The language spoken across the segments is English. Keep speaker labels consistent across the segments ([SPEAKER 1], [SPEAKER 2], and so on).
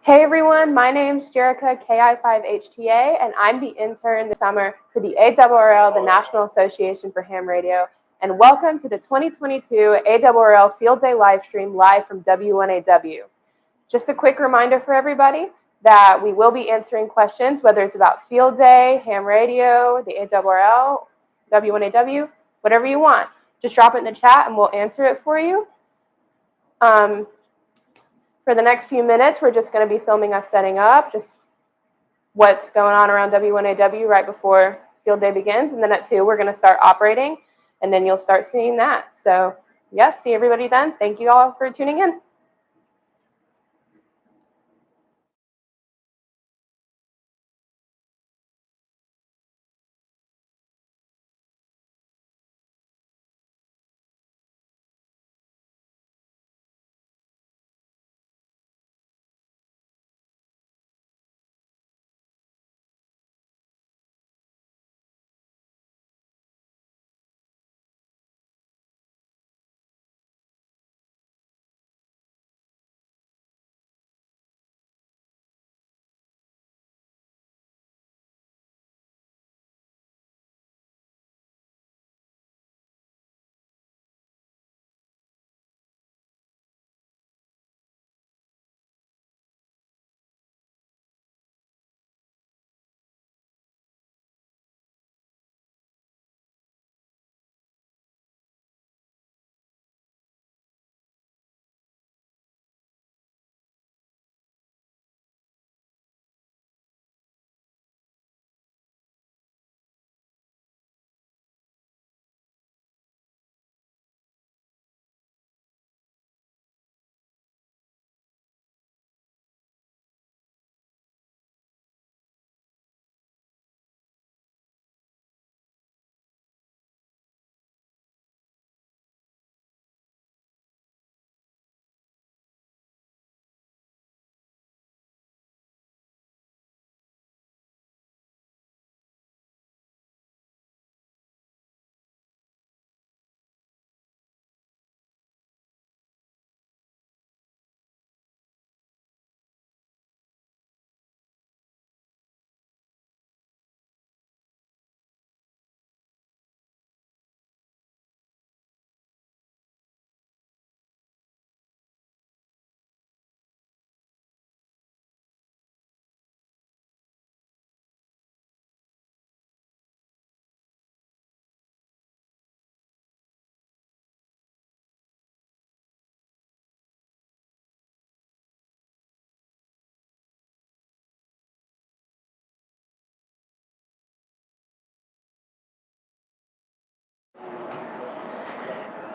[SPEAKER 1] Hey everyone, my name's Jerica KI5HTA, and I'm the intern this summer for the ARRL, the National Association for Ham Radio. And welcome to the 2022 ARRL Field Day live stream live from W1AW. Just a quick reminder for everybody that we will be answering questions, whether it's about Field Day, Ham Radio, the ARRL, W1AW, whatever you want. Just drop it in the chat and we'll answer it for you. For the next few minutes, we're just going to be filming us setting up, just what's going on around W1AW right before Field Day begins. And then at 2, we're going to start operating, and then you'll start seeing that. So, yeah, see everybody then. Thank you all for tuning in.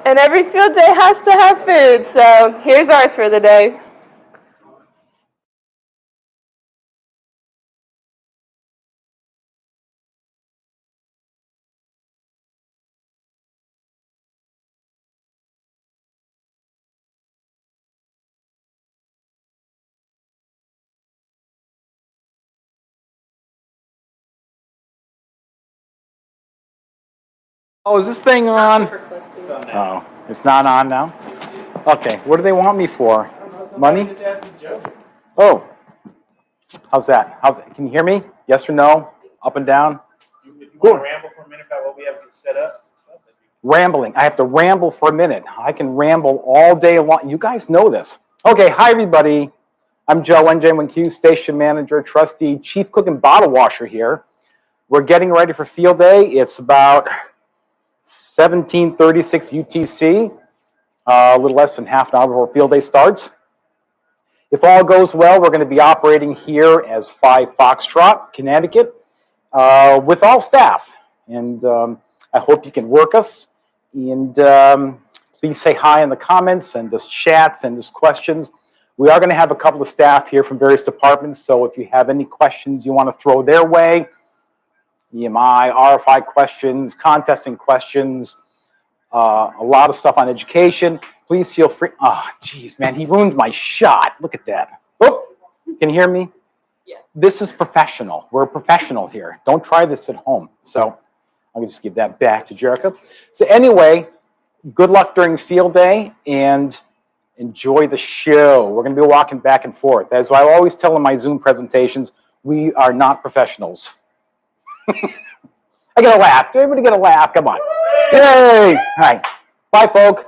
[SPEAKER 1] And every field day has to have food, so here's ours for the day.
[SPEAKER 2] Oh, is this thing on? Oh, it's not on now? Okay, what do they want me for? Money? Oh, how's that? Can you hear me? Yes or no? Up and down?
[SPEAKER 3] If you want to ramble for a minute about what we have set up and stuff.
[SPEAKER 2] Rambling. I have to ramble for a minute. I can ramble all day long. You guys know this. Okay, hi everybody. I'm Joe, NJ1Q, Station Manager, Trustee, Chief Cook and Bottle Washer here. We're getting ready for Field Day. It's about 17:36 UTC, a little less than half an hour before Field Day starts. If all goes well, we're going to be operating here as 5 Foxtrot, Connecticut, with all staff. And I hope you can work us. And please say hi in the comments, send us chats, send us questions. We are going to have a couple of staff here from various departments, so if you have any questions you want to throw their way, EMI, RFI questions, contesting questions, a lot of stuff on education. Please feel free. Oh, geez, man, he ruined my shot. Look at that. Oh, can you hear me?
[SPEAKER 1] Yeah.
[SPEAKER 2] This is professional. We're professionals here. Don't try this at home. So I'll just give that back to Jerica. So anyway, good luck during Field Day. And Enjoy the show. We're going to be walking back and forth. As I always tell in my Zoom presentations, we are not professionals. I get a laugh. Everybody get a laugh. Come on. Yay. All right. Bye, folks.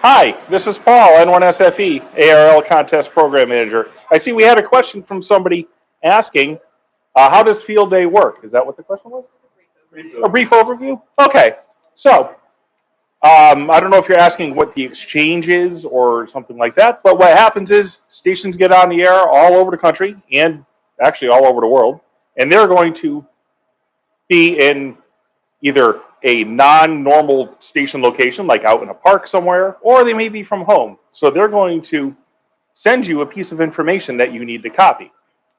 [SPEAKER 4] Hi, this is Paul, N1SFE, ARRL Contest Program Manager. I see we had a question from somebody asking, how does field day work? Is that what the question was? A brief overview? Okay, so I don't know if you're asking what the exchange is or something like that, but what happens is stations get on the air all over the country and actually all over the world, and they're going to be in either a non-normal station location, like out in a park somewhere, or they may be from home. So they're going to send you a piece of information that you need to copy.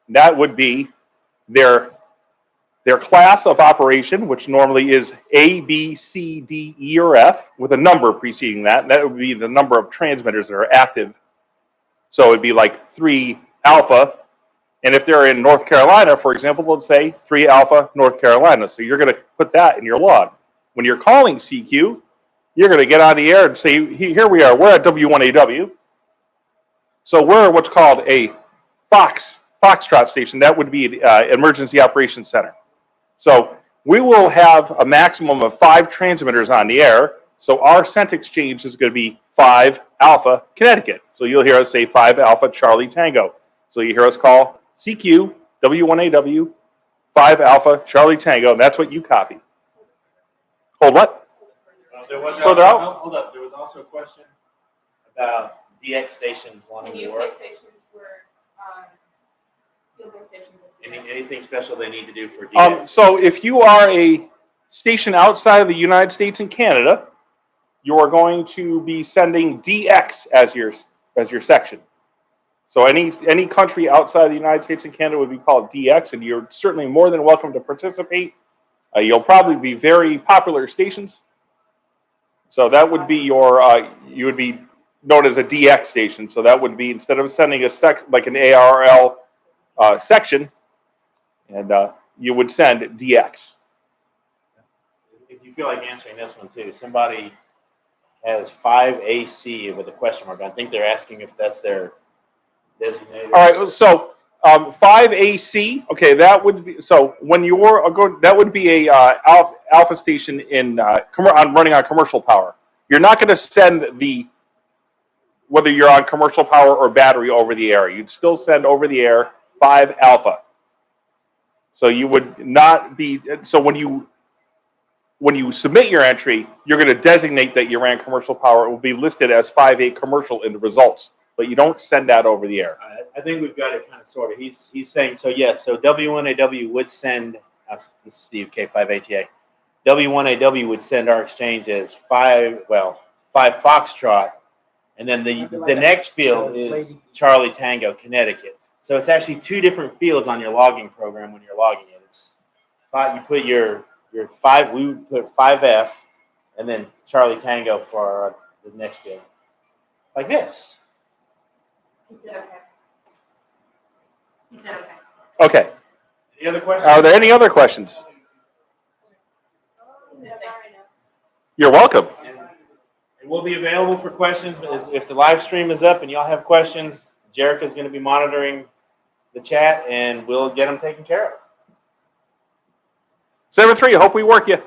[SPEAKER 4] That would be their class of operation, which normally is A, B, C, D, E, or F, with a number preceding that. And that would be the number of transmitters that are active. So it'd be like 3 alpha. And if they're in North Carolina, for example, let's say 3 alpha North Carolina. So you're going to put that in your log. When you're calling CQ, you're going to get on the air and say, here we are, we're at W1AW. So we're what's called a Foxtrot station. That would be an emergency operations center. So we will have a maximum of 5 transmitters on the air. So our cent exchange is going to be 5 Alpha Connecticut. So you'll hear us say 5 Alpha Charlie Tango. So you hear us call CQ, W1AW, 5 Alpha Charlie Tango, and that's what you copy. Hold what?
[SPEAKER 3] There was
[SPEAKER 4] Further
[SPEAKER 3] also,
[SPEAKER 4] out?
[SPEAKER 3] hold up. There was also a question about DX stations wanting to work.
[SPEAKER 1] stations were field stations.
[SPEAKER 3] Anything special they need to do for DX?
[SPEAKER 4] So if you are a station outside of the United States and Canada, you are going to be sending DX as your section. So any country outside of the United States and Canada would be called DX, and you're certainly more than welcome to participate. You'll probably be very popular stations. So that would be you would be known as a DX station. So that would be, instead of sending like an ARRL section, and you would send DX.
[SPEAKER 3] If you feel like answering this one too, somebody has 5 AC with a question mark. I think they're asking if that's their designated.
[SPEAKER 4] All right, so 5 AC. Okay, that would be, so when you're going, that would be a alpha station in running on commercial power. You're not going to send whether you're on commercial power or battery over the air. You'd still send over the air 5 alpha. So you would not be. So when you submit your entry, you're going to designate that you ran commercial power. It will be listed as 5A commercial in the results, but you don't send that over the air.
[SPEAKER 3] I think we've got it kind of sorted. He's saying, so yes, so W1AW would send, this is Steve, K5ATA, W1AW would send our exchange as 5 Foxtrot, and then the next field is Charlie Tango, Connecticut. So it's actually 2 different fields on your logging program when you're logging it. It's 5, you put your 5, we would put 5F, and then Charlie Tango for the next field. Like this.
[SPEAKER 1] He said okay. He said okay.
[SPEAKER 4] Okay.
[SPEAKER 3] Any other questions?
[SPEAKER 4] Are there any other questions? You're welcome.
[SPEAKER 3] And we'll be available for questions. But if the live stream is up and y'all have questions, Jerica's going to be monitoring the chat, and we'll get them taken care of.
[SPEAKER 4] 7-3, I hope we work you.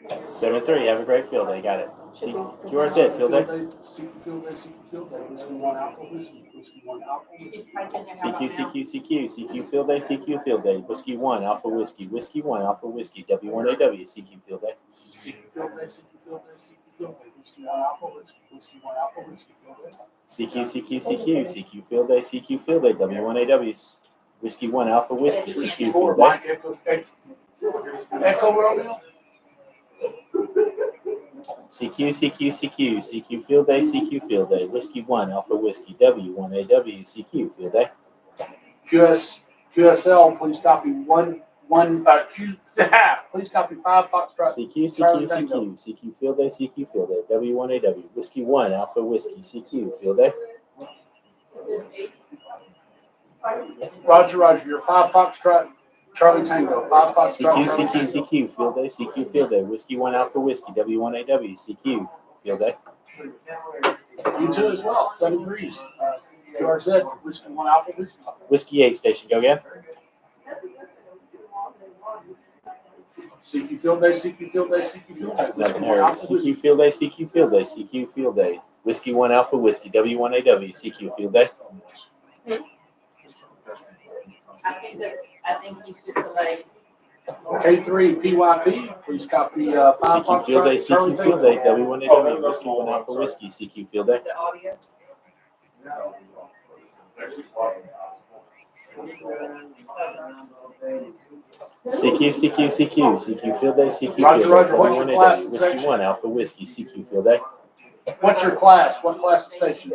[SPEAKER 3] 7-3. Have a great field day. Got it. QRZ, field day.
[SPEAKER 5] CQ field day, CQ field day. Whiskey 1 Alpha Whiskey. Whiskey 1 Alpha Whiskey.
[SPEAKER 3] CQ field day, CQ field day. Whiskey 1 Alpha Whiskey. Whiskey 1 Alpha Whiskey. W1AW, CQ field day.
[SPEAKER 5] CQ field day, CQ field day, CQ field day. Whiskey 1 Alpha Whiskey. Whiskey 1 Alpha Whiskey field day.
[SPEAKER 3] CQ field day, CQ field day. W1AW, Whiskey 1 Alpha Whiskey. CQ field day.
[SPEAKER 5] Echo Romeo.
[SPEAKER 3] CQ field day, CQ field day. Whiskey 1 Alpha Whiskey. W1AW, CQ field day.
[SPEAKER 5] QSL, please copy please copy 5 Foxtrot.
[SPEAKER 3] CQ field day, CQ field day. W1AW, Whiskey 1 Alpha Whiskey. CQ field day.
[SPEAKER 5] Roger, you're 5 Foxtrot, Charlie Tango. 5 Foxtrot, Charlie Tango.
[SPEAKER 3] CQ field day, CQ field day. Whiskey 1 Alpha Whiskey. W1AW, CQ field day.
[SPEAKER 5] You too as well. 7 3s. QRZ, Whiskey 1 Alpha Whiskey.
[SPEAKER 3] Whiskey 8 station, go again.
[SPEAKER 5] CQ field day, CQ field day, CQ field day.
[SPEAKER 3] Nothing heard. CQ field day, CQ field day, CQ field day. Whiskey 1 Alpha Whiskey. W1AW, CQ field day.
[SPEAKER 6] I think he's just delayed.
[SPEAKER 5] K3 PYP, please copy 5
[SPEAKER 3] CQ field day, CQ field day. W1AW, Whiskey 1 Alpha Whiskey. CQ field day.
[SPEAKER 6] The audio.
[SPEAKER 3] CQ field day, CQ field day.
[SPEAKER 5] Roger, what's your class
[SPEAKER 3] W1AW,
[SPEAKER 5] and
[SPEAKER 3] Whiskey
[SPEAKER 5] section?
[SPEAKER 3] 1 Alpha Whiskey. CQ field day.
[SPEAKER 5] What's your class? What class and station?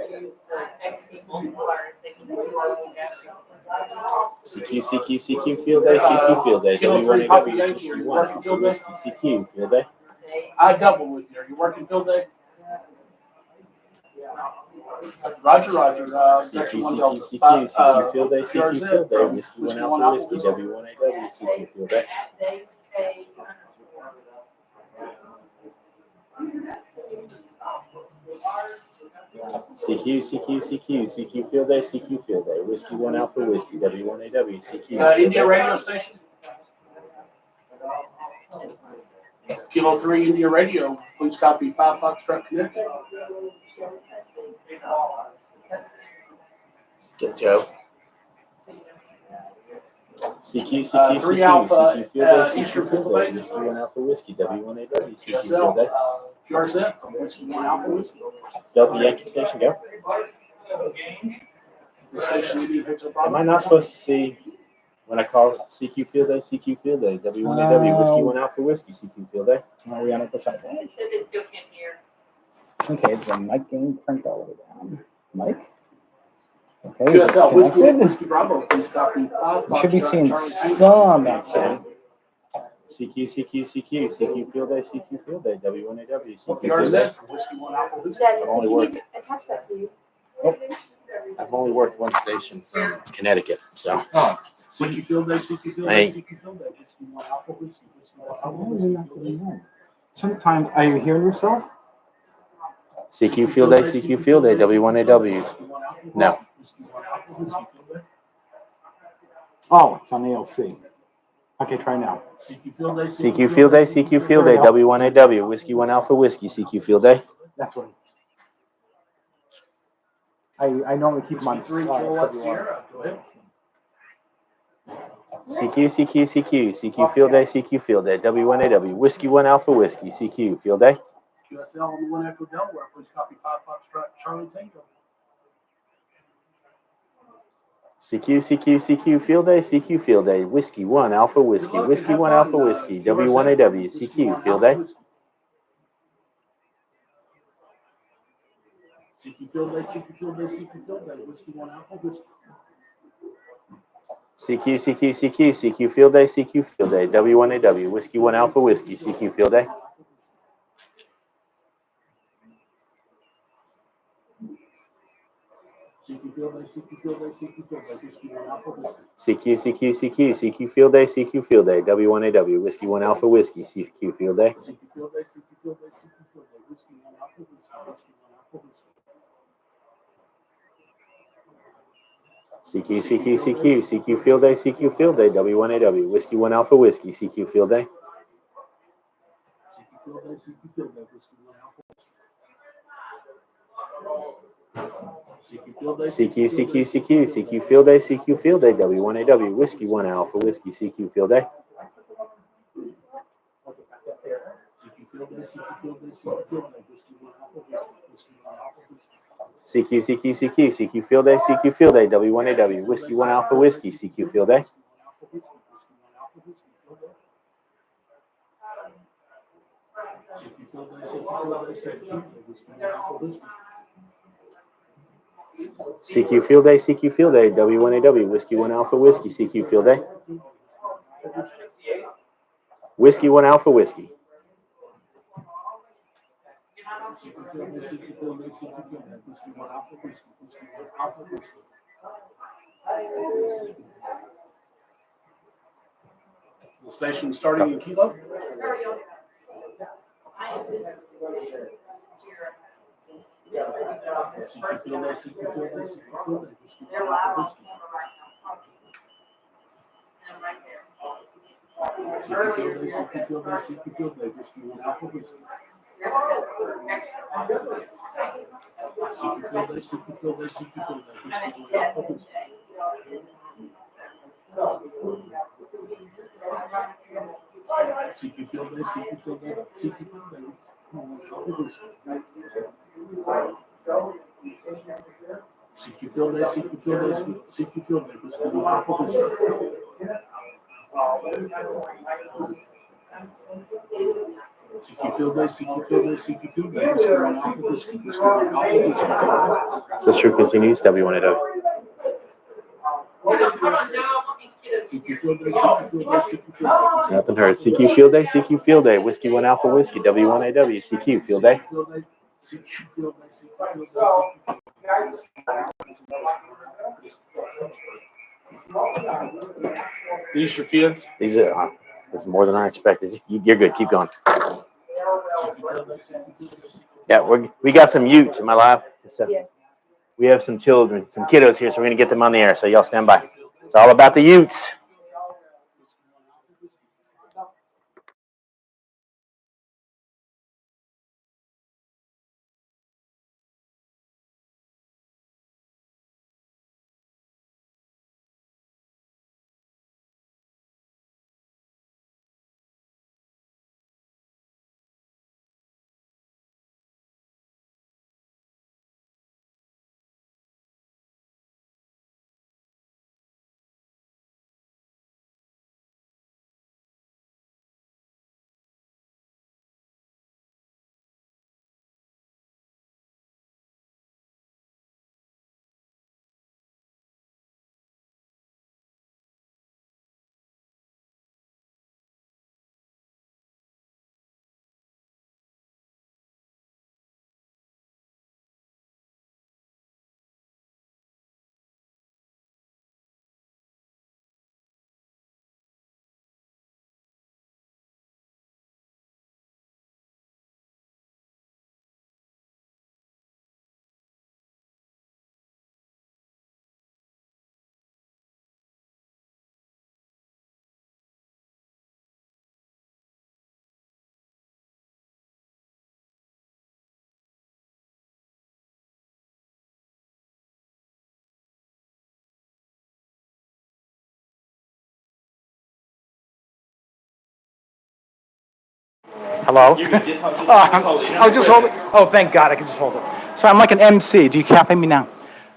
[SPEAKER 3] CQ field day, CQ field day. W1AW, Whiskey 1 Alpha Whiskey. CQ field day.
[SPEAKER 5] I double with you. Are you working field day? Roger.
[SPEAKER 3] CQ field day, CQ field day. Whiskey 1 Alpha Whiskey. W1AW, CQ field day. CQ field day, CQ field day. Whiskey 1 Alpha Whiskey. W1AW, CQ field
[SPEAKER 5] India
[SPEAKER 3] day.
[SPEAKER 5] radio station. Kilo 3 India radio, please copy 5 Foxtrot Connecticut.
[SPEAKER 3] Get Joe. CQ
[SPEAKER 5] Three Alpha,
[SPEAKER 3] field day,
[SPEAKER 5] Eastern
[SPEAKER 3] CQ field day.
[SPEAKER 5] Pennsylvania.
[SPEAKER 3] Whiskey 1 Alpha Whiskey. W1AW, CQ field
[SPEAKER 5] QSL,
[SPEAKER 3] day.
[SPEAKER 5] QRZ from Whiskey 1 Alpha Whiskey.
[SPEAKER 3] Delta Yankee station, go.
[SPEAKER 5] The station India picks up
[SPEAKER 3] Am I not supposed to see when I call CQ field day, CQ field day? W1AW, Whiskey 1 Alpha Whiskey. CQ field day.
[SPEAKER 2] Are we on it beside that?
[SPEAKER 6] They said they still can't hear.
[SPEAKER 2] Okay, it's a mic getting cranked all the way down. Mic? Okay, is it
[SPEAKER 5] QSL, Whiskey
[SPEAKER 2] connected?
[SPEAKER 5] Bravo, please copy 5
[SPEAKER 2] We should be
[SPEAKER 5] Foxtrot,
[SPEAKER 2] seeing
[SPEAKER 5] Charlie Tango.
[SPEAKER 2] some activity.
[SPEAKER 3] CQ field day, CQ field day. W1AW, CQ field day.
[SPEAKER 5] QRZ from Whiskey 1 Alpha Whiskey.
[SPEAKER 1] Jen,
[SPEAKER 3] I've only
[SPEAKER 1] you
[SPEAKER 3] worked-
[SPEAKER 1] need to attach that to you.
[SPEAKER 3] I've only worked one station from Connecticut, so.
[SPEAKER 5] CQ field day, CQ field
[SPEAKER 3] Hey.
[SPEAKER 5] day, CQ field day. Whiskey 1 Alpha Whiskey. Whiskey 1 Alpha
[SPEAKER 2] Why is it
[SPEAKER 5] Whiskey.
[SPEAKER 2] not getting on? Sometimes, are you hearing yourself?
[SPEAKER 3] CQ field day, CQ field day. W1AW. No.
[SPEAKER 5] Whiskey 1 Alpha Whiskey field day.
[SPEAKER 2] Oh, it's on ALC. Okay, try now.
[SPEAKER 5] CQ field day,
[SPEAKER 3] CQ field day, CQ field day. W1AW, Whiskey 1 Alpha Whiskey. CQ field day.
[SPEAKER 2] That's what it is. I normally keep them on
[SPEAKER 5] 3 kilowatt
[SPEAKER 2] SWR.
[SPEAKER 5] Sierra. Go ahead.
[SPEAKER 3] CQ field day, CQ field day. W1AW, Whiskey 1 Alpha Whiskey. CQ field day.
[SPEAKER 5] QSL on the 1 Echo Delaware, please copy 5 Foxtrot, Charlie Tango.
[SPEAKER 3] CQ field day, CQ field day. Whiskey 1 Alpha Whiskey. Whiskey 1 Alpha Whiskey. W1AW, CQ field day.
[SPEAKER 5] CQ field day, CQ field day, CQ field day. Whiskey 1 Alpha Whiskey.
[SPEAKER 3] CQ field day, CQ field day. W1AW, Whiskey 1 Alpha Whiskey. CQ field day.
[SPEAKER 5] CQ field day, CQ field day, CQ field day. Whiskey 1 Alpha Whiskey.
[SPEAKER 3] CQ field day, CQ field day. W1AW, Whiskey 1 Alpha Whiskey. CQ field day.
[SPEAKER 5] CQ field day, CQ field day, CQ field day. Whiskey 1 Alpha Whiskey. Whiskey 1 Alpha Whiskey.
[SPEAKER 3] CQ field day, CQ field day. W1AW, Whiskey 1 Alpha Whiskey. CQ field day. CQ, CQ, CQ, CQ Field Day, CQ Field Day, W1AW, Whiskey 1 Alpha Whiskey, CQ Field Day. CQ, CQ, CQ, CQ Field Day, CQ Field Day, W1AW, Whiskey 1 Alpha Whiskey, CQ Field Day. CQ Field Day, CQ Field Day, W1AW, Whiskey 1 Alpha Whiskey, CQ Field Day. Whiskey 1 Alpha Whiskey.
[SPEAKER 5] The station starting in Kilo.
[SPEAKER 3] Sister continues, W1AW. Nothing heard. CQ Field Day, CQ Field Day, Whiskey 1 Alpha Whiskey, W1AW, CQ Field Day.
[SPEAKER 4] These your kids?
[SPEAKER 3] These are that's more than I expected. You're good. Keep going. Yeah, we got some Utes in my life. So
[SPEAKER 1] Yes.
[SPEAKER 3] we have some children, some kiddos here, so we're gonna get them on the air. So y'all stand by. It's all about the Utes.
[SPEAKER 2] Hello? I'll just hold it. Oh, thank God, I can just hold it. So I'm like an MC. Do you copy me now?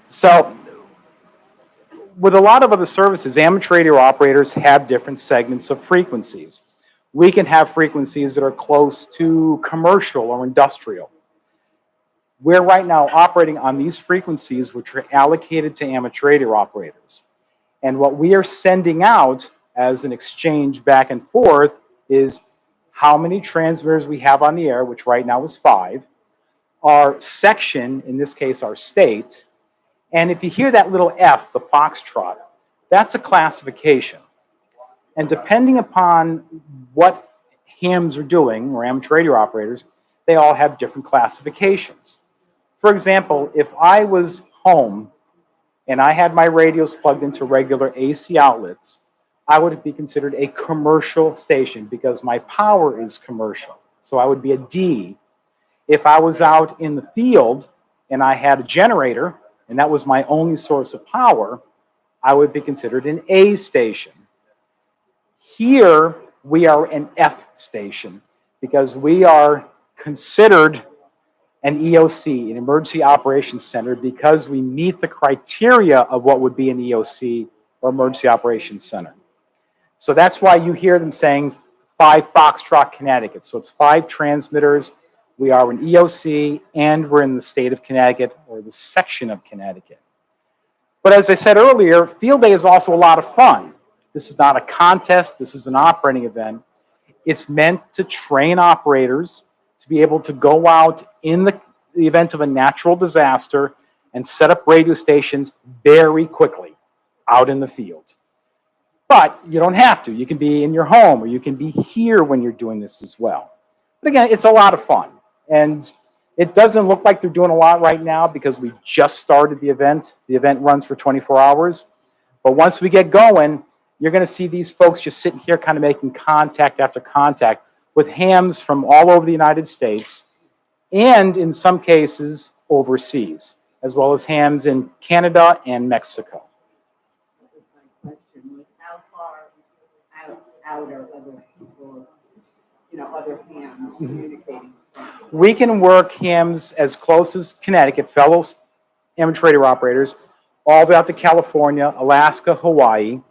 [SPEAKER 2] So with a lot of other services, amateur radio operators have different segments of frequencies. We can have frequencies that are close to commercial or industrial. We're right now operating on these frequencies which are allocated to amateur radio operators. And what we are sending out as an exchange back and forth is how many transmitters we have on the air, which right now is 5, our section, in this case our state, and if you hear that little F, the foxtrot, that's a classification. And depending upon what hams are doing, or amateur radio operators, they all have different classifications. For example, if I was home and I had my radios plugged into regular AC outlets, I would be considered a commercial station because my power is commercial. So I would be a D. If I was out in the field and I had a generator and that was my only source of power, I would be considered an A station. Here, we are an F station because we are considered an EOC, an Emergency Operations Center, because we meet the criteria of what would be an EOC or Emergency Operations Center. So that's why you hear them saying 5 Foxtrot, Connecticut. So it's 5 transmitters. We are an EOC, and we're in the state of Connecticut, or the section of Connecticut. But as I said earlier, Field Day is also a lot of fun. This is not a contest. This is an operating event. It's meant to train operators to be able to go out in the event of a natural disaster and set up radio stations very quickly out in the field. But you don't have to. You can be in your home, or you can be here when you're doing this as well. But again, it's a lot of fun. And it doesn't look like they're doing a lot right now because we just started the event. The event runs for 24 hours. But once we get going, you're going to see these folks just sitting here kind of making contact after contact with hams from all over the United States, and in some cases overseas, as well as hams in Canada and Mexico.
[SPEAKER 7] My question was, how far out are other people, other hams communicating?
[SPEAKER 2] We can work hams as close as Connecticut, fellow amateur radio operators, all the way out to California, Alaska, Hawaii,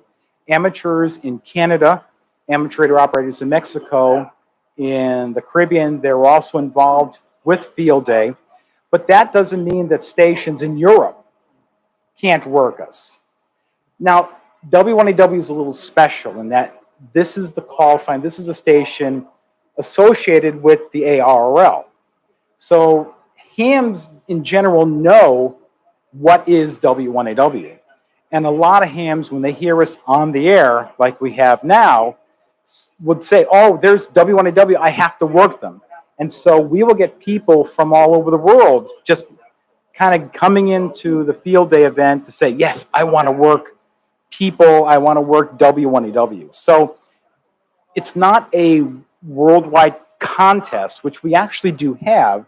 [SPEAKER 2] amateurs in Canada, amateur radio operators in Mexico, in the Caribbean. They're also involved with Field Day, but that doesn't mean that stations in Europe can't work us. Now, W1AW is a little special in that this is the call sign. This is a station associated with the ARRL. So hams in general know what is W1AW. And a lot of hams, when they hear us on the air, like we have now, would say, oh, there's W1AW, I have to work them. And so we will get people from all over the world just kind of coming into the Field Day event to say, yes, I want to work people, I want to work W1AW. So it's not a worldwide contest, which we actually do have,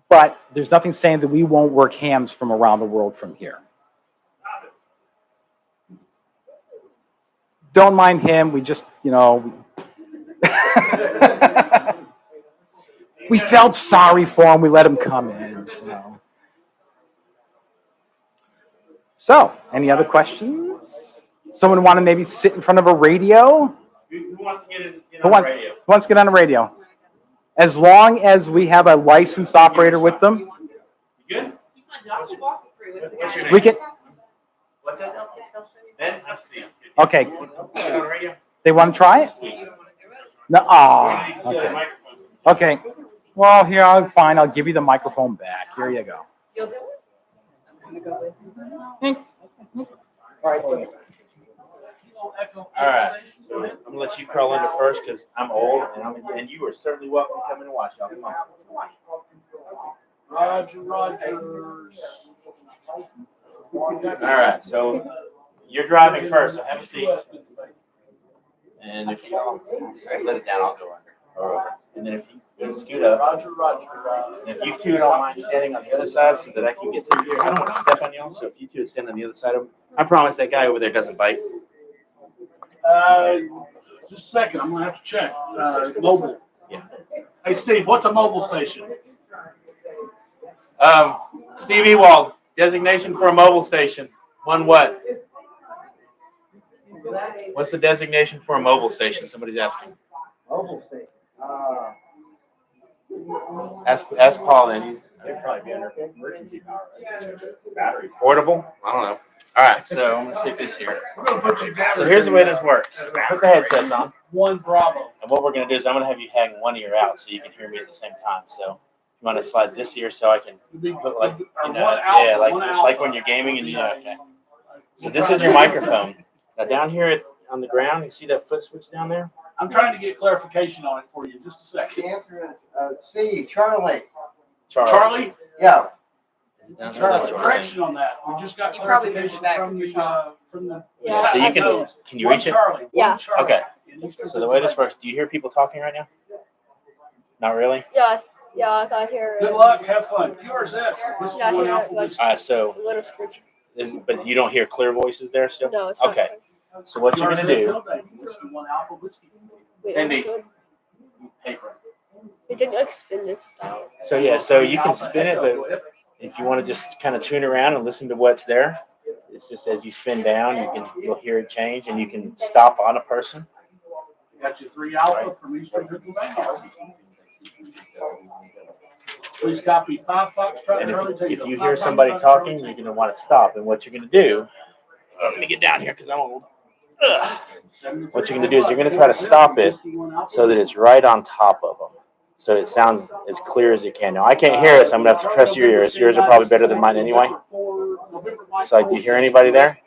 [SPEAKER 2] but there's nothing saying that we won't work hams from around the world from here. Don't mind him, we just, we felt sorry for him, we let him come in, So, any other questions? Someone want to maybe sit in front of a radio?
[SPEAKER 3] Who wants to get on the radio?
[SPEAKER 2] Who wants to get on the radio? As long as we have a licensed operator with them,
[SPEAKER 3] You good? What's your name?
[SPEAKER 2] we can.
[SPEAKER 3] What's that? Ben? I'm Steve.
[SPEAKER 2] Okay,
[SPEAKER 3] Get on the radio?
[SPEAKER 2] they want to try it? No. Oh, okay. Okay. Well, here, I'm fine. I'll give you the microphone back. Here you go.
[SPEAKER 6] You'll do it? I'm gonna go with you.
[SPEAKER 2] All right.
[SPEAKER 3] All right. So I'm gonna let you crawl into first because I'm old, and you are certainly welcome to come in and watch. Y'all come on.
[SPEAKER 5] Rogers.
[SPEAKER 3] All right. So you're driving first, so have a seat. And if you let it down, I'll go under. And then if you scoot up, and if you two don't mind standing on the other side so that I can get through here, I don't want to step on y'all. So if you two stand on the other side of them, I promise that guy over there doesn't bite.
[SPEAKER 5] Just a second, I'm gonna have to check. Mobile.
[SPEAKER 3] Yeah.
[SPEAKER 5] Hey, Steve, what's a mobile station?
[SPEAKER 3] Steve Ewald, designation for a mobile station. One what? What's the designation for a mobile station? Somebody's asking.
[SPEAKER 7] Mobile station.
[SPEAKER 3] Ask Paul then. He'd probably be under emergency power. Battery. Portable? I don't know. All right, so I'm going to stick this here.
[SPEAKER 5] We're gonna put you down.
[SPEAKER 3] So here's the way this works. Put the headsets on.
[SPEAKER 5] One Bravo.
[SPEAKER 3] And what we're going to do is I'm going to have you hang one ear out so you can hear me at the same time. So you want to slide this ear so I can put like, like when you're gaming and okay. So this is your microphone. Now down here on the ground, you see that foot switch down there?
[SPEAKER 5] I'm trying to get clarification on it for you. Just a second.
[SPEAKER 7] The answer is C, Charlie.
[SPEAKER 5] Charlie?
[SPEAKER 7] Yeah.
[SPEAKER 3] Down there,
[SPEAKER 5] Charlie,
[SPEAKER 3] that's right.
[SPEAKER 5] correction on that. We just got
[SPEAKER 6] You probably moved
[SPEAKER 5] clarification
[SPEAKER 6] back
[SPEAKER 5] from
[SPEAKER 6] to your
[SPEAKER 5] the.
[SPEAKER 6] Yeah.
[SPEAKER 3] So you can you reach it?
[SPEAKER 5] Charlie.
[SPEAKER 6] Yeah.
[SPEAKER 5] Charlie.
[SPEAKER 3] Okay. So the way this works, do you hear people talking right now? Not really?
[SPEAKER 6] Yeah.
[SPEAKER 8] Yeah, I got here.
[SPEAKER 5] Good luck, have fun. QRZ, Whiskey
[SPEAKER 8] Yeah,
[SPEAKER 5] 1
[SPEAKER 8] here,
[SPEAKER 5] Alpha
[SPEAKER 8] like-
[SPEAKER 5] Whiskey.
[SPEAKER 3] All right, so,
[SPEAKER 8] A little scratch.
[SPEAKER 3] but you don't hear clear voices there still?
[SPEAKER 8] No, it's not.
[SPEAKER 3] Okay. So what you're
[SPEAKER 5] QRZ
[SPEAKER 3] gonna do?
[SPEAKER 5] Field Day, Whiskey 1 Alpha Whiskey.
[SPEAKER 8] Wait,
[SPEAKER 3] Cindy.
[SPEAKER 8] good.
[SPEAKER 3] Paper.
[SPEAKER 8] It didn't like spin this style.
[SPEAKER 3] So yeah, so you can spin it, but if you want to just kind of tune around and listen to what's there, it's just as you spin down, you'll hear it change, and you can stop on a person.
[SPEAKER 5] Got you 3 Alpha from Eastern Pennsylvania. Please copy 5 Foxtrot
[SPEAKER 3] And
[SPEAKER 5] Charlie
[SPEAKER 3] if
[SPEAKER 5] Tango.
[SPEAKER 3] you
[SPEAKER 5] 5
[SPEAKER 3] hear somebody
[SPEAKER 5] Foxtrot
[SPEAKER 3] talking,
[SPEAKER 5] Charlie
[SPEAKER 3] you're gonna want to stop. And what you're gonna do? I'm gonna get down here because I'm old. Ugh.
[SPEAKER 5] Tango.
[SPEAKER 3] What you're gonna do is you're gonna try to stop it so that it's right on top of them, so it sounds as clear as it can. Now I can't hear it, so I'm gonna have to trust your ears. Yours are probably better than mine anyway. So do you hear anybody there?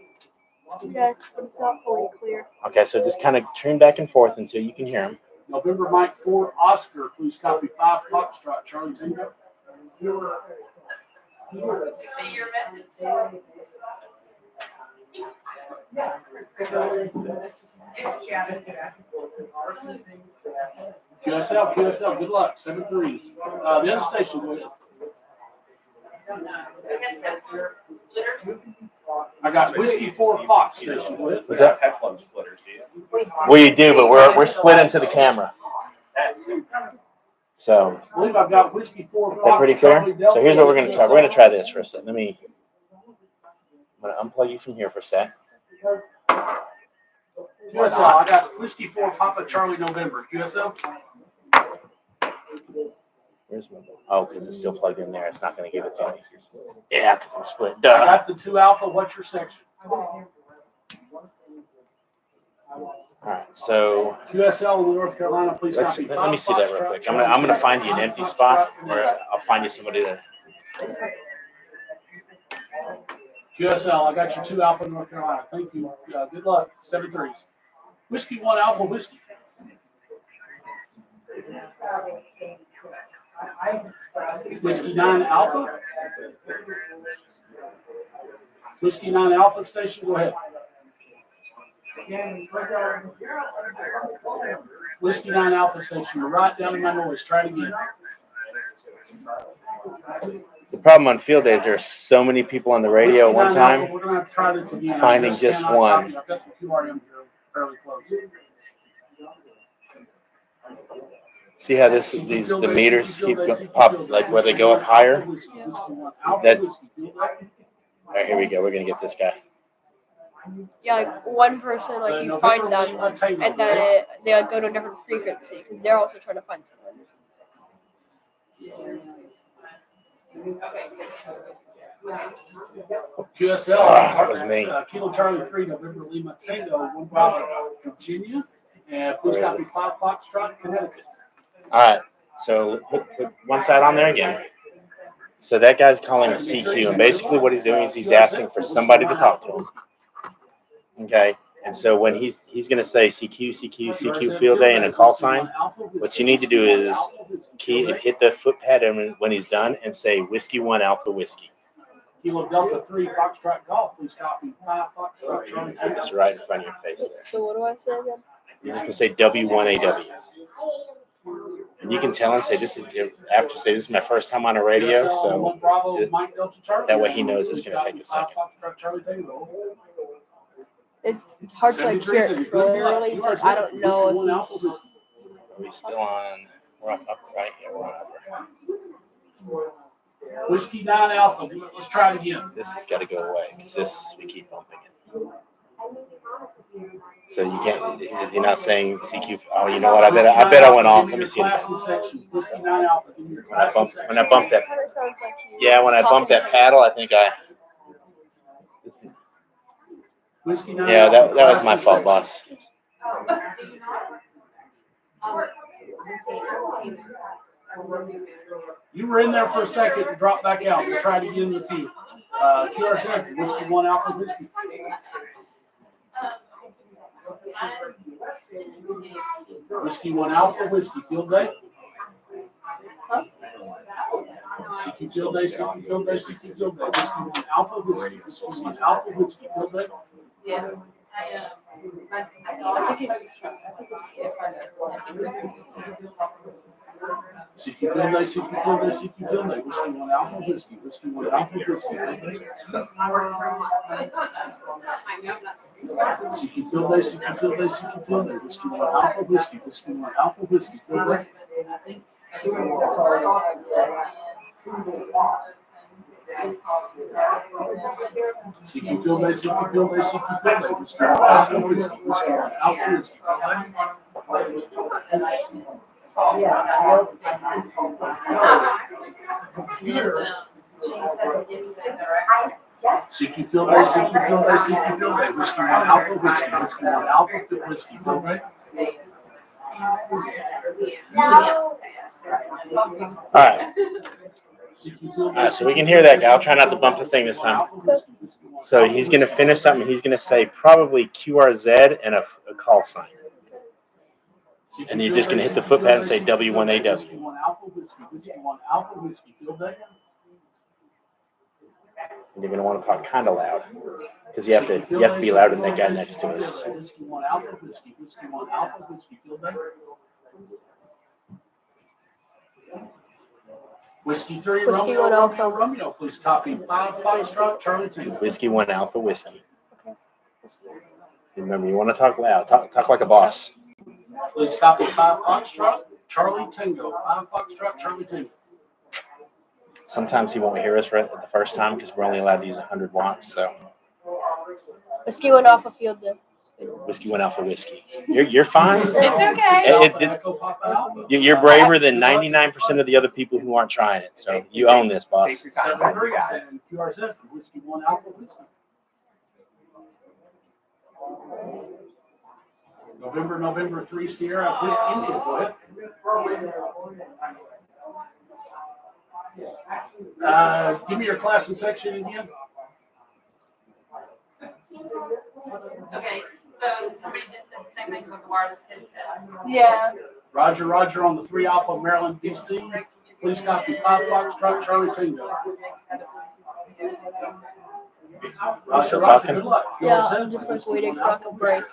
[SPEAKER 8] Yes, but it's not fully clear.
[SPEAKER 3] Okay, so just kind of turn back and forth until you can hear them.
[SPEAKER 5] November Mike 4 Oscar, please copy 5 Foxtrot Charlie Tango.
[SPEAKER 6] See your message.
[SPEAKER 5] QSL, good luck, 7 threes. The other station, go ahead. I got Whiskey 4 Fox station, go ahead.
[SPEAKER 3] What's that?
[SPEAKER 6] splitters, do you?
[SPEAKER 3] Well, you do, but we're split into the camera. So
[SPEAKER 5] I believe I've got Whiskey 4 Fox.
[SPEAKER 3] is that pretty clear?
[SPEAKER 5] Charlie Delta,
[SPEAKER 3] So here's what we're gonna try. We're gonna
[SPEAKER 5] QSL.
[SPEAKER 3] try this for a second. I'm gonna unplug you from here for a sec.
[SPEAKER 5] QSL, I got Whiskey 4 Papa Charlie November. QSL?
[SPEAKER 3] Where's my? Oh, because it's still plugged in there. It's not gonna give it to me. Yeah, because I'm split.
[SPEAKER 5] I
[SPEAKER 3] Duh.
[SPEAKER 5] got the 2 Alpha. What's your section?
[SPEAKER 3] All right. So
[SPEAKER 5] QSL in North Carolina, please
[SPEAKER 3] let
[SPEAKER 5] copy.
[SPEAKER 3] me see that real quick. I'm gonna find you an empty spot, or I'll find you somebody to.
[SPEAKER 5] QSL, I got your 2 Alpha North Carolina. Thank you. Good luck. 7 threes. Whiskey 1 Alpha Whiskey. Whiskey 9 Alpha. Whiskey 9 Alpha station, go ahead. Whiskey 9 Alpha station, you're right down in my noise. Try it again.
[SPEAKER 3] The problem on field days, there are so many people on the radio at one
[SPEAKER 5] Whiskey 9 Alpha,
[SPEAKER 3] time.
[SPEAKER 5] we're gonna have to try this again.
[SPEAKER 3] Finding
[SPEAKER 5] I
[SPEAKER 3] just
[SPEAKER 5] cannot
[SPEAKER 3] one.
[SPEAKER 5] copy. I've got some QRM here fairly close.
[SPEAKER 3] See how the meters keep up, like where they go up higher? That- All right, here we go. We're gonna get this guy.
[SPEAKER 8] Yeah, like one person, like you find them, and then they like, go to a different frequency because they're also trying to find someone.
[SPEAKER 5] QSL.
[SPEAKER 3] That was me.
[SPEAKER 5] Kilo Charlie 3, November Lima Tango, 1 Bravo, Virginia, and please copy 5 Foxtrot, Connecticut.
[SPEAKER 3] All right. So put one side on there again. So that guy's calling CQ, and basically what he's doing is he's asking for somebody to talk to him. Okay. And so when he's going to say CQ field day and a call sign, what you need to do is hit the foot pad when he's done and say Whiskey 1 Alpha Whiskey.
[SPEAKER 5] Kilo Delta 3, Foxtrot Golf, please copy 5 Foxtrot, Charlie Tango.
[SPEAKER 3] It's right in front of your face there.
[SPEAKER 8] So what do I say again?
[SPEAKER 3] You're just going to say W1AW. And you can tell him, say this is my first time on a radio, so
[SPEAKER 5] 1 Bravo, Mike Delta Charlie.
[SPEAKER 3] that way he knows it's going to take a
[SPEAKER 5] Please
[SPEAKER 3] second.
[SPEAKER 5] copy 5 Foxtrot, Charlie Tango.
[SPEAKER 8] It's hard to like hear it clearly, so I don't know if he's...
[SPEAKER 3] Are we still on? We're up right? Yeah, we're on upper.
[SPEAKER 5] Whiskey 9 Alpha, let's try it again.
[SPEAKER 3] This has got to go away because we keep bumping it. So you can't. Is he not saying CQ? Oh, you know what? I bet I went off. Let me see it again.
[SPEAKER 5] Whiskey 9 Alpha, give me your classy
[SPEAKER 3] When I bumped that.
[SPEAKER 8] Kinda sounds like he's
[SPEAKER 3] Yeah, when I bumped that paddle, I think I.
[SPEAKER 5] Whiskey 9
[SPEAKER 3] Yeah,
[SPEAKER 5] Alpha,
[SPEAKER 3] that was my
[SPEAKER 5] classy
[SPEAKER 3] fault,
[SPEAKER 5] section.
[SPEAKER 3] boss.
[SPEAKER 5] You were in there for a second and dropped back out. We'll try it again in a few. QRZ, Whiskey 1 Alpha Whiskey. Whiskey 1 Alpha Whiskey, field day. CQ field day, CQ field day, CQ field day. Whiskey 1 Alpha Whiskey, Whiskey 1 Alpha Whiskey, field day.
[SPEAKER 6] Yeah.
[SPEAKER 8] I think it's just can't find it.
[SPEAKER 5] CQ Field Day, CQ Field Day, CQ Field Day. Whiskey 1 Alpha, Whiskey. Whiskey 1 Alpha, Whiskey. CQ Field Day, CQ Field Day, CQ Field Day. Whiskey 1 Alpha, Whiskey. Whiskey 1 Alpha, Whiskey. Field Day. CQ Field Day, CQ Field Day, CQ Field Day. Whiskey 1 Alpha, Whiskey. Whiskey 1 Alpha, Whiskey. CQ Field Day, CQ Field Day, CQ Field Day. Whiskey 1 Alpha, Whiskey. Whiskey 1 Alpha, Whiskey. Field Day.
[SPEAKER 3] All right. All right, so we can hear that guy. I'll try not to bump the thing this time. So he's going to finish something. He's going to say probably QRZ and a call sign. And you're just going to hit the footpad and say W1AW. And you're going to want to talk kind of loud because you have to be louder than that guy next to us.
[SPEAKER 5] Whiskey 3,
[SPEAKER 8] Whiskey
[SPEAKER 5] Romeo,
[SPEAKER 8] 1 Alpha.
[SPEAKER 5] Romeo, please copy 5 Foxtrot, Charlie Tango.
[SPEAKER 3] Whiskey 1 Alpha Whiskey. Remember, you want to talk loud. Talk like a boss.
[SPEAKER 5] Please copy 5 Foxtrot, Charlie Tango. 5 Foxtrot, Charlie Tango.
[SPEAKER 3] Sometimes he won't hear us right at the first time because we're only allowed to use 100 watts. So
[SPEAKER 8] Whiskey 1 Alpha Field Day.
[SPEAKER 3] Whiskey 1 Alpha Whiskey. You're fine.
[SPEAKER 1] It's okay.
[SPEAKER 3] You're braver than 99% of the other people who aren't trying it. So you own this, boss.
[SPEAKER 5] 7-3 and QRZ for Whiskey 1 Alpha Whiskey. November 3 Sierra, India. Go ahead. Give me your class and section again.
[SPEAKER 6] Okay, so somebody just said segment with wireless headsets.
[SPEAKER 1] Yeah.
[SPEAKER 5] Roger on the 3 Alpha Maryland, DC. Please copy 5 Foxtrot, Charlie Tango.
[SPEAKER 3] Still talking?
[SPEAKER 5] Good luck.
[SPEAKER 8] Yeah, I'm just like waiting for like a break.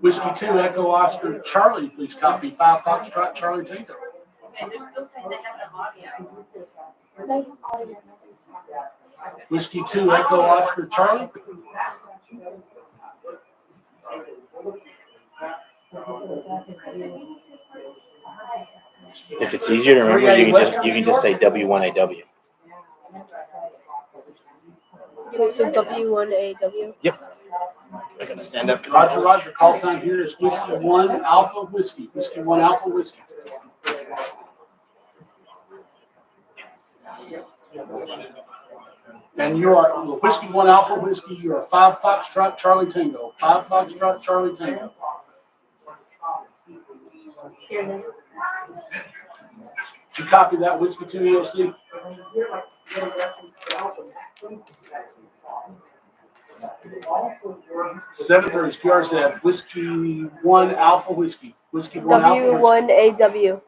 [SPEAKER 5] Whiskey 2 Echo Oscar Charlie, please copy 5 Foxtrot, Charlie Tango.
[SPEAKER 6] Okay, they're still saying they have no audio.
[SPEAKER 5] Whiskey 2 Echo Oscar Charlie.
[SPEAKER 3] If it's easier to remember, you can just say W1AW.
[SPEAKER 8] So W1AW.
[SPEAKER 3] Yep. We're gonna stand up.
[SPEAKER 5] Roger. Call sign here is Whiskey 1 Alpha Whiskey. Whiskey 1 Alpha Whiskey. And you are Whiskey 1 Alpha Whiskey. You are 5 Foxtrot Charlie Tango. 5 Foxtrot Charlie Tango. Did you copy that Whiskey 2 EOC? Seven thirty QRZ. Whiskey 1 Alpha Whiskey. Whiskey 1 Alpha Whiskey.
[SPEAKER 8] W1AW.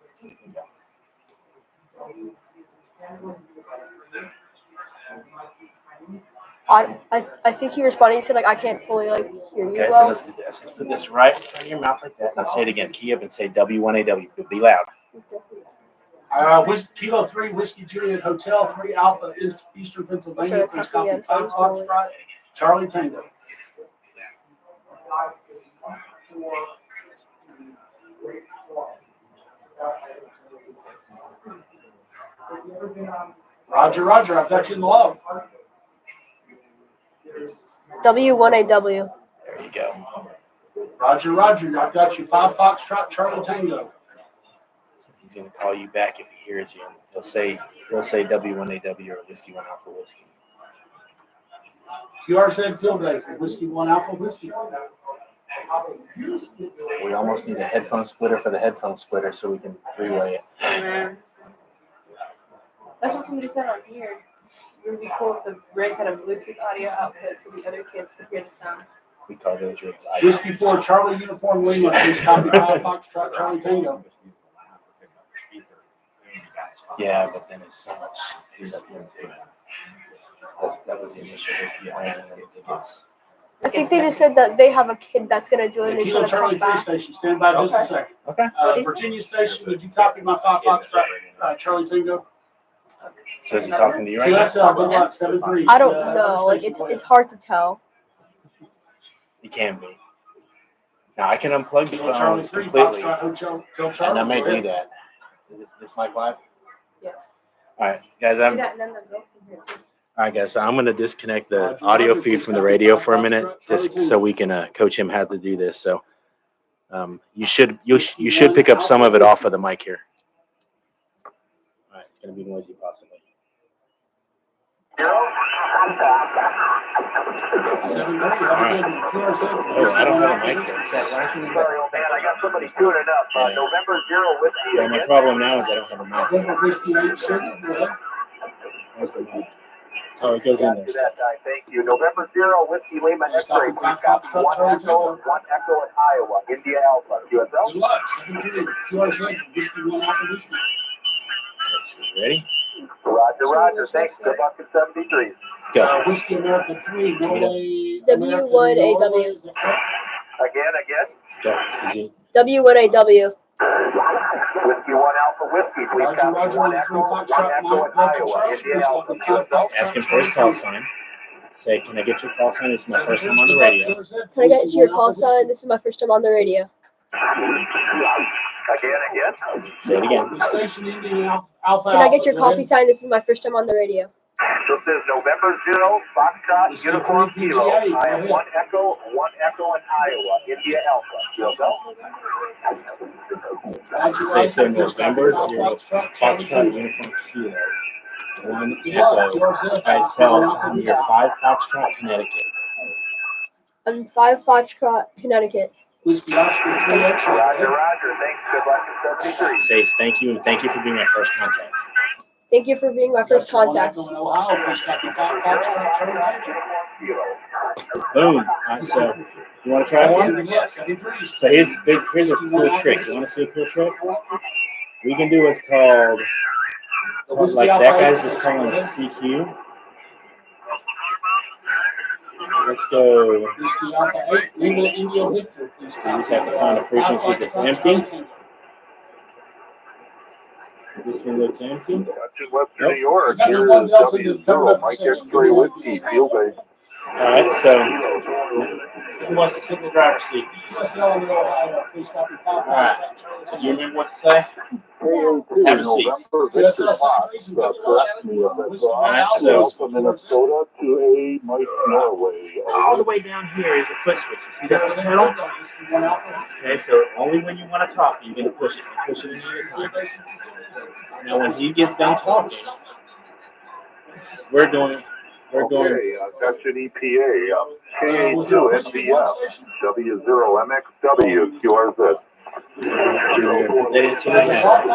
[SPEAKER 8] I think he responded. He said like I can't fully like hear you
[SPEAKER 3] Okay, so
[SPEAKER 8] well.
[SPEAKER 3] let's do this. Let's put this right in front of your mouth like that. Now say it again. Key up and say W1AW. Be loud.
[SPEAKER 5] Kilo 3 Whiskey Juliet Hotel 3 Alpha Eastern Pennsylvania. Please copy 5 Foxtrot Charlie Tango. Roger. I've got you in the log.
[SPEAKER 8] W1AW.
[SPEAKER 3] There you go.
[SPEAKER 5] Roger. I've got you 5 Foxtrot Charlie Tango.
[SPEAKER 3] He's gonna call you back if he hears you. He'll say W1AW or Whiskey 1 Alpha Whiskey.
[SPEAKER 5] QRZ Field Day for Whiskey 1 Alpha Whiskey.
[SPEAKER 3] We almost need a headphone splitter for the headphone splitter so we can three-way it.
[SPEAKER 1] That's what somebody said on here. It would be cool if the rig had a Bluetooth audio output so the other kids could hear the sound.
[SPEAKER 3] We call those rigs
[SPEAKER 5] Whiskey 4 Charlie Uniform Lima. Please copy 5 Foxtrot Charlie Tango.
[SPEAKER 3] Yeah, but then it's so much. That was the initial plan, and then it gets
[SPEAKER 8] I think they just said that they have a kid that's gonna join. They're
[SPEAKER 5] Kilo
[SPEAKER 8] trying to come
[SPEAKER 5] Charlie 3
[SPEAKER 8] back.
[SPEAKER 5] station, stand by just a second.
[SPEAKER 4] Okay.
[SPEAKER 5] Virginia station, would you copy my 5 Foxtrot, Charlie Tango?
[SPEAKER 3] So is he talking to you right now?
[SPEAKER 5] QSL, good luck, 7-3.
[SPEAKER 8] I don't know. Like it's hard to tell.
[SPEAKER 3] He can be. Now I can unplug the
[SPEAKER 5] Kilo Charlie
[SPEAKER 3] phones
[SPEAKER 5] 3,
[SPEAKER 3] completely,
[SPEAKER 5] Foxtrot Hotel
[SPEAKER 3] and
[SPEAKER 5] Charlie.
[SPEAKER 3] I may do that. Is this mic live?
[SPEAKER 1] Yes.
[SPEAKER 3] All right, guys.
[SPEAKER 1] Do that, and then the girls can hear too.
[SPEAKER 3] All right, guys. So I'm gonna disconnect the audio feed from the radio for a minute, just so we can coach him how to do this. So you should pick up some of it off of the mic here. All right, it's gonna be noisy possibly.
[SPEAKER 5] 7-3, have a good one.
[SPEAKER 3] Oh, I don't have a mic there.
[SPEAKER 9] Sorry, old man, I got somebody tuning up. November 0 whiskey
[SPEAKER 3] Yeah, my
[SPEAKER 9] again.
[SPEAKER 3] problem now is I don't have a mic.
[SPEAKER 5] November Whiskey 8 sugar, go ahead.
[SPEAKER 3] Where's the mic? Oh, it goes in
[SPEAKER 9] After
[SPEAKER 3] there.
[SPEAKER 9] that time, thank you. November 0 whiskey Lima
[SPEAKER 5] Let's
[SPEAKER 9] X-ray.
[SPEAKER 5] copy 5
[SPEAKER 9] We've got
[SPEAKER 5] Foxtrot,
[SPEAKER 9] 1
[SPEAKER 5] Charlie
[SPEAKER 9] echo,
[SPEAKER 5] Tango.
[SPEAKER 9] 1 echo in Iowa. India Alpha. QSL.
[SPEAKER 5] Good luck, 7-3. QRZ from Whiskey 1 Alpha Whiskey.
[SPEAKER 3] You ready?
[SPEAKER 9] Roger. Thanks. Good luck at 73.
[SPEAKER 3] Go.
[SPEAKER 5] Whiskey America 3, Norway.
[SPEAKER 8] W1AW.
[SPEAKER 5] Is that correct?
[SPEAKER 9] Again.
[SPEAKER 3] Go. Easy.
[SPEAKER 8] W1AW.
[SPEAKER 9] Whiskey 1 Alpha Whiskey. We've got
[SPEAKER 5] Roger,
[SPEAKER 9] 1
[SPEAKER 5] on the 3
[SPEAKER 9] echo, 1
[SPEAKER 5] Foxtrot,
[SPEAKER 9] echo
[SPEAKER 5] Mike,
[SPEAKER 9] in
[SPEAKER 5] Delta
[SPEAKER 9] Iowa.
[SPEAKER 5] Charlie.
[SPEAKER 9] India
[SPEAKER 5] Please
[SPEAKER 9] Alpha.
[SPEAKER 5] copy 5
[SPEAKER 9] QSL.
[SPEAKER 3] Ask him for his call sign. Say, can I get your call sign? This is my first time on the radio.
[SPEAKER 8] Can I get your call sign? This is my first time on the radio.
[SPEAKER 9] Again.
[SPEAKER 3] Say it again.
[SPEAKER 5] The station ending Alpha.
[SPEAKER 8] Can I get your
[SPEAKER 5] Alpha, go
[SPEAKER 8] copy sign? This is my first time on the radio.
[SPEAKER 9] This is November 0 Foxtrot
[SPEAKER 5] Whiskey
[SPEAKER 9] Uniform
[SPEAKER 5] 3
[SPEAKER 9] Kilo.
[SPEAKER 5] PGA,
[SPEAKER 9] I have
[SPEAKER 5] go
[SPEAKER 9] 1 echo in Iowa. India Alpha. QSL.
[SPEAKER 3] Say so November 0 Foxtrot Uniform Kilo. 1 Echo. I tell you're 5 Foxtrot, Connecticut.
[SPEAKER 8] I'm 5 Foxtrot, Connecticut.
[SPEAKER 5] Whiskey Oscar 3 X-ray.
[SPEAKER 9] Roger. Thanks. Good luck at 73.
[SPEAKER 3] Say thank you and thank you for being my first contact.
[SPEAKER 8] Thank you for being my first contact.
[SPEAKER 5] In Ohio, please copy 5 Foxtrot, Charlie Tango.
[SPEAKER 3] Boom. All right, so you want to try one?
[SPEAKER 5] Yes, 7-3.
[SPEAKER 3] So here's a cool trick. You want to see a cool trick? We can do what's called, like that guy's just calling it CQ. Let's go.
[SPEAKER 5] Whiskey Alpha 8, Lima India Victor, please copy.
[SPEAKER 3] You just have to find a frequency that's empty. This one looks empty.
[SPEAKER 9] West
[SPEAKER 3] Nope.
[SPEAKER 9] New York.
[SPEAKER 5] Got the
[SPEAKER 9] Here's
[SPEAKER 5] one Delta that covered
[SPEAKER 9] W0
[SPEAKER 5] up the
[SPEAKER 9] Mike
[SPEAKER 5] section.
[SPEAKER 9] X-ray Whiskey. Field base.
[SPEAKER 3] All right, so who wants to sit in the driver's seat?
[SPEAKER 5] QSL in Ohio, please copy 5
[SPEAKER 3] All right.
[SPEAKER 5] Foxtrot, Charlie
[SPEAKER 3] So
[SPEAKER 5] Tango.
[SPEAKER 3] you remember what to say? Have a seat.
[SPEAKER 9] Minnesota to a Mike Norway.
[SPEAKER 3] All the way down here is a foot switch. You see that foot pedal? Okay, so only when you want to talk are you going to push it. You push it in the time. Now, when he gets done talking, we're going.
[SPEAKER 9] Section EPA, KA2 NBF, W0 MXW, QRZ.
[SPEAKER 3] They didn't see what happened.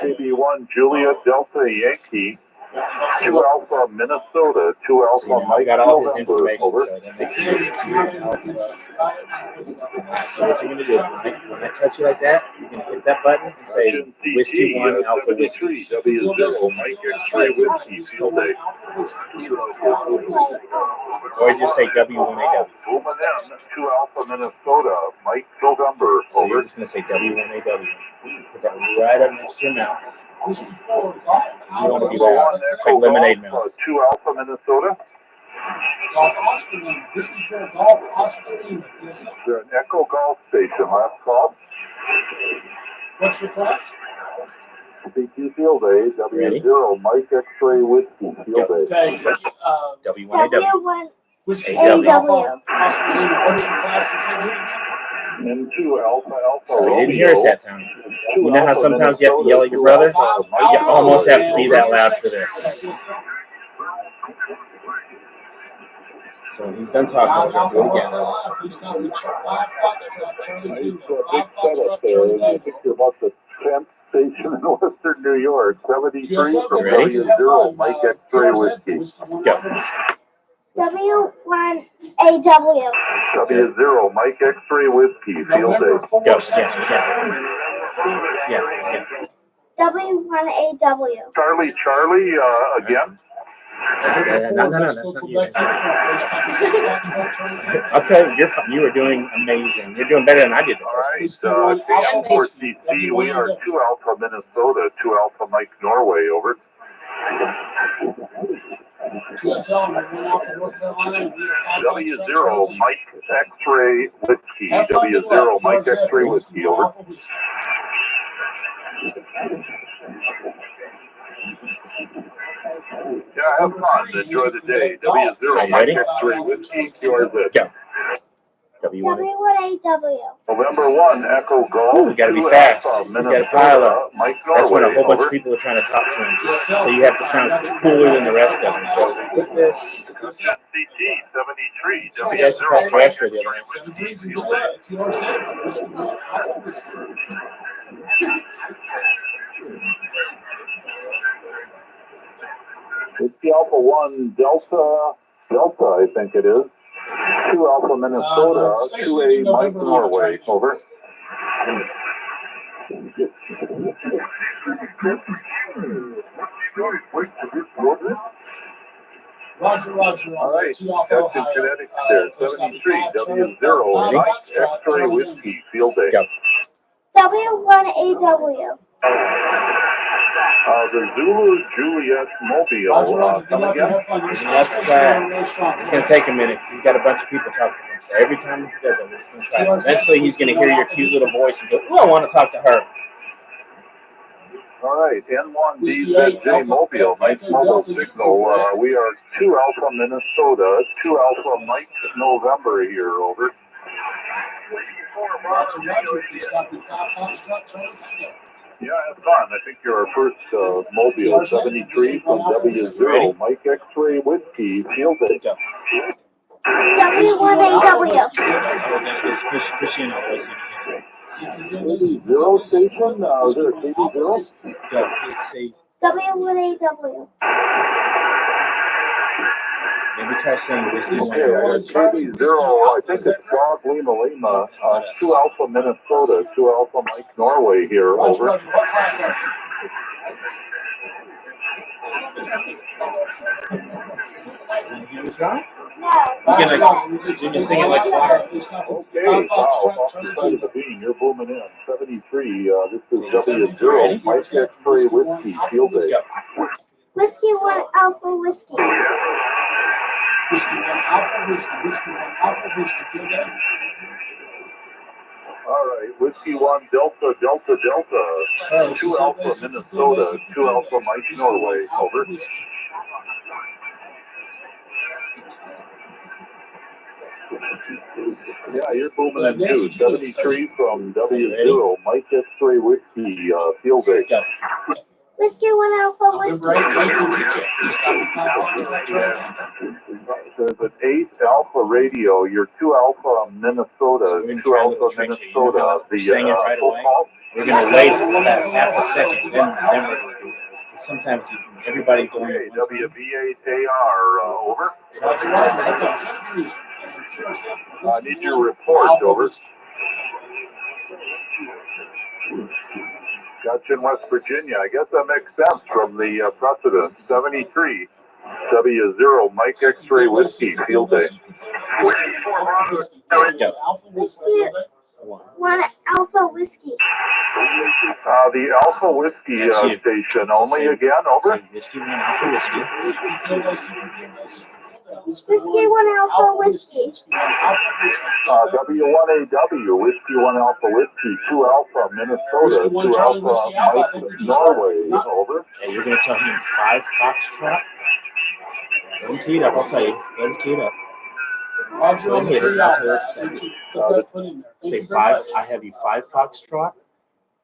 [SPEAKER 9] KB1 Juliet Delta Yankee, 2 Alpha Minnesota, 2
[SPEAKER 3] See,
[SPEAKER 9] Alpha
[SPEAKER 3] now I
[SPEAKER 9] Mike
[SPEAKER 3] got all his
[SPEAKER 9] November,
[SPEAKER 3] information,
[SPEAKER 9] over.
[SPEAKER 3] so that makes it easier to alpha. So what you're going to do, when I touch you like that, you're going to hit that button and say Whiskey 1 Alpha Whiskey.
[SPEAKER 9] W0 Mike X-ray Whiskey, field day.
[SPEAKER 3] Or you just say W1AW.
[SPEAKER 9] Moving in, 2 Alpha Minnesota, Mike November,
[SPEAKER 3] So you're
[SPEAKER 9] over.
[SPEAKER 3] just going to say W1AW. Put that right up next to your mouth. You want to be loud. It's like lemonade mouth.
[SPEAKER 9] 2 Alpha Minnesota.
[SPEAKER 5] Golf Oscar Lima, Whiskey 4 Golf Oscar Lima. Yes, sir.
[SPEAKER 9] They're an Echo Golf Station, last call.
[SPEAKER 5] What's your class?
[SPEAKER 9] CQ Field Day, W0 Mike X-ray Whiskey, Field Day.
[SPEAKER 5] Okay,
[SPEAKER 3] W1AW.
[SPEAKER 5] Whiskey
[SPEAKER 3] AW.
[SPEAKER 5] 4 Golf Oscar Lima. What's your class and section again?
[SPEAKER 9] M2 Alpha
[SPEAKER 3] So you didn't hear us that time. You know how sometimes you have to yell at your brother? You almost have to be that loud for this. So when he's done talking, we're going to do it again.
[SPEAKER 5] Please copy 5 Foxtrot, Charlie
[SPEAKER 9] Nice
[SPEAKER 5] Tango.
[SPEAKER 9] big
[SPEAKER 5] 5
[SPEAKER 9] setup
[SPEAKER 5] Foxtrot,
[SPEAKER 9] there.
[SPEAKER 5] Charlie
[SPEAKER 9] I
[SPEAKER 5] Tango.
[SPEAKER 9] think you're about the 10th station in Western New York. 73
[SPEAKER 5] QSL,
[SPEAKER 9] from
[SPEAKER 5] get ready. Have
[SPEAKER 9] W0
[SPEAKER 5] fun.
[SPEAKER 9] Mike X-ray Whiskey.
[SPEAKER 3] Go.
[SPEAKER 10] W1AW.
[SPEAKER 9] W0 Mike X-ray Whiskey, Field
[SPEAKER 5] November
[SPEAKER 9] Day.
[SPEAKER 5] 4,
[SPEAKER 3] Go,
[SPEAKER 5] second
[SPEAKER 3] Yeah.
[SPEAKER 10] W1AW.
[SPEAKER 9] Charlie, again.
[SPEAKER 3] No, that's not you. I'll tell you, you're fine. You were doing amazing. You're doing better than I did the first
[SPEAKER 9] All right, for CC, we are 2 Alpha Minnesota, 2 Alpha Mike Norway, over.
[SPEAKER 5] QSL, one Alpha North Carolina.
[SPEAKER 9] W0 Mike X-ray Whiskey, W0 Mike X-ray Whiskey, over. Yeah, have fun. Enjoy the day. W0 Mike X-ray Whiskey, QRZ.
[SPEAKER 3] Go. W1AW.
[SPEAKER 9] November 1, Echo Golf.
[SPEAKER 3] We got to be
[SPEAKER 9] 2
[SPEAKER 3] fast.
[SPEAKER 9] Alpha,
[SPEAKER 3] We got to pile up.
[SPEAKER 9] Mike
[SPEAKER 3] That's when a
[SPEAKER 9] Norway,
[SPEAKER 3] whole bunch
[SPEAKER 9] over.
[SPEAKER 3] of people are trying to talk to him. So you have to sound cooler than the rest of them. So with this,
[SPEAKER 9] CT 73,
[SPEAKER 3] you guys should press
[SPEAKER 9] W0
[SPEAKER 3] the
[SPEAKER 9] Mike
[SPEAKER 3] extra the other night.
[SPEAKER 5] 73 field day. QRZ.
[SPEAKER 9] Whiskey Alpha 1 Delta, I think it is. 2 Alpha Minnesota, 2A Mike Norway, over.
[SPEAKER 5] Roger.
[SPEAKER 9] All right,
[SPEAKER 5] 2 Alpha
[SPEAKER 9] that's in
[SPEAKER 5] Ohio.
[SPEAKER 9] Connecticut there, 73, W0 Mike X-ray Whiskey, field day.
[SPEAKER 3] Go.
[SPEAKER 1] W1AW.
[SPEAKER 9] The Zulu Juliet Mobile, come again?
[SPEAKER 3] It's going to take a minute because he's got a bunch of people talking to him. So every time he does it, we're just going to try. Eventually, he's going to hear your cute little voice and go, "Ooh, I want to talk to her."
[SPEAKER 9] All right, N1DZJ Mobile, nice mobile signal. We are 2 Alpha Minnesota, 2 Alpha Mike November here, over. Yeah, have fun. I think you're our first mobile, 73 from W0 Mike X-ray Whiskey, field day.
[SPEAKER 1] W1AW.
[SPEAKER 3] Just push in all the way so you can hit it.
[SPEAKER 9] Zero station, is there a KB0?
[SPEAKER 3] Go. Say,
[SPEAKER 1] W1AW.
[SPEAKER 3] maybe try saying whiskey.
[SPEAKER 9] Okay, I got KB0, I think it's Dog Lima, 2 Alpha Minnesota, 2 Alpha Mike Norway here, over.
[SPEAKER 5] What class are
[SPEAKER 3] You try?
[SPEAKER 1] No.
[SPEAKER 3] You can sing it like choir.
[SPEAKER 9] Okay, wow, off the side of the beam, you're booming in. 73, this is W0, Mike X-ray Whiskey, field day.
[SPEAKER 1] Whiskey 1 Alpha Whiskey.
[SPEAKER 5] Whiskey 1 Alpha Whiskey, field day.
[SPEAKER 9] All right, Whiskey 1 Delta, 2 Alpha Minnesota, 2 Alpha Mike Norway, over. Yeah, you're booming in too. 73 from W0, Mike X-ray Whiskey, field day.
[SPEAKER 1] Whiskey 1 Alpha Whiskey.
[SPEAKER 9] There's an 8 Alpha radio. You're 2 Alpha Minnesota, 2 Alpha Minnesota. The full call.
[SPEAKER 3] We're going to wait about half a second, then we're going to do it. Sometimes everybody's going.
[SPEAKER 9] Okay, WB8AR, over. I need your report, over. Gotcha in West Virginia. I guess that makes sense from the precedent. 73, W0, Mike X-ray Whiskey, field day.
[SPEAKER 1] Whiskey 1 Alpha Whiskey.
[SPEAKER 9] The Alpha Whiskey station only again, over.
[SPEAKER 3] Whiskey 1 Alpha Whiskey.
[SPEAKER 1] Whiskey 1 Alpha Whiskey.
[SPEAKER 9] W1AW, Whiskey 1 Alpha Whiskey, 2 Alpha Minnesota, 2 Alpha Mike Norway, over.
[SPEAKER 3] Okay, you're going to tell him 5 Foxtrot. Go and key it up, I'll tell you. Go and key it up. Go and hit it, I'll tell you what to say. Say 5, I have you 5 Foxtrot.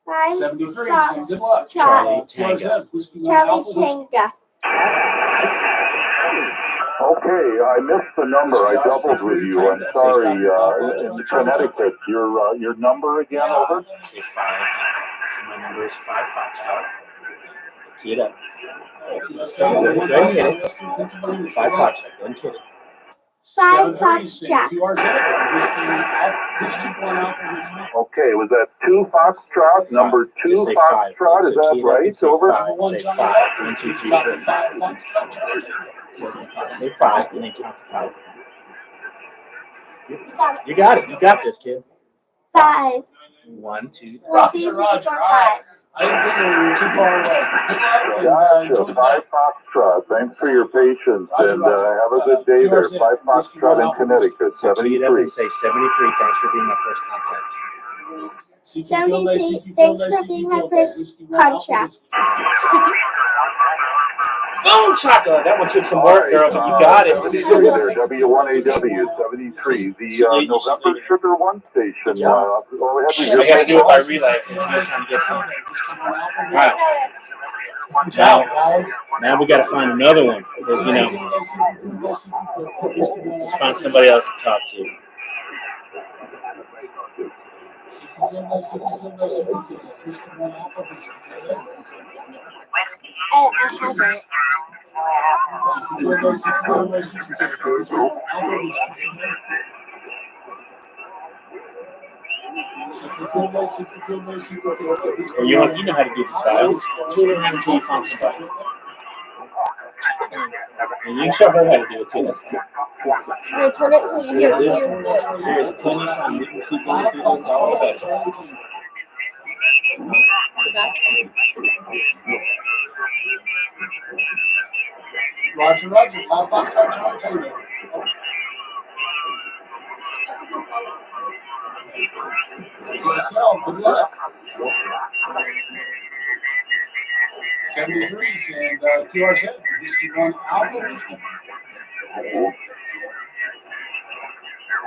[SPEAKER 1] 5
[SPEAKER 5] 73.
[SPEAKER 1] Fox.
[SPEAKER 5] Good luck.
[SPEAKER 3] Charlie Tango.
[SPEAKER 1] Charlie Tango.
[SPEAKER 9] Okay, I missed the number. I doubled with you. I'm sorry. In Connecticut, your number again, over?
[SPEAKER 3] Say 5. So my number is 5 Foxtrot. Key it up. Go and hit it. 5 Foxtrot. Go and hit it.
[SPEAKER 5] 7-3, stand QRZ for Whiskey 1 Alpha Whiskey.
[SPEAKER 9] Okay, was that 2 Foxtrot, number 2
[SPEAKER 3] Just say five.
[SPEAKER 9] Foxtrot, is
[SPEAKER 3] So
[SPEAKER 9] that
[SPEAKER 3] key it up and
[SPEAKER 9] right?
[SPEAKER 3] say
[SPEAKER 9] Over?
[SPEAKER 3] five.
[SPEAKER 5] Number 1
[SPEAKER 3] Say
[SPEAKER 5] Johnny
[SPEAKER 3] 5.
[SPEAKER 5] Walker.
[SPEAKER 3] 1, 2,
[SPEAKER 5] He's
[SPEAKER 3] 3,
[SPEAKER 5] got
[SPEAKER 3] 4,
[SPEAKER 5] the
[SPEAKER 3] 5.
[SPEAKER 5] 5 Foxtrot Charlie Taylor.
[SPEAKER 3] So say 5 and then count to 5. You got it. You got this, kid.
[SPEAKER 1] 5.
[SPEAKER 3] 1, 2, 3.
[SPEAKER 5] Roger, Roger. All right. I didn't think we were too far away. Good luck and enjoy the
[SPEAKER 9] Gotcha, 5
[SPEAKER 5] night.
[SPEAKER 9] Foxtrot. Thanks for your patience
[SPEAKER 5] Roger,
[SPEAKER 9] and
[SPEAKER 5] Roger.
[SPEAKER 9] have a good day there.
[SPEAKER 5] QRZ,
[SPEAKER 9] 5
[SPEAKER 5] Whiskey
[SPEAKER 9] Foxtrot
[SPEAKER 5] 1
[SPEAKER 9] in
[SPEAKER 5] Alpha
[SPEAKER 9] Connecticut,
[SPEAKER 3] So key it up
[SPEAKER 9] 73.
[SPEAKER 3] and say 73. Thanks for being my first contact.
[SPEAKER 5] CQ Field Day,
[SPEAKER 1] 73.
[SPEAKER 5] CQ
[SPEAKER 1] Thanks
[SPEAKER 5] Field Day,
[SPEAKER 1] for being
[SPEAKER 5] CQ
[SPEAKER 1] my
[SPEAKER 5] Field Day.
[SPEAKER 1] first
[SPEAKER 5] Whiskey 1 Alpha
[SPEAKER 1] contract.
[SPEAKER 5] Whiskey.
[SPEAKER 3] Boom, shaka. That one took some
[SPEAKER 9] All
[SPEAKER 3] work,
[SPEAKER 9] right,
[SPEAKER 3] girl, but you got it.
[SPEAKER 9] 73 there, W1AW, 73. The November Sugar 1 station. All we had
[SPEAKER 3] I
[SPEAKER 9] was
[SPEAKER 3] got to do it by relay because he was trying to get some. All right.
[SPEAKER 5] Good job, guys.
[SPEAKER 3] Now we got to find another one because, you know, let's find somebody else to talk to.
[SPEAKER 1] I haven't.
[SPEAKER 3] You know how to do the dial. Tune around until you find somebody. And you can show her how to do it too. That's fine.
[SPEAKER 8] I'm gonna turn it so you hear clear voice.
[SPEAKER 3] There's plenty of time. We can keep going through this all the better.
[SPEAKER 8] Go back.
[SPEAKER 5] Roger, Roger. 5 Foxtrot Charlie Taylor. QSL, good luck. 73s and QRZ for Whiskey 1 Alpha Whiskey.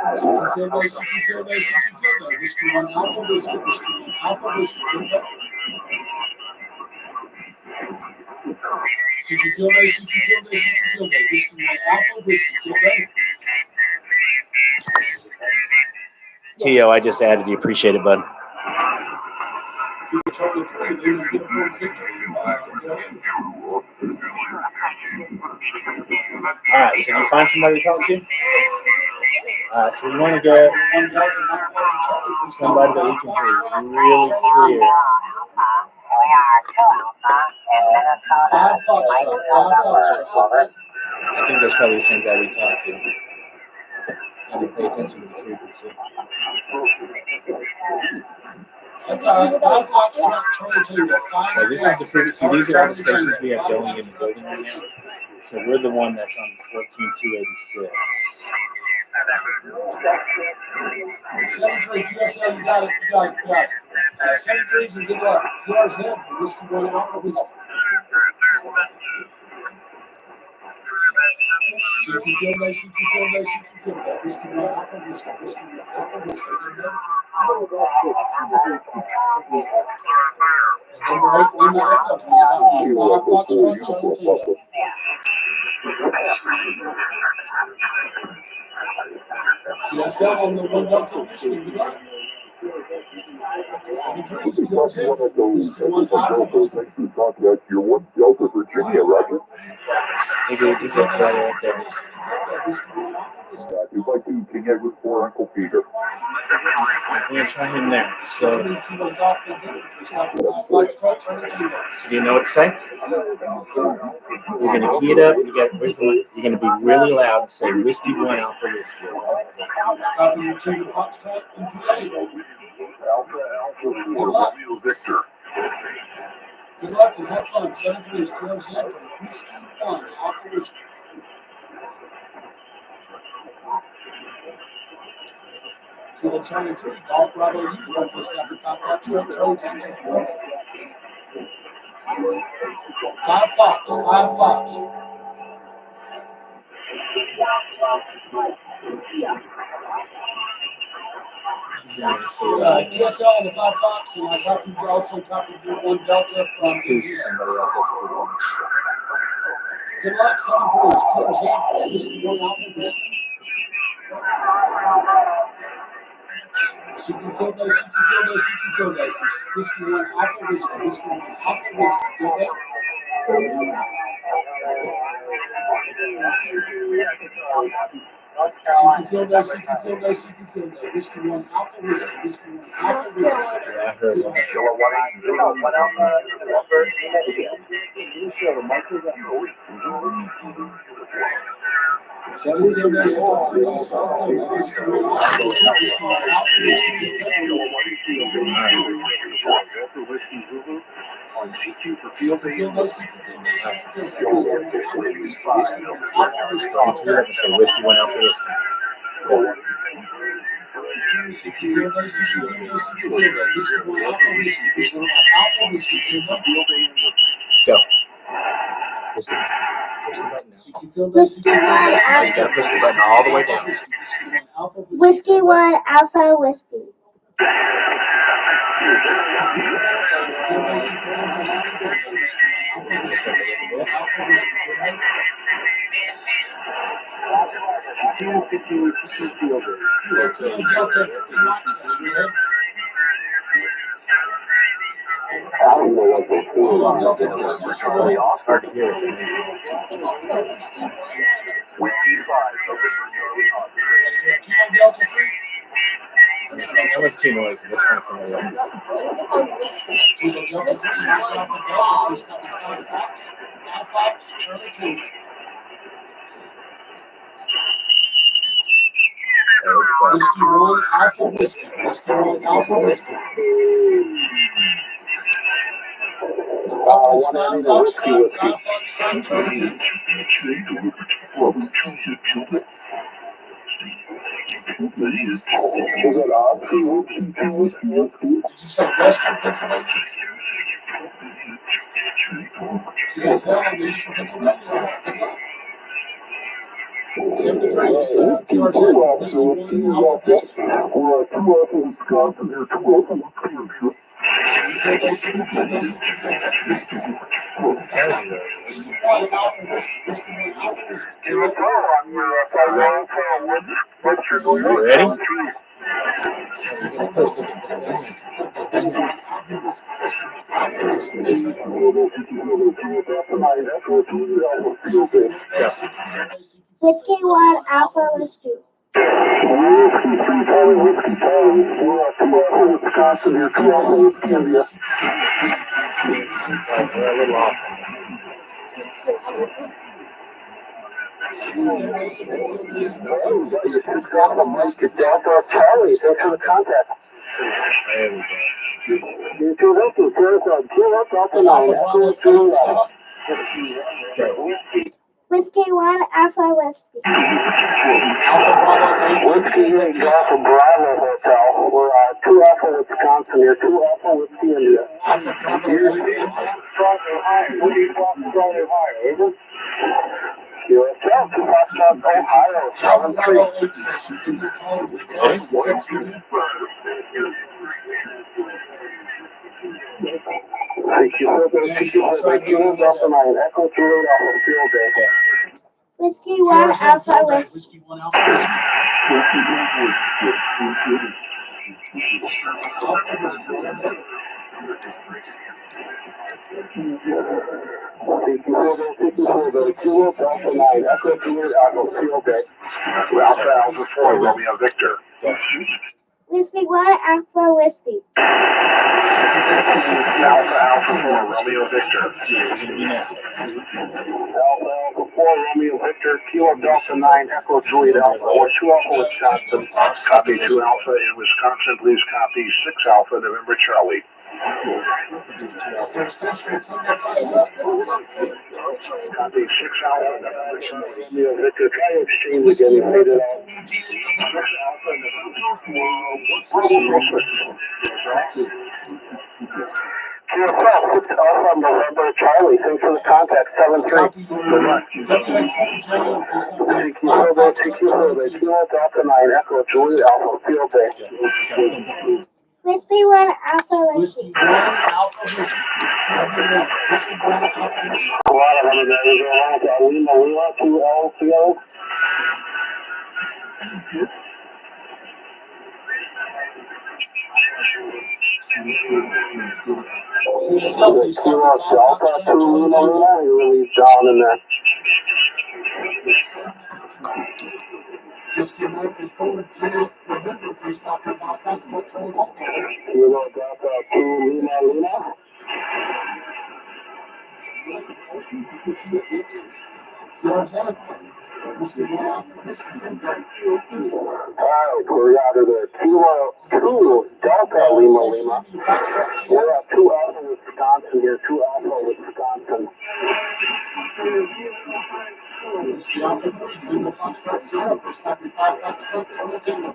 [SPEAKER 5] CQ Field Day, CQ Field Day, CQ Field Day. Whiskey 1 Alpha Whiskey, Whiskey 1 Alpha Whiskey Field Day. CQ Field Day, CQ Field Day, CQ Field Day. Whiskey 1 Alpha Whiskey Field Day.
[SPEAKER 3] Tio, I just added you. Appreciate it, bud.
[SPEAKER 5] Charlie 3, they were good for victory.
[SPEAKER 3] All right, so you find somebody to talk to? All right, so we want to get somebody that we can hear really clear.
[SPEAKER 5] 5 Foxtrot, 5 Foxtrot.
[SPEAKER 3] I think that's probably the same guy we talked to. I didn't pay attention to the frequency.
[SPEAKER 5] That's all right. 5 Foxtrot Charlie Taylor.
[SPEAKER 3] Well, this is the frequency. These are all the stations we have going in the building right now. So we're the one that's on 14286.
[SPEAKER 5] 73 QSL, you got it, you got it, you got it. 73s and good luck. QRZ for Whiskey 1 Alpha Whiskey. CQ Field Day, CQ Field Day, CQ Field Day. Whiskey 1 Alpha Whiskey, Whiskey 1 Alpha Whiskey Field Day. November 8th, Lima Echo, please copy 5 Foxtrot Charlie Taylor. QSL on the 1 Delta Michigan, good luck. 73s, QRZ, Whiskey 1 Alpha Whiskey.
[SPEAKER 9] You talk about your 1 Delta Virginia, Roger.
[SPEAKER 3] He gets right there.
[SPEAKER 9] You'd like to get with poor Uncle Peter.
[SPEAKER 3] We're going to try him there. So, do you know what to say? We're going to key it up. You're going to be really loud and say Whiskey 1 Alpha Whiskey.
[SPEAKER 5] Copy your 2 Foxtrot and PA.
[SPEAKER 9] Victor.
[SPEAKER 5] Good luck and have fun. 73 is QRZ for Whiskey 1 Alpha Whiskey. Kilo Charlie 3, Golf Bravo U, front post after 5 Foxtrot Charlie Taylor. 5 Fox, 5 Fox. QSL on the 5 Fox, and I also copied your 1 Delta from
[SPEAKER 3] Choose somebody else. That's a good one.
[SPEAKER 5] Good luck, 73 is QRZ for Whiskey 1 Alpha Whiskey. CQ Field Day, CQ Field Day, CQ Field Day for Whiskey 1 Alpha Whiskey, Whiskey 1 Alpha Whiskey, Field Day. CQ Field Day, CQ Field Day, CQ Field Day. Whiskey 1 Alpha Whiskey, Whiskey 1 Alpha
[SPEAKER 8] North
[SPEAKER 5] Whiskey.
[SPEAKER 8] Carolina.
[SPEAKER 3] Yeah, I heard that.
[SPEAKER 9] Kilo 180, 1 Alpha, November,
[SPEAKER 5] CQ Field Day, CQ Field Day, CQ Field Day. Whiskey 1 Alpha Whiskey, Whiskey 1 Alpha Whiskey Field Day.
[SPEAKER 9] on CQ for
[SPEAKER 5] CQ
[SPEAKER 9] Field
[SPEAKER 5] Field
[SPEAKER 9] Day.
[SPEAKER 5] Day, CQ Field Day, CQ Field Day. Whiskey 1 Alpha Whiskey, Whiskey 1 Alpha Whiskey
[SPEAKER 3] Going
[SPEAKER 5] Field
[SPEAKER 3] to Europe
[SPEAKER 5] Day.
[SPEAKER 3] and say whiskey 1 Alpha whiskey.
[SPEAKER 5] CQ Field Day, CQ Field Day, CQ Field Day. Whiskey 1 Alpha Whiskey, Whiskey 1 Alpha Whiskey Field Day.
[SPEAKER 3] Go. Push the button now.
[SPEAKER 5] CQ Field Day, CQ Field Day, CQ
[SPEAKER 3] You gotta push the button all the way down.
[SPEAKER 10] Whiskey 1 Alpha Whiskey.
[SPEAKER 3] It's hard to hear it. That was too noisy. Let's find somebody else.
[SPEAKER 5] Whiskey 1 Alpha Whiskey, Whiskey 1 Alpha Whiskey. It's 5 Foxtrot, 5 Foxtrot, Charlie 2. Did you say Western Pennsylvania? QSL in Eastern Pennsylvania. Good luck. 73 is QRZ, Whiskey 1 Alpha Whiskey. Whiskey 1 Alpha Whiskey, Whiskey 1 Alpha Whiskey.
[SPEAKER 3] You ready?
[SPEAKER 10] Whiskey 1 Alpha Whiskey.
[SPEAKER 3] We're a little off.
[SPEAKER 9] Charlie, thanks for the contact.
[SPEAKER 3] There we go.
[SPEAKER 10] Whiskey 1 Alpha Whiskey.
[SPEAKER 9] Whiskey and Alpha Bravo Hotel. We're 2 Alpha Wisconsin here, 2 Alpha Whiskey India. QSL, 2 Foxtrot, Ohio, 7-3. Echo Juliet Alpha Field Day.
[SPEAKER 10] Whiskey 1 Alpha Whiskey.
[SPEAKER 5] Whiskey 1 Alpha Whiskey.
[SPEAKER 9] Alpha 4, Romeo Victor.
[SPEAKER 10] Whiskey 1 Alpha Whiskey.
[SPEAKER 9] Alpha 4, Romeo Victor. Alpha 4, Romeo Victor, Kilo Delta 9, Echo Juliet Alpha, or 2 Alpha Wisconsin. Copy 2 Alpha in Wisconsin, please copy 6 Alpha, November Charlie. Copy 6 Alpha, November Charlie, Romeo Victor. Try to exchange again, you made it out. 6 Alpha, QSL, 6 Alpha, November Charlie, thanks for the contact, 7-3. TQ Field Day, Kilo Delta 9, Echo Juliet Alpha Field Day.
[SPEAKER 10] Whiskey 1 Alpha Whiskey.
[SPEAKER 5] Whiskey 1 Alpha Whiskey. Whiskey 1 Alpha Whiskey.
[SPEAKER 9] A lot of them are going to go along with Lima, 2 L Field.
[SPEAKER 5] QSL, please copy 5
[SPEAKER 9] Alpha 2 Lima, you release John in there.
[SPEAKER 5] Whiskey American forward Juliet November, please copy 5 Foxtrot Charlie Tango.
[SPEAKER 9] Kilo Delta 2 Lima Lima.
[SPEAKER 5] QRZ, Whiskey 1 Alpha, Whiskey Tango.
[SPEAKER 9] Alright, we're out of the Kilo 2 Delta Lima Lima. We're at 2 Alpha Wisconsin here, 2 Alpha Wisconsin.
[SPEAKER 5] Whiskey Alpha 3, Tango Foxtrot Sierra, please copy 5 Foxtrot Charlie Tango.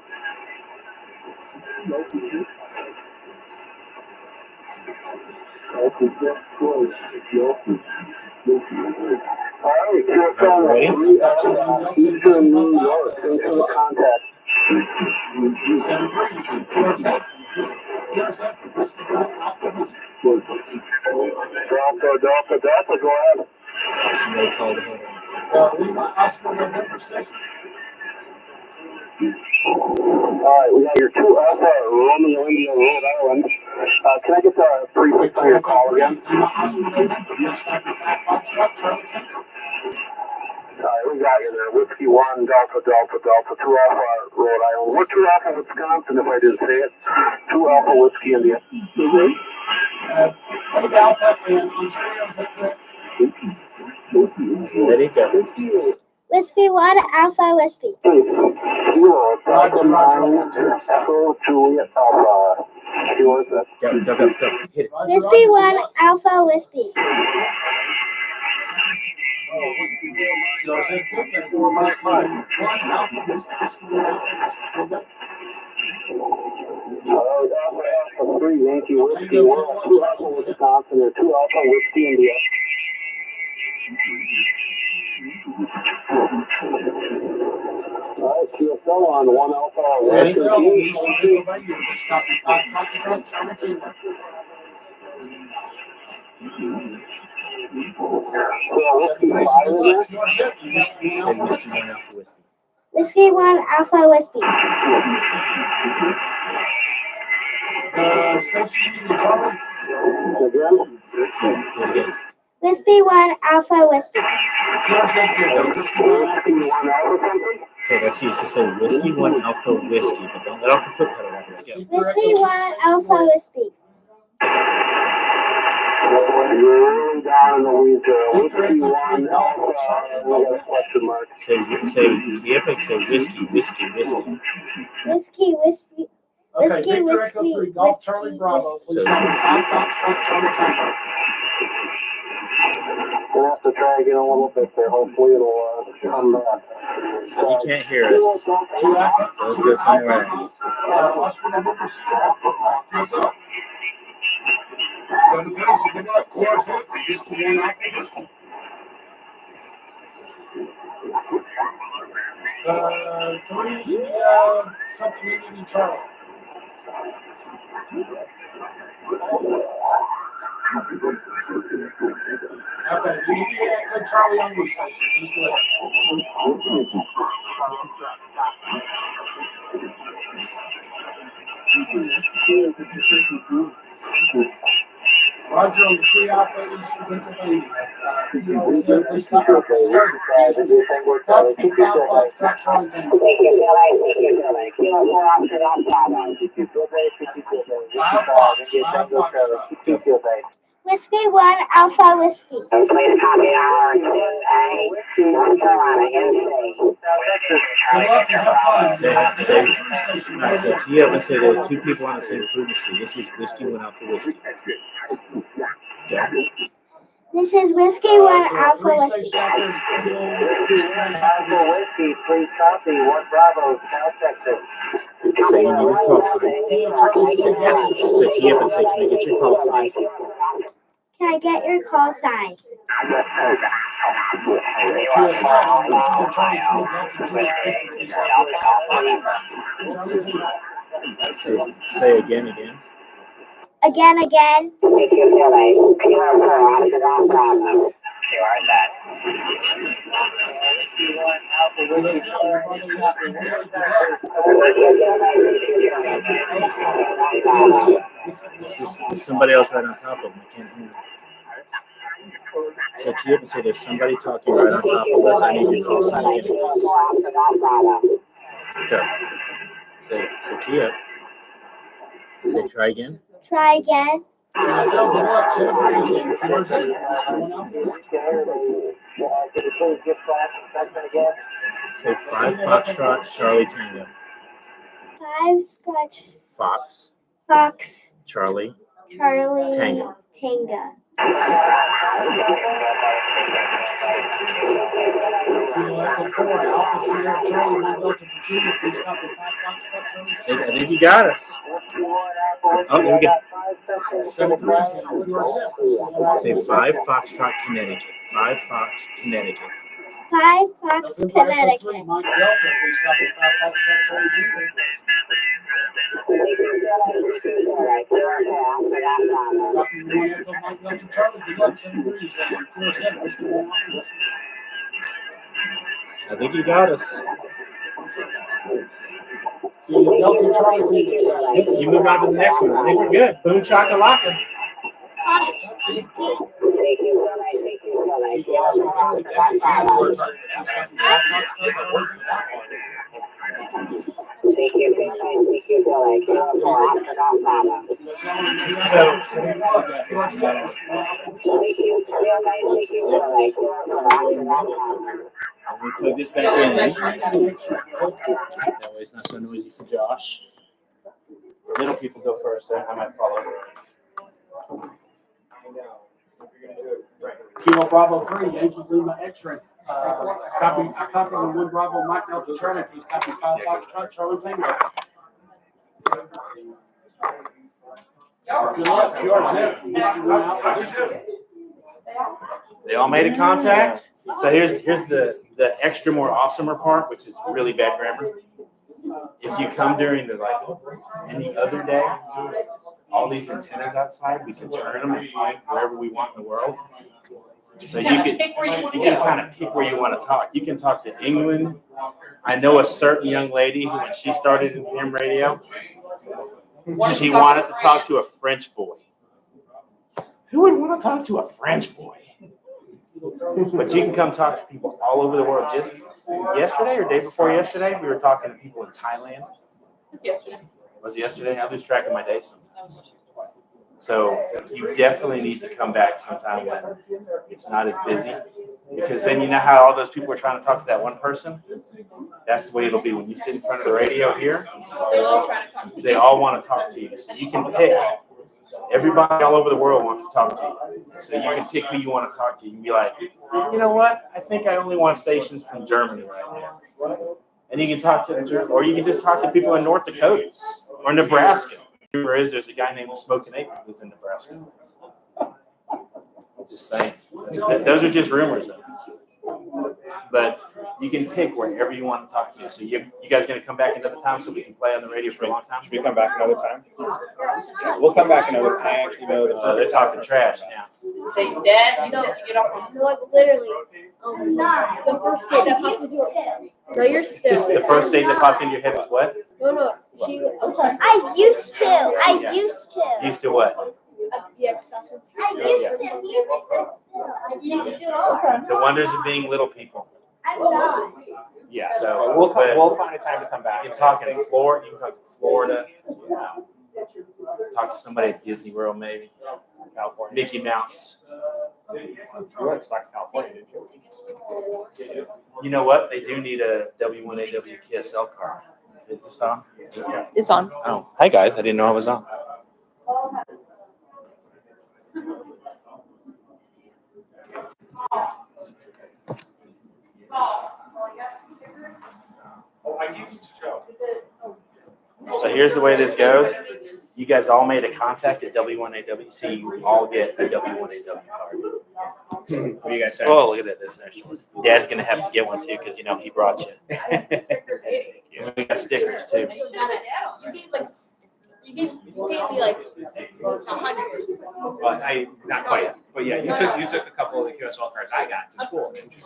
[SPEAKER 9] Alright, QSL Eastern New York, into the contact.
[SPEAKER 5] 7-3, so QRZ for Whiskey 1 Alpha Whiskey.
[SPEAKER 9] Delta, go ahead.
[SPEAKER 3] Somebody called ahead.
[SPEAKER 5] Lima Oscar November station.
[SPEAKER 9] Alright, we got your 2 Alpha Romeo India Rhode Island. Can I get the prefix on your call again?
[SPEAKER 5] Lima Oscar November, please copy 5 Foxtrot Charlie Tango.
[SPEAKER 9] Alright, we got you there. Whiskey 1 Delta, 2 Alpha Rhode Island. We're 2 Alpha Wisconsin, if I didn't say it. 2 Alpha Whiskey India.
[SPEAKER 5] Big Alpha in Ontario, is that correct?
[SPEAKER 3] Let it go.
[SPEAKER 10] Whiskey 1 Alpha Whiskey.
[SPEAKER 9] Kilo Delta 9 Echo Juliet Alpha. Kilo is that?
[SPEAKER 3] Go. Hit it.
[SPEAKER 10] Whiskey 1 Alpha Whiskey.
[SPEAKER 5] QRZ Field, that's for Whiskey 1 Alpha Whiskey. Whiskey 1 Alpha Whiskey.
[SPEAKER 9] Alpha 3 Yankee Whiskey. We're at 2 Alpha Wisconsin and 2 Alpha Whiskey India. Alright, QSL on 1 Alpha Western Key.
[SPEAKER 5] Pennsylvania, please copy 5 Foxtrot Charlie Tango.
[SPEAKER 9] Whiskey 5 in there.
[SPEAKER 3] Say Whiskey 1 Alpha Whiskey.
[SPEAKER 10] Whiskey 1 Alpha Whiskey.
[SPEAKER 5] Station in Charlie.
[SPEAKER 9] Again?
[SPEAKER 3] Do it again.
[SPEAKER 10] Whiskey 1 Alpha Whiskey.
[SPEAKER 5] QRZ Field, Whiskey 1 Alpha
[SPEAKER 9] Whiskey
[SPEAKER 5] Whiskey.
[SPEAKER 9] 1 Alpha something?
[SPEAKER 3] Okay, that's used to say Whiskey 1 Alpha Whiskey, but don't let off the foot pedal right away. Go.
[SPEAKER 10] Whiskey 1 Alpha Whiskey.
[SPEAKER 9] You're really down in the weeds there. Whiskey 1 Alpha, we got a question mark.
[SPEAKER 3] Say Whiskey.
[SPEAKER 10] Whiskey Whiskey.
[SPEAKER 5] Okay,
[SPEAKER 10] Whiskey
[SPEAKER 5] Victor Echo 3,
[SPEAKER 10] Whiskey.
[SPEAKER 5] Golf Charlie Bravo, please
[SPEAKER 3] So-
[SPEAKER 5] copy 5 Foxtrot Charlie Tango.
[SPEAKER 9] We'll have to try again a little bit there. Hopefully it'll come back.
[SPEAKER 3] He can't hear us.
[SPEAKER 5] 2 Alpha.
[SPEAKER 3] So let's go somewhere else.
[SPEAKER 5] Oscar November Sierra, QSL. 7-3, so good luck. QRZ for Whiskey 1 Alpha Whiskey. 3, something Indian Charlie. Okay, you need to Echo Charlie on your station. Please go ahead. Roger on the 3 Alpha Eastern Pennsylvania. QRZ, please copy 5 Foxtrot Charlie Tango. 5 Foxtrot.
[SPEAKER 10] Whiskey 1 Alpha Whiskey.
[SPEAKER 9] Please copy our North Carolina
[SPEAKER 5] Good luck and have fun.
[SPEAKER 3] Alright, so key up and say there are 2 people on the same frequency. This is Whiskey 1 Alpha Whiskey. Okay.
[SPEAKER 10] This is Whiskey 1 Alpha Whiskey.
[SPEAKER 9] Alpha Whiskey, please copy 1 Bravo, South Texas.
[SPEAKER 3] Say you need his call sign. Say key up and say, can I get your call sign?
[SPEAKER 10] Can I get your call sign?
[SPEAKER 3] Say again.
[SPEAKER 10] Again.
[SPEAKER 3] There's somebody else right on top of him. I can't hear him. So key up and say there's somebody talking right on top of us. I need your call sign again, please. Go. Say key up. Say try again.
[SPEAKER 10] Try again.
[SPEAKER 5] So good luck. 7-3 team. QRZ.
[SPEAKER 3] Say 5 Foxtrot Charlie Tango.
[SPEAKER 10] 5 Scotch
[SPEAKER 3] Fox
[SPEAKER 10] Fox
[SPEAKER 3] Charlie
[SPEAKER 10] Charlie
[SPEAKER 3] Tango.
[SPEAKER 10] Tango.
[SPEAKER 5] Kilo Echo 4 Alpha Sierra Charlie 1 Delta Virginia. Please copy 5 Foxtrot Charlie Tango.
[SPEAKER 3] I think you got us. Oh, there we go.
[SPEAKER 5] 7-3 team. QRZ.
[SPEAKER 3] Say 5 Foxtrot Connecticut. 5 Fox Connecticut.
[SPEAKER 10] 5 Fox Connecticut.
[SPEAKER 5] Mike Delta. Please copy 5 Foxtrot Charlie Tango. Copy 1 Echo Mike Delta Charlie. Good luck. 7-3 QRZ. Whiskey 1 Alpha Whiskey.
[SPEAKER 3] I think you got us.
[SPEAKER 5] Delta Charlie Tango.
[SPEAKER 3] Yep, you moved on to the next one. I think we're good. Boom chakalaka. Let me plug this back in. That way it's not so noisy for Josh. Little people go first, then I might follow.
[SPEAKER 5] Kilo Bravo 3, Yankee Lima X-ray. I copy the 1 Bravo Mike Delta Charlie. Please copy 5 Foxtrot Charlie Tango. Good luck. QRZ. Whiskey 1 Alpha Whiskey.
[SPEAKER 3] They all made a contact. So here's the extra more awesomer part, which is really bad grammar. If you come during the any other day, all these antennas outside, we can turn them and point wherever we want in the world. So you can kind of pick where you want to talk. You can talk to England. I know a certain young lady who, when she started in ham radio, she wanted to talk to a French boy. Who would want to talk to a French boy? But you can come talk to people all over the world. Just yesterday or day before yesterday, we were talking to people in Thailand. Was it yesterday? I lose track of my days sometimes. So you definitely need to come back sometime when it's not as busy, because then you know how all those people are trying to talk to that one person? That's the way it'll be when you sit in front of the radio here. They all want to talk to you. So you can pick. Everybody all over the world wants to talk to you. So you can pick who you want to talk to. You can be like, you know what? I think I only want stations from Germany right now. And you can talk to them, or you can just talk to people in North Dakota or Nebraska. There's a guy named Smoking Ape who lives in Nebraska. Just saying. Those are just rumors, though. But you can pick wherever you want to talk to. So you guys going to come back another time so we can play on the radio for a long time?
[SPEAKER 4] Should we come back another time?
[SPEAKER 2] We'll come back another time. I actually know
[SPEAKER 3] they're talking trash now.
[SPEAKER 6] So you dead? You said you get off on.
[SPEAKER 8] No, like literally. The first day that popped into your head. No, you're still.
[SPEAKER 3] The first state that popped into your head was what?
[SPEAKER 8] No. She.
[SPEAKER 10] I used to.
[SPEAKER 3] Used to what?
[SPEAKER 8] Yeah, because that's what.
[SPEAKER 3] The wonders of being little people.
[SPEAKER 10] I'm not.
[SPEAKER 2] Yeah,
[SPEAKER 3] So
[SPEAKER 2] we'll find a time to come back.
[SPEAKER 3] You can talk in Florida. You can talk to Florida. Talk to somebody at Disney World, maybe.
[SPEAKER 2] California.
[SPEAKER 3] Mickey Mouse.
[SPEAKER 2] You went to California, didn't you?
[SPEAKER 3] You know what? They do need a W1AW KSL card. Is this on?
[SPEAKER 1] It's on.
[SPEAKER 3] Oh, hi guys. I didn't know I was on. So here's the way this goes. You guys all made a contact at W1AW, so you all get a W1AW card.
[SPEAKER 2] What do you guys say?
[SPEAKER 3] Oh, look at that. This is nice one. Dad's going to have to get one too, because, he brought you. We got stickers too.
[SPEAKER 8] You gave me like 100.
[SPEAKER 2] Well, not quite, but yeah, you took a couple of the QSL cards I got to school, didn't you?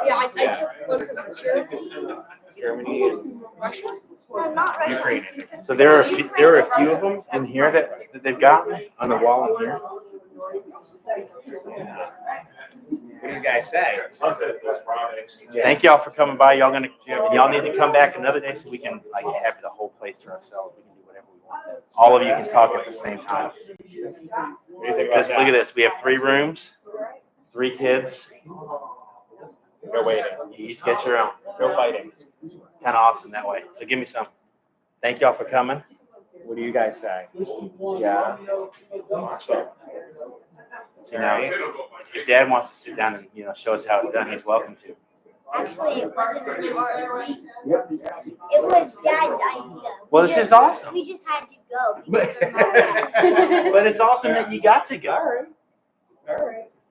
[SPEAKER 8] Yeah, I took one from
[SPEAKER 2] Germany and
[SPEAKER 8] Russia.
[SPEAKER 2] Ukraine.
[SPEAKER 3] So there are a few of them in here that they've gotten on the wall in here.
[SPEAKER 11] What do you guys say?
[SPEAKER 3] Thank y'all for coming by. Y'all need to come back another day so we can like have the whole place to ourselves. We can do whatever we want. All of you can talk at the same time. Because look at this, we have 3 rooms, 3 kids.
[SPEAKER 11] Go waiting.
[SPEAKER 3] You each get your own.
[SPEAKER 11] Go fighting.
[SPEAKER 3] Kind of awesome that way. So give me some. Thank y'all for coming.
[SPEAKER 11] What do you guys say?
[SPEAKER 3] Yeah. So now, if Dad wants to sit down and show us how it's done, he's welcome to.
[SPEAKER 10] Actually, it wasn't our idea. It was Dad's idea.
[SPEAKER 3] Well, this is awesome.
[SPEAKER 10] We just had to go. Because of my
[SPEAKER 3] But it's awesome that you got to go.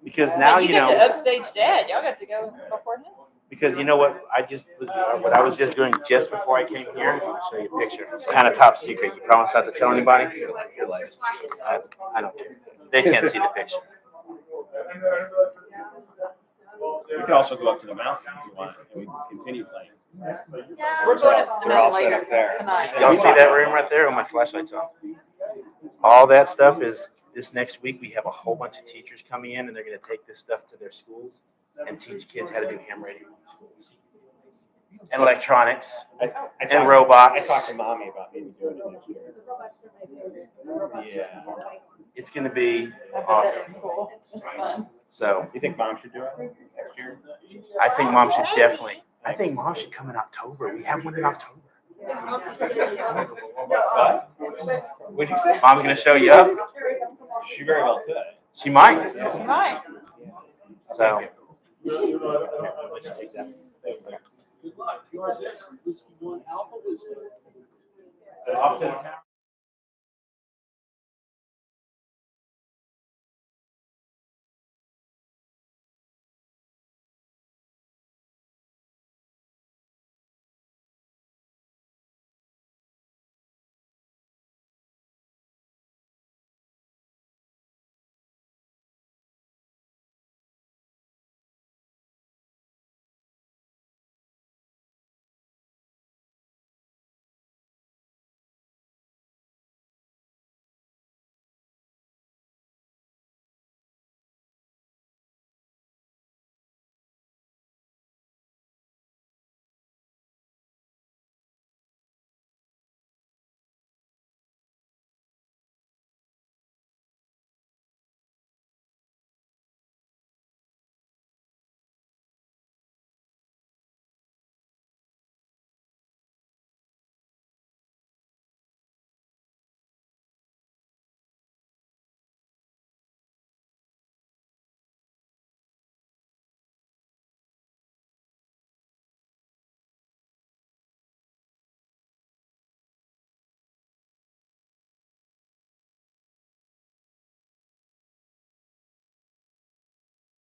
[SPEAKER 3] Because now
[SPEAKER 6] you get to upstage Dad. Y'all got to go before him.
[SPEAKER 3] Because you know what I was just doing just before I came here. I'll show you a picture. It's kind of top secret. You promise not to tell anybody? I don't care. They can't see the picture.
[SPEAKER 11] We can also go up to the mountain if you want, and we can continue playing.
[SPEAKER 6] We're going up to the
[SPEAKER 11] They're all
[SPEAKER 6] mountain
[SPEAKER 11] set
[SPEAKER 6] later
[SPEAKER 11] up there.
[SPEAKER 6] tonight.
[SPEAKER 3] Y'all see that room right there? Oh, my flashlight's on. All that stuff is this next week. We have a whole bunch of teachers coming in, and they're going to take this stuff to their schools and teach kids how to do ham radio in schools. And electronics and robots.
[SPEAKER 11] I talked to Mommy about maybe doing it next year. Yeah.
[SPEAKER 3] It's going to be awesome. So
[SPEAKER 11] You think Mom should do it next year?
[SPEAKER 3] I think Mom should definitely. I think Mom should come in October. We have one in October.
[SPEAKER 11] What? What'd you say?
[SPEAKER 3] Mom's going to show you up.
[SPEAKER 11] She very well could.
[SPEAKER 3] She might.
[SPEAKER 6] Right.
[SPEAKER 3] So let's take that.
[SPEAKER 5] Good luck. QRZ from Whiskey 1 Alpha Whiskey.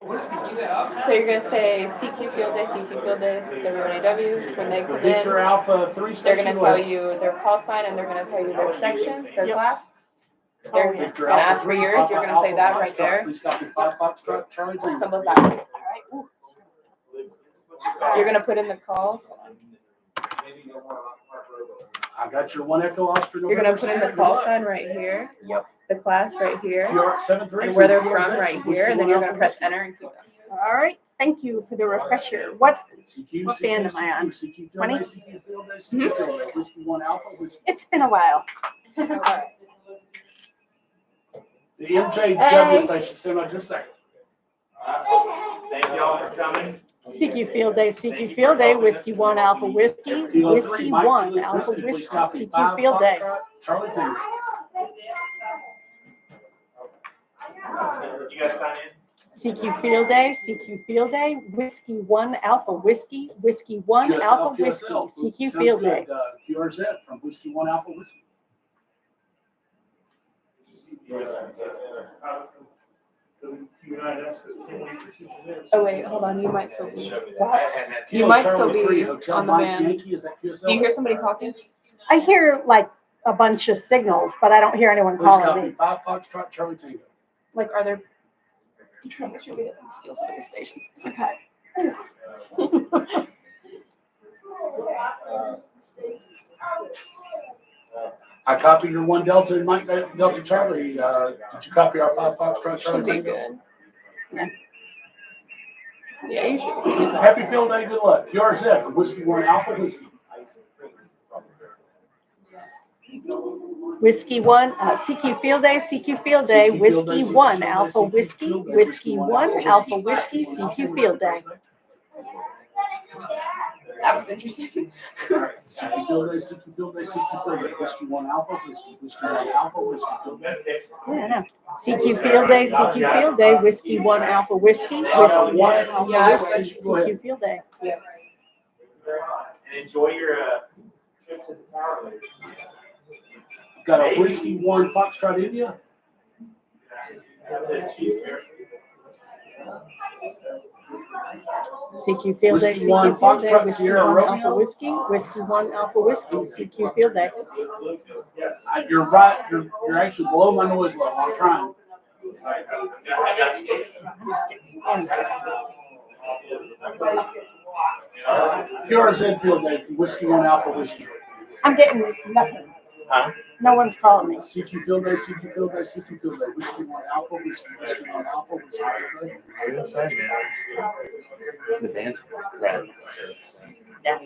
[SPEAKER 1] So you're gonna say CQ Field Day, W1AW, when they come
[SPEAKER 5] Victor
[SPEAKER 1] in,
[SPEAKER 5] Alpha 3
[SPEAKER 1] they're gonna
[SPEAKER 5] station
[SPEAKER 1] tell
[SPEAKER 5] left.
[SPEAKER 1] you their call sign and they're gonna tell you their section, their
[SPEAKER 5] Yep.
[SPEAKER 1] class. They're
[SPEAKER 5] Victor
[SPEAKER 1] gonna
[SPEAKER 5] Alpha
[SPEAKER 1] ask for
[SPEAKER 5] 3,
[SPEAKER 1] yours,
[SPEAKER 5] Papa
[SPEAKER 1] you're gonna say
[SPEAKER 5] Alpha
[SPEAKER 1] that
[SPEAKER 5] Foxtrot,
[SPEAKER 1] right there.
[SPEAKER 5] Please copy 5 Foxtrot Charlie Tango.
[SPEAKER 1] Simple as that. All right. Ooh. You're gonna put in the calls.
[SPEAKER 5] I got your 1 Echo Oscar.
[SPEAKER 1] You're gonna put in the call sign right here.
[SPEAKER 3] Yep.
[SPEAKER 1] The class right here.
[SPEAKER 5] QR 73.
[SPEAKER 1] And where they're from right here, and then you're gonna press enter and keep going.
[SPEAKER 12] All right, thank you for the refresher. What band am I on?
[SPEAKER 5] CQ Field
[SPEAKER 12] 20?
[SPEAKER 5] Day, CQ Field Day, CQ Field Day, Whiskey 1 Alpha Whiskey.
[SPEAKER 12] It's been a while.
[SPEAKER 5] The MJW station, stand by just a second.
[SPEAKER 3] Thank y'all for coming.
[SPEAKER 12] CQ Field Day, CQ Field Day, Whiskey 1 Alpha Whiskey, Whiskey 1 Alpha Whiskey, CQ Field Day.
[SPEAKER 5] Charlie Tango.
[SPEAKER 3] You guys sign in?
[SPEAKER 12] CQ Field Day, CQ Field Day, Whiskey 1 Alpha Whiskey, Whiskey 1 Alpha Whiskey, CQ Field Day.
[SPEAKER 5] QRZ from Whiskey 1 Alpha Whiskey.
[SPEAKER 1] Oh wait, hold on, you might still be. You
[SPEAKER 5] Kilo
[SPEAKER 1] might
[SPEAKER 5] Charlie
[SPEAKER 1] still
[SPEAKER 5] 3,
[SPEAKER 1] be
[SPEAKER 5] Hotel
[SPEAKER 1] on the
[SPEAKER 5] Mike
[SPEAKER 1] band.
[SPEAKER 5] Yankee, is that QSL?
[SPEAKER 1] Do you hear somebody talking?
[SPEAKER 12] I hear like a bunch of signals, but I don't hear anyone
[SPEAKER 5] Please
[SPEAKER 12] calling
[SPEAKER 5] copy
[SPEAKER 12] me.
[SPEAKER 5] 5 Foxtrot Charlie Tango.
[SPEAKER 1] Like, are there? I'm trying to make sure we didn't steal somebody's station.
[SPEAKER 12] Okay.
[SPEAKER 5] I copied your 1 Delta and Mike Delta Charlie. Did you copy our 5 Foxtrot Charlie
[SPEAKER 1] Should be
[SPEAKER 5] Tango?
[SPEAKER 1] good.
[SPEAKER 8] Yeah, you should.
[SPEAKER 5] Happy field day, good luck. QRZ for Whiskey 1 Alpha Whiskey.
[SPEAKER 12] Whiskey 1, CQ Field Day, CQ Field Day, Whiskey 1 Alpha Whiskey, Whiskey 1 Alpha Whiskey, CQ Field Day.
[SPEAKER 8] That was interesting.
[SPEAKER 5] CQ Field Day, CQ Field Day, CQ Field Day. Whiskey 1 Alpha Whiskey, Whiskey 1 Alpha Whiskey Field Day.
[SPEAKER 12] Yeah, CQ Field Day, CQ Field Day, Whiskey 1 Alpha Whiskey, Whiskey 1 Alpha Whiskey, CQ Field Day.
[SPEAKER 3] And enjoy your trip to the tower later.
[SPEAKER 5] Got a Whiskey 1 Foxtrot India.
[SPEAKER 12] CQ Field Day,
[SPEAKER 5] Whiskey 1
[SPEAKER 12] CQ Field Day,
[SPEAKER 5] Foxtrot
[SPEAKER 12] Whiskey
[SPEAKER 5] Sierra
[SPEAKER 12] 1 Alpha
[SPEAKER 5] Romeo.
[SPEAKER 12] Whiskey, Whiskey 1 Alpha Whiskey, CQ Field Day.
[SPEAKER 5] You're right. You're actually below my noise level. I'm trying. QRZ Field Day for Whiskey 1 Alpha Whiskey.
[SPEAKER 12] I'm getting nothing.
[SPEAKER 3] Huh?
[SPEAKER 12] No one's calling me.
[SPEAKER 5] CQ Field Day, CQ Field Day, CQ Field Day. Whiskey 1 Alpha Whiskey, Whiskey 1 Alpha Whiskey Field Day.
[SPEAKER 3] You're inside, man. The band's crap.
[SPEAKER 12] Yeah.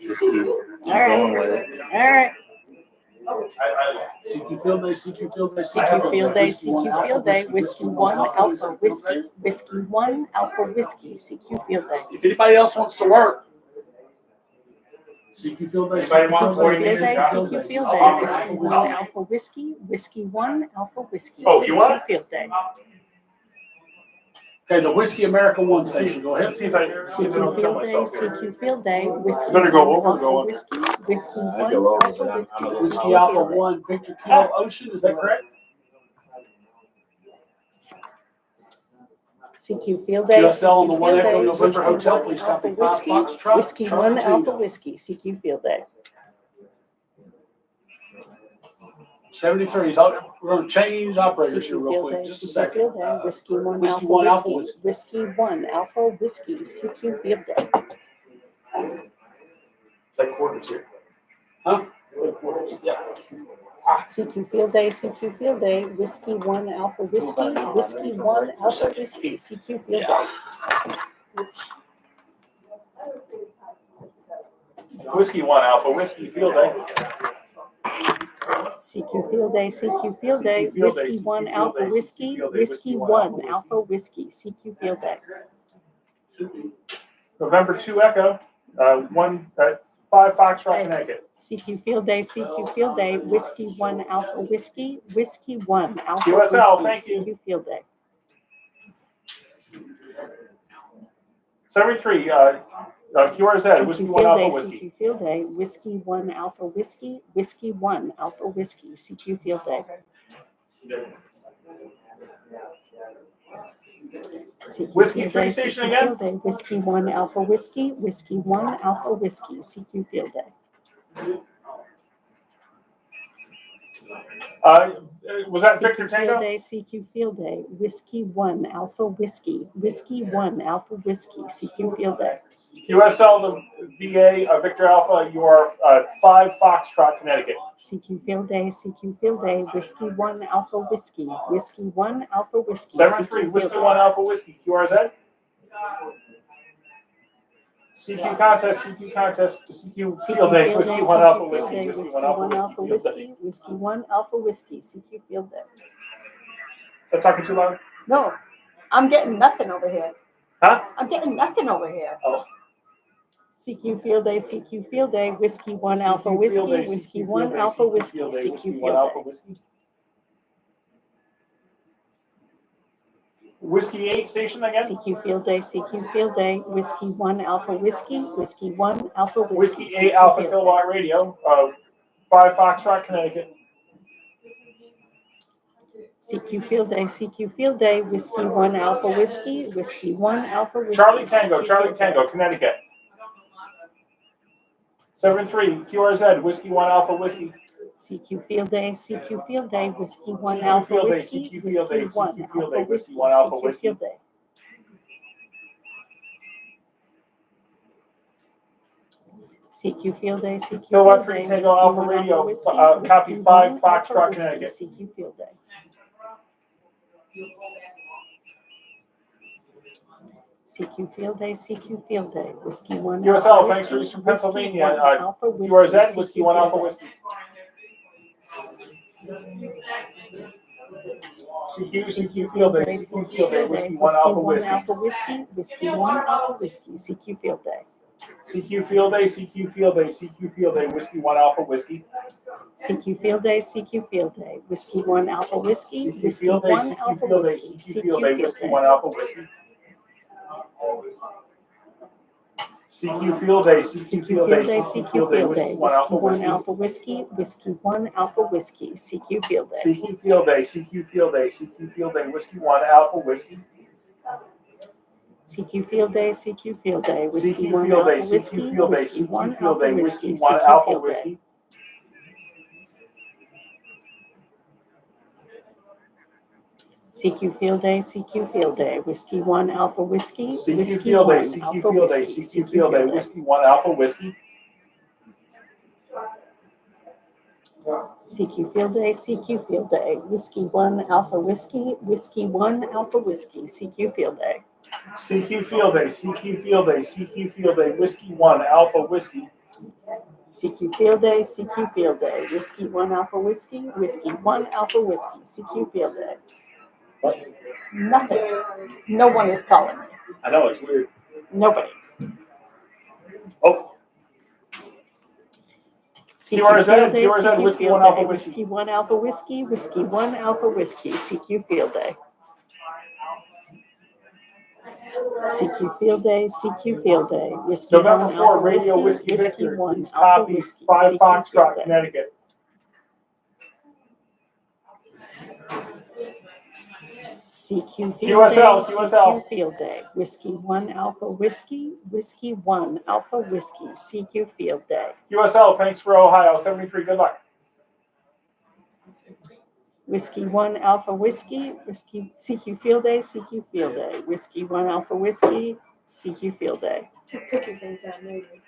[SPEAKER 3] Just keep
[SPEAKER 12] right.
[SPEAKER 3] going with it.
[SPEAKER 12] All right.
[SPEAKER 5] CQ Field Day, CQ Field Day,
[SPEAKER 12] CQ Field Day, CQ Field Day, Whiskey 1 Alpha Whiskey, Whiskey 1 Alpha Whiskey, CQ Field Day.
[SPEAKER 5] If anybody else wants to work, CQ Field Day,
[SPEAKER 4] Anybody want
[SPEAKER 12] CQ
[SPEAKER 4] 40
[SPEAKER 12] Field
[SPEAKER 4] minutes?
[SPEAKER 12] Day, CQ Field Day, Whiskey 1 Alpha Whiskey, Whiskey 1 Alpha Whiskey,
[SPEAKER 4] Oh, you want
[SPEAKER 12] CQ Field Day.
[SPEAKER 5] Okay, the Whiskey America 1 station. Go ahead.
[SPEAKER 4] Let's see if I don't kill
[SPEAKER 12] CQ Field Day,
[SPEAKER 4] myself here.
[SPEAKER 12] CQ Field Day, Whiskey
[SPEAKER 4] Better go
[SPEAKER 12] 1
[SPEAKER 4] over
[SPEAKER 12] Alpha
[SPEAKER 4] going.
[SPEAKER 12] Whiskey, Whiskey 1
[SPEAKER 3] I'd go over,
[SPEAKER 12] Alpha
[SPEAKER 3] but
[SPEAKER 12] Whiskey,
[SPEAKER 3] I'm
[SPEAKER 5] Whiskey
[SPEAKER 12] CQ
[SPEAKER 5] Alpha
[SPEAKER 12] Field Day.
[SPEAKER 5] 1 Victor Kilo Ocean. Is that correct?
[SPEAKER 12] CQ Field Day,
[SPEAKER 5] QSL on the
[SPEAKER 12] CQ
[SPEAKER 5] 1
[SPEAKER 12] Field
[SPEAKER 5] Echo
[SPEAKER 12] Day,
[SPEAKER 5] November
[SPEAKER 12] Whiskey
[SPEAKER 5] Hotel.
[SPEAKER 12] 1
[SPEAKER 5] Please
[SPEAKER 12] Alpha
[SPEAKER 5] copy 5
[SPEAKER 12] Whiskey,
[SPEAKER 5] Foxtrot.
[SPEAKER 12] Whiskey 1
[SPEAKER 5] Charlie
[SPEAKER 12] Alpha
[SPEAKER 5] Tango.
[SPEAKER 12] Whiskey, CQ Field Day.
[SPEAKER 5] 73. We're going to change operators here
[SPEAKER 12] CQ
[SPEAKER 5] real
[SPEAKER 12] Field
[SPEAKER 5] quick.
[SPEAKER 12] Day,
[SPEAKER 5] Just a
[SPEAKER 12] CQ
[SPEAKER 5] second.
[SPEAKER 12] Field Day, Whiskey 1
[SPEAKER 5] Whiskey
[SPEAKER 12] Alpha
[SPEAKER 5] 1 Alpha
[SPEAKER 12] Whiskey, Whiskey 1 Alpha Whiskey, CQ Field Day.
[SPEAKER 4] It's like quarters here.
[SPEAKER 5] Huh?
[SPEAKER 4] Like quarters. Yeah.
[SPEAKER 12] CQ Field Day, CQ Field Day, Whiskey 1 Alpha Whiskey, Whiskey 1 Alpha Whiskey, CQ Field Day.
[SPEAKER 4] Whiskey 1 Alpha Whiskey Field Day.
[SPEAKER 12] CQ Field Day, CQ Field Day, Whiskey 1 Alpha Whiskey, Whiskey 1 Alpha Whiskey, CQ Field Day.
[SPEAKER 4] November 2 Echo, 5 Foxtrot, Connecticut.
[SPEAKER 12] CQ Field Day, CQ Field Day, Whiskey 1 Alpha Whiskey, Whiskey 1 Alpha
[SPEAKER 4] QSL,
[SPEAKER 12] Whiskey,
[SPEAKER 4] thank you.
[SPEAKER 12] CQ Field Day.
[SPEAKER 4] 73, QRZ, Whiskey
[SPEAKER 12] CQ
[SPEAKER 4] 1
[SPEAKER 12] Field
[SPEAKER 4] Alpha
[SPEAKER 12] Day,
[SPEAKER 4] Whiskey.
[SPEAKER 12] CQ Field Day, Whiskey 1 Alpha Whiskey, Whiskey 1 Alpha Whiskey, CQ Field Day. CQ
[SPEAKER 4] Whiskey
[SPEAKER 12] Field
[SPEAKER 4] 3
[SPEAKER 12] Day,
[SPEAKER 4] station
[SPEAKER 12] CQ
[SPEAKER 4] again?
[SPEAKER 12] Field Day, Whiskey 1 Alpha Whiskey, Whiskey 1 Alpha Whiskey, CQ Field Day.
[SPEAKER 4] Was that Victor
[SPEAKER 12] CQ Field
[SPEAKER 4] Tango?
[SPEAKER 12] Day, CQ Field Day, Whiskey 1 Alpha Whiskey, Whiskey 1 Alpha Whiskey, CQ Field Day.
[SPEAKER 4] QSL, the VA, Victor Alpha, you are 5 Foxtrot, Connecticut.
[SPEAKER 12] CQ Field Day, CQ Field Day, Whiskey 1 Alpha Whiskey, Whiskey 1 Alpha Whiskey,
[SPEAKER 4] 73,
[SPEAKER 12] CQ
[SPEAKER 4] Whiskey
[SPEAKER 12] Field
[SPEAKER 4] 1
[SPEAKER 12] Day.
[SPEAKER 4] Alpha Whiskey, QRZ. CQ contest, CQ contest, CQ Field Day, Whiskey 1 Alpha Whiskey, Whiskey 1 Alpha
[SPEAKER 12] Alpha
[SPEAKER 4] Whiskey, Field Day.
[SPEAKER 12] Whiskey, Whiskey 1 Alpha Whiskey, CQ Field Day.
[SPEAKER 4] Is that talking too loud?
[SPEAKER 12] No, I'm getting nothing over here.
[SPEAKER 4] Huh?
[SPEAKER 12] I'm getting nothing over here.
[SPEAKER 4] Oh.
[SPEAKER 12] CQ Field Day, CQ Field Day, Whiskey 1 Alpha
[SPEAKER 4] CQ Field
[SPEAKER 12] Whiskey,
[SPEAKER 4] Day,
[SPEAKER 12] Whiskey
[SPEAKER 4] CQ
[SPEAKER 12] 1
[SPEAKER 4] Field Day,
[SPEAKER 12] Alpha
[SPEAKER 4] CQ
[SPEAKER 12] Whiskey,
[SPEAKER 4] Field Day,
[SPEAKER 12] CQ
[SPEAKER 4] Whiskey
[SPEAKER 12] Field
[SPEAKER 4] 1 Alpha
[SPEAKER 12] Day.
[SPEAKER 4] Whiskey. Whiskey 8 station again?
[SPEAKER 12] CQ Field Day, CQ Field Day, Whiskey 1 Alpha Whiskey, Whiskey 1 Alpha Whiskey.
[SPEAKER 4] Whiskey 8
[SPEAKER 12] CQ
[SPEAKER 4] Alpha
[SPEAKER 12] Field
[SPEAKER 4] Kilowatt Radio, 5 Foxtrot, Connecticut.
[SPEAKER 12] CQ Field Day, CQ Field Day, Whiskey 1 Alpha Whiskey, Whiskey 1 Alpha Whiskey.
[SPEAKER 4] Charlie Tango,
[SPEAKER 12] CQ
[SPEAKER 4] Charlie
[SPEAKER 12] Field Day.
[SPEAKER 4] Tango, Connecticut. 73, QRZ, Whiskey 1 Alpha Whiskey.
[SPEAKER 12] CQ Field Day, CQ Field Day, Whiskey 1
[SPEAKER 4] CQ
[SPEAKER 12] Alpha
[SPEAKER 4] Field Day,
[SPEAKER 12] Whiskey,
[SPEAKER 4] CQ Field Day,
[SPEAKER 12] Whiskey 1
[SPEAKER 4] CQ Field Day,
[SPEAKER 12] Alpha
[SPEAKER 4] Whiskey
[SPEAKER 12] Whiskey,
[SPEAKER 4] 1 Alpha
[SPEAKER 12] CQ
[SPEAKER 4] Whiskey.
[SPEAKER 12] Field Day. CQ Field Day, CQ
[SPEAKER 4] Kilowatt
[SPEAKER 12] Field
[SPEAKER 4] 3
[SPEAKER 12] Day,
[SPEAKER 4] Tango
[SPEAKER 12] Whiskey
[SPEAKER 4] Alpha
[SPEAKER 12] 1
[SPEAKER 4] Radio,
[SPEAKER 12] Whiskey,
[SPEAKER 4] copy
[SPEAKER 12] Whiskey
[SPEAKER 4] 5
[SPEAKER 12] 1
[SPEAKER 4] Foxtrot,
[SPEAKER 12] Alpha
[SPEAKER 4] Connecticut.
[SPEAKER 12] Whiskey, CQ Field Day. CQ Field Day, CQ Field Day, Whiskey 1
[SPEAKER 4] QSL,
[SPEAKER 12] Alpha
[SPEAKER 4] thanks for
[SPEAKER 12] Whiskey,
[SPEAKER 4] Eastern
[SPEAKER 12] Whiskey
[SPEAKER 4] Pennsylvania.
[SPEAKER 12] 1 Alpha Whiskey,
[SPEAKER 4] QRZ, Whiskey
[SPEAKER 12] CQ
[SPEAKER 4] 1
[SPEAKER 12] Field
[SPEAKER 4] Alpha
[SPEAKER 12] Day.
[SPEAKER 4] Whiskey. CQ Field Day, CQ Field Day, Whiskey 1 Alpha Whiskey.
[SPEAKER 12] Alpha Whiskey, Whiskey 1 Alpha Whiskey, CQ Field Day.
[SPEAKER 4] CQ Field Day, CQ Field Day, CQ Field Day, Whiskey 1 Alpha Whiskey.
[SPEAKER 12] CQ Field Day, CQ Field Day, Whiskey 1 Alpha Whiskey,
[SPEAKER 4] CQ
[SPEAKER 12] Whiskey
[SPEAKER 4] Field Day,
[SPEAKER 12] 1
[SPEAKER 4] CQ
[SPEAKER 12] Alpha
[SPEAKER 4] Field Day,
[SPEAKER 12] Whiskey,
[SPEAKER 4] CQ Field Day, Whiskey
[SPEAKER 12] Day.
[SPEAKER 4] 1 Alpha Whiskey. CQ Field Day, CQ Field Day, CQ Field Day, Whiskey 1 Alpha Whiskey.
[SPEAKER 12] Alpha Whiskey, Whiskey 1 Alpha Whiskey, CQ Field Day.
[SPEAKER 4] CQ Field Day, CQ Field Day, CQ Field Day, Whiskey 1 Alpha Whiskey.
[SPEAKER 12] CQ Field Day, CQ Field Day, Whiskey
[SPEAKER 4] CQ
[SPEAKER 12] 1
[SPEAKER 4] Field Day,
[SPEAKER 12] Alpha Whiskey,
[SPEAKER 4] CQ Field Day,
[SPEAKER 12] Whiskey 1
[SPEAKER 4] CQ Field Day,
[SPEAKER 12] Alpha
[SPEAKER 4] Whiskey
[SPEAKER 12] Whiskey,
[SPEAKER 4] 1
[SPEAKER 12] CQ
[SPEAKER 4] Alpha
[SPEAKER 12] Field Day.
[SPEAKER 4] Whiskey.
[SPEAKER 12] CQ Field Day, CQ Field Day, Whiskey 1 Alpha Whiskey,
[SPEAKER 4] CQ
[SPEAKER 12] Whiskey
[SPEAKER 4] Field Day,
[SPEAKER 12] 1
[SPEAKER 4] CQ
[SPEAKER 12] Alpha
[SPEAKER 4] Field Day,
[SPEAKER 12] Whiskey,
[SPEAKER 4] CQ Field Day, Whiskey 1 Alpha Whiskey.
[SPEAKER 12] CQ Field Day, CQ Field Day, Whiskey 1 Alpha Whiskey, Whiskey 1 Alpha Whiskey, CQ Field Day.
[SPEAKER 4] CQ Field Day, CQ Field Day, CQ Field Day, Whiskey 1 Alpha Whiskey.
[SPEAKER 12] CQ Field Day, CQ Field Day, Whiskey 1 Alpha Whiskey, Whiskey 1 Alpha Whiskey, CQ Field Day.
[SPEAKER 4] What?
[SPEAKER 12] Nothing. No one is calling me.
[SPEAKER 4] I know, it's weird.
[SPEAKER 12] Nobody.
[SPEAKER 4] Oh. QRZ, QRZ, Whiskey 1 Alpha Whiskey.
[SPEAKER 12] Whiskey 1 Alpha Whiskey, Whiskey 1 Alpha Whiskey, CQ Field Day. CQ Field Day, CQ Field Day, Whiskey 1
[SPEAKER 4] November 4,
[SPEAKER 12] Alpha
[SPEAKER 4] Radio
[SPEAKER 12] Whiskey,
[SPEAKER 4] Whiskey
[SPEAKER 12] Whiskey
[SPEAKER 4] Victor.
[SPEAKER 12] 1
[SPEAKER 4] Please
[SPEAKER 12] Alpha
[SPEAKER 4] copy
[SPEAKER 12] Whiskey,
[SPEAKER 4] 5
[SPEAKER 12] CQ Field
[SPEAKER 4] Foxtrot,
[SPEAKER 12] Day.
[SPEAKER 4] Connecticut.
[SPEAKER 12] CQ Field
[SPEAKER 4] QSL,
[SPEAKER 12] Day,
[SPEAKER 4] QSL.
[SPEAKER 12] CQ Field Day, Whiskey 1 Alpha Whiskey, Whiskey 1 Alpha Whiskey, CQ Field Day.
[SPEAKER 4] QSL, thanks for Ohio, 73, good luck.
[SPEAKER 12] Whiskey 1 Alpha Whiskey, Whiskey CQ Field Day, CQ Field Day, Whiskey 1 Alpha Whiskey, CQ Field Day.
[SPEAKER 8] Cooking things out maybe.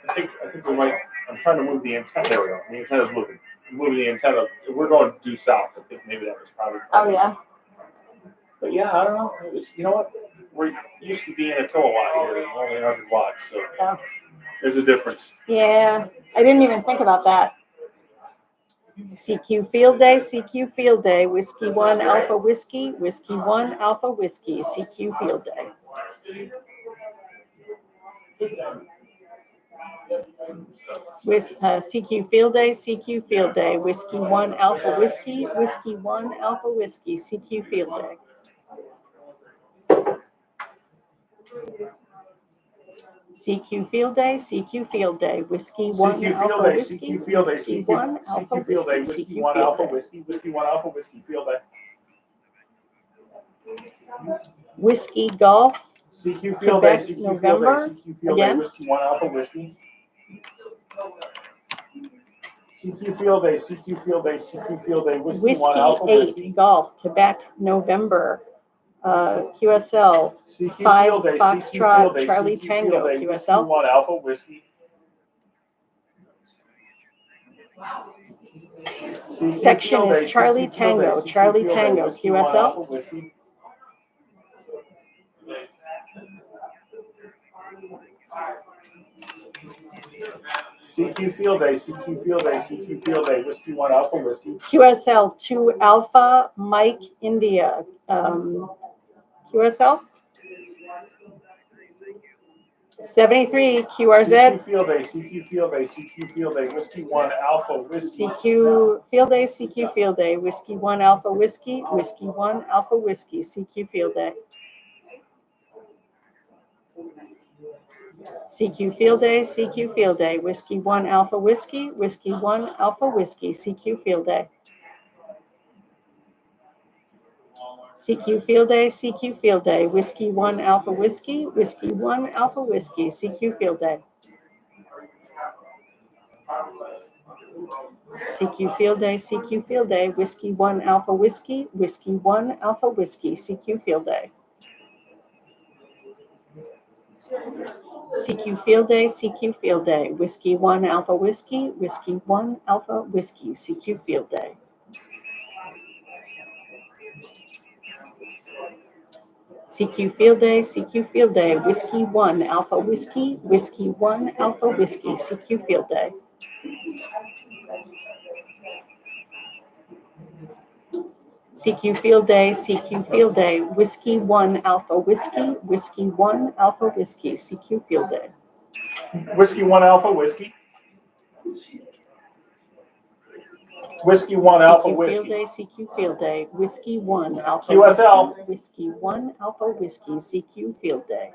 [SPEAKER 4] I think we might, I'm trying to move the antenna. There we go. The antenna's moving. I'm moving the antenna. We're going due south. I think maybe that was probably.
[SPEAKER 12] Oh, yeah?
[SPEAKER 4] But yeah, I don't know. You know what? We're used to being a kilowatt here, only 100 watts. So
[SPEAKER 12] Yeah.
[SPEAKER 4] There's a difference.
[SPEAKER 12] Yeah, I didn't even think about that. CQ Field Day, CQ Field Day, Whiskey 1 Alpha Whiskey, Whiskey 1 Alpha Whiskey, CQ Field Day. CQ Field Day, CQ Field Day, Whiskey 1 Alpha Whiskey, Whiskey 1 Alpha Whiskey, CQ Field Day. CQ Field Day, CQ Field Day, Whiskey 1 Alpha Whiskey,
[SPEAKER 4] CQ Field Day,
[SPEAKER 12] Whiskey 1 Alpha
[SPEAKER 4] CQ Field Day,
[SPEAKER 12] Whiskey,
[SPEAKER 4] Whiskey 1 Alpha Whiskey, Whiskey 1 Alpha Whiskey Field Day.
[SPEAKER 12] Whiskey Golf,
[SPEAKER 4] CQ Field Day,
[SPEAKER 12] Quebec,
[SPEAKER 4] CQ Field Day,
[SPEAKER 12] November,
[SPEAKER 4] CQ Field Day,
[SPEAKER 12] again.
[SPEAKER 4] Whiskey 1 Alpha Whiskey. CQ Field Day, CQ Field Day, CQ Field Day, Whiskey 1
[SPEAKER 12] Whiskey
[SPEAKER 4] Alpha
[SPEAKER 12] 8
[SPEAKER 4] Whiskey.
[SPEAKER 12] Golf, Quebec, November, QSL,
[SPEAKER 4] CQ
[SPEAKER 12] 5
[SPEAKER 4] Field Day, CQ
[SPEAKER 12] Foxtrot,
[SPEAKER 4] Field Day,
[SPEAKER 12] Charlie
[SPEAKER 4] CQ
[SPEAKER 12] Tango,
[SPEAKER 4] Field Day, Whiskey
[SPEAKER 12] QSL.
[SPEAKER 4] 1 Alpha Whiskey. CQ
[SPEAKER 12] Section
[SPEAKER 4] Field Day,
[SPEAKER 12] is Charlie
[SPEAKER 4] CQ Field Day,
[SPEAKER 12] Tango,
[SPEAKER 4] CQ
[SPEAKER 12] Charlie
[SPEAKER 4] Field Day,
[SPEAKER 12] Tango,
[SPEAKER 4] Whiskey 1 Alpha
[SPEAKER 12] QSL.
[SPEAKER 4] Whiskey. CQ Field Day, CQ Field Day, CQ Field Day, Whiskey 1 Alpha Whiskey.
[SPEAKER 12] QSL 2 Alpha Mike India, QSL. 73
[SPEAKER 4] CQ
[SPEAKER 12] QRZ,
[SPEAKER 4] Field Day, CQ Field Day, CQ Field Day, Whiskey 1 Alpha Whiskey.
[SPEAKER 12] CQ Field Day, CQ Field Day, Whiskey 1 Alpha Whiskey, Whiskey 1 Alpha Whiskey, CQ Field Day. CQ Field Day, CQ Field Day, Whiskey 1 Alpha Whiskey, Whiskey 1 Alpha Whiskey, CQ Field Day. CQ Field Day, CQ Field Day, Whiskey 1 Alpha Whiskey, Whiskey 1 Alpha Whiskey, CQ Field Day. CQ Field Day, CQ Field Day, Whiskey 1 Alpha Whiskey, Whiskey 1 Alpha Whiskey, CQ Field Day. CQ Field Day, CQ Field Day, Whiskey 1 Alpha Whiskey, Whiskey 1 Alpha Whiskey, CQ Field Day. CQ Field Day, CQ Field Day, Whiskey 1 Alpha Whiskey, Whiskey 1 Alpha Whiskey, CQ Field Day. CQ Field Day, CQ Field Day, Whiskey 1 Alpha Whiskey, Whiskey 1 Alpha Whiskey, CQ Field Day.
[SPEAKER 4] Whiskey 1 Alpha Whiskey. Whiskey 1 Alpha
[SPEAKER 12] CQ Field
[SPEAKER 4] Whiskey.
[SPEAKER 12] Day, CQ Field Day, Whiskey 1 Alpha
[SPEAKER 4] QSL.
[SPEAKER 12] Whiskey, Whiskey 1 Alpha Whiskey, CQ Field Day.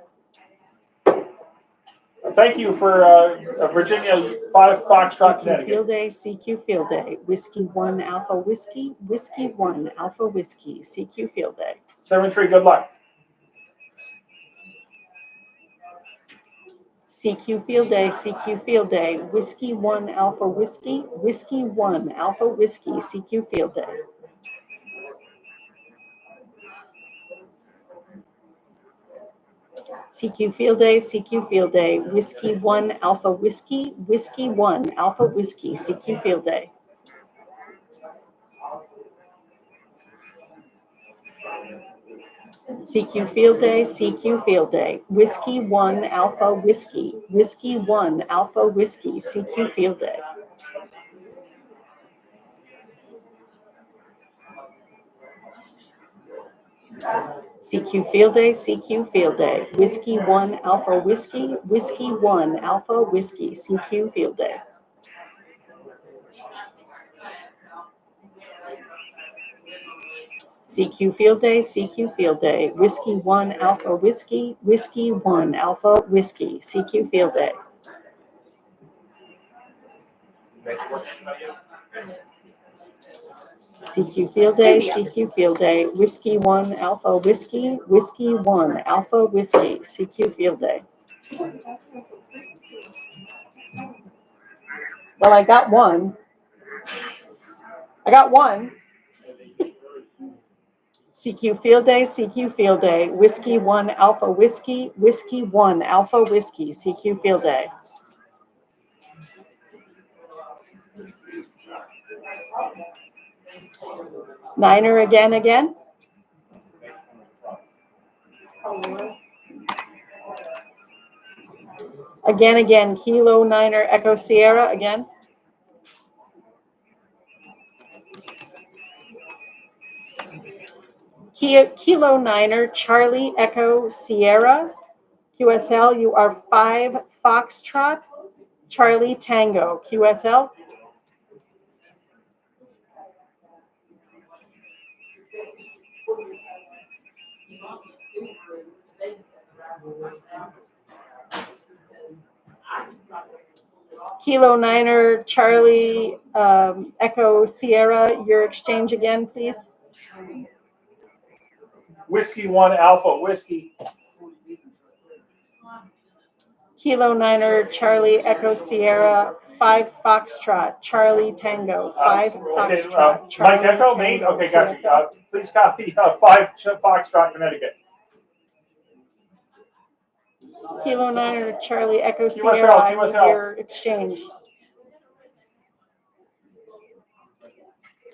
[SPEAKER 4] Thank you for Virginia 5 Foxtrot,
[SPEAKER 12] CQ
[SPEAKER 4] Connecticut.
[SPEAKER 12] Field Day, CQ Field Day, Whiskey 1 Alpha Whiskey, Whiskey 1 Alpha Whiskey, CQ Field Day.
[SPEAKER 4] 73, good luck.
[SPEAKER 12] CQ Field Day, CQ Field Day, Whiskey 1 Alpha Whiskey, Whiskey 1 Alpha Whiskey, CQ Field Day. CQ Field Day, CQ Field Day, Whiskey 1 Alpha Whiskey, Whiskey 1 Alpha Whiskey, CQ Field Day. CQ Field Day, CQ Field Day, Whiskey 1 Alpha Whiskey, Whiskey 1 Alpha Whiskey, CQ Field Day. CQ Field Day, CQ Field Day, Whiskey 1 Alpha Whiskey, Whiskey 1 Alpha Whiskey, CQ Field Day. CQ Field Day, CQ Field Day, Whiskey 1 Alpha Whiskey, Whiskey 1 Alpha Whiskey, CQ Field Day. CQ Field Day, CQ Field Day, Whiskey 1 Alpha Whiskey, Whiskey 1 Alpha Whiskey, CQ Field Day. Well, I got one. CQ Field Day, CQ Field Day, Whiskey 1 Alpha Whiskey, Whiskey 1 Alpha Whiskey, CQ Field Day. Niner again. Again, Kilo Niner Echo Sierra again. Kilo Niner Charlie Echo Sierra. QSL, you are 5 Foxtrot Charlie Tango. QSL. Kilo Niner Charlie Echo Sierra, your exchange again, please.
[SPEAKER 4] Whiskey 1 Alpha Whiskey.
[SPEAKER 12] Kilo Niner Charlie Echo Sierra, 5 Foxtrot Charlie Tango, 5 Foxtrot Charlie
[SPEAKER 4] Mike Echo,
[SPEAKER 12] Tango.
[SPEAKER 4] me? Okay, gotcha. Please copy 5 Foxtrot, Connecticut.
[SPEAKER 12] Kilo Niner Charlie Echo
[SPEAKER 4] QSL,
[SPEAKER 12] Sierra, I need
[SPEAKER 4] QSL.
[SPEAKER 12] your exchange.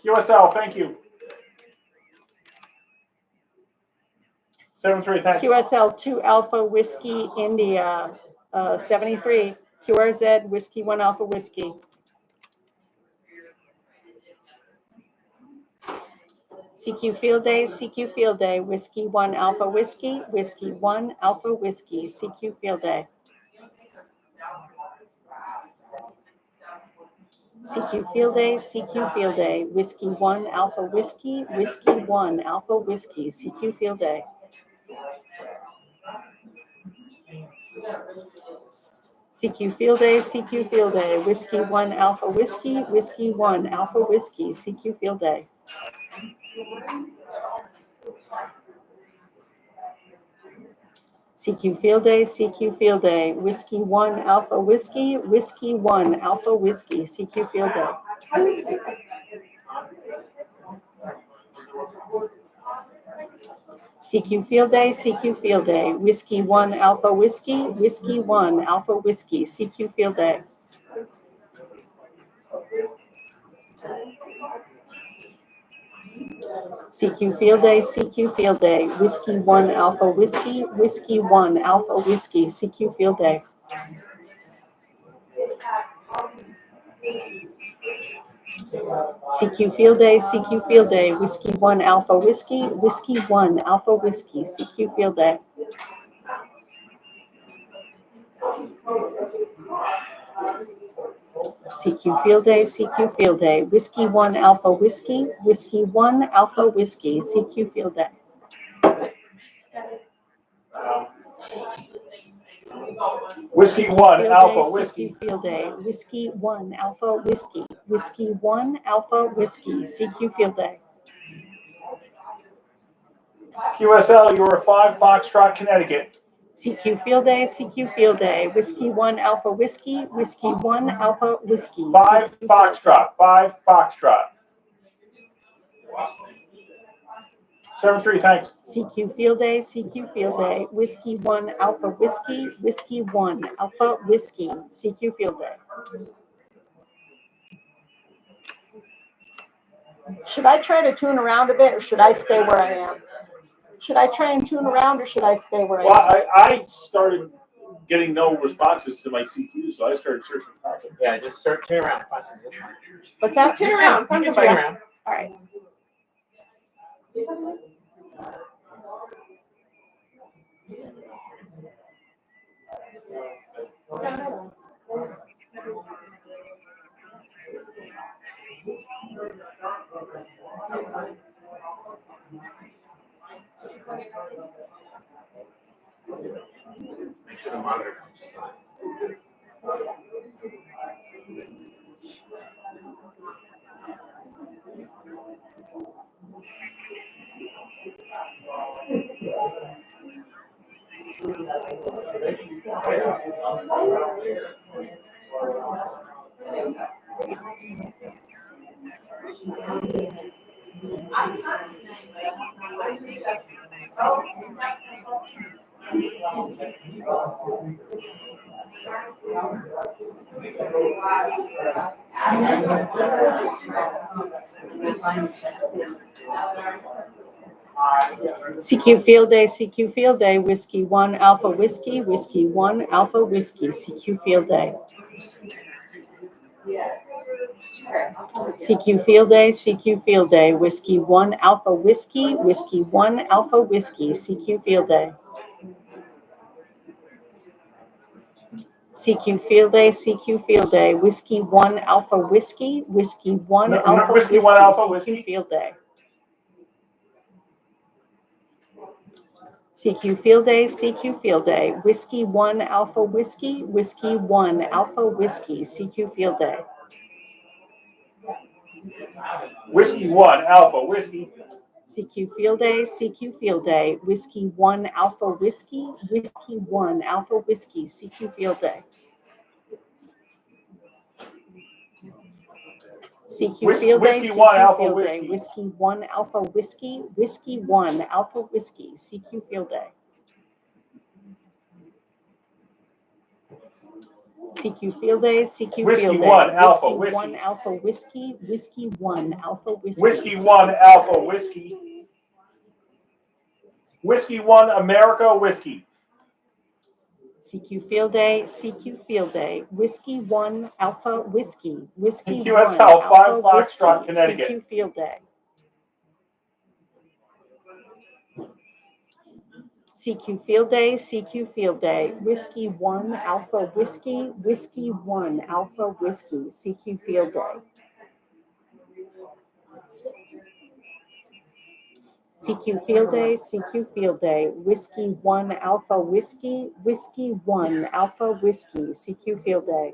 [SPEAKER 4] QSL, thank you. 73, thanks.
[SPEAKER 12] QSL 2 Alpha Whiskey India, 73. QRZ Whiskey 1 Alpha Whiskey. CQ Field Day, CQ Field Day, Whiskey 1 Alpha Whiskey, Whiskey 1 Alpha Whiskey, CQ Field Day. CQ Field Day, CQ Field Day, Whiskey 1 Alpha Whiskey, Whiskey 1 Alpha Whiskey, CQ Field Day. CQ Field Day, CQ Field Day, Whiskey 1 Alpha Whiskey, Whiskey 1 Alpha Whiskey, CQ Field Day. CQ Field Day, CQ Field Day, Whiskey 1 Alpha Whiskey, Whiskey 1 Alpha Whiskey, CQ Field Day. CQ Field Day, CQ Field Day, Whiskey 1 Alpha Whiskey, Whiskey 1 Alpha Whiskey, CQ Field Day. CQ Field Day, CQ Field Day, Whiskey 1 Alpha Whiskey, Whiskey 1 Alpha Whiskey, CQ Field Day. CQ Field Day, CQ Field Day, Whiskey 1 Alpha Whiskey, Whiskey 1 Alpha Whiskey, CQ Field Day. CQ Field Day, CQ Field Day, Whiskey 1 Alpha Whiskey, Whiskey 1 Alpha Whiskey, CQ Field Day.
[SPEAKER 4] Whiskey 1 Alpha Whiskey.
[SPEAKER 12] CQ Field Day, Whiskey 1 Alpha Whiskey, Whiskey 1 Alpha Whiskey, CQ Field Day.
[SPEAKER 4] QSL, you are 5 Foxtrot, Connecticut.
[SPEAKER 12] CQ Field Day, CQ Field Day, Whiskey 1 Alpha Whiskey, Whiskey 1 Alpha Whiskey.
[SPEAKER 4] 5 Foxtrot, 5 Foxtrot. 7-3, thanks.
[SPEAKER 12] CQ Field Day, CQ Field Day, Whiskey 1 Alpha Whiskey, Whiskey 1 Alpha Whiskey, CQ Field Day. Should I try to tune around a bit, or should I stay where I am? Should I try and tune around, or should I stay where I am?
[SPEAKER 4] Well, I started getting no responses to my CQ, so I started searching content.
[SPEAKER 3] Yeah, just turn around.
[SPEAKER 12] What's that?
[SPEAKER 1] Turn around.
[SPEAKER 3] Turn around.
[SPEAKER 12] All right.
[SPEAKER 3] Make sure the monitor functions.
[SPEAKER 12] CQ Field Day, CQ Field Day, Whiskey 1 Alpha Whiskey, Whiskey 1 Alpha Whiskey, CQ Field Day. CQ Field Day, CQ Field Day, Whiskey 1 Alpha Whiskey, Whiskey 1 Alpha Whiskey, CQ Field Day. CQ Field Day, CQ Field Day, Whiskey 1 Alpha Whiskey, Whiskey 1 Alpha
[SPEAKER 4] Whiskey
[SPEAKER 12] Whiskey,
[SPEAKER 4] 1 Alpha
[SPEAKER 12] CQ
[SPEAKER 4] Whiskey.
[SPEAKER 12] Field Day. CQ Field Day, CQ Field Day, Whiskey 1 Alpha Whiskey, Whiskey 1 Alpha Whiskey, CQ Field Day.
[SPEAKER 4] Whiskey 1 Alpha Whiskey.
[SPEAKER 12] CQ Field Day, CQ Field Day, Whiskey 1 Alpha Whiskey, Whiskey 1 Alpha Whiskey, CQ Field Day. CQ Field Day,
[SPEAKER 4] Whiskey 1
[SPEAKER 12] CQ
[SPEAKER 4] Alpha
[SPEAKER 12] Field Day,
[SPEAKER 4] Whiskey.
[SPEAKER 12] Whiskey 1 Alpha Whiskey, Whiskey 1 Alpha Whiskey, CQ Field Day. CQ Field Day, CQ
[SPEAKER 4] Whiskey
[SPEAKER 12] Field Day,
[SPEAKER 4] 1 Alpha
[SPEAKER 12] Whiskey
[SPEAKER 4] Whiskey.
[SPEAKER 12] 1 Alpha Whiskey, Whiskey 1 Alpha Whiskey.
[SPEAKER 4] Whiskey
[SPEAKER 12] CQ
[SPEAKER 4] 1
[SPEAKER 12] Field
[SPEAKER 4] Alpha
[SPEAKER 12] Day.
[SPEAKER 4] Whiskey. Whiskey 1 America Whiskey.
[SPEAKER 12] CQ Field Day, CQ Field Day, Whiskey 1 Alpha Whiskey, Whiskey 1
[SPEAKER 4] QSL 5
[SPEAKER 12] Alpha
[SPEAKER 4] Foxtrot,
[SPEAKER 12] Whiskey,
[SPEAKER 4] Connecticut.
[SPEAKER 12] CQ Field Day. CQ Field Day, CQ Field Day, Whiskey 1 Alpha Whiskey, Whiskey 1 Alpha Whiskey, CQ Field Day. CQ Field Day, CQ Field Day, Whiskey 1 Alpha Whiskey, Whiskey 1 Alpha Whiskey, CQ Field Day.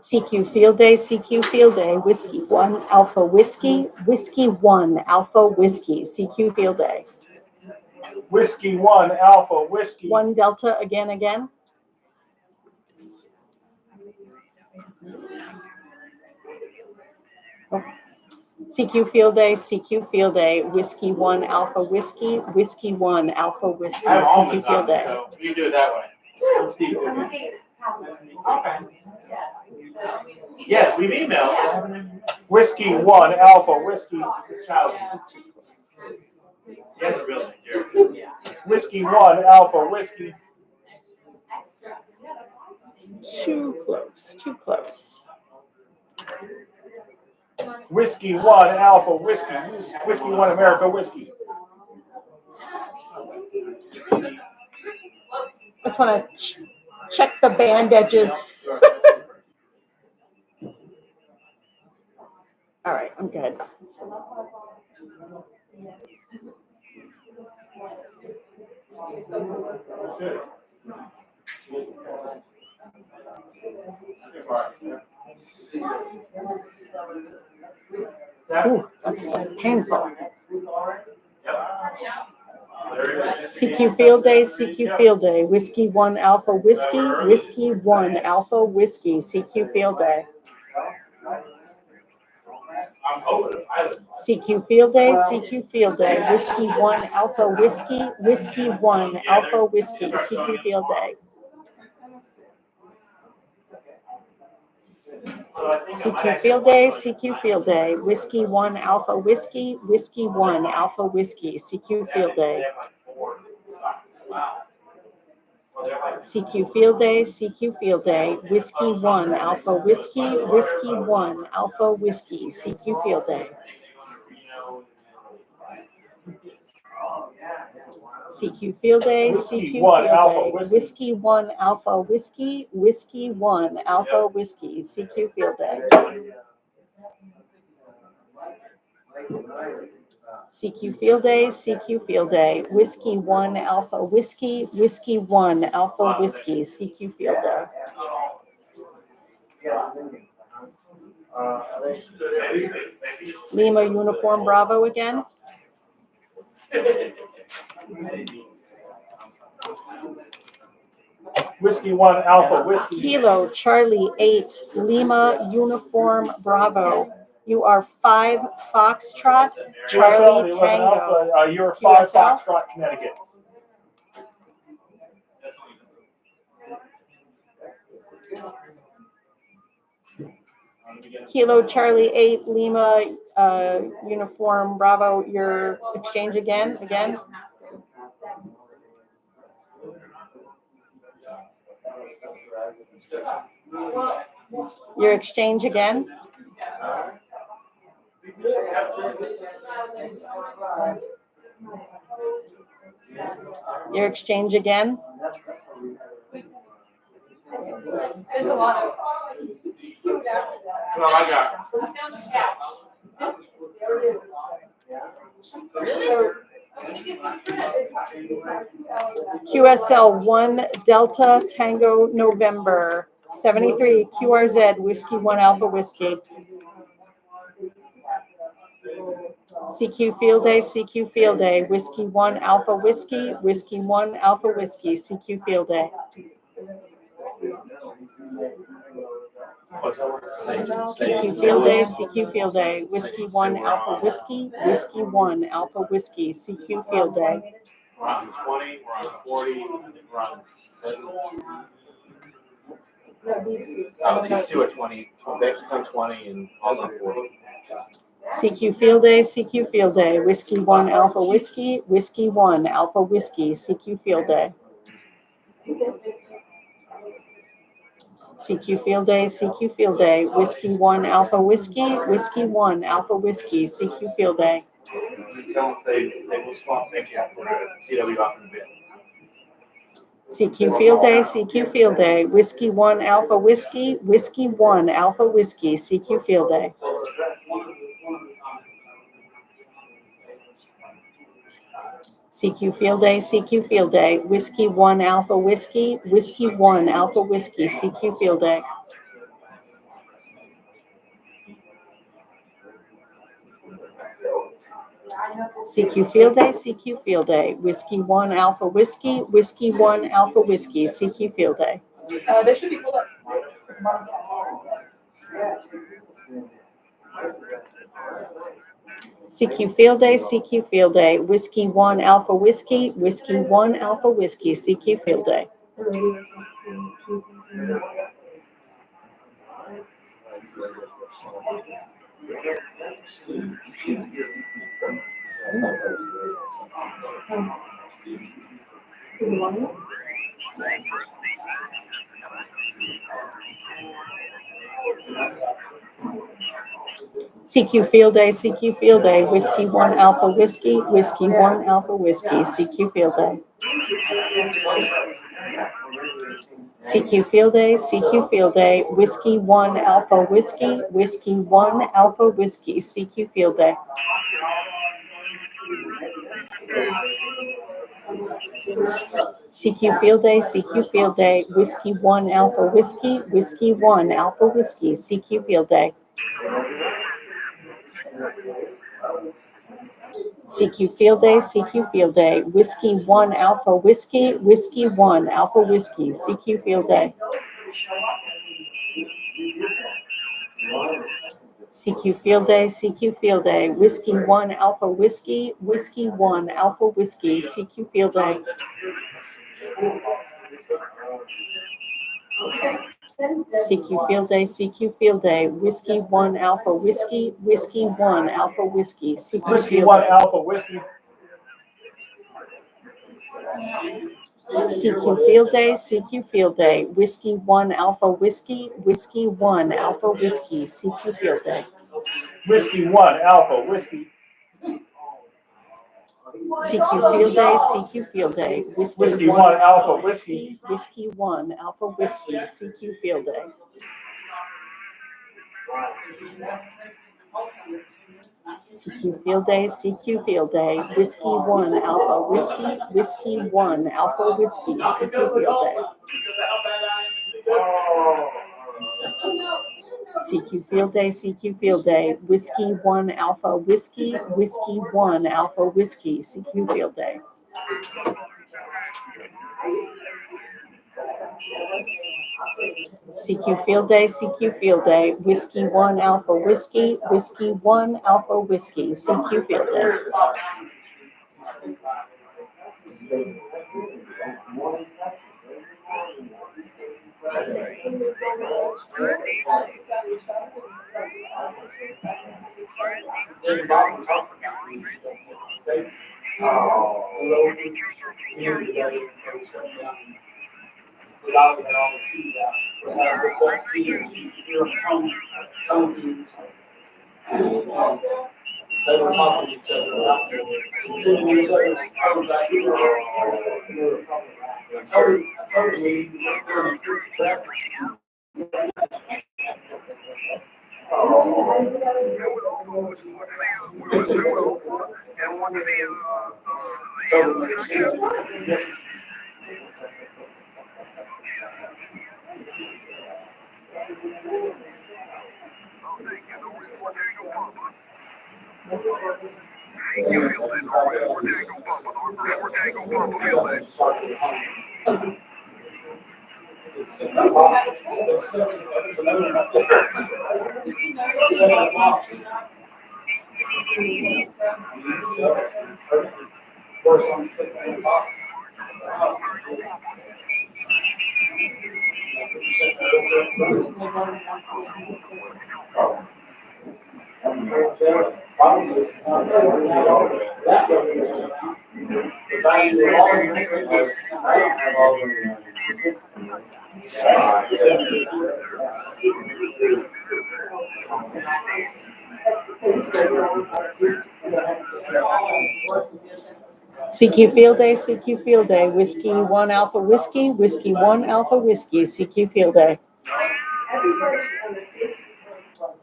[SPEAKER 12] CQ Field Day, CQ Field Day, Whiskey 1 Alpha Whiskey, Whiskey 1 Alpha Whiskey, CQ Field Day.
[SPEAKER 4] Whiskey 1 Alpha Whiskey.
[SPEAKER 12] 1 Delta again. CQ Field Day, CQ Field Day, Whiskey 1 Alpha Whiskey, Whiskey 1 Alpha Whiskey, CQ Field Day.
[SPEAKER 3] So you do it that way. Steve, yeah, we've emailed.
[SPEAKER 4] Whiskey 1 Alpha Whiskey.
[SPEAKER 3] Child. Yes, really, Jerry.
[SPEAKER 4] Whiskey 1 Alpha Whiskey.
[SPEAKER 12] Too close.
[SPEAKER 4] Whiskey 1 Alpha Whiskey. Whiskey 1 America Whiskey.
[SPEAKER 12] Just want to check the band edges. All right, I'm good. Ooh, that's like painful. CQ Field Day, CQ Field Day, Whiskey 1 Alpha Whiskey, Whiskey 1 Alpha Whiskey, CQ Field Day. CQ Field Day, CQ Field Day, Whiskey 1 Alpha Whiskey, Whiskey 1 Alpha Whiskey, CQ Field Day. CQ Field Day, CQ Field Day, Whiskey 1 Alpha Whiskey, Whiskey 1 Alpha Whiskey, CQ Field Day. CQ Field Day, CQ Field Day, Whiskey 1 Alpha Whiskey, Whiskey 1 Alpha Whiskey, CQ Field Day. CQ Field Day, CQ Field Day, Whiskey 1 Alpha Whiskey, Whiskey 1 Alpha Whiskey, CQ Field Day. CQ Field Day, CQ Field Day, Whiskey 1 Alpha Whiskey, Whiskey 1 Alpha Whiskey, CQ Field Day. Lima Uniform Bravo again.
[SPEAKER 4] Whiskey 1 Alpha Whiskey.
[SPEAKER 12] Kilo Charlie 8 Lima Uniform Bravo. You are 5 Foxtrot Charlie Tango.
[SPEAKER 4] Alpha, you're 5
[SPEAKER 12] QSL?
[SPEAKER 4] Foxtrot, Connecticut.
[SPEAKER 12] Kilo Charlie 8 Lima Uniform Bravo. Your exchange again. Your exchange again. Your exchange again.
[SPEAKER 6] There's a lot of.
[SPEAKER 3] Come on, I got
[SPEAKER 12] QSL 1 Delta Tango November 73 QRZ Whiskey 1 Alpha Whiskey. CQ Field Day, CQ Field Day, Whiskey 1 Alpha Whiskey, Whiskey 1 Alpha Whiskey, CQ Field Day. CQ Field Day, CQ Field Day, Whiskey 1 Alpha Whiskey, Whiskey 1 Alpha Whiskey, CQ Field Day.
[SPEAKER 3] We're on 20, we're on 40, I think we're on 70. Oh, these two are 20. Becky's on 20 and Paul's on 40.
[SPEAKER 12] CQ Field Day, CQ Field Day, Whiskey 1 Alpha Whiskey, Whiskey 1 Alpha Whiskey, CQ Field Day. CQ Field Day, CQ Field Day, Whiskey 1 Alpha Whiskey, Whiskey 1 Alpha Whiskey, CQ Field Day.
[SPEAKER 3] Tell them they will swap Becky out for a CW off the bid.
[SPEAKER 12] CQ Field Day, CQ Field Day, Whiskey 1 Alpha Whiskey, Whiskey 1 Alpha Whiskey, CQ Field Day. CQ Field Day, CQ Field Day, Whiskey 1 Alpha Whiskey, Whiskey 1 Alpha Whiskey, CQ Field Day. CQ Field Day, CQ Field Day, Whiskey 1 Alpha Whiskey, Whiskey 1 Alpha Whiskey, CQ Field Day.
[SPEAKER 1] They should be pulled up.
[SPEAKER 12] CQ Field Day, CQ Field Day, Whiskey 1 Alpha Whiskey, Whiskey 1 Alpha Whiskey, CQ Field Day. CQ Field Day, CQ Field Day, Whiskey 1 Alpha Whiskey, Whiskey 1 Alpha Whiskey, CQ Field Day. CQ Field Day, CQ Field Day, Whiskey 1 Alpha Whiskey, Whiskey 1 Alpha Whiskey, CQ Field Day. CQ Field Day, CQ Field Day, Whiskey 1 Alpha Whiskey, Whiskey 1 Alpha Whiskey, CQ Field Day. CQ Field Day, CQ Field Day, Whiskey 1 Alpha Whiskey, Whiskey 1 Alpha Whiskey, CQ Field Day. CQ Field Day, CQ Field Day, Whiskey 1 Alpha Whiskey, Whiskey 1 Alpha Whiskey, CQ Field Day. CQ Field Day, CQ Field Day, Whiskey 1 Alpha Whiskey, Whiskey 1 Alpha Whiskey, CQ
[SPEAKER 4] Whiskey
[SPEAKER 12] Field
[SPEAKER 4] 1
[SPEAKER 12] Day.
[SPEAKER 4] Alpha Whiskey.
[SPEAKER 12] CQ Field Day, CQ Field Day, Whiskey 1 Alpha Whiskey, Whiskey 1 Alpha Whiskey, CQ Field Day.
[SPEAKER 4] Whiskey 1 Alpha Whiskey.
[SPEAKER 12] CQ Field Day, CQ Field Day,
[SPEAKER 4] Whiskey 1 Alpha Whiskey.
[SPEAKER 12] Whiskey 1 Alpha Whiskey, CQ Field Day. CQ Field Day, CQ Field Day, Whiskey 1 Alpha Whiskey, Whiskey 1 Alpha Whiskey, CQ Field Day. CQ Field Day, CQ Field Day, Whiskey 1 Alpha Whiskey, Whiskey 1 Alpha Whiskey, CQ Field Day. CQ Field Day, CQ Field Day, Whiskey 1 Alpha Whiskey, Whiskey 1 Alpha Whiskey, CQ Field Day. CQ Field Day, CQ Field Day, Whiskey 1 Alpha Whiskey, Whiskey 1 Alpha Whiskey, CQ Field Day.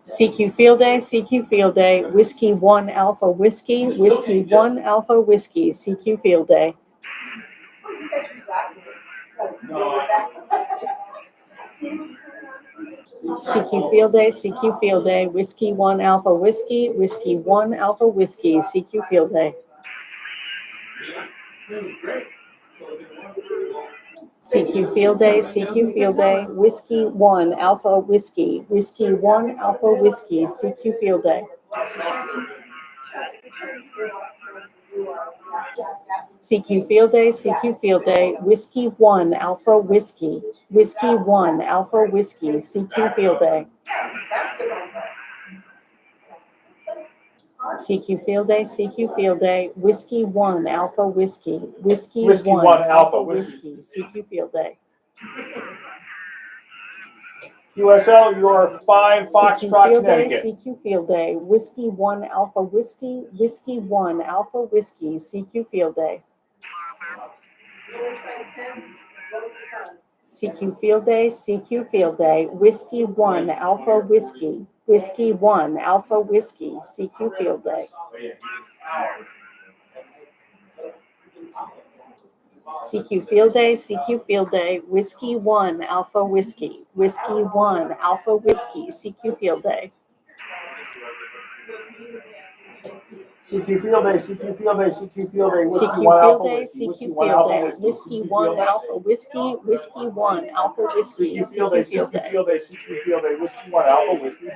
[SPEAKER 12] CQ Field Day, CQ Field Day, Whiskey 1 Alpha Whiskey, Whiskey 1 Alpha Whiskey, CQ Field Day. CQ Field Day, CQ Field Day, Whiskey 1 Alpha Whiskey, Whiskey 1 Alpha Whiskey, CQ Field Day. CQ Field Day, CQ Field Day, Whiskey 1 Alpha Whiskey, Whiskey 1 Alpha Whiskey, CQ Field Day. CQ Field Day, CQ Field Day, Whiskey 1 Alpha Whiskey, Whiskey 1 Alpha Whiskey, CQ Field Day. CQ Field Day, CQ Field Day, Whiskey 1 Alpha Whiskey, Whiskey 1 Alpha Whiskey, CQ Field Day.
[SPEAKER 4] QSL, your 5 Foxtrot, Connecticut.
[SPEAKER 12] CQ Field Day, Whiskey 1 Alpha Whiskey, Whiskey 1 Alpha Whiskey, CQ Field Day. CQ Field Day, CQ Field Day, Whiskey 1 Alpha Whiskey, Whiskey 1 Alpha Whiskey, CQ Field Day. CQ Field Day, CQ Field Day, Whiskey 1 Alpha Whiskey, Whiskey 1 Alpha Whiskey, CQ Field Day.
[SPEAKER 4] CQ Field Day, CQ Field Day, CQ Field Day, Whiskey
[SPEAKER 12] CQ
[SPEAKER 4] 1
[SPEAKER 12] Field
[SPEAKER 4] Alpha
[SPEAKER 12] Day,
[SPEAKER 4] Whiskey, Whiskey
[SPEAKER 12] CQ
[SPEAKER 4] 1
[SPEAKER 12] Field
[SPEAKER 4] Alpha
[SPEAKER 12] Day,
[SPEAKER 4] Whiskey,
[SPEAKER 12] Whiskey 1 Alpha Whiskey, Whiskey 1 Alpha Whiskey,
[SPEAKER 4] CQ Field Day,
[SPEAKER 12] CQ Field
[SPEAKER 4] CQ
[SPEAKER 12] Day.
[SPEAKER 4] Field Day, CQ Field Day, Whiskey 1 Alpha Whiskey.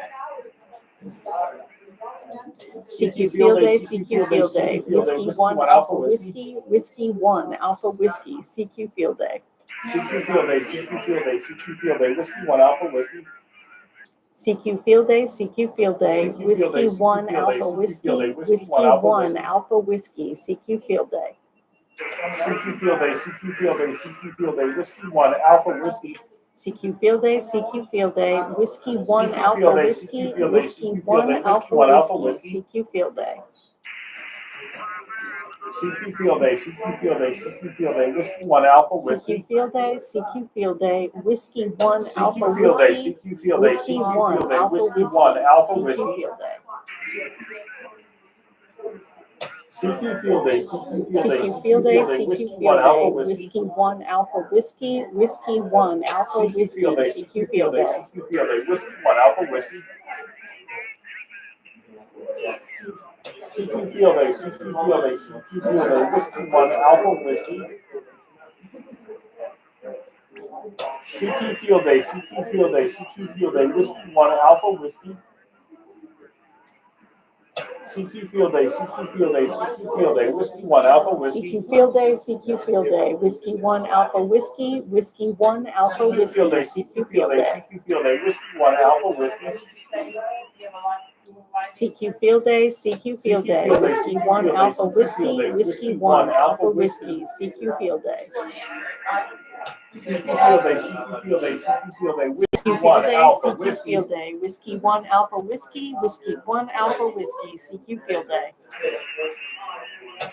[SPEAKER 12] CQ Field Day, CQ Field Day, Whiskey 1 Alpha Whiskey, Whiskey 1 Alpha Whiskey, CQ Field Day.
[SPEAKER 4] CQ Field Day, CQ Field Day, CQ Field Day, Whiskey 1 Alpha Whiskey.
[SPEAKER 12] CQ Field Day, CQ Field Day, Whiskey 1 Alpha Whiskey, Whiskey 1 Alpha Whiskey, CQ Field Day.
[SPEAKER 4] CQ Field Day, CQ Field Day, CQ Field Day, Whiskey 1 Alpha Whiskey.
[SPEAKER 12] CQ Field Day, CQ Field Day, Whiskey 1 Alpha Whiskey, Whiskey 1 Alpha Whiskey, CQ Field Day.
[SPEAKER 4] CQ Field Day, CQ Field Day, CQ Field Day, Whiskey 1 Alpha Whiskey.
[SPEAKER 12] CQ Field Day, CQ Field Day, Whiskey 1 Alpha
[SPEAKER 4] CQ Field Day,
[SPEAKER 12] Whiskey,
[SPEAKER 4] CQ Field Day,
[SPEAKER 12] Whiskey
[SPEAKER 4] CQ
[SPEAKER 12] 1
[SPEAKER 4] Field Day,
[SPEAKER 12] Alpha
[SPEAKER 4] Whiskey
[SPEAKER 12] Whiskey,
[SPEAKER 4] 1 Alpha
[SPEAKER 12] CQ
[SPEAKER 4] Whiskey.
[SPEAKER 12] Field Day.
[SPEAKER 4] CQ Field Day, CQ Field Day,
[SPEAKER 12] CQ Field Day,
[SPEAKER 4] Whiskey
[SPEAKER 12] CQ
[SPEAKER 4] 1
[SPEAKER 12] Field
[SPEAKER 4] Alpha
[SPEAKER 12] Day,
[SPEAKER 4] Whiskey.
[SPEAKER 12] Whiskey 1 Alpha Whiskey, Whiskey 1 Alpha
[SPEAKER 4] CQ
[SPEAKER 12] Whiskey,
[SPEAKER 4] Field Day,
[SPEAKER 12] CQ Field Day.
[SPEAKER 4] CQ Field Day, Whiskey 1 Alpha Whiskey. CQ Field Day, CQ Field Day, CQ Field Day, Whiskey 1 Alpha Whiskey. CQ Field Day, CQ Field Day, CQ Field Day, Whiskey 1 Alpha Whiskey. CQ Field Day, CQ Field Day, CQ Field Day, Whiskey 1 Alpha Whiskey.
[SPEAKER 12] CQ Field Day, CQ Field Day, Whiskey 1 Alpha Whiskey, Whiskey 1 Alpha Whiskey, CQ Field Day.
[SPEAKER 4] CQ Field Day, Whiskey 1 Alpha Whiskey.
[SPEAKER 12] CQ Field Day, CQ Field Day, Whiskey 1 Alpha Whiskey, Whiskey 1 Alpha Whiskey, CQ Field Day.
[SPEAKER 4] CQ Field Day, CQ Field Day, CQ Field Day, Whiskey
[SPEAKER 12] CQ
[SPEAKER 4] 1
[SPEAKER 12] Field Day,
[SPEAKER 4] Alpha
[SPEAKER 12] CQ
[SPEAKER 4] Whiskey.
[SPEAKER 12] Field Day, Whiskey 1 Alpha Whiskey, Whiskey 1 Alpha Whiskey, CQ Field Day.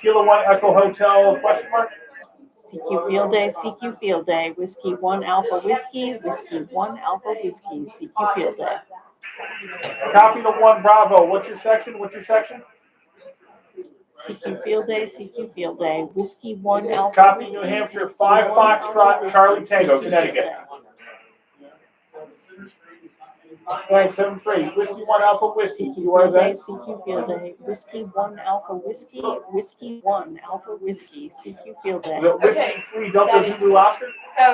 [SPEAKER 4] Kilo 1 Echo Hotel, question mark?
[SPEAKER 12] CQ Field Day, CQ Field Day, Whiskey 1 Alpha Whiskey, Whiskey 1 Alpha Whiskey, CQ Field Day.
[SPEAKER 4] Copy to 1 Bravo, what's your section, what's your section?
[SPEAKER 12] CQ Field Day, CQ Field Day, Whiskey 1 Alpha
[SPEAKER 4] Copy
[SPEAKER 12] Whiskey,
[SPEAKER 4] New Hampshire,
[SPEAKER 12] Whiskey
[SPEAKER 4] 5
[SPEAKER 12] 1 Alpha
[SPEAKER 4] Foxtrot,
[SPEAKER 12] Whiskey,
[SPEAKER 4] Charlie Tango,
[SPEAKER 12] CQ Field
[SPEAKER 4] Connecticut.
[SPEAKER 12] Day.
[SPEAKER 4] Thanks, 7-3, Whiskey 1 Alpha Whiskey,
[SPEAKER 12] CQ Field Day,
[SPEAKER 4] QRZ.
[SPEAKER 12] CQ Field Day, Whiskey 1 Alpha Whiskey, Whiskey 1 Alpha Whiskey, CQ Field Day.
[SPEAKER 4] Is it Whiskey 3 Delta Zulu Oscar?
[SPEAKER 6] So,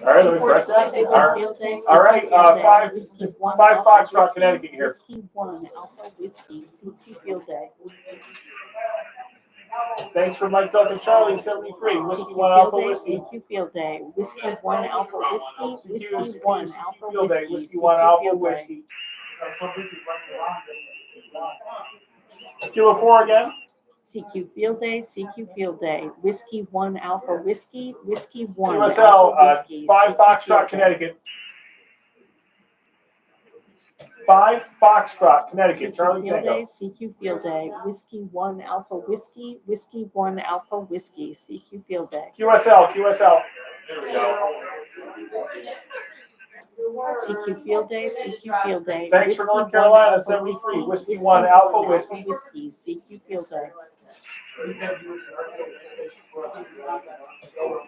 [SPEAKER 4] All right, let me correct that.
[SPEAKER 12] CQ Field Day,
[SPEAKER 4] All right,
[SPEAKER 12] CQ Field Day,
[SPEAKER 4] 5
[SPEAKER 12] Whiskey 1 Alpha
[SPEAKER 4] Foxtrot,
[SPEAKER 12] Whiskey,
[SPEAKER 4] Connecticut here.
[SPEAKER 12] Whiskey 1 Alpha Whiskey, CQ Field Day.
[SPEAKER 4] Thanks for Mike Delta Charlie, 73, Whiskey
[SPEAKER 12] CQ
[SPEAKER 4] 1 Alpha
[SPEAKER 12] Field Day,
[SPEAKER 4] Whiskey.
[SPEAKER 12] CQ Field Day, Whiskey 1 Alpha Whiskey, Whiskey 1 Alpha
[SPEAKER 4] Field Day,
[SPEAKER 12] Whiskey,
[SPEAKER 4] Whiskey 1
[SPEAKER 12] CQ
[SPEAKER 4] Alpha
[SPEAKER 12] Field Day.
[SPEAKER 4] Whiskey. Kilo 4 again.
[SPEAKER 12] CQ Field Day, CQ Field Day, Whiskey 1 Alpha Whiskey, Whiskey 1
[SPEAKER 4] QSL,
[SPEAKER 12] Alpha Whiskey,
[SPEAKER 4] 5
[SPEAKER 12] CQ
[SPEAKER 4] Foxtrot,
[SPEAKER 12] Field Day.
[SPEAKER 4] Connecticut. 5 Foxtrot, Connecticut, Charlie
[SPEAKER 12] CQ Field
[SPEAKER 4] Tango.
[SPEAKER 12] Day, CQ Field Day, Whiskey 1 Alpha Whiskey, Whiskey 1 Alpha Whiskey, CQ Field Day.
[SPEAKER 4] QSL. There we go.
[SPEAKER 12] CQ Field Day, CQ Field Day.
[SPEAKER 4] Thanks for
[SPEAKER 12] Whiskey
[SPEAKER 4] North
[SPEAKER 12] 1
[SPEAKER 4] Carolina,
[SPEAKER 12] Alpha
[SPEAKER 4] 73. Whiskey
[SPEAKER 12] Whiskey
[SPEAKER 4] 1 Alpha
[SPEAKER 12] 1
[SPEAKER 4] Whiskey.
[SPEAKER 12] Whiskey, CQ Field Day.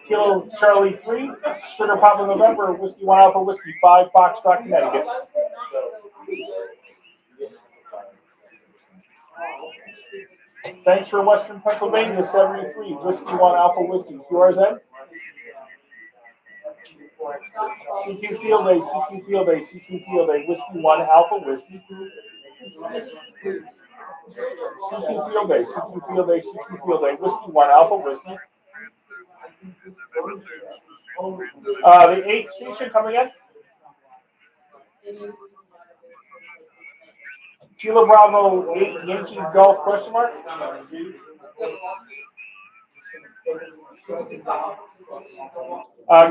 [SPEAKER 4] Kilo Charlie 3, Sugar Papa November, Whiskey 1 Alpha Whiskey 5, Foxtrot, Connecticut. Thanks for Western Pennsylvania, 73, Whiskey 1 Alpha Whiskey, QRZ. CQ Field Day, CQ Field Day, CQ Field Day, Whiskey 1 Alpha Whiskey. CQ Field Day, CQ Field Day, CQ Field Day, Whiskey 1 Alpha Whiskey. The 8 station coming in. Kilo Bravo 8 Yankee Golf question mark.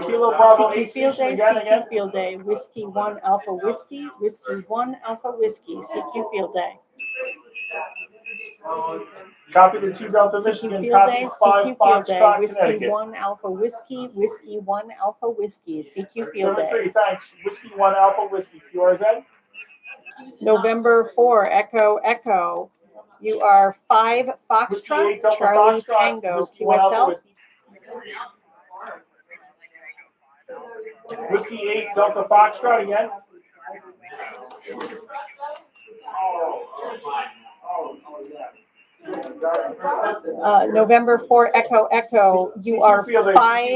[SPEAKER 4] Kilo Bravo 8
[SPEAKER 12] CQ Field
[SPEAKER 4] station
[SPEAKER 12] Day,
[SPEAKER 4] again.
[SPEAKER 12] CQ Field Day. Whiskey 1 Alpha Whiskey, Whiskey 1 Alpha Whiskey, CQ Field Day.
[SPEAKER 4] Copy to 2 Delta
[SPEAKER 12] CQ
[SPEAKER 4] Michigan,
[SPEAKER 12] Field
[SPEAKER 4] copy
[SPEAKER 12] Day,
[SPEAKER 4] 5
[SPEAKER 12] CQ Field Day.
[SPEAKER 4] Foxtrot,
[SPEAKER 12] Whiskey
[SPEAKER 4] Connecticut.
[SPEAKER 12] 1 Alpha Whiskey, Whiskey 1 Alpha Whiskey, CQ Field Day.
[SPEAKER 4] 73, thanks. Whiskey 1 Alpha Whiskey, QRZ.
[SPEAKER 12] November 4 Echo Echo. You are 5
[SPEAKER 4] Whiskey 8
[SPEAKER 12] Foxtrot,
[SPEAKER 4] Delta
[SPEAKER 12] Charlie
[SPEAKER 4] Foxtrot,
[SPEAKER 12] Tango,
[SPEAKER 4] Whiskey 1 Alpha
[SPEAKER 12] QSL.
[SPEAKER 4] Whiskey. Whiskey 8 Delta Foxtrot again.
[SPEAKER 12] November 4 Echo Echo. You are 5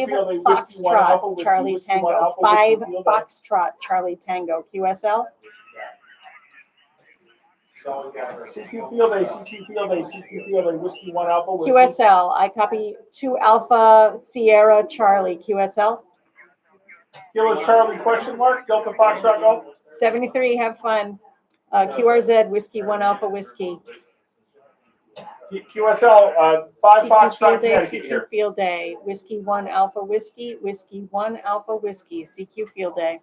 [SPEAKER 12] Foxtrot, Charlie Tango. 5 Foxtrot, Charlie Tango, QSL.
[SPEAKER 4] CQ Field Day, CQ Field Day, CQ Field Day, Whiskey 1 Alpha Whiskey.
[SPEAKER 12] QSL. I copy 2 Alpha Sierra Charlie, QSL.
[SPEAKER 4] Kilo Charlie question mark, Delta Foxtrot Golf.
[SPEAKER 12] 73, have fun. QRZ, Whiskey 1 Alpha Whiskey.
[SPEAKER 4] QSL, 5
[SPEAKER 12] CQ
[SPEAKER 4] Foxtrot,
[SPEAKER 12] Field Day,
[SPEAKER 4] Connecticut
[SPEAKER 12] CQ
[SPEAKER 4] here.
[SPEAKER 12] Field Day. Whiskey 1 Alpha Whiskey, Whiskey 1 Alpha Whiskey, CQ Field Day.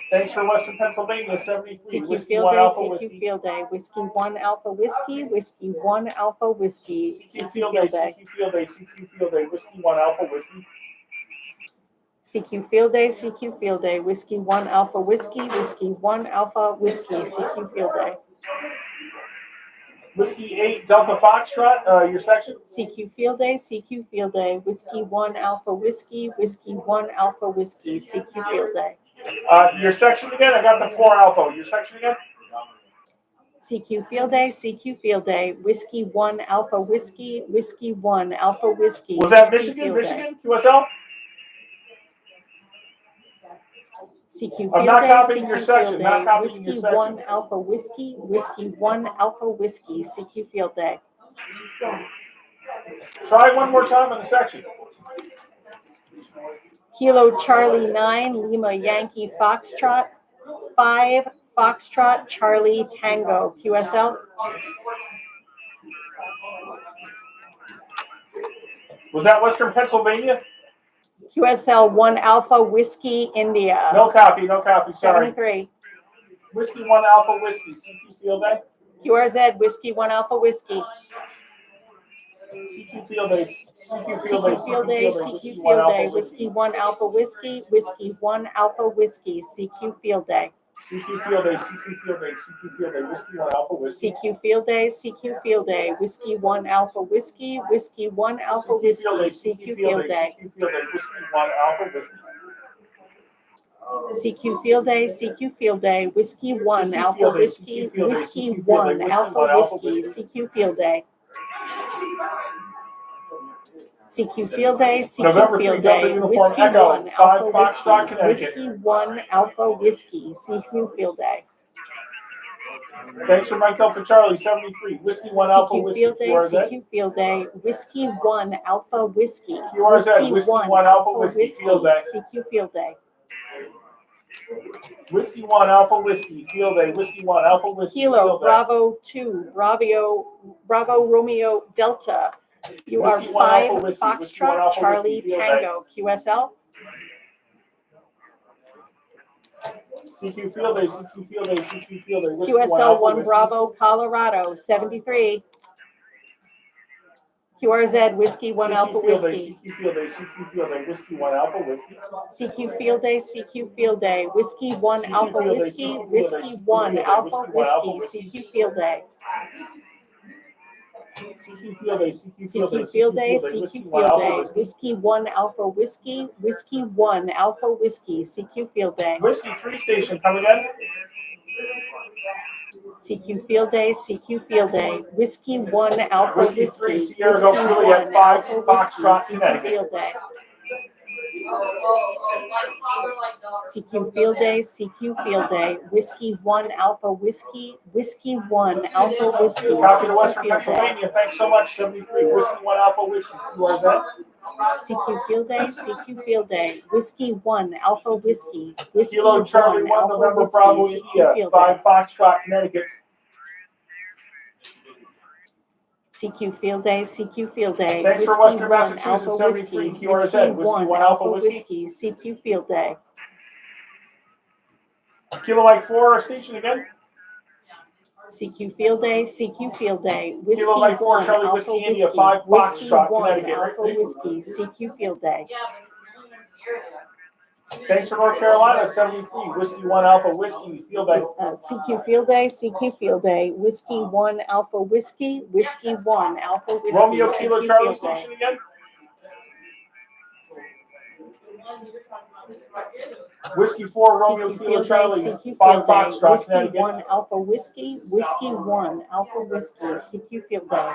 [SPEAKER 4] Thanks for Western Pennsylvania, 73.
[SPEAKER 12] CQ
[SPEAKER 4] Whiskey
[SPEAKER 12] Field
[SPEAKER 4] 1
[SPEAKER 12] Day,
[SPEAKER 4] Alpha
[SPEAKER 12] CQ
[SPEAKER 4] Whiskey.
[SPEAKER 12] Field Day. Whiskey 1 Alpha Whiskey, Whiskey 1 Alpha Whiskey,
[SPEAKER 4] CQ Field Day, CQ Field Day, CQ Field Day, Whiskey 1 Alpha Whiskey.
[SPEAKER 12] CQ Field Day, CQ Field Day. Whiskey 1 Alpha Whiskey, Whiskey 1 Alpha Whiskey, CQ Field Day.
[SPEAKER 4] Whiskey 8 Delta Foxtrot, your section.
[SPEAKER 12] CQ Field Day, CQ Field Day. Whiskey 1 Alpha Whiskey, Whiskey 1 Alpha Whiskey, CQ Field Day.
[SPEAKER 4] Your section again, I got the 4 Alpha. Your section again?
[SPEAKER 12] CQ Field Day, CQ Field Day. Whiskey 1 Alpha Whiskey, Whiskey 1 Alpha Whiskey.
[SPEAKER 4] Was that
[SPEAKER 12] CQ
[SPEAKER 4] Michigan?
[SPEAKER 12] Field Day.
[SPEAKER 4] Michigan? QSL?
[SPEAKER 12] CQ
[SPEAKER 4] I'm
[SPEAKER 12] Field
[SPEAKER 4] not
[SPEAKER 12] Day,
[SPEAKER 4] copying your
[SPEAKER 12] CQ
[SPEAKER 4] section,
[SPEAKER 12] Field
[SPEAKER 4] not
[SPEAKER 12] Day.
[SPEAKER 4] copying
[SPEAKER 12] Whiskey
[SPEAKER 4] your section.
[SPEAKER 12] 1 Alpha Whiskey, Whiskey 1 Alpha Whiskey, CQ Field Day.
[SPEAKER 4] Try one more time on the section.
[SPEAKER 12] Kilo Charlie 9 Lima Yankee Foxtrot, 5 Foxtrot Charlie Tango, QSL.
[SPEAKER 4] Was that Western Pennsylvania?
[SPEAKER 12] QSL 1 Alpha Whiskey India.
[SPEAKER 4] No copy, sorry.
[SPEAKER 12] 73.
[SPEAKER 4] Whiskey 1 Alpha Whiskey, CQ Field Day.
[SPEAKER 12] QRZ Whiskey 1 Alpha Whiskey.
[SPEAKER 4] CQ Field Day, CQ Field Day,
[SPEAKER 12] CQ Field Day, CQ Field Day. Whiskey 1 Alpha Whiskey, Whiskey 1 Alpha Whiskey, CQ Field Day.
[SPEAKER 4] CQ Field Day, CQ Field Day, CQ Field Day, Whiskey 1 Alpha Whiskey.
[SPEAKER 12] CQ Field Day, CQ Field Day. Whiskey 1 Alpha Whiskey, Whiskey 1 Alpha Whiskey, CQ Field Day.
[SPEAKER 4] CQ Field Day, Whiskey 1 Alpha Whiskey.
[SPEAKER 12] CQ Field Day, CQ Field Day. Whiskey 1 Alpha Whiskey, Whiskey 1 Alpha Whiskey, CQ Field Day. CQ Field Day, CQ Field Day. Whiskey 1 Alpha Whiskey, Whiskey 1 Alpha Whiskey, CQ Field Day.
[SPEAKER 4] Thanks for Mike Delta Charlie, 73. Whiskey 1 Alpha
[SPEAKER 12] CQ
[SPEAKER 4] Whiskey,
[SPEAKER 12] Field Day,
[SPEAKER 4] QRZ.
[SPEAKER 12] CQ Field Day. Whiskey 1 Alpha Whiskey,
[SPEAKER 4] QRZ, Whiskey 1 Alpha Whiskey, Field Day.
[SPEAKER 12] CQ Field Day.
[SPEAKER 4] Whiskey 1 Alpha Whiskey, Field Day. Whiskey 1 Alpha Whiskey,
[SPEAKER 12] Kilo
[SPEAKER 4] Field Day.
[SPEAKER 12] Bravo 2 Bravo Romeo Delta. You are
[SPEAKER 4] Whiskey 1
[SPEAKER 12] 5
[SPEAKER 4] Alpha Whiskey, Whiskey 1
[SPEAKER 12] Foxtrot
[SPEAKER 4] Alpha
[SPEAKER 12] Charlie
[SPEAKER 4] Whiskey, Field Day.
[SPEAKER 12] Tango, QSL.
[SPEAKER 4] CQ Field Day, CQ Field Day, CQ Field Day. Whiskey 1
[SPEAKER 12] QSL
[SPEAKER 4] Alpha
[SPEAKER 12] 1
[SPEAKER 4] Whiskey.
[SPEAKER 12] Bravo Colorado, 73. QRZ, Whiskey 1 Alpha
[SPEAKER 4] Field Day,
[SPEAKER 12] Whiskey.
[SPEAKER 4] CQ Field Day, CQ Field Day, Whiskey 1 Alpha Whiskey.
[SPEAKER 12] CQ Field Day, CQ Field Day, Whiskey 1
[SPEAKER 4] CQ
[SPEAKER 12] Alpha
[SPEAKER 4] Field Day,
[SPEAKER 12] Whiskey,
[SPEAKER 4] CQ Field Day,
[SPEAKER 12] Whiskey
[SPEAKER 4] CQ
[SPEAKER 12] 1
[SPEAKER 4] Field Day,
[SPEAKER 12] Alpha
[SPEAKER 4] Whiskey 1 Alpha
[SPEAKER 12] Whiskey,
[SPEAKER 4] Whiskey.
[SPEAKER 12] CQ Field Day.
[SPEAKER 4] CQ Field Day, CQ Field Day,
[SPEAKER 12] CQ Field Day,
[SPEAKER 4] Whiskey
[SPEAKER 12] CQ
[SPEAKER 4] 1
[SPEAKER 12] Field
[SPEAKER 4] Alpha
[SPEAKER 12] Day,
[SPEAKER 4] Whiskey.
[SPEAKER 12] Whiskey 1 Alpha Whiskey, Whiskey 1 Alpha Whiskey, CQ Field Day.
[SPEAKER 4] Whiskey 3 station, come again?
[SPEAKER 12] CQ Field Day, CQ Field Day, Whiskey 1 Alpha
[SPEAKER 4] Whiskey
[SPEAKER 12] Whiskey,
[SPEAKER 4] 3
[SPEAKER 12] Whiskey
[SPEAKER 4] Sierra Golf
[SPEAKER 12] 1
[SPEAKER 4] Juliet 5
[SPEAKER 12] Alpha
[SPEAKER 4] Foxtrot,
[SPEAKER 12] Whiskey, CQ
[SPEAKER 4] Connecticut.
[SPEAKER 12] Field Day. CQ Field Day, CQ Field Day, Whiskey 1 Alpha Whiskey, Whiskey 1 Alpha Whiskey,
[SPEAKER 4] Copy to
[SPEAKER 12] CQ
[SPEAKER 4] Western
[SPEAKER 12] Field Day.
[SPEAKER 4] Pennsylvania. Thanks so much. 73 Whiskey 1 Alpha Whiskey. QRZ.
[SPEAKER 12] CQ Field Day, CQ Field Day, Whiskey 1 Alpha Whiskey, Whiskey
[SPEAKER 4] Kilo
[SPEAKER 12] 1
[SPEAKER 4] Charlie 1
[SPEAKER 12] Alpha
[SPEAKER 4] November
[SPEAKER 12] Whiskey,
[SPEAKER 4] Bravo
[SPEAKER 12] CQ
[SPEAKER 4] India
[SPEAKER 12] Field
[SPEAKER 4] 5
[SPEAKER 12] Day.
[SPEAKER 4] Foxtrot, Connecticut.
[SPEAKER 12] CQ Field Day, CQ Field Day,
[SPEAKER 4] Thanks for
[SPEAKER 12] Whiskey
[SPEAKER 4] Western
[SPEAKER 12] 1
[SPEAKER 4] Massachusetts.
[SPEAKER 12] Alpha
[SPEAKER 4] 73
[SPEAKER 12] Whiskey,
[SPEAKER 4] QRZ.
[SPEAKER 12] Whiskey
[SPEAKER 4] Whiskey
[SPEAKER 12] 1
[SPEAKER 4] 1
[SPEAKER 12] Alpha
[SPEAKER 4] Alpha Whiskey.
[SPEAKER 12] Whiskey, CQ Field Day.
[SPEAKER 4] Kilo Mike 4 station again.
[SPEAKER 12] CQ Field Day, CQ Field Day, Whiskey
[SPEAKER 4] Kilo Mike 4
[SPEAKER 12] 1
[SPEAKER 4] Charlie
[SPEAKER 12] Alpha
[SPEAKER 4] Whiskey India
[SPEAKER 12] Whiskey,
[SPEAKER 4] 5
[SPEAKER 12] Whiskey
[SPEAKER 4] Foxtrot,
[SPEAKER 12] 1
[SPEAKER 4] Connecticut.
[SPEAKER 12] Alpha Whiskey, CQ Field Day.
[SPEAKER 4] Thanks for North Carolina. 73 Whiskey 1 Alpha Whiskey. Field Day.
[SPEAKER 12] CQ Field Day, CQ Field Day, Whiskey 1 Alpha Whiskey, Whiskey 1 Alpha Whiskey,
[SPEAKER 4] Romeo Kilo
[SPEAKER 12] CQ
[SPEAKER 4] Charlie
[SPEAKER 12] Field Day.
[SPEAKER 4] station again. Whiskey 4 Romeo
[SPEAKER 12] CQ
[SPEAKER 4] Kilo
[SPEAKER 12] Field Day,
[SPEAKER 4] Charlie
[SPEAKER 12] CQ
[SPEAKER 4] 5
[SPEAKER 12] Field Day,
[SPEAKER 4] Foxtrot,
[SPEAKER 12] Whiskey
[SPEAKER 4] Connecticut.
[SPEAKER 12] 1 Alpha Whiskey, Whiskey 1 Alpha Whiskey, CQ Field Day.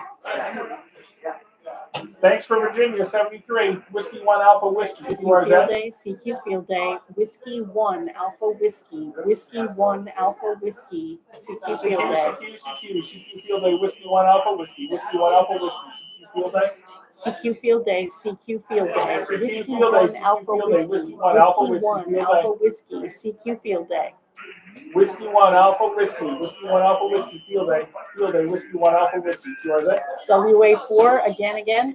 [SPEAKER 4] Thanks for Virginia. 73 Whiskey 1 Alpha Whiskey.
[SPEAKER 12] CQ
[SPEAKER 4] QRZ.
[SPEAKER 12] Field Day, CQ Field Day, Whiskey 1 Alpha Whiskey, Whiskey 1 Alpha Whiskey, CQ Field Day.
[SPEAKER 4] CQ Field Day, Whiskey 1 Alpha Whiskey, Whiskey 1 Alpha Whiskey, CQ Field Day.
[SPEAKER 12] CQ Field Day, CQ Field Day,
[SPEAKER 4] CQ
[SPEAKER 12] Whiskey
[SPEAKER 4] Field Day,
[SPEAKER 12] 1
[SPEAKER 4] CQ
[SPEAKER 12] Alpha
[SPEAKER 4] Field Day,
[SPEAKER 12] Whiskey,
[SPEAKER 4] Whiskey 1 Alpha
[SPEAKER 12] Whiskey
[SPEAKER 4] Whiskey,
[SPEAKER 12] 1
[SPEAKER 4] Field
[SPEAKER 12] Alpha
[SPEAKER 4] Day.
[SPEAKER 12] Whiskey, CQ Field Day.
[SPEAKER 4] Whiskey 1 Alpha Whiskey, Whiskey 1 Alpha Whiskey, Field Day, Whiskey 1 Alpha Whiskey, QRZ.
[SPEAKER 12] WA4, again.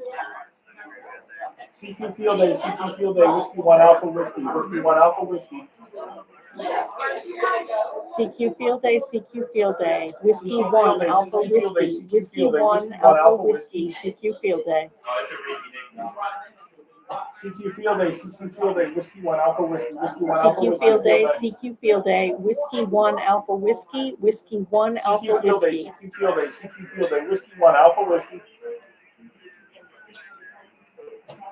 [SPEAKER 4] CQ Field Day, CQ Field Day, Whiskey 1 Alpha Whiskey, Whiskey 1 Alpha Whiskey.
[SPEAKER 12] CQ Field Day, CQ Field Day, Whiskey
[SPEAKER 4] CQ
[SPEAKER 12] 1
[SPEAKER 4] Field Day,
[SPEAKER 12] Alpha
[SPEAKER 4] CQ Field Day,
[SPEAKER 12] Whiskey,
[SPEAKER 4] CQ
[SPEAKER 12] Whiskey
[SPEAKER 4] Field Day,
[SPEAKER 12] 1
[SPEAKER 4] Whiskey 1
[SPEAKER 12] Alpha
[SPEAKER 4] Alpha
[SPEAKER 12] Whiskey,
[SPEAKER 4] Whiskey.
[SPEAKER 12] CQ Field Day.
[SPEAKER 4] CQ Field Day, CQ Field Day, Whiskey 1 Alpha Whiskey, Whiskey 1 Alpha
[SPEAKER 12] CQ
[SPEAKER 4] Whiskey,
[SPEAKER 12] Field Day,
[SPEAKER 4] Field Day.
[SPEAKER 12] CQ Field Day, Whiskey 1 Alpha Whiskey, Whiskey 1 Alpha
[SPEAKER 4] CQ Field Day,
[SPEAKER 12] Whiskey.
[SPEAKER 4] CQ Field Day, CQ Field Day, Whiskey 1 Alpha Whiskey.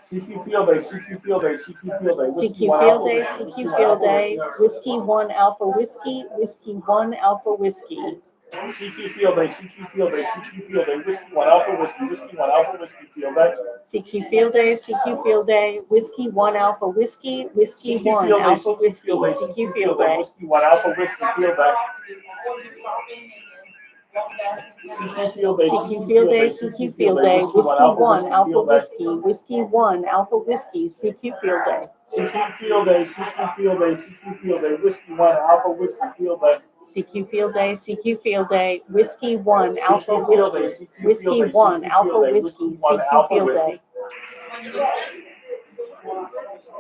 [SPEAKER 4] CQ Field Day, CQ Field Day, CQ Field Day, Whiskey 1
[SPEAKER 12] CQ
[SPEAKER 4] Alpha
[SPEAKER 12] Field Day,
[SPEAKER 4] Whiskey, Whiskey
[SPEAKER 12] CQ
[SPEAKER 4] 1
[SPEAKER 12] Field
[SPEAKER 4] Alpha
[SPEAKER 12] Day,
[SPEAKER 4] Whiskey.
[SPEAKER 12] Whiskey 1 Alpha Whiskey, Whiskey 1 Alpha Whiskey.
[SPEAKER 4] CQ Field Day, CQ Field Day, CQ Field Day, Whiskey 1 Alpha Whiskey, Whiskey 1 Alpha Whiskey, Field Day.
[SPEAKER 12] CQ Field Day, CQ Field Day, Whiskey 1 Alpha Whiskey, Whiskey
[SPEAKER 4] CQ
[SPEAKER 12] 1
[SPEAKER 4] Field Day,
[SPEAKER 12] Alpha
[SPEAKER 4] CQ
[SPEAKER 12] Whiskey,
[SPEAKER 4] Field Day,
[SPEAKER 12] CQ
[SPEAKER 4] CQ
[SPEAKER 12] Field
[SPEAKER 4] Field Day,
[SPEAKER 12] Day.
[SPEAKER 4] Whiskey 1 Alpha Whiskey, Field Day. CQ Field Day,
[SPEAKER 12] CQ Field Day, CQ Field Day, Whiskey 1 Alpha Whiskey, Whiskey 1 Alpha Whiskey, CQ Field Day.
[SPEAKER 4] CQ Field Day, CQ Field Day, CQ Field Day, Whiskey 1 Alpha Whiskey, Field Day.
[SPEAKER 12] CQ Field Day, CQ Field Day, Whiskey 1 Alpha
[SPEAKER 4] CQ Field Day,
[SPEAKER 12] Whiskey,
[SPEAKER 4] CQ
[SPEAKER 12] Whiskey
[SPEAKER 4] Field Day,
[SPEAKER 12] 1
[SPEAKER 4] CQ
[SPEAKER 12] Alpha
[SPEAKER 4] Field Day,
[SPEAKER 12] Whiskey,
[SPEAKER 4] Whiskey 1
[SPEAKER 12] CQ
[SPEAKER 4] Alpha
[SPEAKER 12] Field
[SPEAKER 4] Whiskey.
[SPEAKER 12] Day.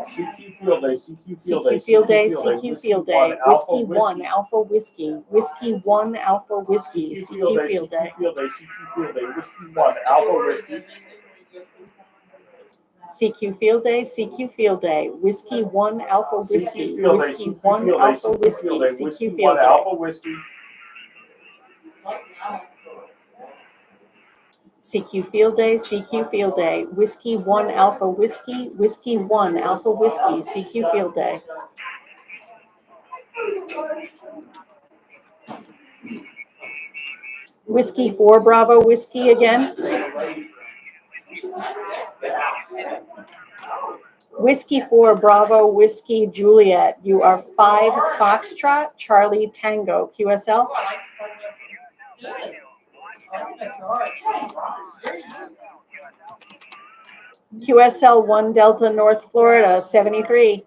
[SPEAKER 4] CQ Field Day, CQ Field Day,
[SPEAKER 12] CQ Field Day,
[SPEAKER 4] Whiskey
[SPEAKER 12] CQ Field
[SPEAKER 4] 1
[SPEAKER 12] Day,
[SPEAKER 4] Alpha
[SPEAKER 12] Whiskey 1
[SPEAKER 4] Whiskey.
[SPEAKER 12] Alpha Whiskey, Whiskey 1 Alpha Whiskey,
[SPEAKER 4] CQ Field
[SPEAKER 12] CQ
[SPEAKER 4] Day,
[SPEAKER 12] Field Day.
[SPEAKER 4] CQ Field Day, CQ Field Day, Whiskey 1 Alpha Whiskey.
[SPEAKER 12] CQ Field Day, CQ Field Day, Whiskey 1 Alpha Whiskey,
[SPEAKER 4] CQ Field Day,
[SPEAKER 12] Whiskey
[SPEAKER 4] CQ
[SPEAKER 12] 1
[SPEAKER 4] Field Day,
[SPEAKER 12] Alpha
[SPEAKER 4] CQ
[SPEAKER 12] Whiskey,
[SPEAKER 4] Field Day,
[SPEAKER 12] CQ
[SPEAKER 4] Whiskey
[SPEAKER 12] Field
[SPEAKER 4] 1
[SPEAKER 12] Day.
[SPEAKER 4] Alpha Whiskey.
[SPEAKER 12] CQ Field Day, CQ Field Day, Whiskey 1 Alpha Whiskey, Whiskey 1 Alpha Whiskey, CQ Field Day. Whiskey 4 Bravo Whiskey again. Whiskey 4 Bravo Whiskey Juliet. You are 5 Foxtrot Charlie Tango QSL. QSL 1 Delta North Florida 73.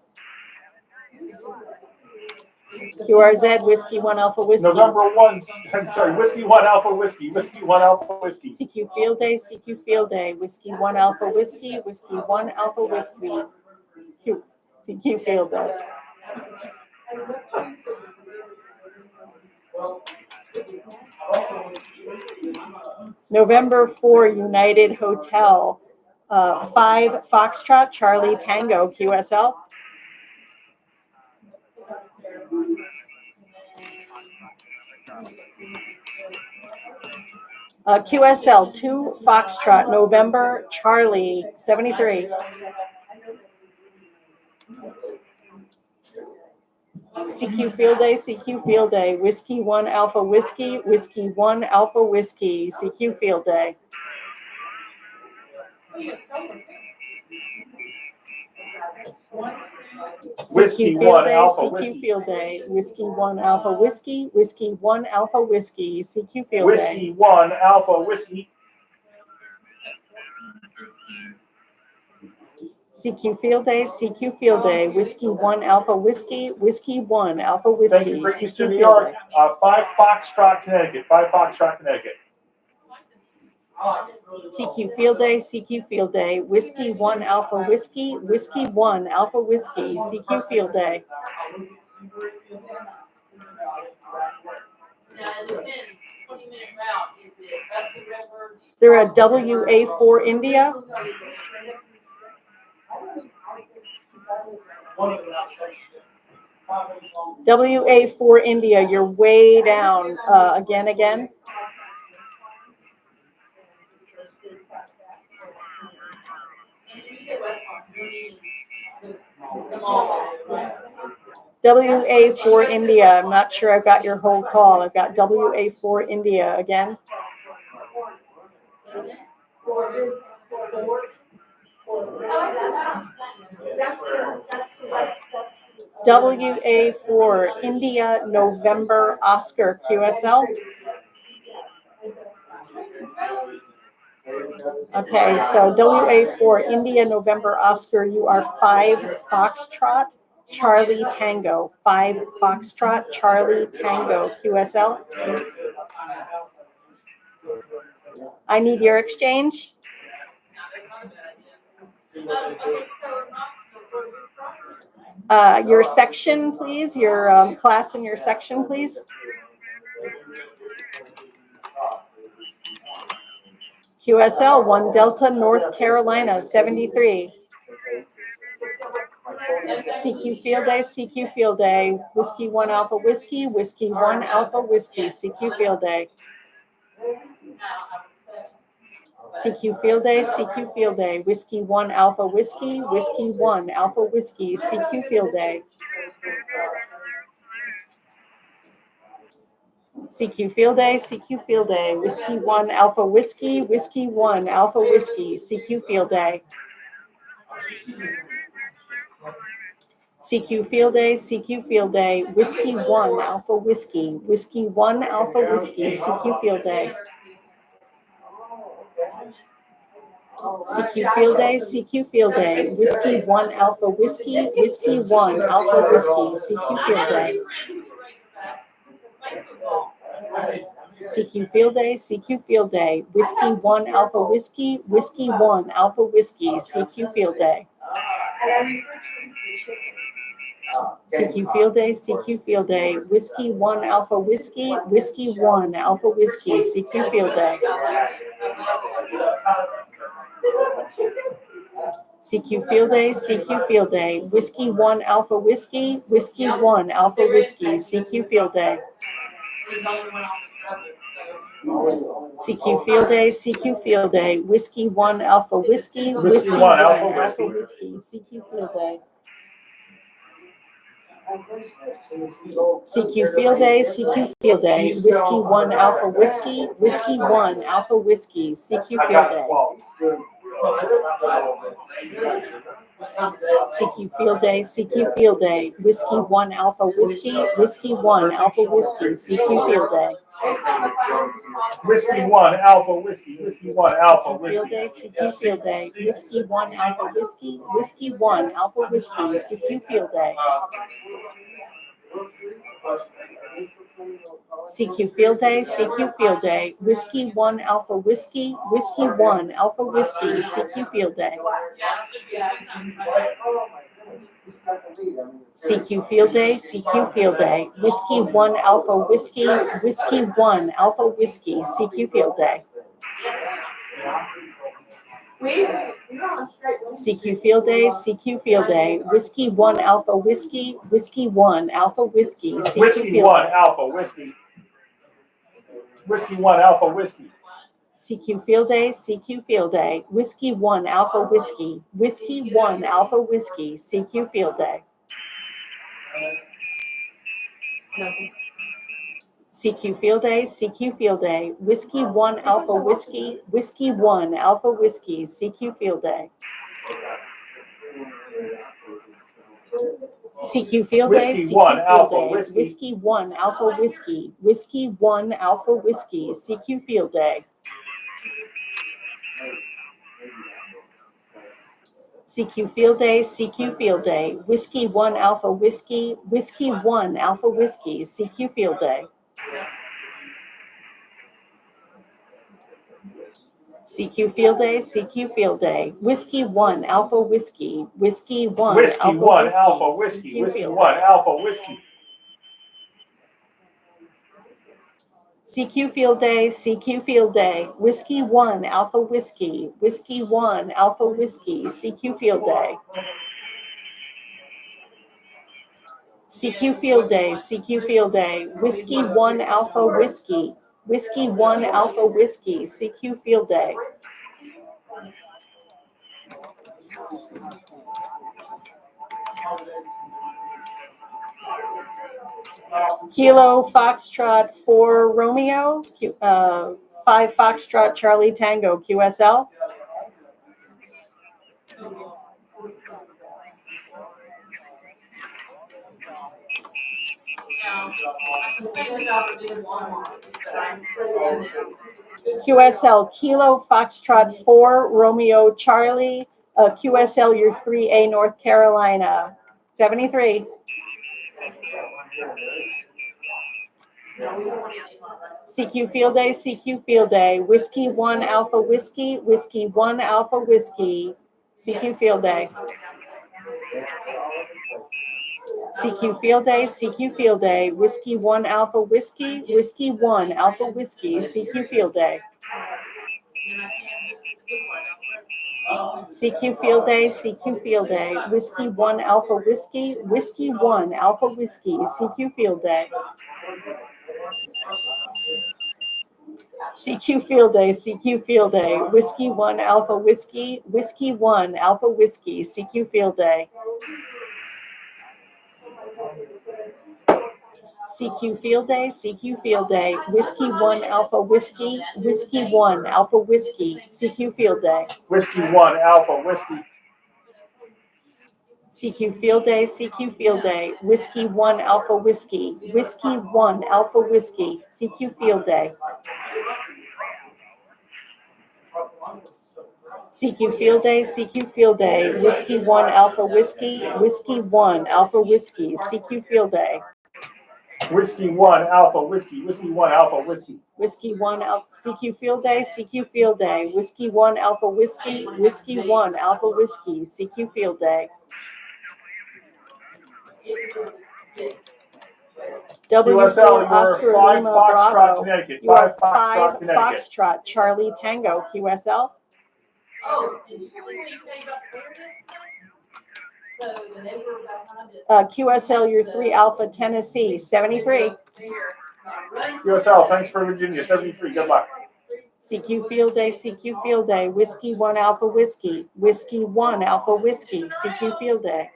[SPEAKER 12] QRZ Whiskey 1 Alpha Whiskey.
[SPEAKER 4] November 1, I'm sorry, Whiskey 1 Alpha Whiskey, Whiskey 1 Alpha Whiskey.
[SPEAKER 12] CQ Field Day, CQ Field Day, Whiskey 1 Alpha Whiskey, Whiskey 1 Alpha Whiskey, CQ Field Day. November 4, United Hotel. 5 Foxtrot Charlie Tango QSL. QSL 2 Foxtrot November Charlie 73. CQ Field Day, CQ Field Day, Whiskey 1 Alpha Whiskey, Whiskey 1 Alpha Whiskey, CQ Field Day.
[SPEAKER 4] Whiskey
[SPEAKER 12] CQ
[SPEAKER 4] 1
[SPEAKER 12] Field Day,
[SPEAKER 4] Alpha
[SPEAKER 12] CQ
[SPEAKER 4] Whiskey.
[SPEAKER 12] Field Day, Whiskey 1 Alpha Whiskey, Whiskey 1 Alpha Whiskey, CQ Field Day.
[SPEAKER 4] Whiskey 1 Alpha Whiskey.
[SPEAKER 12] CQ Field Day, CQ Field Day, Whiskey 1 Alpha Whiskey, Whiskey 1 Alpha Whiskey,
[SPEAKER 4] Thank you for
[SPEAKER 12] CQ
[SPEAKER 4] Eastern New
[SPEAKER 12] Field
[SPEAKER 4] York.
[SPEAKER 12] Day.
[SPEAKER 4] 5 Foxtrot Connecticut. 5 Foxtrot Connecticut.
[SPEAKER 12] CQ Field Day, CQ Field Day, Whiskey 1 Alpha Whiskey, Whiskey 1 Alpha Whiskey, CQ Field Day.
[SPEAKER 6] Now, it depends, 20-minute route, is it up the river?
[SPEAKER 12] Is there a WA4 India? WA4 India, you're way down. Again. WA4 India, I'm not sure I've got your whole call. I've got WA4 India again. WA4 India November Oscar QSL. Okay, so WA4 India November Oscar, you are 5 Foxtrot Charlie Tango. 5 Foxtrot Charlie Tango QSL. I need your exchange. Your section, please. Your class and your section, please. QSL 1 Delta North Carolina 73. CQ Field Day, CQ Field Day, Whiskey 1 Alpha Whiskey, Whiskey 1 Alpha Whiskey, CQ Field Day. CQ Field Day, CQ Field Day, Whiskey 1 Alpha Whiskey, Whiskey 1 Alpha Whiskey, CQ Field Day. CQ Field Day, CQ Field Day, Whiskey 1 Alpha Whiskey, Whiskey 1 Alpha Whiskey, CQ Field Day. CQ Field Day, CQ Field Day, Whiskey 1 Alpha Whiskey, Whiskey 1 Alpha Whiskey, CQ Field Day. CQ Field Day, CQ Field Day, Whiskey 1 Alpha Whiskey, Whiskey 1 Alpha Whiskey, CQ Field Day. CQ Field Day, CQ Field Day, Whiskey 1 Alpha Whiskey, Whiskey 1 Alpha Whiskey, CQ Field Day. CQ Field Day, CQ Field Day, Whiskey 1 Alpha Whiskey, Whiskey 1 Alpha Whiskey, CQ Field Day. CQ Field Day, CQ Field Day, Whiskey 1 Alpha Whiskey, Whiskey 1 Alpha Whiskey, CQ Field Day. CQ Field Day, CQ Field Day, Whiskey 1 Alpha Whiskey, Whiskey 1 Alpha Whiskey, CQ Field Day. CQ Field Day, CQ Field Day, Whiskey 1 Alpha Whiskey, Whiskey 1 Alpha Whiskey, CQ Field Day. CQ Field Day, CQ Field Day, Whiskey 1 Alpha Whiskey, Whiskey 1 Alpha Whiskey, CQ Field Day.
[SPEAKER 4] Whiskey 1 Alpha Whiskey, Whiskey 1 Alpha
[SPEAKER 12] CQ Field Day, CQ Field Day, Whiskey 1 Alpha Whiskey, Whiskey 1 Alpha Whiskey, CQ Field Day. CQ Field Day, CQ Field Day, Whiskey 1 Alpha Whiskey, Whiskey 1 Alpha Whiskey, CQ Field Day. CQ Field Day, CQ Field Day. Whiskey 1 Alpha Whiskey, Whiskey 1 Alpha Whiskey, CQ Field Day. CQ Field Day, CQ Field Day. Whiskey 1 Alpha Whiskey, Whiskey 1 Alpha Whiskey, CQ
[SPEAKER 4] Whiskey
[SPEAKER 12] Field
[SPEAKER 4] 1
[SPEAKER 12] Day.
[SPEAKER 4] Alpha Whiskey. Whiskey 1 Alpha Whiskey.
[SPEAKER 12] CQ Field Day, CQ Field Day. Whiskey 1 Alpha Whiskey, Whiskey 1 Alpha Whiskey, CQ Field Day. CQ Field Day, CQ Field Day. Whiskey 1 Alpha Whiskey, Whiskey 1 Alpha Whiskey, CQ Field Day. CQ Field Day,
[SPEAKER 4] Whiskey
[SPEAKER 12] CQ
[SPEAKER 4] 1
[SPEAKER 12] Field
[SPEAKER 4] Alpha
[SPEAKER 12] Day.
[SPEAKER 4] Whiskey.
[SPEAKER 12] Whiskey 1 Alpha Whiskey, Whiskey 1 Alpha Whiskey, CQ Field Day. CQ Field Day, CQ Field Day. Whiskey 1 Alpha Whiskey, Whiskey 1 Alpha Whiskey, CQ Field Day. CQ Field Day, CQ Field Day. Whiskey 1 Alpha Whiskey, Whiskey 1
[SPEAKER 4] Whiskey
[SPEAKER 12] Alpha
[SPEAKER 4] 1
[SPEAKER 12] Whiskey,
[SPEAKER 4] Alpha Whiskey.
[SPEAKER 12] CQ
[SPEAKER 4] Whiskey
[SPEAKER 12] Field
[SPEAKER 4] 1
[SPEAKER 12] Day.
[SPEAKER 4] Alpha Whiskey.
[SPEAKER 12] CQ Field Day, CQ Field Day. Whiskey 1 Alpha Whiskey, Whiskey 1 Alpha Whiskey, CQ Field Day. CQ Field Day, CQ Field Day. Whiskey 1 Alpha Whiskey, Whiskey 1 Alpha Whiskey, CQ Field Day. Kilo Foxtrot 4 Romeo, 5 Foxtrot Charlie Tango QSL. QSL Kilo Foxtrot 4 Romeo Charlie, QSL your 3A North Carolina, 73. CQ Field Day, CQ Field Day. Whiskey 1 Alpha Whiskey, Whiskey 1 Alpha Whiskey, CQ Field Day. CQ Field Day, CQ Field Day. Whiskey 1 Alpha Whiskey, Whiskey 1 Alpha Whiskey, CQ Field Day. CQ Field Day, CQ Field Day. Whiskey 1 Alpha Whiskey, Whiskey 1 Alpha Whiskey, CQ Field Day. CQ Field Day, CQ Field Day. Whiskey 1 Alpha Whiskey, Whiskey 1 Alpha Whiskey, CQ Field Day. CQ Field Day, CQ Field Day. Whiskey 1 Alpha Whiskey, Whiskey 1 Alpha Whiskey, CQ Field Day.
[SPEAKER 4] Whiskey 1 Alpha Whiskey.
[SPEAKER 12] CQ Field Day, CQ Field Day. Whiskey 1 Alpha Whiskey, Whiskey 1 Alpha Whiskey, CQ Field Day. CQ Field Day, CQ Field Day. Whiskey 1 Alpha Whiskey, Whiskey 1 Alpha Whiskey, CQ Field Day.
[SPEAKER 4] Whiskey 1 Alpha Whiskey. Whiskey 1 Alpha Whiskey.
[SPEAKER 12] Whiskey 1 Alpha, CQ Field Day, CQ Field Day. Whiskey 1 Alpha Whiskey, Whiskey 1 Alpha Whiskey, CQ Field Day. W1 Oscar Lima Bravo.
[SPEAKER 4] Connecticut.
[SPEAKER 12] You are
[SPEAKER 4] 5
[SPEAKER 12] 5
[SPEAKER 4] Foxtrot, Connecticut.
[SPEAKER 12] Foxtrot Charlie Tango QSL.
[SPEAKER 6] Oh, did you really say about the so the neighbor behind us.
[SPEAKER 12] QSL your 3 Alpha Tennessee 73.
[SPEAKER 4] QSL, thanks for Virginia, 73. Good luck.
[SPEAKER 12] CQ Field Day, CQ Field Day. Whiskey 1 Alpha Whiskey, Whiskey 1 Alpha Whiskey, CQ Field Day.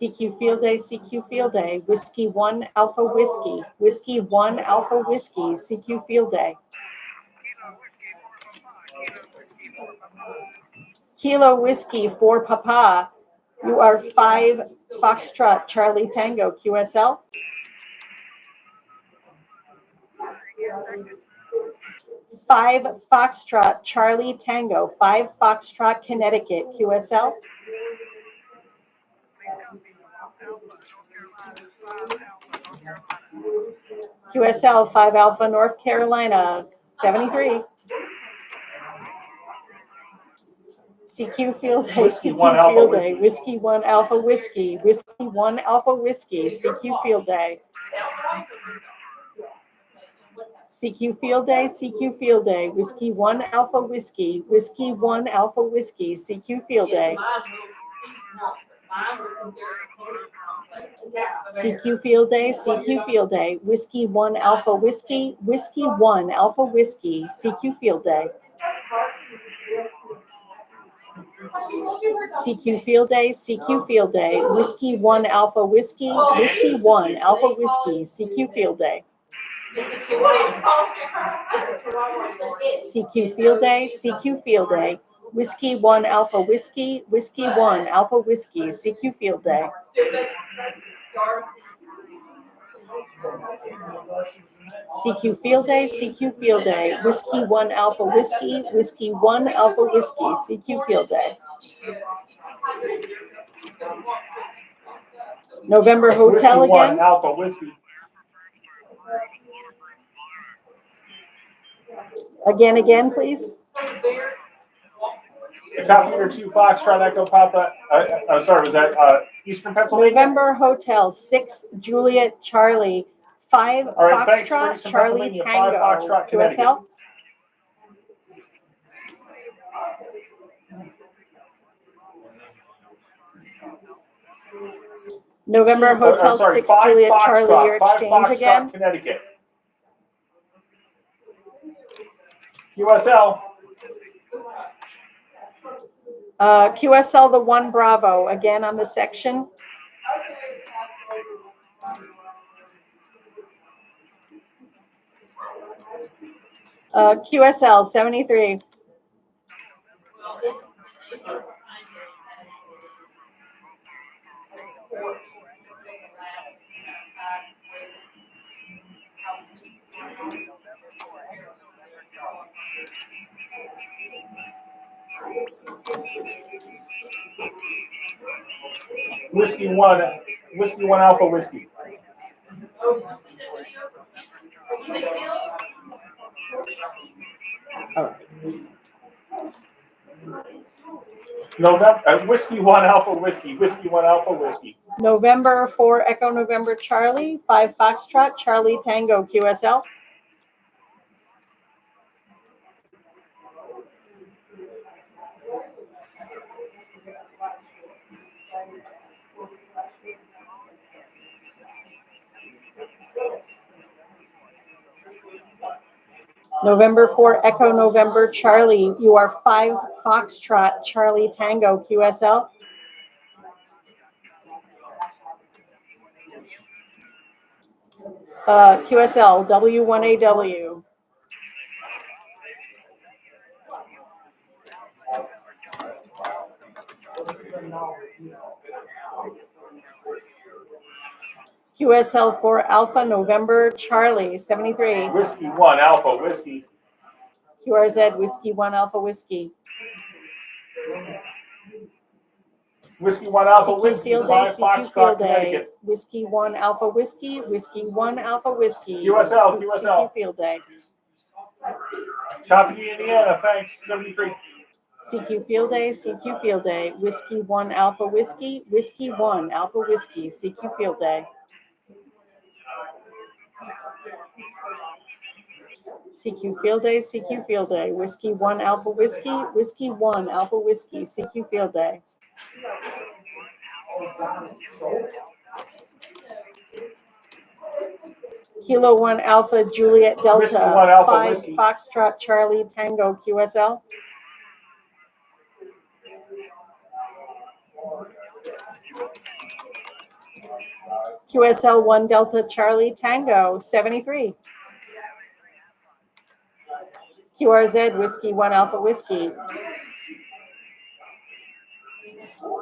[SPEAKER 12] CQ Field Day, CQ Field Day. Whiskey 1 Alpha Whiskey, Whiskey 1 Alpha Whiskey, CQ Field Day. Kilo Whiskey 4 Papa. You are 5 Foxtrot Charlie Tango QSL. Five Foxtrot Charlie Tango, 5 Foxtrot Connecticut QSL. QSL 5 Alpha North Carolina 73. CQ Field Day,
[SPEAKER 4] Whiskey 1
[SPEAKER 12] CQ
[SPEAKER 4] Alpha
[SPEAKER 12] Field Day,
[SPEAKER 4] Whiskey.
[SPEAKER 12] Whiskey 1 Alpha Whiskey, Whiskey 1 Alpha Whiskey, CQ Field Day. CQ Field Day, CQ Field Day, Whiskey 1 Alpha Whiskey, Whiskey 1 Alpha Whiskey, CQ Field Day. CQ Field Day, CQ Field Day, Whiskey 1 Alpha Whiskey, Whiskey 1 Alpha Whiskey, CQ Field Day. CQ Field Day, CQ Field Day, Whiskey 1 Alpha Whiskey, Whiskey 1 Alpha Whiskey, CQ Field Day. CQ Field Day, CQ Field Day, Whiskey 1 Alpha Whiskey, Whiskey 1 Alpha Whiskey, CQ Field Day. CQ Field Day, CQ Field Day, Whiskey 1 Alpha Whiskey, Whiskey 1 Alpha Whiskey, CQ Field Day. November Hotel
[SPEAKER 4] Whiskey 1
[SPEAKER 12] again.
[SPEAKER 4] Alpha Whiskey.
[SPEAKER 12] Again, please.
[SPEAKER 4] Copy your 2 Foxtrot Echo Papa. I'm sorry, was that Eastern Pennsylvania?
[SPEAKER 12] November Hotel 6 Juliet Charlie 5
[SPEAKER 4] All right, thanks for
[SPEAKER 12] Foxtrot
[SPEAKER 4] Eastern
[SPEAKER 12] Charlie
[SPEAKER 4] Pennsylvania, 5
[SPEAKER 12] Tango
[SPEAKER 4] Foxtrot, Connecticut.
[SPEAKER 12] QSL. November Hotel 6 Juliet Charlie, your exchange again.
[SPEAKER 4] Connecticut. QSL.
[SPEAKER 12] QSL the 1 Bravo again on the section. QSL 73.
[SPEAKER 4] Whiskey 1 Alpha Whiskey. November, Whiskey 1 Alpha Whiskey, Whiskey 1 Alpha Whiskey.
[SPEAKER 12] November 4 Echo November Charlie 5 Foxtrot Charlie Tango QSL. November 4 Echo November Charlie, you are 5 Foxtrot Charlie Tango QSL. QSL W1AW. QSL 4 Alpha November Charlie 73.
[SPEAKER 4] Whiskey 1 Alpha Whiskey.
[SPEAKER 12] QRZ Whiskey 1 Alpha Whiskey.
[SPEAKER 4] Whiskey 1 Alpha
[SPEAKER 12] CQ
[SPEAKER 4] Whiskey,
[SPEAKER 12] Field
[SPEAKER 4] 5
[SPEAKER 12] Day, CQ
[SPEAKER 4] Foxtrot,
[SPEAKER 12] Field Day,
[SPEAKER 4] Connecticut.
[SPEAKER 12] Whiskey 1 Alpha Whiskey, Whiskey 1 Alpha Whiskey.
[SPEAKER 4] QSL.
[SPEAKER 12] CQ Field Day.
[SPEAKER 4] Copy Indiana, thanks, 73.
[SPEAKER 12] CQ Field Day, CQ Field Day, Whiskey 1 Alpha Whiskey, Whiskey 1 Alpha Whiskey, CQ Field Day. CQ Field Day, CQ Field Day, Whiskey 1 Alpha Whiskey, Whiskey 1 Alpha Whiskey, CQ Field Day. Kilo 1 Alpha Juliet Delta,
[SPEAKER 4] Whiskey 1 Alpha
[SPEAKER 12] 5
[SPEAKER 4] Whiskey.
[SPEAKER 12] Foxtrot Charlie Tango QSL. QSL 1 Delta Charlie Tango 73. QRZ Whiskey 1 Alpha Whiskey.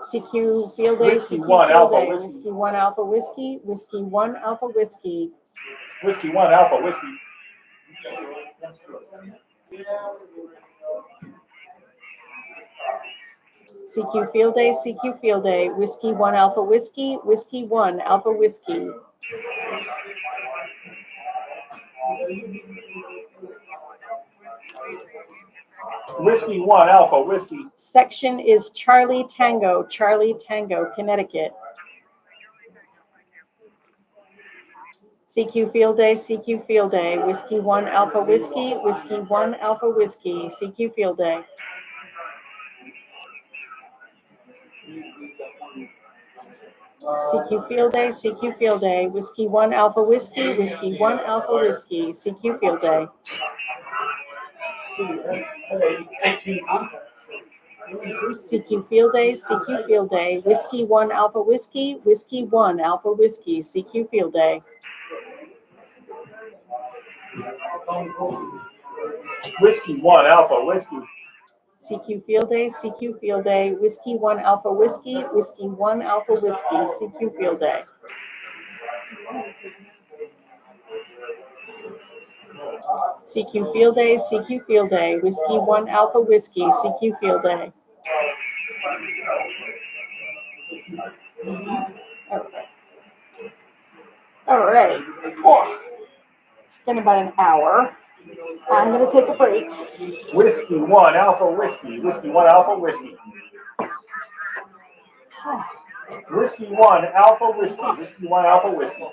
[SPEAKER 12] CQ Field Day,
[SPEAKER 4] Whiskey
[SPEAKER 12] CQ
[SPEAKER 4] 1
[SPEAKER 12] Field
[SPEAKER 4] Alpha
[SPEAKER 12] Day,
[SPEAKER 4] Whiskey.
[SPEAKER 12] Whiskey 1 Alpha Whiskey, Whiskey 1 Alpha Whiskey.
[SPEAKER 4] Whiskey 1 Alpha Whiskey.
[SPEAKER 12] CQ Field Day, CQ Field Day, Whiskey 1 Alpha Whiskey, Whiskey 1 Alpha Whiskey.
[SPEAKER 4] Whiskey 1 Alpha Whiskey.
[SPEAKER 12] Section is Charlie Tango, Connecticut. CQ Field Day, CQ Field Day. Whiskey 1 Alpha Whiskey, Whiskey 1 Alpha Whiskey. CQ Field Day. CQ Field Day, CQ Field Day. Whiskey 1 Alpha Whiskey, Whiskey 1 Alpha Whiskey. CQ Field Day.
[SPEAKER 5] 18 contacts.
[SPEAKER 12] CQ Field Day, CQ Field Day. Whiskey 1 Alpha Whiskey, Whiskey 1 Alpha Whiskey. CQ Field Day.
[SPEAKER 4] Whiskey 1 Alpha Whiskey.
[SPEAKER 12] CQ Field Day, CQ Field Day. Whiskey 1 Alpha Whiskey, Whiskey 1 Alpha Whiskey. CQ Field Day. CQ Field Day, CQ Field Day. Whiskey 1 Alpha Whiskey. CQ Field Day. All right. Oh, it's been about an hour. I'm going to take a break.
[SPEAKER 4] Whiskey 1 Alpha Whiskey. Whiskey 1 Alpha Whiskey. Whiskey 1 Alpha Whiskey. Whiskey 1 Alpha Whiskey.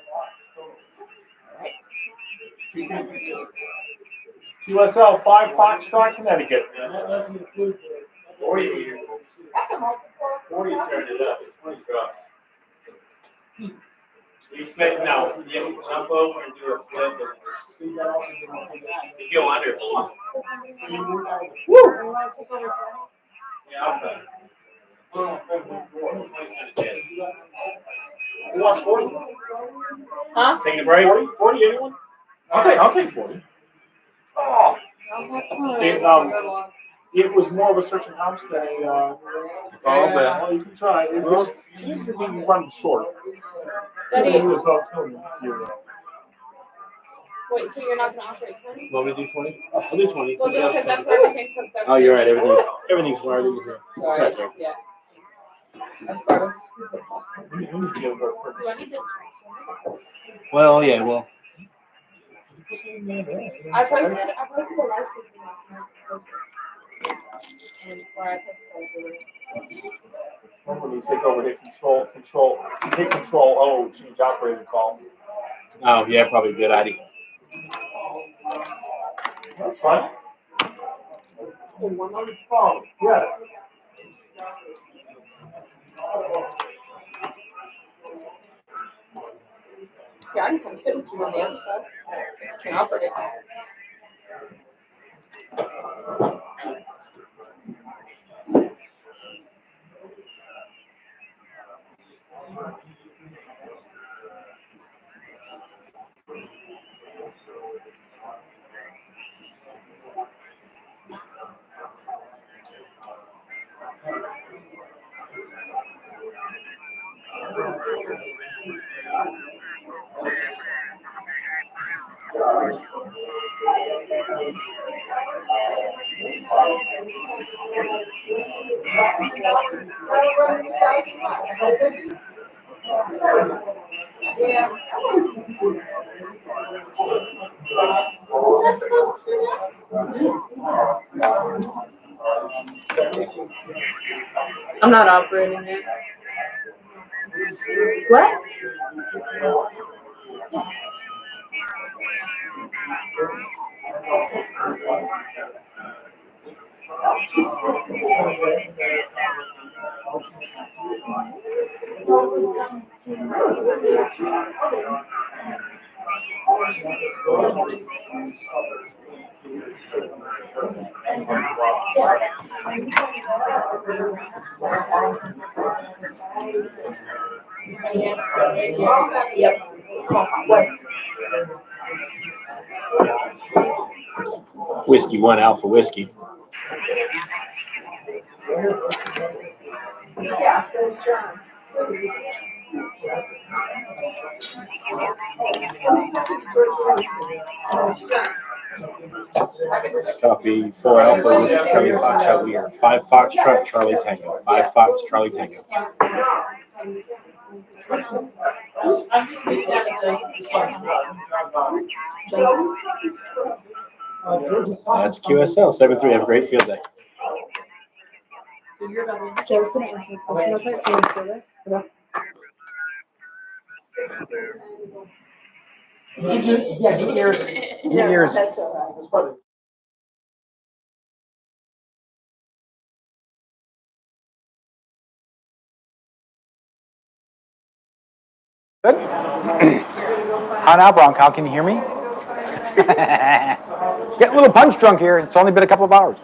[SPEAKER 4] QSL 5 Foxtrot, Connecticut.
[SPEAKER 5] That's include
[SPEAKER 3] 40 years. 40's turned it up. 20's rough. You expect now, you jump over and do a flip and you go under.
[SPEAKER 1] Woo!
[SPEAKER 3] Yeah, I'll play.
[SPEAKER 4] Who wants 40?
[SPEAKER 1] Huh?
[SPEAKER 3] Taking a break?
[SPEAKER 4] 40, anyone?
[SPEAKER 3] I'll take 40.
[SPEAKER 4] Oh. It was more of a search and house than a. Well, you can try. It seems to be running short.
[SPEAKER 1] Daddy.
[SPEAKER 4] It was about
[SPEAKER 1] Wait, so you're not going to operate 20?
[SPEAKER 3] Want me to do 20? I'll do 20.
[SPEAKER 1] Well, just because that's where everything's hooked up.
[SPEAKER 3] Oh, you're right. Everything's wired into here. It's right there.
[SPEAKER 1] Yeah. That's part of Do I need to?
[SPEAKER 3] Well, yeah, well.
[SPEAKER 1] I posted the live stream last night. And where I posted
[SPEAKER 4] When you take over, hit control O, change operator call.
[SPEAKER 3] Oh, yeah, probably a good idea.
[SPEAKER 4] That's fine. One on his phone. Yes.
[SPEAKER 1] Yeah, I can come sit with you on the other side. It's can operate it. I'm not operating it. What? Yep.
[SPEAKER 3] Whiskey 1 Alpha Whiskey.
[SPEAKER 7] Yeah, there's John.
[SPEAKER 3] Copy 4 Alpha Whiskey Charlie Foxtrot. We are 5 Foxtrot Charlie Tango. 5 Fox Charlie Tango. That's QSL 73. Have a great field day.
[SPEAKER 1] Joe's gonna answer the question real quick, so let's do this.
[SPEAKER 2] Yeah, give ears. Give ears.
[SPEAKER 1] That's all right.
[SPEAKER 2] Good. How now, Bronco? Can you hear me? Get a little punch drunk here. It's only been a couple of hours.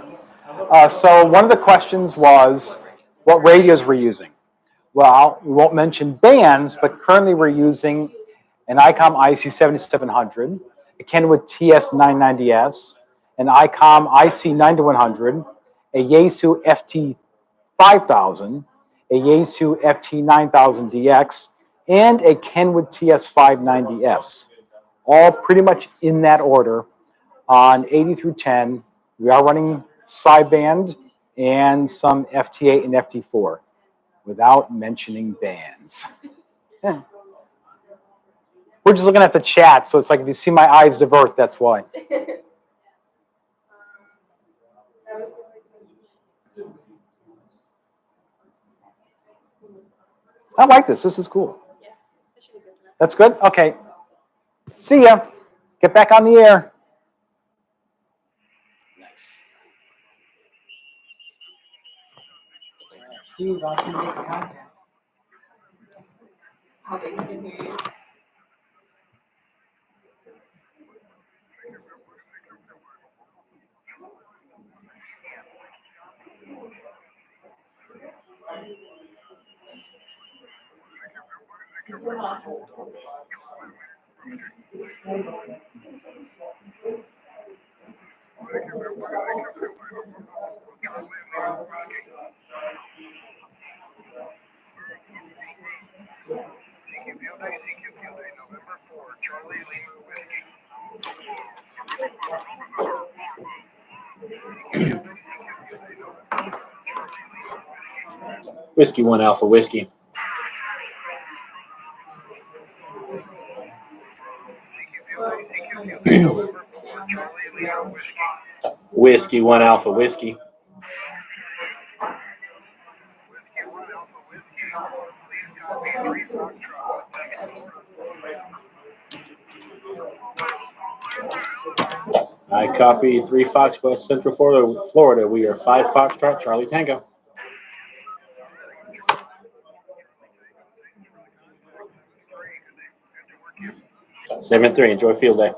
[SPEAKER 2] So one of the questions was, what radios we're using? Well, we won't mention bands, but currently we're using an ICOM IC7700, a Kenwood TS990S, an ICOM IC9100, a Yaesu FT5000, a Yaesu FT9000DX, and a Kenwood TS590S. All pretty much in that order on 80 through 10. We are running sideband and some FT8 and FT4 without mentioning bands. We're just looking at the chat, so it's like if you see my eyes divert, that's why. I like this. This is cool. That's good? Okay. See ya. Get back on the air. Nice.
[SPEAKER 7] Steve, I'll see you make contact.
[SPEAKER 6] How big can hear you?
[SPEAKER 3] Whiskey 1 Alpha Whiskey. Whiskey 1 Alpha Whiskey. I copy 3 Fox West Central Florida. We are 5 Foxtrot Charlie Tango. 7-3. Enjoy field day.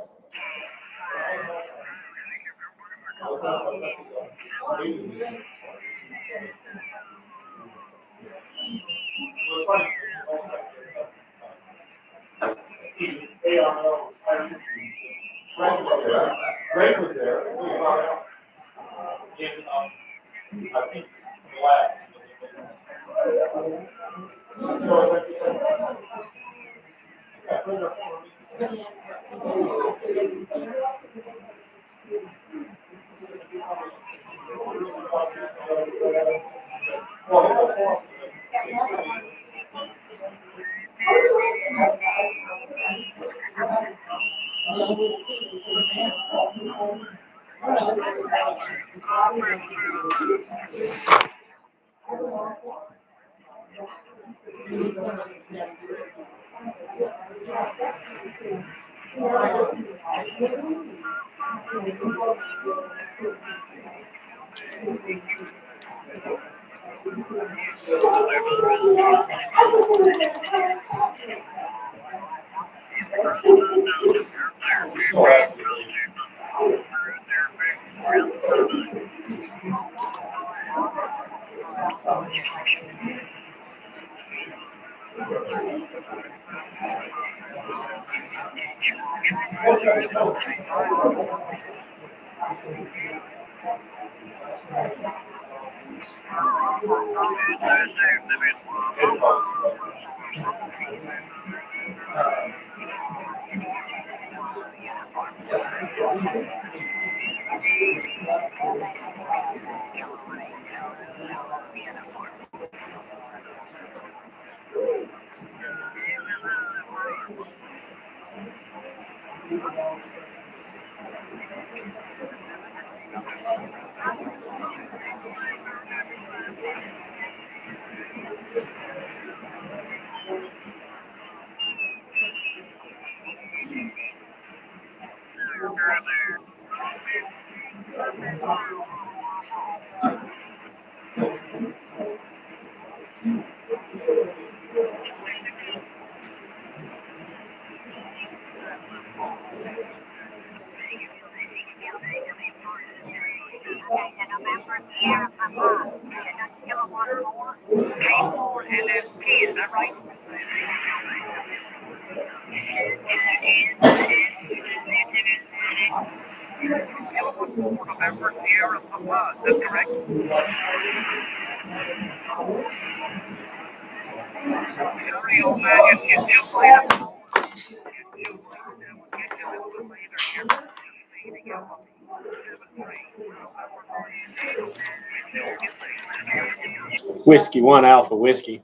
[SPEAKER 3] Whiskey 1 Alpha Whiskey.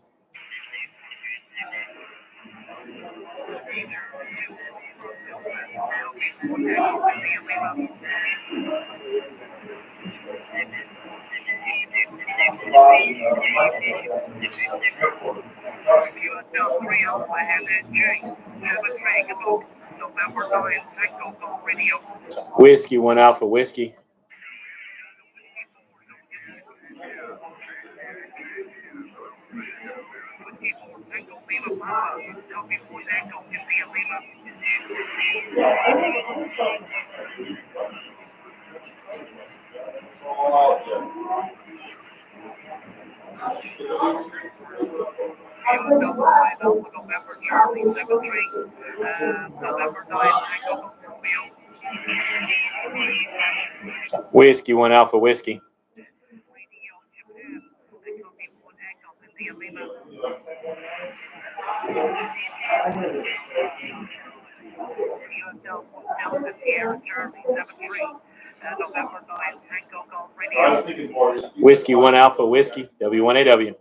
[SPEAKER 3] Whiskey 1 Alpha Whiskey. Whiskey 1 Alpha Whiskey. Whiskey 1 Alpha Whiskey, W1AW.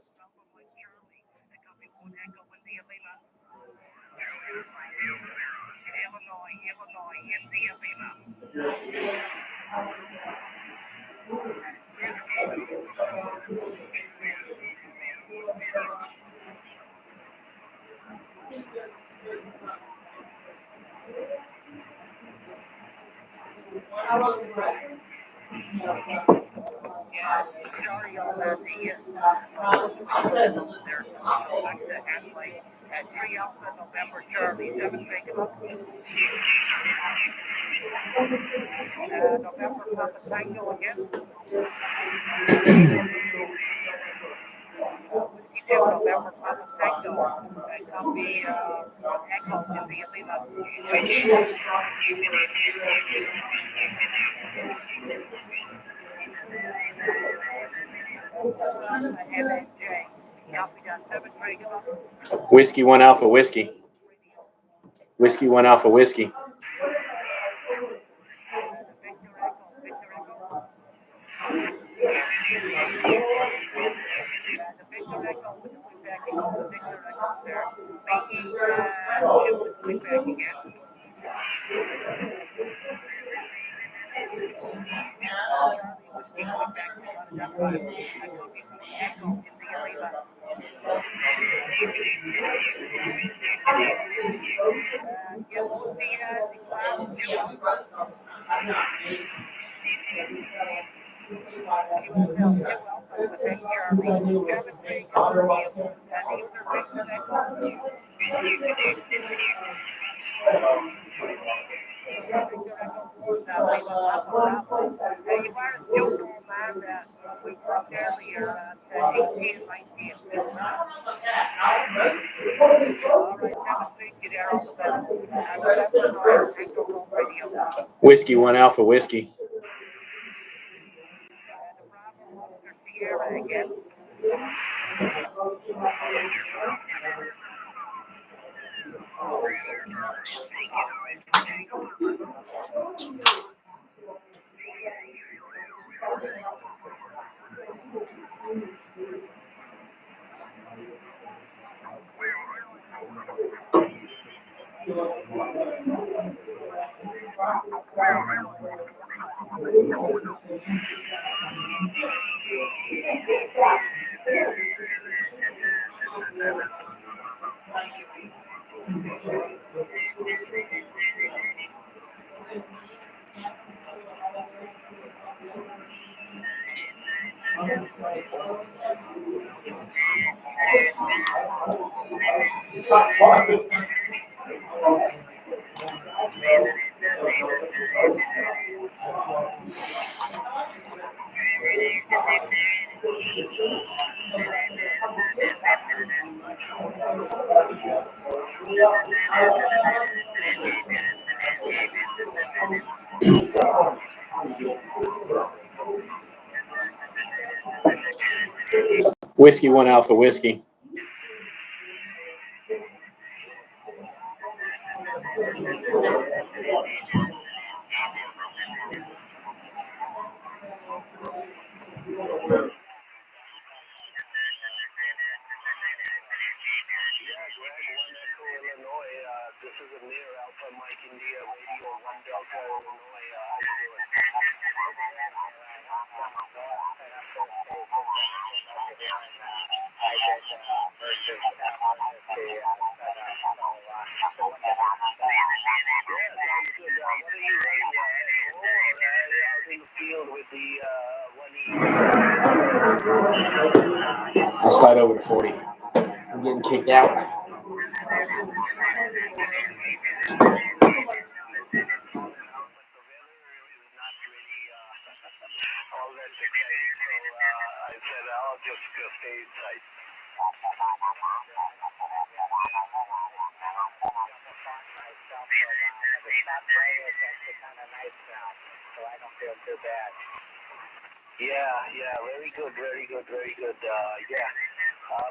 [SPEAKER 3] Whiskey 1 Alpha Whiskey. Whiskey 1 Alpha Whiskey. Whiskey 1 Alpha Whiskey. Whiskey 1 Alpha Whiskey.
[SPEAKER 9] This is Amir, Alpha Mike India, Radio 1 Delta, Illinois. How you doing?
[SPEAKER 3] I'll slide over to 40. I'm getting kicked out.
[SPEAKER 9] Yeah, very good.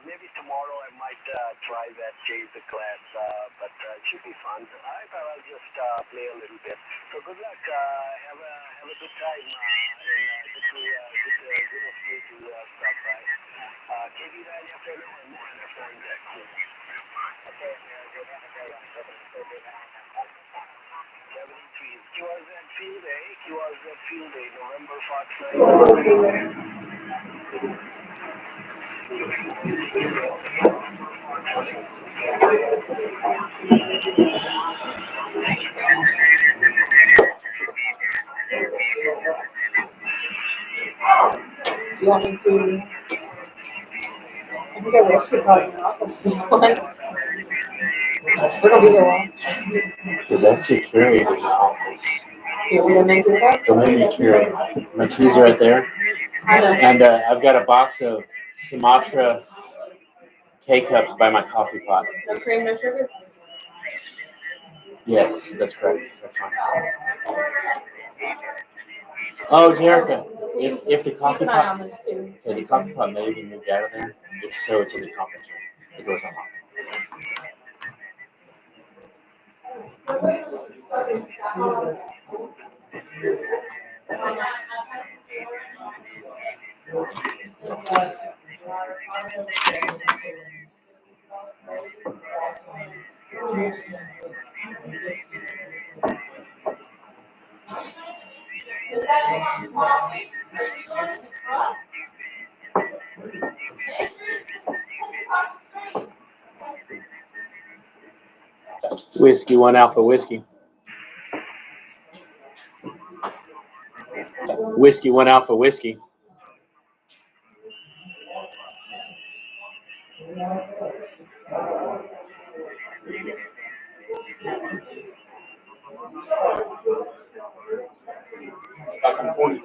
[SPEAKER 9] Maybe tomorrow I might try that Jay's class, but it should be fun. I thought I'll just play a little bit. So good luck. Have a good time. And good of you to stop by. KB9 FM and more FM deck. Okay, good. Have a great one. 73. QRZ Field Day. QRZ Field Day. November 4th.
[SPEAKER 12] Do you want me to? I think I wish you probably in the office. We're gonna be here a while.
[SPEAKER 3] There's actually carrying in the office.
[SPEAKER 12] You're gonna make it up?
[SPEAKER 3] Don't make me carry. My keys are right there.
[SPEAKER 12] I know.
[SPEAKER 3] And I've got a box of Sumatra K-Cups by my coffee pot.
[SPEAKER 12] No cream, no sugar?
[SPEAKER 3] Yes, that's correct. That's fine. Oh, Jerica, if the coffee
[SPEAKER 12] Keep an eye
[SPEAKER 3] pot,
[SPEAKER 12] on this too.
[SPEAKER 3] the coffee pot may be moved out of there. If so, it's in the conference room. The door's unlocked. Whiskey 1 Alpha Whiskey. Whiskey 1 Alpha Whiskey. Back on 40.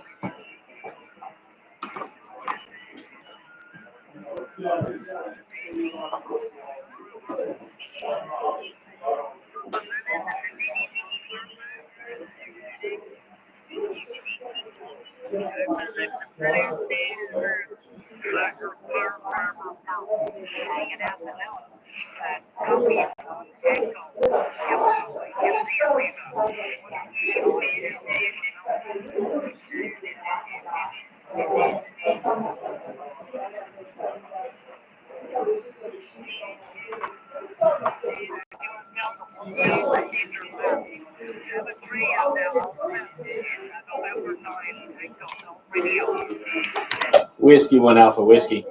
[SPEAKER 3] Whiskey 1 Alpha Whiskey.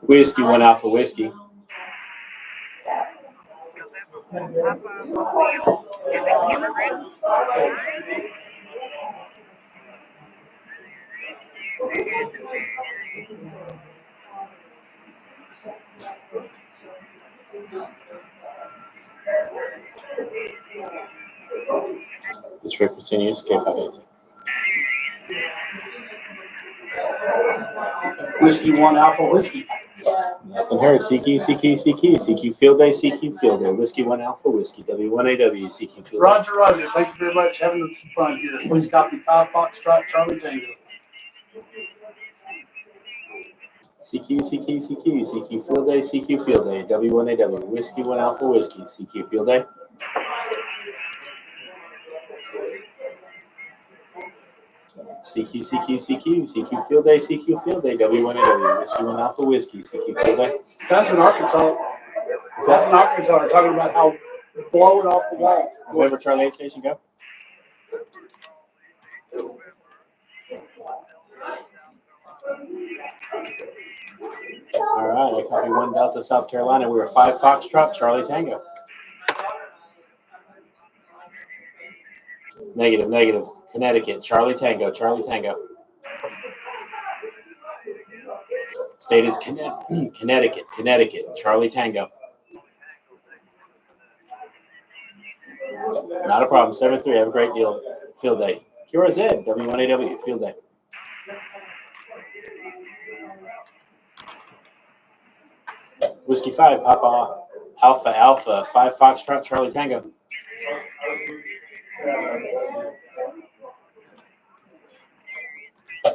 [SPEAKER 3] Whiskey 1 Alpha Whiskey. This frequency continues, K58.
[SPEAKER 5] Whiskey 1 Alpha Whiskey.
[SPEAKER 3] Nothing heard. CQ Field Day, CQ Field Day. Whiskey 1 Alpha Whiskey, W1AW, CQ Field Day.
[SPEAKER 5] Roger, Roger. Thank you very much. Having some fun here. Please copy 5 Foxtrot Charlie Tango.
[SPEAKER 3] CQ Field Day, CQ Field Day, W1AW, Whiskey 1 Alpha Whiskey, CQ Field Day. CQ Field Day, CQ Field Day, W1AW, Whiskey 1 Alpha Whiskey, CQ Field Day.
[SPEAKER 5] That's in Arkansas. That's in Arkansas. They're talking about how blowing off the wall.
[SPEAKER 3] November Charlie 8 station, go. All right, I copy 1 Delta, South Carolina. We were 5 Foxtrot, Charlie Tango. Negative. Connecticut, Charlie Tango, Charlie Tango. State is Connecticut, Charlie Tango. Not a problem. 7-3. Have a great deal. Field day. QRZ, W1AW, field day. Whiskey 5, Papa Alpha, 5 Foxtrot, Charlie Tango.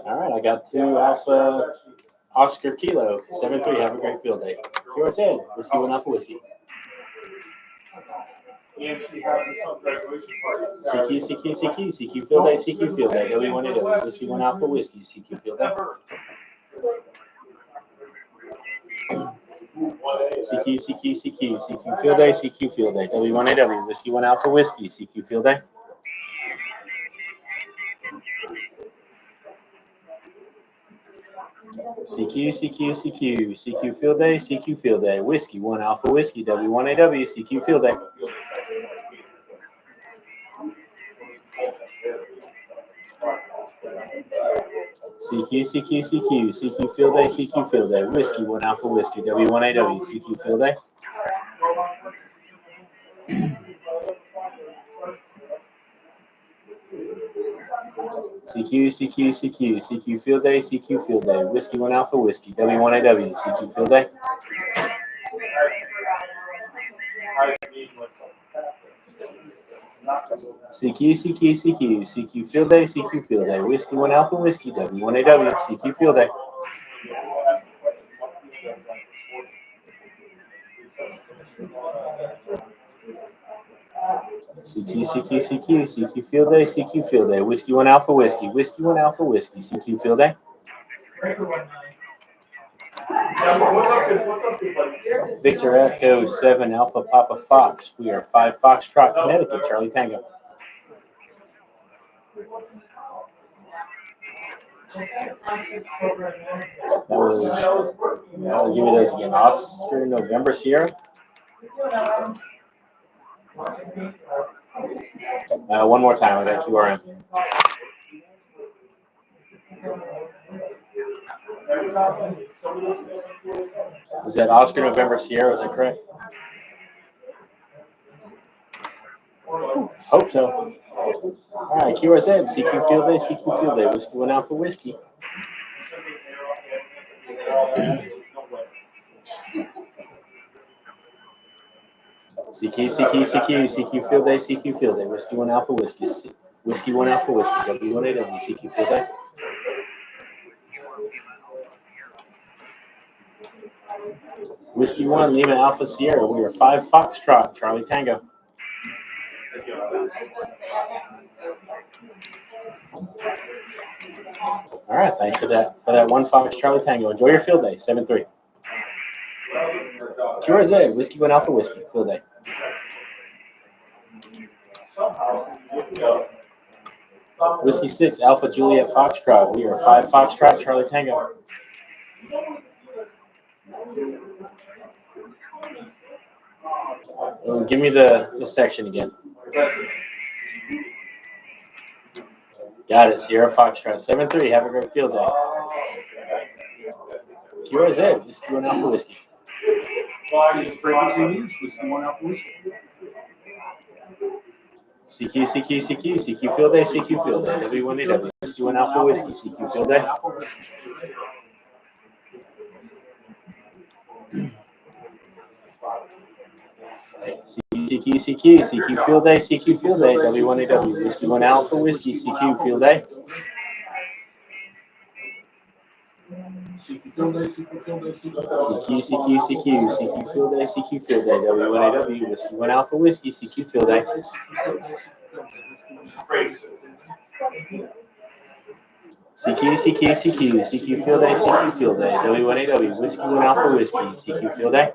[SPEAKER 3] All right, I got 2 Alpha Oscar Kilo, 7-3. Have a great field day. QRZ, Whiskey 1 Alpha Whiskey. CQ field day, CQ field day, W1AW, Whiskey 1 Alpha Whiskey, CQ field day. CQ field day, CQ field day, W1AW, Whiskey 1 Alpha Whiskey, CQ field day. CQ field day, CQ field day, Whiskey 1 Alpha Whiskey, W1AW, CQ field day. CQ field day, CQ field day, Whiskey 1 Alpha Whiskey, W1AW, CQ field day. CQ field day, CQ field day, Whiskey 1 Alpha Whiskey, W1AW, CQ field day. CQ field day, CQ field day, Whiskey 1 Alpha Whiskey, W1AW, CQ field day. CQ field day, CQ field day, Whiskey 1 Alpha Whiskey, Whiskey 1 Alpha Whiskey, CQ field day. Victor Echo 7 Alpha Papa Fox. We are 5 Foxtrot, Connecticut, Charlie Tango. That was, give me those again. Oscar November Sierra. One more time with that QRM. Is that Oscar November Sierra? Is that correct? Hope so. All right, QRZ, CQ field day, CQ field day, Whiskey 1 Alpha Whiskey. CQ field day, CQ field day, Whiskey 1 Alpha Whiskey, Whiskey 1 Alpha Whiskey, W1AW, CQ field day. Whiskey 1 Lima Alpha Sierra. We are 5 Foxtrot, Charlie Tango. All right, thanks for that 1 Fox Charlie Tango. Enjoy your field day, 7-3. QRZ, Whiskey 1 Alpha Whiskey, field day. Whiskey 6 Alpha Juliet Foxtrot. We are 5 Foxtrot, Charlie Tango. Give me the section again. Got it. Sierra Foxtrot 7-3. Have a great field day. QRZ. Whiskey 1 Alpha Whiskey.
[SPEAKER 5] Frequency used was 1 Alpha Whiskey.
[SPEAKER 3] CQ, CQ, CQ, CQ Field Day, CQ Field Day. W1AW. Whiskey 1 Alpha Whiskey. CQ Field Day. CQ, CQ, CQ Field Day, CQ Field Day. W1AW. Whiskey 1 Alpha Whiskey. CQ Field Day.
[SPEAKER 5] CQ Field Day, CQ Field Day, CQ
[SPEAKER 3] CQ, CQ, CQ, CQ Field Day, CQ Field Day. W1AW. Whiskey 1 Alpha Whiskey. CQ Field Day. CQ, CQ, CQ, CQ Field Day, CQ Field Day. W1AW. Whiskey 1 Alpha Whiskey. CQ Field Day.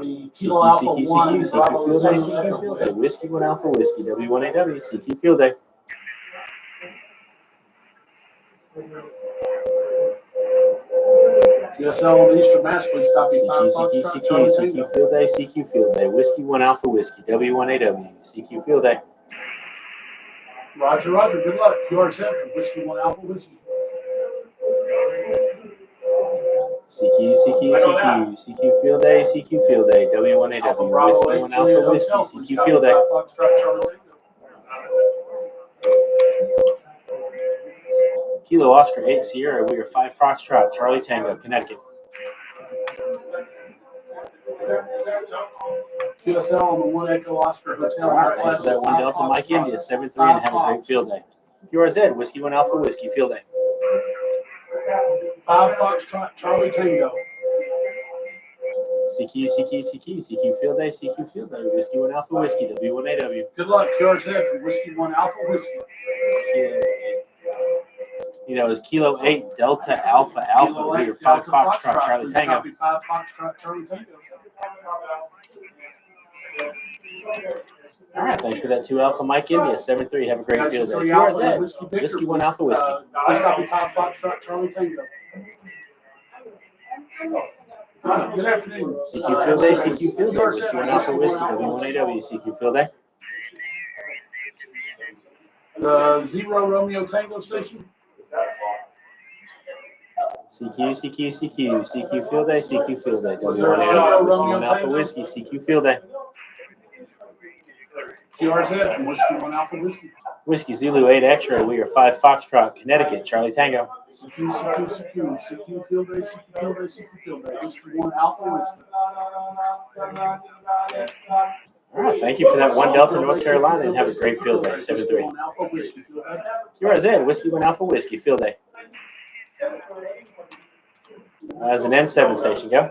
[SPEAKER 5] The
[SPEAKER 3] CQ,
[SPEAKER 5] Kilo Alpha
[SPEAKER 3] CQ,
[SPEAKER 5] 1,
[SPEAKER 3] CQ, CQ Field Day, CQ Field Day. Whiskey 1 Alpha Whiskey. W1AW. CQ Field Day.
[SPEAKER 5] QSL on the Eastern Mass, please copy
[SPEAKER 3] CQ,
[SPEAKER 5] 5
[SPEAKER 3] CQ,
[SPEAKER 5] Foxtrot,
[SPEAKER 3] CQ,
[SPEAKER 5] Charlie
[SPEAKER 3] CQ
[SPEAKER 5] Tango.
[SPEAKER 3] Field Day, CQ Field Day. Whiskey 1 Alpha Whiskey. W1AW. CQ Field Day.
[SPEAKER 5] Roger, Roger, good luck. QRZ for Whiskey 1 Alpha Whiskey.
[SPEAKER 3] CQ, CQ, CQ, CQ Field Day, CQ Field Day. W1AW. Whiskey 1 Alpha Whiskey. CQ Field Day.
[SPEAKER 5] 5 Foxtrot, Charlie Tango.
[SPEAKER 3] Kilo Oscar 8 Sierra. We are 5 Foxtrot. Charlie Tango, Connecticut.
[SPEAKER 5] QSL on the 1 Echo Oscar Hotel.
[SPEAKER 3] All right, thanks for that 1 Delta Mike India 7-3 and have a great field day. QRZ. Whiskey 1 Alpha Whiskey. Field day.
[SPEAKER 5] 5 Foxtrot, Charlie Tango.
[SPEAKER 3] CQ, CQ, CQ, CQ Field Day, CQ Field Day. Whiskey 1 Alpha Whiskey. W1AW.
[SPEAKER 5] Good luck, QRZ for Whiskey 1 Alpha Whiskey.
[SPEAKER 3] You know, it's Kilo 8 Delta Alpha Alpha. We are 5 Foxtrot. Charlie Tango.
[SPEAKER 5] Copy 5 Foxtrot, Charlie Tango.
[SPEAKER 3] All right, thanks for that 2 Alpha Mike India 7-3. Have a great field day. QRZ. Whiskey 1 Alpha Whiskey.
[SPEAKER 5] Please copy 5 Foxtrot, Charlie Tango. Good afternoon.
[SPEAKER 3] CQ Field Day, CQ Field Day. Whiskey 1 Alpha Whiskey. W1AW. CQ Field Day.
[SPEAKER 5] The 0 Romeo Tango Station.
[SPEAKER 3] CQ, CQ, CQ, CQ Field Day, CQ Field Day. W1AW. Whiskey 1 Alpha Whiskey. CQ Field Day.
[SPEAKER 5] QRZ from Whiskey 1 Alpha Whiskey.
[SPEAKER 3] Whiskey Zulu 8 X-Ray. We are 5 Foxtrot, Connecticut. Charlie Tango.
[SPEAKER 5] CQ, CQ, CQ, CQ Field Day, CQ Field Day, CQ Field Day. Whiskey 1 Alpha Whiskey.
[SPEAKER 3] All right, thank you for that 1 Delta North Carolina and have a great field day. 7-3. QRZ. Whiskey 1 Alpha Whiskey. Field day. As an N7 station, go.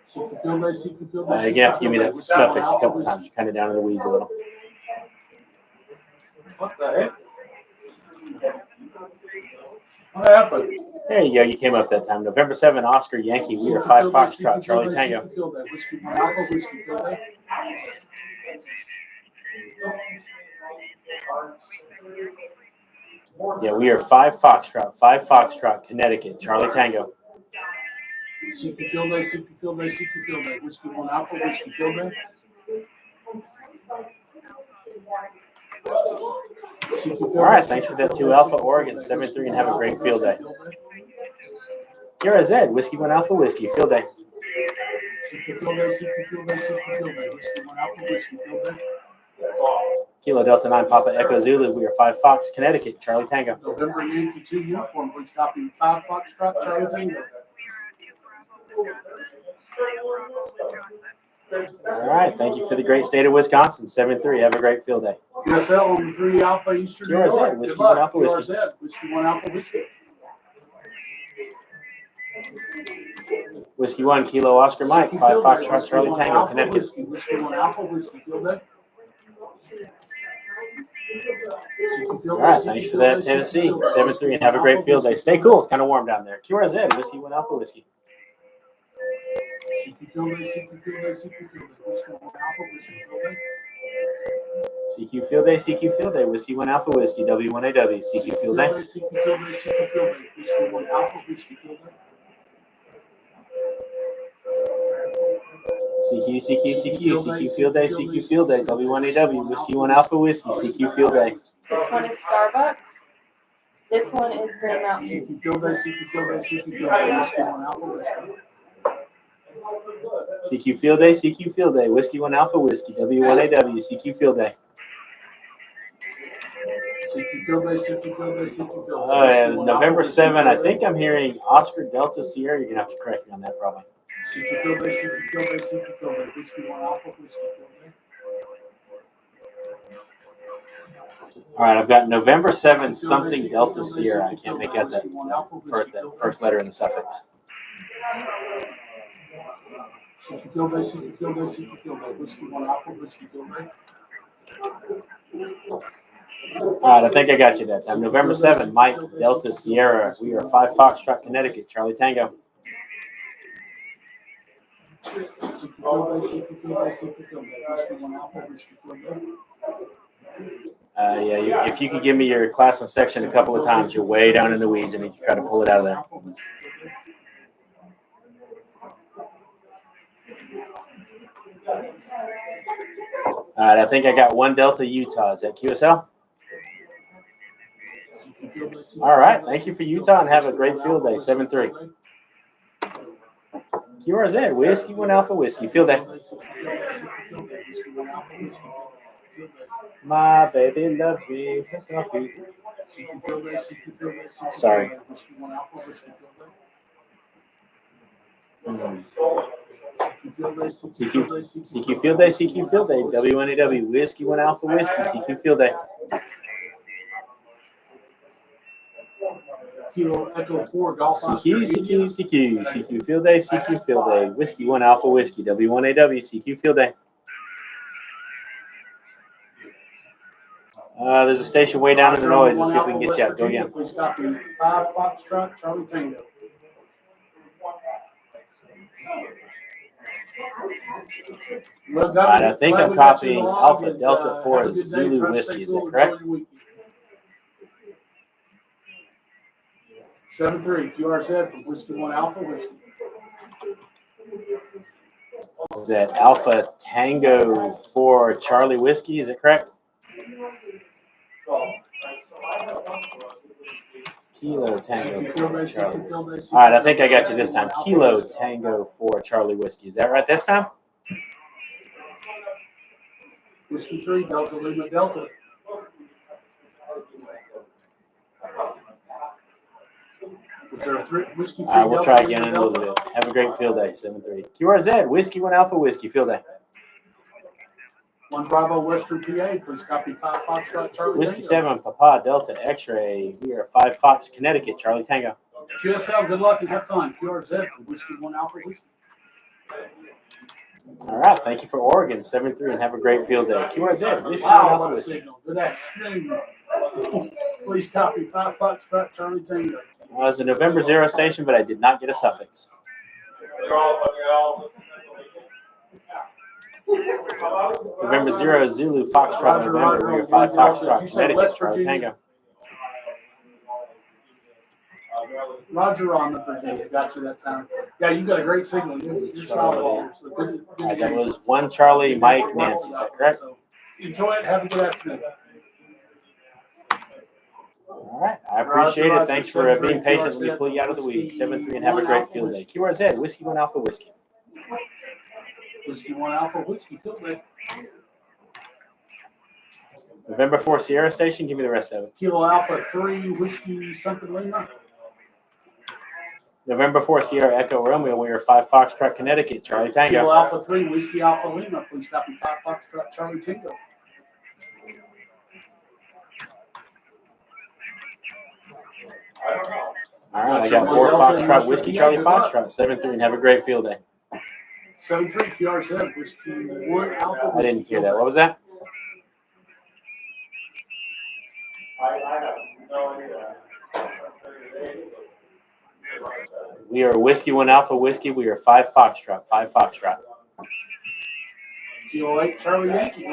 [SPEAKER 5] CQ Field Day, CQ Field Day.
[SPEAKER 3] You're going to have to give me that suffix a couple times. You're kind of down in the weeds a little.
[SPEAKER 5] What the heck? What happened?
[SPEAKER 3] There you go. You came up that time. November 7, Oscar Yankee. We are 5 Foxtrot. Charlie Tango.
[SPEAKER 5] Whiskey 1 Alpha Whiskey Field Day.
[SPEAKER 3] Yeah, we are 5 Foxtrot. 5 Foxtrot, Connecticut. Charlie Tango.
[SPEAKER 5] CQ Field Day, CQ Field Day, CQ Field Day. Whiskey 1 Alpha Whiskey Field Day.
[SPEAKER 3] All right, thanks for that 2 Alpha Oregon 7-3 and have a great field day. QRZ. Whiskey 1 Alpha Whiskey. Field day.
[SPEAKER 5] CQ Field Day, CQ Field Day, CQ Field Day. Whiskey 1 Alpha Whiskey Field Day.
[SPEAKER 3] Kilo Delta 9 Papa Echo Zulu. We are 5 Fox, Connecticut. Charlie Tango.
[SPEAKER 5] November Yankee 2 uniform. Please copy 5 Foxtrot, Charlie Tango.
[SPEAKER 3] All right, thank you for the great state of Wisconsin. 7-3. Have a great field day.
[SPEAKER 5] QSL on the 3 Alpha Eastern New York.
[SPEAKER 3] QRZ. Whiskey 1 Alpha Whiskey.
[SPEAKER 5] QRZ. Whiskey 1 Alpha Whiskey.
[SPEAKER 3] Whiskey 1 Kilo Oscar Mike. 5 Foxtrot Charlie Tango, Connecticut.
[SPEAKER 5] Whiskey 1 Alpha Whiskey Field Day.
[SPEAKER 3] All right, thanks for that, Tennessee. 7-3 and have a great field day. Stay cool. It's kind of warm down there. QRZ. Whiskey 1 Alpha Whiskey.
[SPEAKER 5] CQ Field Day, CQ Field Day, CQ Field Day. Whiskey 1 Alpha Whiskey Field Day.
[SPEAKER 3] CQ Field Day, CQ Field Day, Whiskey 1 Alpha Whiskey, W1AW, CQ Field Day.
[SPEAKER 5] CQ Field Day, CQ Field Day, Whiskey 1 Alpha, Whiskey Field Day.
[SPEAKER 3] CQ, CQ, CQ, CQ Field Day, CQ Field Day, W1AW, Whiskey 1 Alpha Whiskey, CQ Field Day.
[SPEAKER 1] This one is Starbucks. This one is Green Mountain.
[SPEAKER 5] CQ Field Day, CQ Field Day, CQ Field Day, Whiskey 1 Alpha Whiskey.
[SPEAKER 3] CQ Field Day, CQ Field Day, Whiskey 1 Alpha Whiskey, W1AW, CQ Field Day.
[SPEAKER 5] CQ Field Day, CQ Field Day, CQ Field Day.
[SPEAKER 3] November 7, I think I'm hearing Oscar Delta Sierra. You're going to have to correct me on that probably.
[SPEAKER 5] CQ Field Day, CQ Field Day, CQ Field Day, Whiskey 1 Alpha, Whiskey Field Day.
[SPEAKER 3] All right, I've got November 7, something Delta Sierra. I can't make out that first letter in the suffix.
[SPEAKER 5] CQ Field Day, CQ Field Day, CQ Field Day, Whiskey 1 Alpha, Whiskey Field Day.
[SPEAKER 3] All right, I think I got you that time. November 7, Mike Delta Sierra. We are 5 Foxtrot, Connecticut, Charlie Tango.
[SPEAKER 5] CQ Field Day, CQ Field Day, CQ Field Day, Whiskey 1 Alpha, Whiskey Field Day.
[SPEAKER 3] Yeah, if you could give me your class and section a couple of times, you're way down in the weeds, and you try to pull it out of there. All right, I think I got 1 Delta Utah. Is that QSL? All right, thank you for Utah, and have a great field day. 7-3. QRZ, Whiskey 1 Alpha Whiskey, field day. My baby loves me. Sorry. CQ Field Day, CQ Field Day, W1AW, Whiskey 1 Alpha Whiskey, CQ Field Day.
[SPEAKER 5] Kilo Echo 4 Golf
[SPEAKER 3] CQ Field Day, CQ Field Day, Whiskey 1 Alpha Whiskey, W1AW, CQ Field Day. There's a station way down in the noise. Let's see if we can get you out. Go again.
[SPEAKER 5] Please copy 5 Foxtrot, Charlie Tango.
[SPEAKER 3] All right, I think I'm copying Alpha Delta 4 Zulu Whiskey. Is that correct?
[SPEAKER 5] 7-3, QRZ from Whiskey 1 Alpha Whiskey.
[SPEAKER 3] Is that Alpha Tango 4 Charlie Whiskey? Is it correct? Kilo Tango 4 Charlie. All right, I think I got you this time. Kilo Tango 4 Charlie Whiskey. Is that right this time?
[SPEAKER 5] Whiskey 3 Delta Lima Delta. Whiskey 3
[SPEAKER 3] we'll try again in a little bit. Have a great field day. 7-3. QRZ, Whiskey 1 Alpha Whiskey, field day.
[SPEAKER 5] 1 Bravo Western PA, please copy 5 Foxtrot, Charlie
[SPEAKER 3] Whiskey
[SPEAKER 5] Tango.
[SPEAKER 3] 7 Papa Delta X-Ray. We are 5 Fox Connecticut, Charlie Tango.
[SPEAKER 5] QSL, good luck and have fun. QRZ from Whiskey 1 Alpha Whiskey.
[SPEAKER 3] All right, thank you for Oregon. 7-3 and have a great field day. QRZ, Whiskey 1 Alpha Whiskey.
[SPEAKER 5] Good afternoon. Please copy 5 Foxtrot, Charlie Tango.
[SPEAKER 3] It was a November 0 station, but I did not get a suffix. November 0 Zulu Foxtrot November. We are 5 Foxtrot Connecticut, Charlie Tango.
[SPEAKER 5] Roger on the Virginia. Got you that time. Yeah, you got a great signal. You're softball. So good
[SPEAKER 3] That was 1 Charlie Mike Nancy. Is that correct?
[SPEAKER 5] So enjoy it. Have a good afternoon.
[SPEAKER 3] All right, I appreciate it. Thanks for being patient. Let me pull you out of the weeds. 7-3 and have a great field day. QRZ, Whiskey 1 Alpha Whiskey.
[SPEAKER 5] Whiskey 1 Alpha Whiskey field day.
[SPEAKER 3] November 4 Sierra Station. Give me the rest of it.
[SPEAKER 5] Kilo Alpha 3 Whiskey something Lima.
[SPEAKER 3] November 4 Sierra Echo Romeo. We are 5 Foxtrot Connecticut, Charlie Tango.
[SPEAKER 5] Kilo Alpha 3 Whiskey Alpha Lima. Please copy 5 Foxtrot, Charlie Tango.
[SPEAKER 3] All right, I got 4 Foxtrot Whiskey, Charlie Foxtrot. 7-3 and have a great field day.
[SPEAKER 5] 7-3 QRZ Whiskey 1 Alpha Whiskey.
[SPEAKER 3] I didn't hear that. What was that? We are Whiskey 1 Alpha Whiskey. We are 5 Foxtrot. 5 Foxtrot.
[SPEAKER 5] Kilo 8 Charlie Yankee.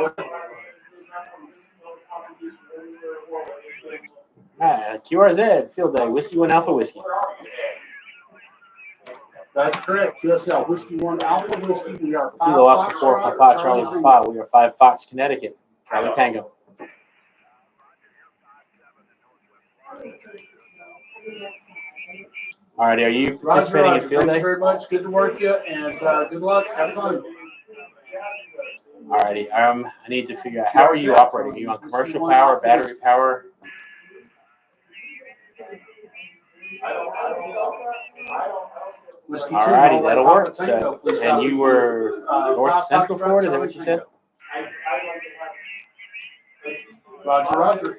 [SPEAKER 3] QRZ, Field Day, Whiskey 1 Alpha Whiskey.
[SPEAKER 5] That's correct. QSL, Whiskey 1 Alpha Whiskey. We are 5
[SPEAKER 3] Kilo Oscar 4,
[SPEAKER 5] Foxtrot,
[SPEAKER 3] Papa, Charlie Papa. We are 5 Fox, Connecticut, Charlie Tango. All right, are you participating in Field
[SPEAKER 5] Thank
[SPEAKER 3] Day?
[SPEAKER 5] you very much. Good to work you, and good luck. Have fun.
[SPEAKER 3] All righty. I need to figure out, how are you operating? Are you on commercial power, battery power?
[SPEAKER 5] Whiskey
[SPEAKER 3] All
[SPEAKER 5] 2,
[SPEAKER 3] righty,
[SPEAKER 5] Norway,
[SPEAKER 3] that'll
[SPEAKER 5] Papa
[SPEAKER 3] work.
[SPEAKER 5] Tango,
[SPEAKER 3] So,
[SPEAKER 5] please
[SPEAKER 3] and
[SPEAKER 5] copy.
[SPEAKER 3] you were North
[SPEAKER 5] 5
[SPEAKER 3] Central
[SPEAKER 5] Foxtrot,
[SPEAKER 3] Florida, is that
[SPEAKER 5] Charlie
[SPEAKER 3] what you said?
[SPEAKER 5] Tango. Roger, Roger.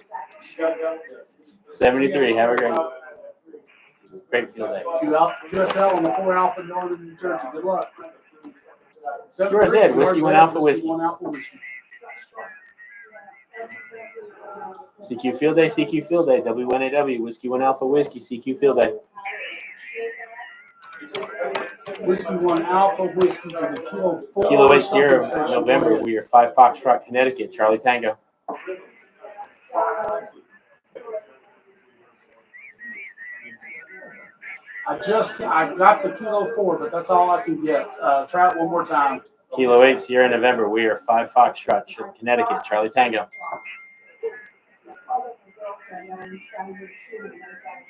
[SPEAKER 3] 73. Have a great Field Day.
[SPEAKER 5] QSL on the 4 Alpha Northern New Jersey. Good luck.
[SPEAKER 3] QRZ, Whiskey 1 Alpha Whiskey.
[SPEAKER 5] 1 Alpha Whiskey.
[SPEAKER 3] CQ Field Day, CQ Field Day, W1AW, Whiskey 1 Alpha Whiskey, CQ Field Day.
[SPEAKER 5] Whiskey 1 Alpha Whiskey to the Kilo 4.
[SPEAKER 3] Kilo 8 Sierra, November. We are 5 Foxtrot, Connecticut, Charlie Tango.
[SPEAKER 5] I got the Kilo 4, but that's all I can get. Try it one more time.
[SPEAKER 3] Kilo 8 Sierra, November. We are 5 Foxtrot, Connecticut, Charlie Tango.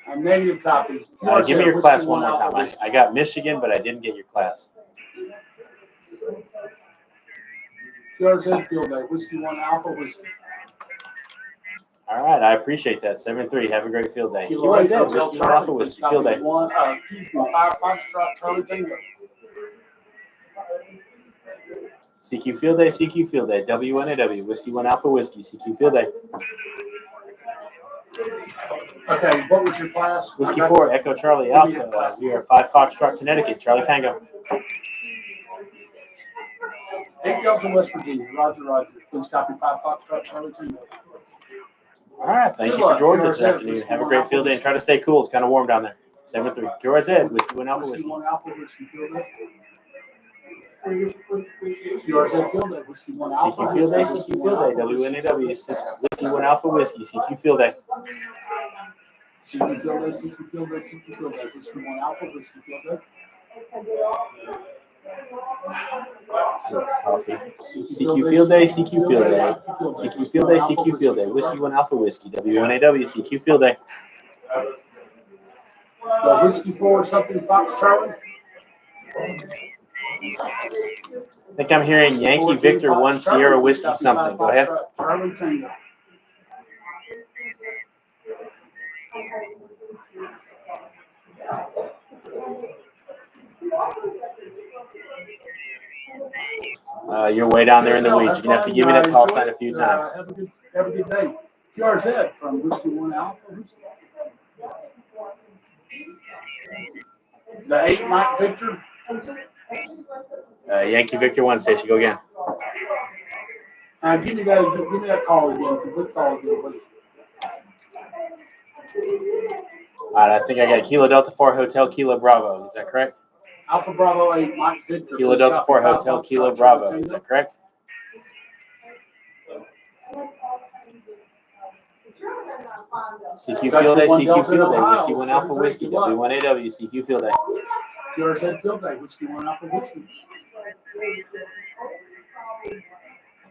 [SPEAKER 5] A negative copy.
[SPEAKER 3] Give me your class one more time. I got Michigan, but I didn't get your class.
[SPEAKER 5] QRZ Field Day, Whiskey 1 Alpha Whiskey.
[SPEAKER 3] All right, I appreciate that. 7-3. Have a great Field Day.
[SPEAKER 5] Kilo 8
[SPEAKER 3] QRZ, Whiskey 1 Alpha Whiskey, Field Day.
[SPEAKER 5] 5 Foxtrot, Charlie Tango.
[SPEAKER 3] CQ Field Day, CQ Field Day, W1AW, Whiskey 1 Alpha Whiskey, CQ Field Day.
[SPEAKER 5] Okay, what was your class?
[SPEAKER 3] Whiskey 4, Echo Charlie Alpha. We are 5 Foxtrot, Connecticut, Charlie Tango.
[SPEAKER 5] 8 Delta, West Virginia. Roger, Roger. Please copy 5 Foxtrot, Charlie Tango.
[SPEAKER 3] All right, thank you for joining us this afternoon. Have a great field day and try to stay cool. It's kind of warm down there. 7-3. QRZ, Whiskey 1 Alpha
[SPEAKER 5] Whiskey
[SPEAKER 3] Whiskey.
[SPEAKER 5] 1 Alpha Whiskey Field Day. QRZ Field Day, Whiskey 1 Alpha.
[SPEAKER 3] CQ Field Day, CQ Field Day, WNAW, Whiskey 1 Alpha Whiskey, CQ Field Day.
[SPEAKER 5] CQ Field Day, CQ Field Day, CQ Field Day, Whiskey 1 Alpha, Whiskey Field Day.
[SPEAKER 3] Coffee. CQ Field Day, CQ Field Day, CQ Field Day, CQ Field Day, Whiskey 1 Alpha Whiskey, W1AW, CQ Field Day.
[SPEAKER 5] Whiskey 4 something Fox Charlie.
[SPEAKER 3] I think I'm hearing Yankee Victor 1 Sierra Whiskey something. Go ahead.
[SPEAKER 5] Charlie Tango.
[SPEAKER 3] You're way down there in the weeds. You're going to have to give me that call sign a few times.
[SPEAKER 5] Have a good day. QRZ from Whiskey 1 Alpha Whiskey. The 8 Mike Victor.
[SPEAKER 3] Yankee Victor 1 station. Go again.
[SPEAKER 5] Give me that call again. Complete call again, please.
[SPEAKER 3] All right, I think I got Kilo Delta 4 Hotel Kilo Bravo. Is that correct?
[SPEAKER 5] Alpha Bravo 8 Mike Victor.
[SPEAKER 3] Kilo Delta 4 Hotel Kilo Bravo. Is that correct? CQ Field Day, CQ Field Day, Whiskey 1 Alpha Whiskey, W1AW, CQ Field Day.
[SPEAKER 5] QRZ Field Day, Whiskey 1 Alpha Whiskey.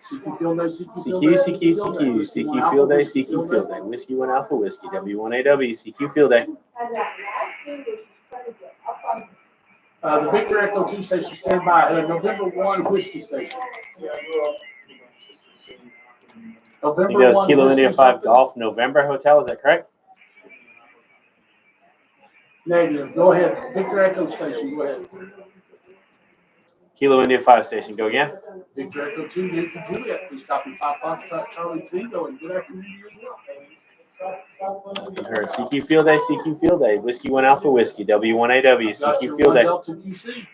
[SPEAKER 5] CQ Field Day,
[SPEAKER 3] CQ Field Day, CQ Field Day, Whiskey 1 Alpha Whiskey, W1AW, CQ Field Day.
[SPEAKER 5] The Victor Echo 2 station, stand by. November 1 Whiskey station.
[SPEAKER 3] I think that was Kilo India 5 Golf November Hotel. Is that correct?
[SPEAKER 5] Negative. Go ahead. Victor Echo station. Go ahead.
[SPEAKER 3] Kilo India 5 station. Go again.
[SPEAKER 5] Victor Echo 2 Yankee Juliet. Please copy 5 Foxtrot Charlie Tango and good afternoon to you as well.
[SPEAKER 3] You heard CQ Field Day, CQ Field Day, Whiskey 1 Alpha Whiskey, W1AW, CQ Field Day.
[SPEAKER 5] Delta QC.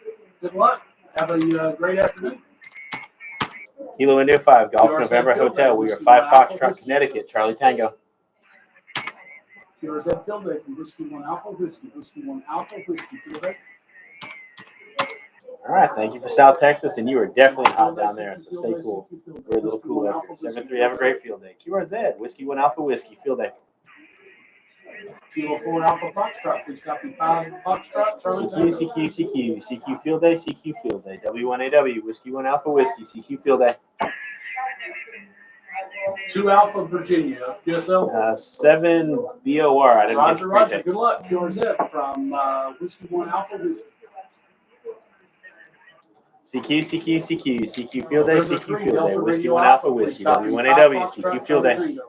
[SPEAKER 5] Good luck. Have a great afternoon.
[SPEAKER 3] Kilo India 5 Golf November Hotel. We are 5 Foxtrot, Connecticut, Charlie Tango.
[SPEAKER 5] QRZ Field Day from Whiskey 1 Alpha Whiskey, Whiskey 1 Alpha Whiskey Field Day.
[SPEAKER 3] All right, thank you for South Texas, and you are definitely hot down there, so stay cool. We're a little cool up here. 7-3, have a great field day. QRZ, Whiskey 1 Alpha Whiskey, field day.
[SPEAKER 5] Kilo 4 Alpha Foxtrot, please copy 5 Foxtrot, Charlie
[SPEAKER 3] CQ,
[SPEAKER 5] Tango.
[SPEAKER 3] CQ, CQ, CQ Field Day, CQ Field Day. W1AW, Whiskey 1 Alpha Whiskey, CQ Field Day.
[SPEAKER 5] 2 Alpha Virginia, QSL.
[SPEAKER 3] 7 BOR. I didn't get
[SPEAKER 5] Roger,
[SPEAKER 3] the
[SPEAKER 5] Roger,
[SPEAKER 3] prefix.
[SPEAKER 5] good luck. QRZ from Whiskey 1 Alpha Whiskey.
[SPEAKER 3] CQ, CQ, CQ, CQ Field Day,
[SPEAKER 5] November
[SPEAKER 3] CQ
[SPEAKER 5] 3,
[SPEAKER 3] Field Day.
[SPEAKER 5] Delta
[SPEAKER 3] Whiskey
[SPEAKER 5] Radio
[SPEAKER 3] 1 Alpha
[SPEAKER 5] Alpha,
[SPEAKER 3] Whiskey,
[SPEAKER 5] please copy
[SPEAKER 3] W1AW,
[SPEAKER 5] 5
[SPEAKER 3] CQ
[SPEAKER 5] Foxtrot,
[SPEAKER 3] Field
[SPEAKER 5] Charlie
[SPEAKER 3] Day.
[SPEAKER 5] Tango.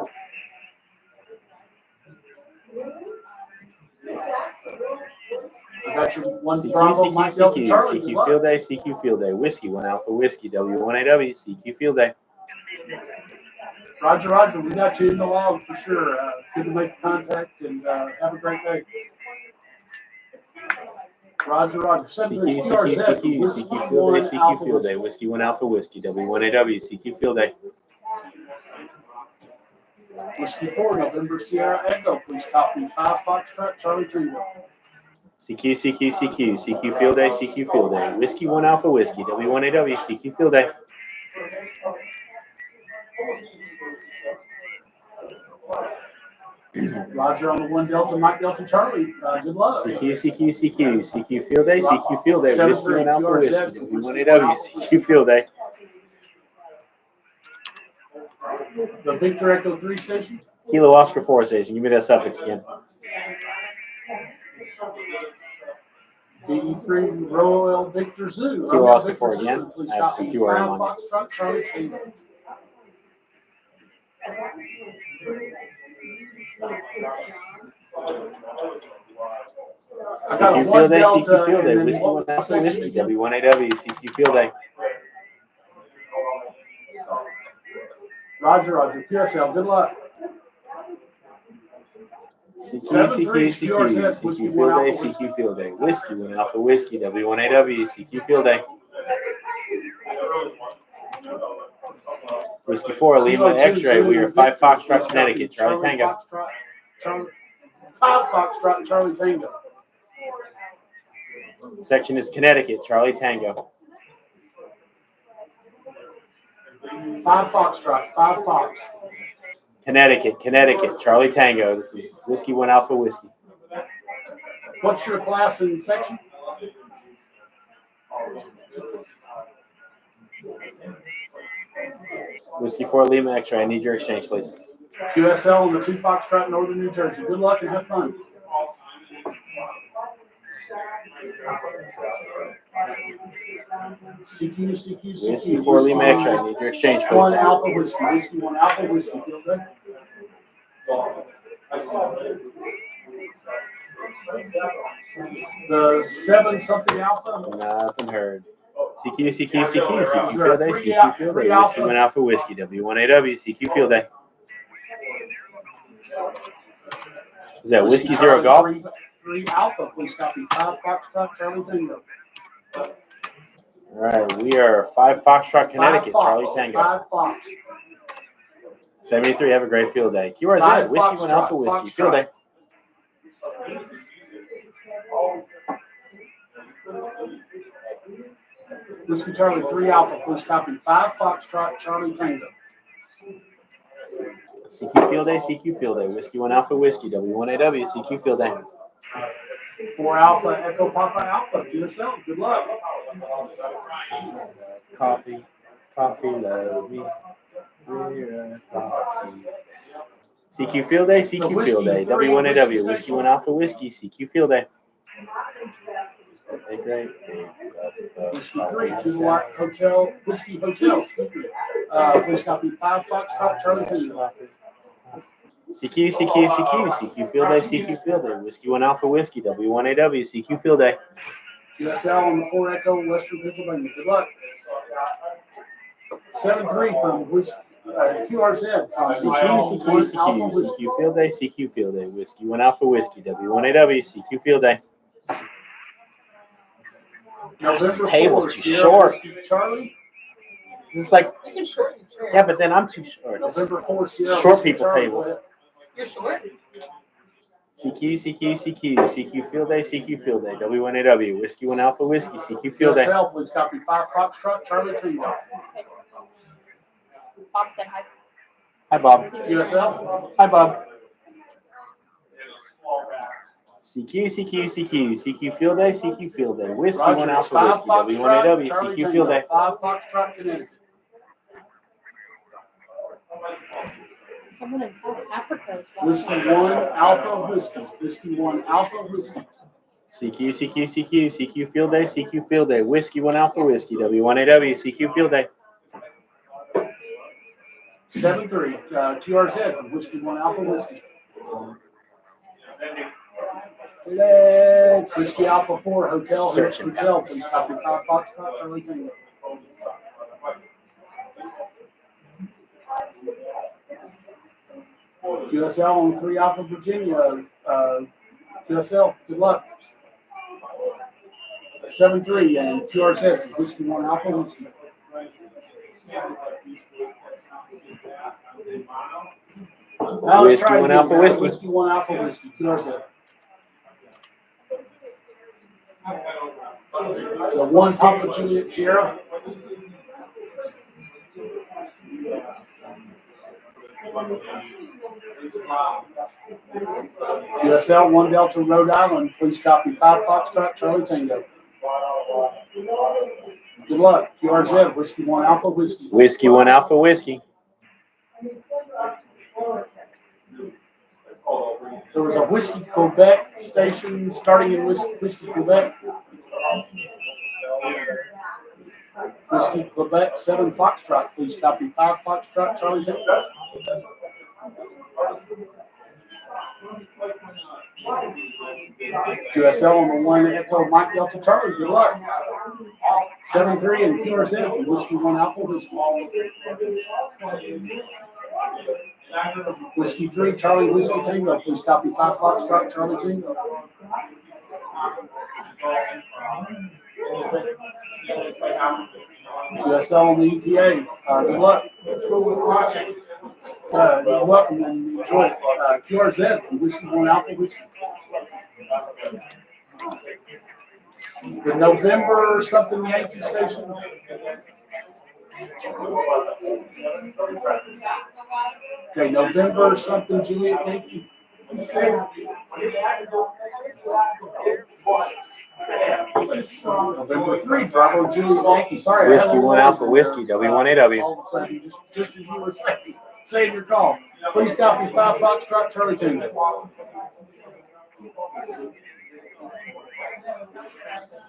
[SPEAKER 5] I got your 1
[SPEAKER 3] CQ,
[SPEAKER 5] Bravo,
[SPEAKER 3] CQ,
[SPEAKER 5] Mike Delta
[SPEAKER 3] CQ,
[SPEAKER 5] Charlie, good
[SPEAKER 3] CQ
[SPEAKER 5] luck.
[SPEAKER 3] Field Day, CQ Field Day. Whiskey 1 Alpha Whiskey, W1AW, CQ Field Day.
[SPEAKER 5] Roger, Roger, we got you in the log for sure. Good to make contact and have a great day. Roger, Roger.
[SPEAKER 3] CQ, CQ, CQ, CQ Field Day, CQ Field Day. Whiskey 1 Alpha Whiskey, W1AW, CQ Field Day.
[SPEAKER 5] Whiskey 4, November Sierra Echo, please copy 5 Foxtrot, Charlie Tango.
[SPEAKER 3] CQ, CQ, CQ, CQ Field Day, CQ Field Day. Whiskey 1 Alpha Whiskey, W1AW, CQ Field Day.
[SPEAKER 5] Roger on the 1 Delta, Mike Delta Charlie, good luck.
[SPEAKER 3] CQ, CQ, CQ, CQ Field Day, CQ Field Day. Whiskey 1 Alpha Whiskey, W1AW, CQ Field Day.
[SPEAKER 5] The Victor Echo 3 station.
[SPEAKER 3] Kilo Oscar 4 station. Give me that suffix again.
[SPEAKER 5] VE3 Royal Victor Zoo.
[SPEAKER 3] Kilo
[SPEAKER 5] Romeo
[SPEAKER 3] Oscar
[SPEAKER 5] Victor
[SPEAKER 3] 4
[SPEAKER 5] Zoo,
[SPEAKER 3] again.
[SPEAKER 5] please
[SPEAKER 3] I have
[SPEAKER 5] copy
[SPEAKER 3] some QRM
[SPEAKER 5] 5
[SPEAKER 3] on it.
[SPEAKER 5] Foxtrot, Charlie Tango.
[SPEAKER 3] CQ Field Day, CQ Field Day. Whiskey 1 Alpha Whiskey, W1AW, CQ Field Day.
[SPEAKER 5] Roger, Roger. QSL, good luck.
[SPEAKER 3] CQ, CQ, CQ, CQ Field Day, CQ Field Day. Whiskey 1 Alpha Whiskey, W1AW, CQ Field Day. Whiskey 4, Lima X-Ray. We are 5 Foxtrot, Connecticut, Charlie Tango.
[SPEAKER 5] 5 Foxtrot, Charlie Tango.
[SPEAKER 3] Section is Connecticut, Charlie Tango.
[SPEAKER 5] 5 Foxtrot, 5 Fox.
[SPEAKER 3] Connecticut, Connecticut, Charlie Tango. This is Whiskey 1 Alpha Whiskey.
[SPEAKER 5] What's your class and section?
[SPEAKER 3] Whiskey 4, Lima X-Ray. I need your exchange, please.
[SPEAKER 5] QSL on the 2 Foxtrot, Northern New Jersey. Good luck and have fun. CQ, CQ, CQ.
[SPEAKER 3] Whiskey 4, Lima X-Ray. I need your exchange,
[SPEAKER 5] 1
[SPEAKER 3] please.
[SPEAKER 5] Alpha Whiskey. Whiskey 1 Alpha Whiskey. Feel good? The 7 something Alpha.
[SPEAKER 3] Nothing heard. CQ, CQ, CQ, CQ Field Day, CQ Field Day. Whiskey 1 Alpha Whiskey, W1AW, CQ Field Day. Is that Whiskey 0 Golf?
[SPEAKER 5] 3 Alpha, please copy 5 Foxtrot, Charlie Tango.
[SPEAKER 3] All right, we are 5 Foxtrot, Connecticut, Charlie Tango.
[SPEAKER 5] 5 Fox.
[SPEAKER 3] 73, have a great field day. QRZ, Whiskey 1 Alpha Whiskey, field day.
[SPEAKER 5] Whiskey Charlie 3 Alpha, please copy 5 Foxtrot, Charlie Tango.
[SPEAKER 3] CQ Field Day, CQ Field Day. Whiskey 1 Alpha Whiskey, W1AW, CQ Field Day.
[SPEAKER 5] 4 Alpha, Echo Papa Alpha, QSL, good luck.
[SPEAKER 3] Coffee, love me. We're a coffee. CQ Field Day, CQ Field Day. W1AW, Whiskey 1 Alpha Whiskey, CQ Field Day. Okay, great.
[SPEAKER 5] Whiskey 3, Kilowatt Hotel, Whiskey Hotel, excuse me. Please copy 5 Foxtrot, Charlie Tango.
[SPEAKER 3] CQ, CQ, CQ, CQ Field Day, CQ Field Day. Whiskey 1 Alpha Whiskey, W1AW, CQ Field Day.
[SPEAKER 5] QSL on the 4 Echo, Western Pennsylvania. Good luck. 7-3 from Whiskey, QRZ.
[SPEAKER 3] CQ, CQ, CQ, CQ Field Day, CQ Field Day. Whiskey 1 Alpha Whiskey, W1AW, CQ Field Day. This table's too short.
[SPEAKER 5] Charlie.
[SPEAKER 3] It's like, yeah, but then I'm too short.
[SPEAKER 5] November 4
[SPEAKER 3] Short people table.
[SPEAKER 6] You're short?
[SPEAKER 3] CQ, CQ, CQ, CQ Field Day, CQ Field Day, W1AW, Whiskey 1 Alpha Whiskey, CQ Field Day.
[SPEAKER 5] QSL, please copy 5 Foxtrot, Charlie Tango.
[SPEAKER 6] Bob said hi.
[SPEAKER 3] Hi, Bob.
[SPEAKER 5] QSL.
[SPEAKER 3] Hi, Bob. CQ, CQ, CQ, CQ Field Day, CQ Field Day. Whiskey
[SPEAKER 5] Roger,
[SPEAKER 3] 1 Alpha
[SPEAKER 5] 5
[SPEAKER 3] Whiskey,
[SPEAKER 5] Foxtrot,
[SPEAKER 3] W1AW,
[SPEAKER 5] Charlie
[SPEAKER 3] CQ Field Day.
[SPEAKER 5] 5 Foxtrot, Connecticut.
[SPEAKER 8] Someone in South Africa is
[SPEAKER 5] Whiskey 1 Alpha Whiskey. Whiskey 1 Alpha Whiskey.
[SPEAKER 3] CQ, CQ, CQ, CQ Field Day, CQ Field Day. Whiskey 1 Alpha Whiskey, W1AW, CQ Field Day.
[SPEAKER 5] 7-3, QRZ from Whiskey 1 Alpha Whiskey. Whiskey Alpha 4 Hotel,
[SPEAKER 3] Searching.
[SPEAKER 5] Hotel, please copy 5 Foxtrot, Charlie Tango. QSL on 3 Alpha Virginia, QSL, good luck. 7-3 and QRZ from Whiskey 1 Alpha Whiskey. Now let's
[SPEAKER 3] Whiskey
[SPEAKER 5] try
[SPEAKER 3] 1
[SPEAKER 5] again,
[SPEAKER 3] Alpha
[SPEAKER 5] guys.
[SPEAKER 3] Whiskey.
[SPEAKER 5] Whiskey 1 Alpha Whiskey, QRZ. The 1 Papa Juliet Sierra. QSL 1 Delta Rhode Island, please copy 5 Foxtrot, Charlie Tango. Good luck. QRZ, Whiskey 1 Alpha Whiskey.
[SPEAKER 3] Whiskey 1 Alpha Whiskey.
[SPEAKER 5] There was a Whiskey Quebec station starting in Whiskey Quebec. Whiskey Quebec 7 Foxtrot, please copy 5 Foxtrot, Charlie Tango. QSL on the 1 Echo Mike Delta Charlie, good luck. 7-3 and QRZ from Whiskey 1 Alpha Whiskey. Whiskey 3 Charlie Whiskey Tango, please copy 5 Foxtrot, Charlie Tango. QSL on the ETA, good luck. You're welcome and enjoy it. QRZ from Whiskey 1 Alpha Whiskey. The November something Yankee station. Okay, November something Juliet Yankee. November 3, Bravo Juliet Yankee. Sorry.
[SPEAKER 3] Whiskey 1 Alpha Whiskey, W1AW.
[SPEAKER 5] All of a sudden, just as you were saying your call. Please copy 5 Foxtrot, Charlie Tango.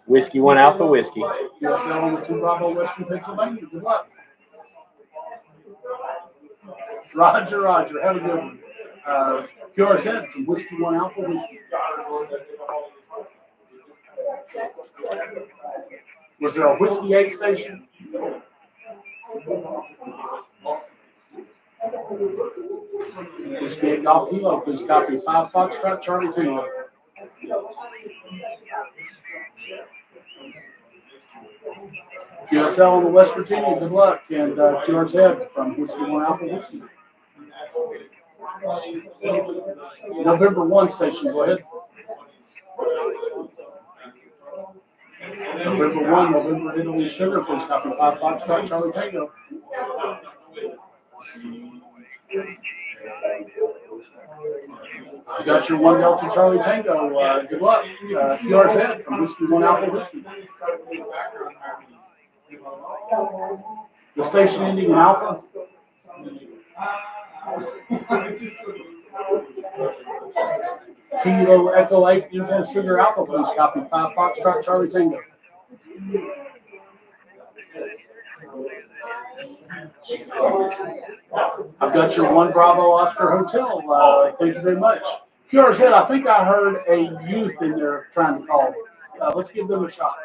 [SPEAKER 3] Whiskey 1 Alpha Whiskey.
[SPEAKER 5] QSL on the 2 Bravo Western Pennsylvania. Good luck. Roger, Roger. Have a good one. QRZ from Whiskey 1 Alpha Whiskey. Was there a Whiskey 8 station? Whiskey 8 Golf Kilo, please copy 5 Foxtrot, Charlie Tango. QSL on the West Virginia, good luck, and QRZ from Whiskey 1 Alpha Whiskey. November 1 station, go ahead. November 1, November Italy Sugar, please copy 5 Foxtrot, Charlie Tango. You got your 1 Delta Charlie Tango. Good luck. QRZ from Whiskey 1 Alpha Whiskey. The station ending in Alpha. Kilo Echo 8 Infant Sugar Alpha, please copy 5 Foxtrot, Charlie Tango. I've got your 1 Bravo Oscar Hotel. Thank you very much. QRZ, I think I heard a youth in there trying to call. Let's give them a shot.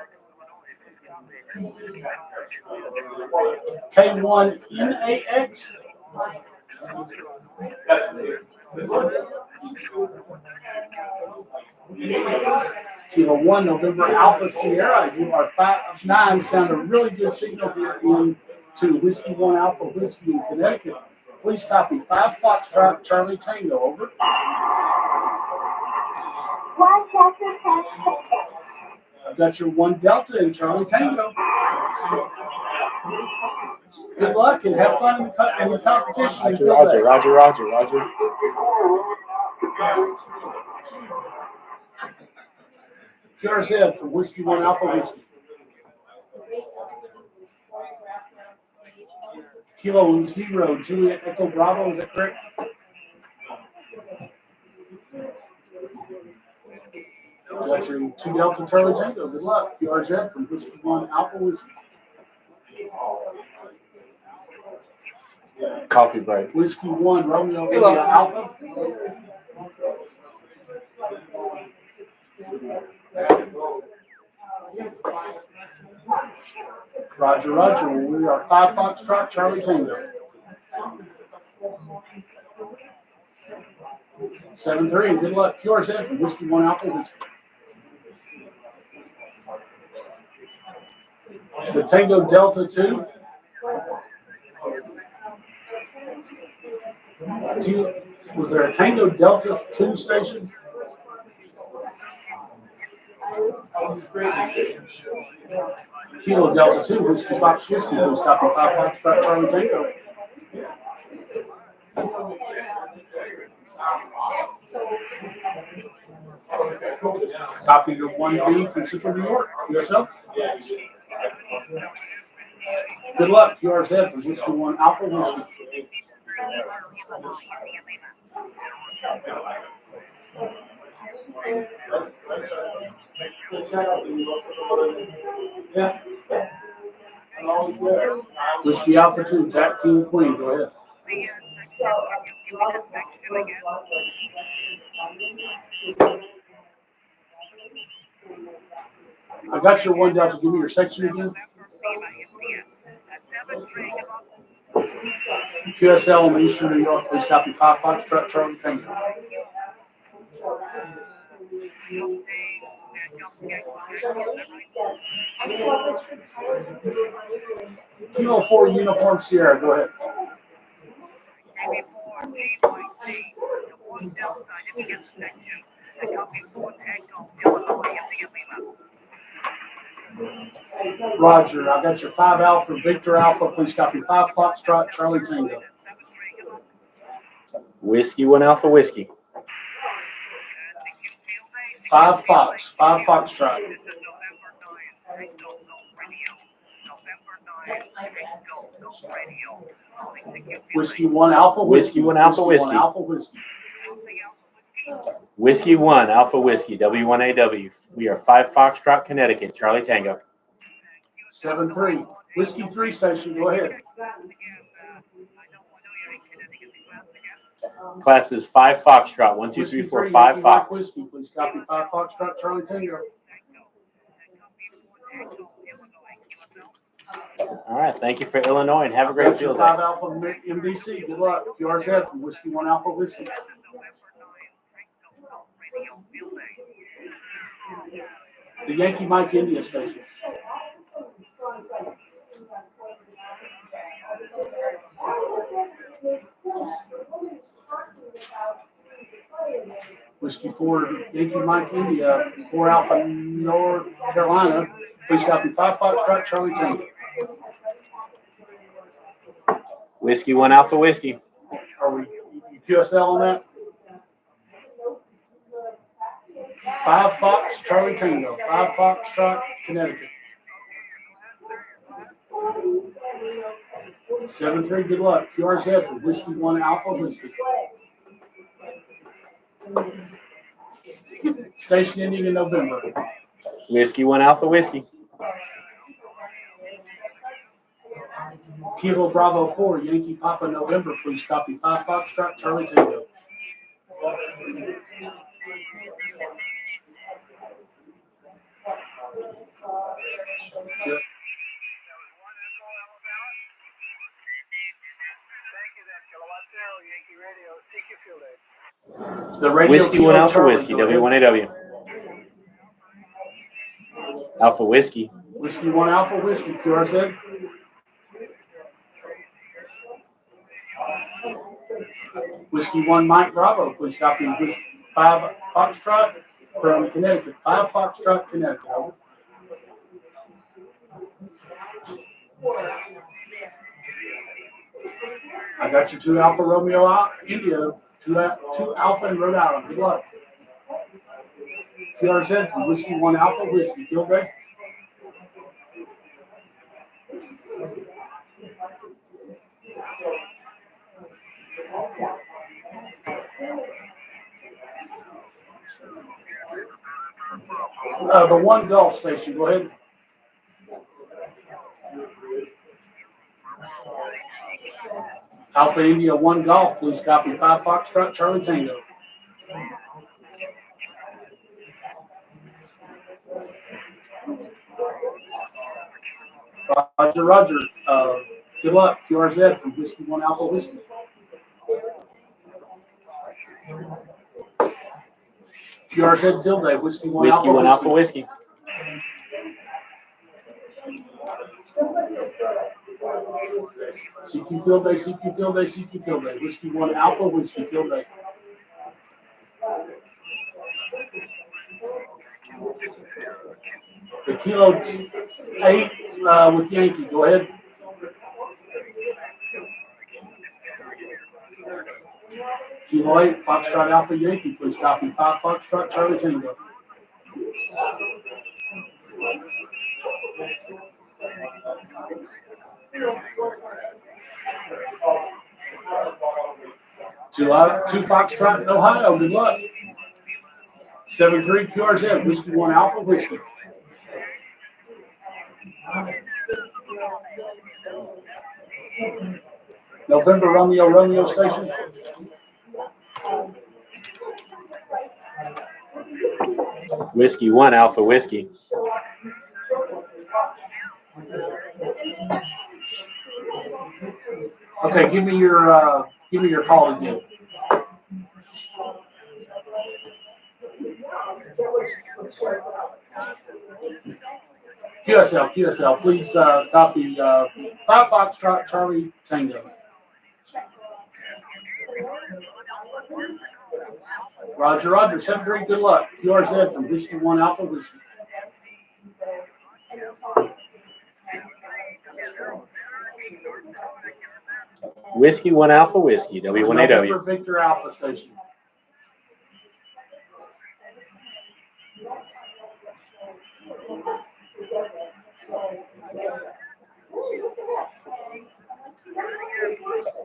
[SPEAKER 5] K1 NAX. Kilo 1 November Alpha Sierra. You are 5-9. Sound a really good signal here into Whiskey 1 Alpha Whiskey in Connecticut. Please copy 5 Foxtrot Charlie Tango. Over. I've got your 1 Delta and Charlie Tango. Good luck and have fun in the competition.
[SPEAKER 3] Roger.
[SPEAKER 5] QRZ from Whiskey 1 Alpha Whiskey. Kilo 0 Juliet Echo Bravo, is that correct? Got your 2 Delta Charlie Tango. Good luck. QRZ from Whiskey 1 Alpha Whiskey.
[SPEAKER 3] Coffee break.
[SPEAKER 5] Whiskey 1 Romeo India Alpha. Roger, Roger. We are 5 Foxtrot Charlie Tango. 7-3. Good luck. QRZ from Whiskey 1 Alpha Whiskey. The Tango Delta 2. Was there a Tango Delta 2 station? Kilo Delta 2, Whiskey Fox Whiskey, please copy 5 Foxtrot Charlie Tango. Copy your 1B from Central New York. Yourself? Good luck. QRZ from Whiskey 1 Alpha Whiskey. Whiskey Alpha 2, Jack King Queen. Go ahead. I got your 1 Delta. Give me your section again. QSL in Eastern New York. Please copy 5 Foxtrot Charlie Tango. Kilo 4 Uniform Sierra. Go ahead. Roger, I got your 5 Alpha Victor Alpha. Please copy 5 Foxtrot Charlie Tango.
[SPEAKER 3] Whiskey 1 Alpha Whiskey.
[SPEAKER 5] 5 Fox, 5 Foxtrot. Whiskey 1 Alpha
[SPEAKER 3] Whiskey 1 Alpha Whiskey.
[SPEAKER 5] Alpha Whiskey.
[SPEAKER 3] Whiskey 1 Alpha Whiskey, W1AW. We are 5 Foxtrot, Connecticut, Charlie Tango.
[SPEAKER 5] 7-3. Whiskey 3 station, go ahead.
[SPEAKER 3] Class is 5 Foxtrot, 1, 2, 3, 4, 5 Fox.
[SPEAKER 5] Whiskey, please copy 5 Foxtrot Charlie Tango.
[SPEAKER 3] All right, thank you for Illinois and have a great field day.
[SPEAKER 5] 5 Alpha MDC, good luck. QRZ from Whiskey 1 Alpha Whiskey. The Yankee Mike India station. Whiskey 4 Yankee Mike India, 4 Alpha North Carolina. Please copy 5 Foxtrot Charlie Tango.
[SPEAKER 3] Whiskey 1 Alpha Whiskey.
[SPEAKER 5] Are we QSL on that? 5 Fox Charlie Tango. 5 Foxtrot Connecticut. 7-3. Good luck. QRZ for Whiskey 1 Alpha Whiskey. Station ending in November.
[SPEAKER 3] Whiskey 1 Alpha Whiskey.
[SPEAKER 5] Kilo Bravo 4 Yankee Papa November. Please copy 5 Foxtrot Charlie Tango. The radio
[SPEAKER 3] Whiskey 1 Alpha Whiskey, W1AW. Alpha Whiskey.
[SPEAKER 5] Whiskey 1 Alpha Whiskey, QRZ. Whiskey 1 Mike Bravo, please copy 5 Foxtrot from Connecticut. 5 Foxtrot, Connecticut. I got your 2 Alpha Romeo out, India, 2 Alpha in Rhode Island. Good luck. QRZ from Whiskey 1 Alpha Whiskey. Field day. The 1 Gulf station, go ahead. Alpha India 1 Golf, please copy 5 Foxtrot Charlie Tango. Roger, Roger. Good luck. QRZ from Whiskey 1 Alpha Whiskey. QRZ Field Day, Whiskey 1
[SPEAKER 3] Whiskey
[SPEAKER 5] Alpha
[SPEAKER 3] 1 Alpha Whiskey.
[SPEAKER 5] CQ Field Day, CQ Field Day, CQ Field Day. Whiskey 1 Alpha Whiskey Field Day. The Kilo 8 with Yankee, go ahead. Kilo 8, Foxtrot Alpha Yankee, please copy 5 Foxtrot Charlie Tango. Two Foxtrot in Ohio, good luck. 7-3 QRZ, Whiskey 1 Alpha Whiskey. November Romeo station.
[SPEAKER 3] Whiskey 1 Alpha Whiskey.
[SPEAKER 5] Okay, give me your call again. QSL, please copy 5 Foxtrot Charlie Tango. Roger, 7-3, good luck. QRZ from Whiskey 1 Alpha Whiskey.
[SPEAKER 3] Whiskey 1 Alpha Whiskey, W1AW.
[SPEAKER 5] November Victor Alpha Station.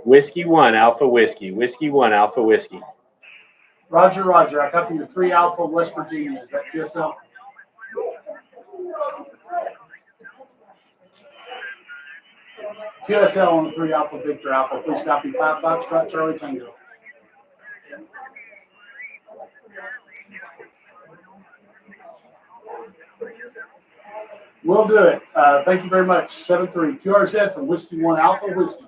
[SPEAKER 3] Whiskey 1 Alpha Whiskey, Whiskey 1 Alpha Whiskey.
[SPEAKER 5] Roger, I copy the 3 Alpha West Virginia. Is that QSL? QSL on the 3 Alpha Victor Alpha. Please copy 5 Foxtrot Charlie Tango. We'll do it. Thank you very much. 7-3 QRZ from Whiskey 1 Alpha Whiskey.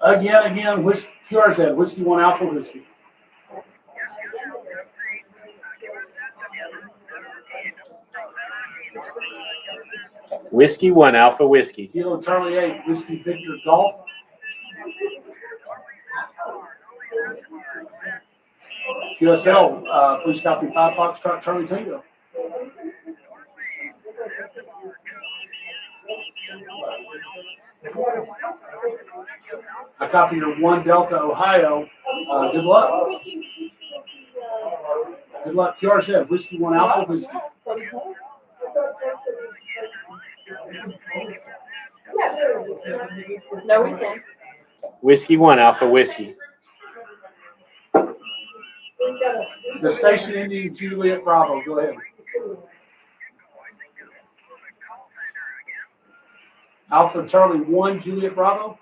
[SPEAKER 5] Again, QRZ, Whiskey 1 Alpha Whiskey.
[SPEAKER 3] Whiskey 1 Alpha Whiskey.
[SPEAKER 5] Kilo Charlie 8, Whiskey Victor Golf. QSL, please copy 5 Foxtrot Charlie Tango. I copy your 1 Delta Ohio. Good luck. Good luck. QRZ, Whiskey 1 Alpha Whiskey.
[SPEAKER 1] No, we can.
[SPEAKER 3] Whiskey 1 Alpha Whiskey.
[SPEAKER 5] The station ending Juliet Bravo. Go ahead. Alpha Charlie 1 Juliet Bravo.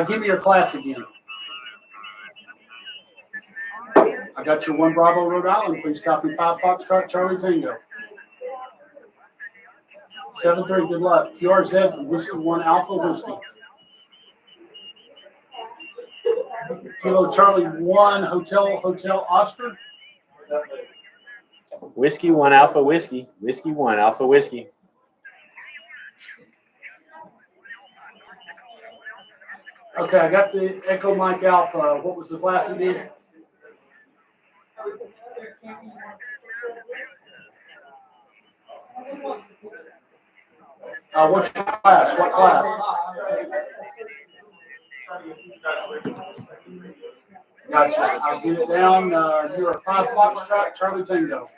[SPEAKER 5] Give me your class again. I got your 1 Bravo Rhode Island. Please copy 5 Foxtrot Charlie Tango. 7-3, good luck. QRZ from Whiskey 1 Alpha Whiskey. Kilo Charlie 1 Hotel Oscar.
[SPEAKER 3] Whiskey 1 Alpha Whiskey, Whiskey 1 Alpha Whiskey.
[SPEAKER 5] Okay, I got the Echo Mike Alpha. What was the class again? What's your class? What class? Gotcha. I'll get it down. You are 5 Foxtrot, Charlie Tango.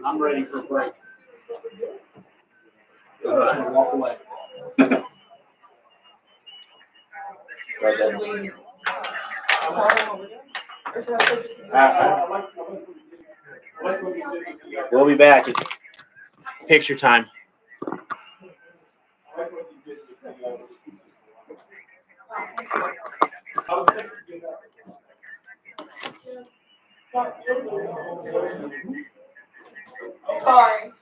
[SPEAKER 5] I'm ready for a break. I'm just gonna walk away.
[SPEAKER 3] We'll be back. It's picture time.
[SPEAKER 6] Sorry.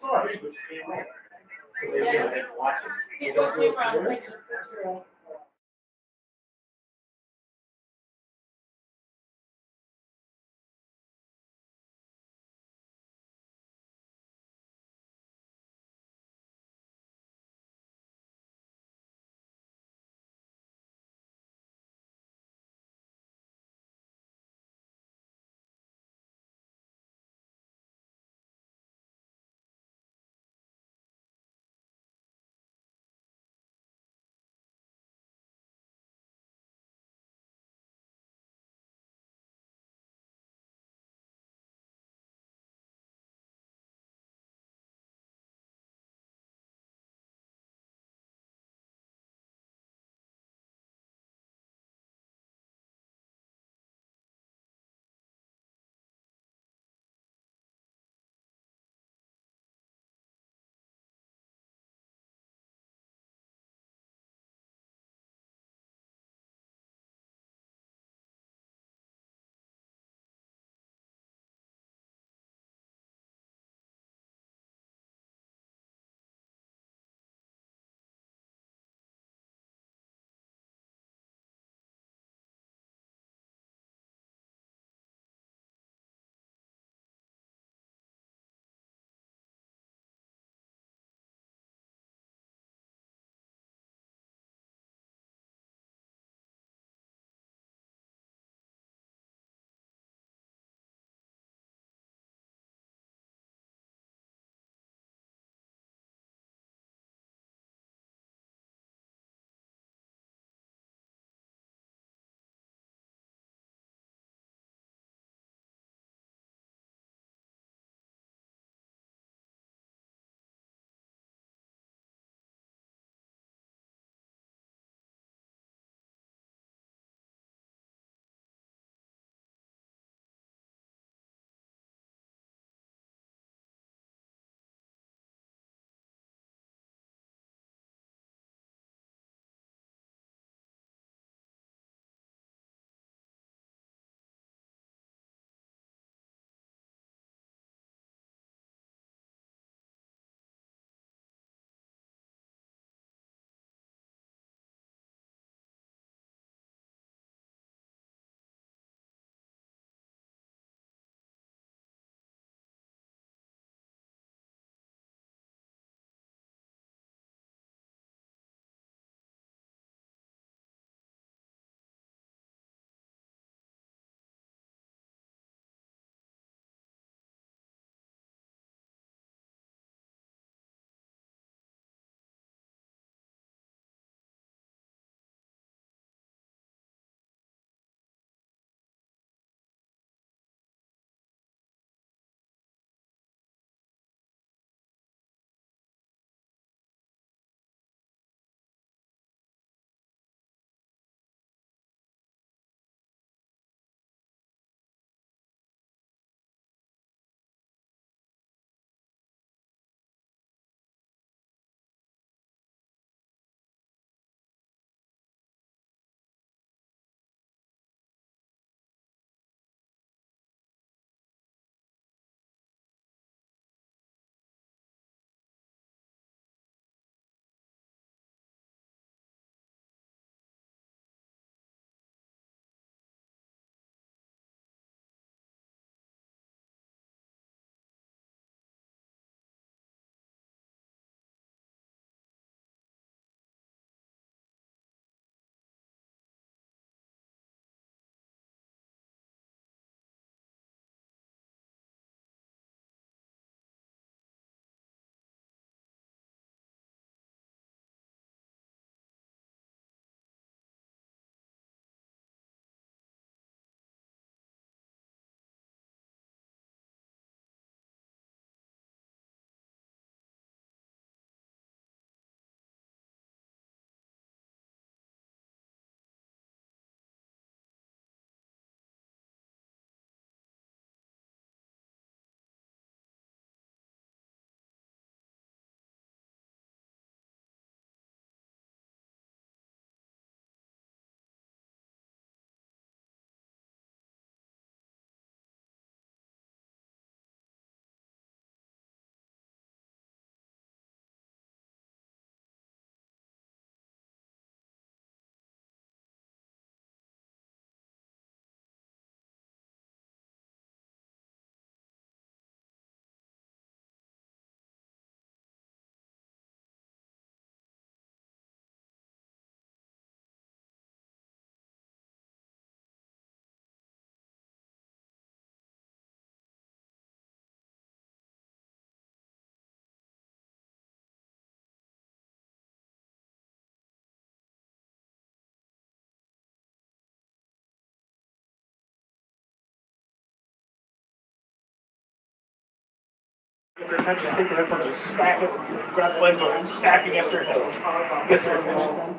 [SPEAKER 4] their attention is taken up from just smack it, grab the legs, or smacking against their head. Gets their attention.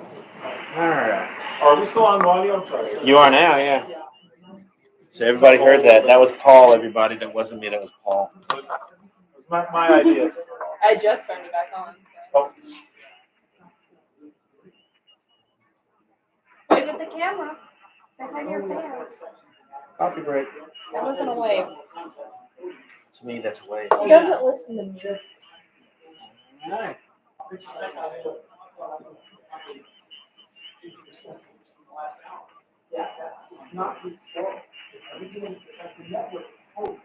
[SPEAKER 3] All right.
[SPEAKER 4] Are we still on audio? I'm sorry.
[SPEAKER 3] You are now, yeah. So everybody heard that. That was Paul, everybody. That wasn't me. That was Paul.
[SPEAKER 4] It was my idea.
[SPEAKER 1] I just turned it back on.
[SPEAKER 4] Oh.
[SPEAKER 1] Wave at the camera. Say hi to your fans.
[SPEAKER 4] Coffee break.
[SPEAKER 1] That wasn't a wave.
[SPEAKER 3] To me, that's a way.
[SPEAKER 1] He doesn't listen to me.
[SPEAKER 3] All right.
[SPEAKER 5] Yeah, it's not his fault. Everything is like the network is home.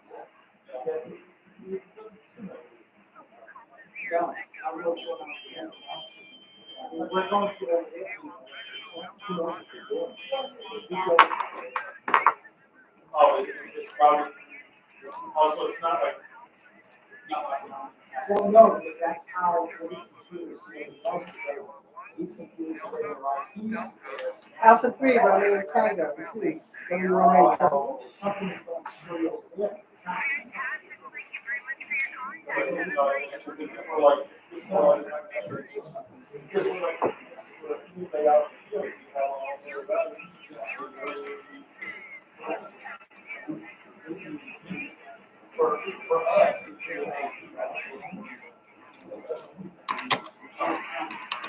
[SPEAKER 5] We're going to
[SPEAKER 4] It's probably. Also, it's not like.
[SPEAKER 5] well, no, because that's how the computer is saying most because these computers are like Alpha 3, Romeo Tango, this is W1AW. Something is going straight over there. For us,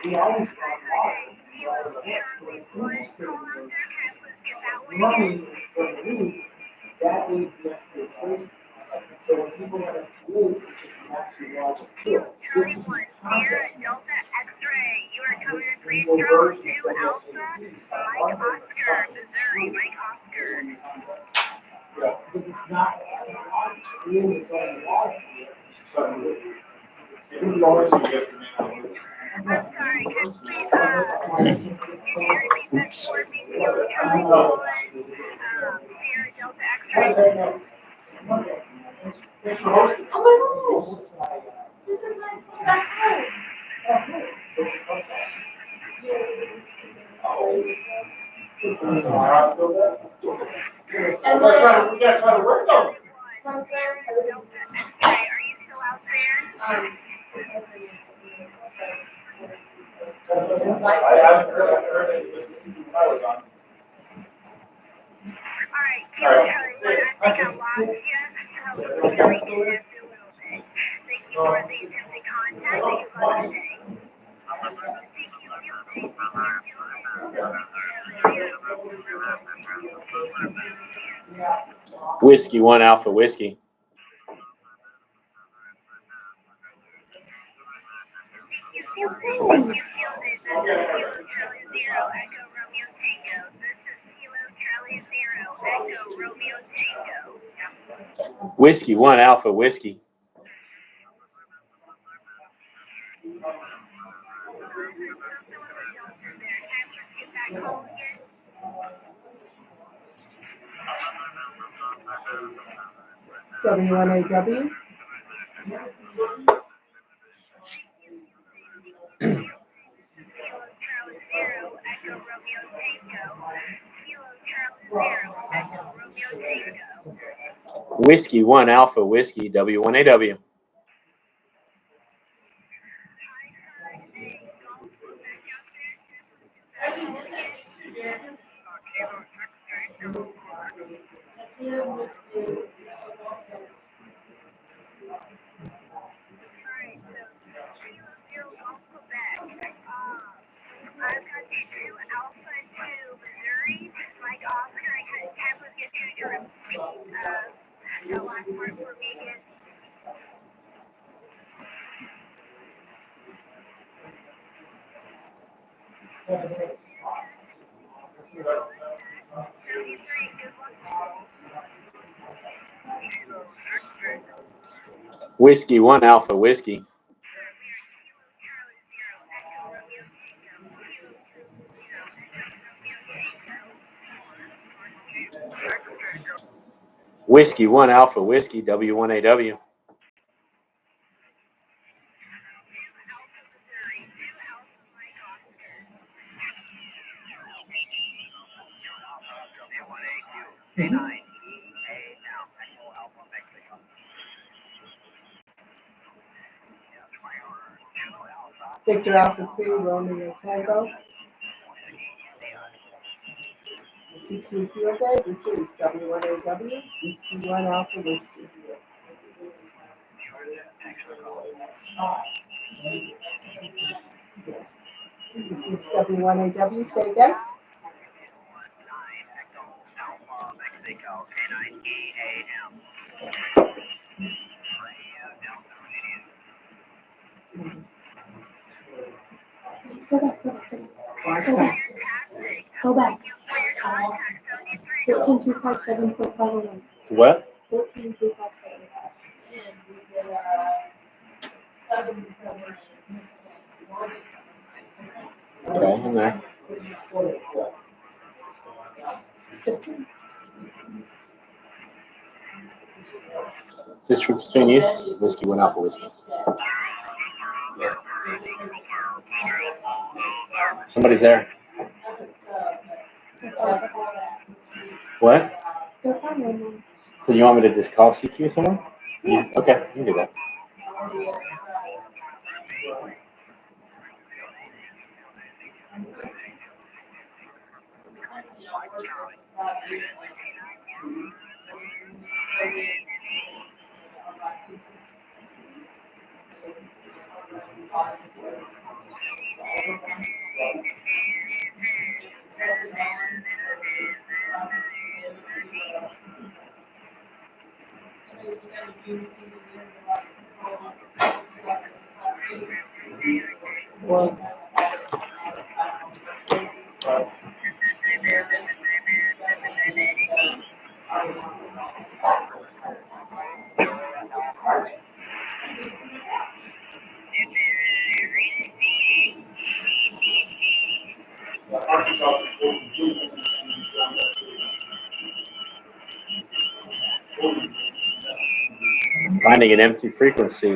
[SPEAKER 5] we always run water. What's interesting is running from the loop, that is the actual station. So when people run a loop, it's just actually water field. This is the contest. This single version of because it's not really its own water field.
[SPEAKER 3] Oops.
[SPEAKER 1] Oh my gosh. This is my back home. And
[SPEAKER 4] we gotta try to work on it. I haven't heard it. This is something I was on.
[SPEAKER 3] Whiskey 1 Alpha Whiskey. Whiskey 1 Alpha Whiskey.
[SPEAKER 12] W1AW.
[SPEAKER 3] Whiskey 1 Alpha Whiskey W1AW. Whiskey 1 Alpha Whiskey. Whiskey 1 Alpha Whiskey W1AW.
[SPEAKER 7] Victor Alpha 3, Romeo Tango. CQ Field Day, this is W1AW, Whiskey 1 Alpha Whiskey. This is W1AW, say again.
[SPEAKER 1] Go back. 14257.501.
[SPEAKER 3] What?
[SPEAKER 1] 14257.
[SPEAKER 3] Okay, in there.
[SPEAKER 1] Just kidding.
[SPEAKER 3] Is this for between use? Whiskey 1 Alpha Whiskey. Somebody's there. What? So you want me to just call CQ someone? Okay, you can do that. Finding an empty frequency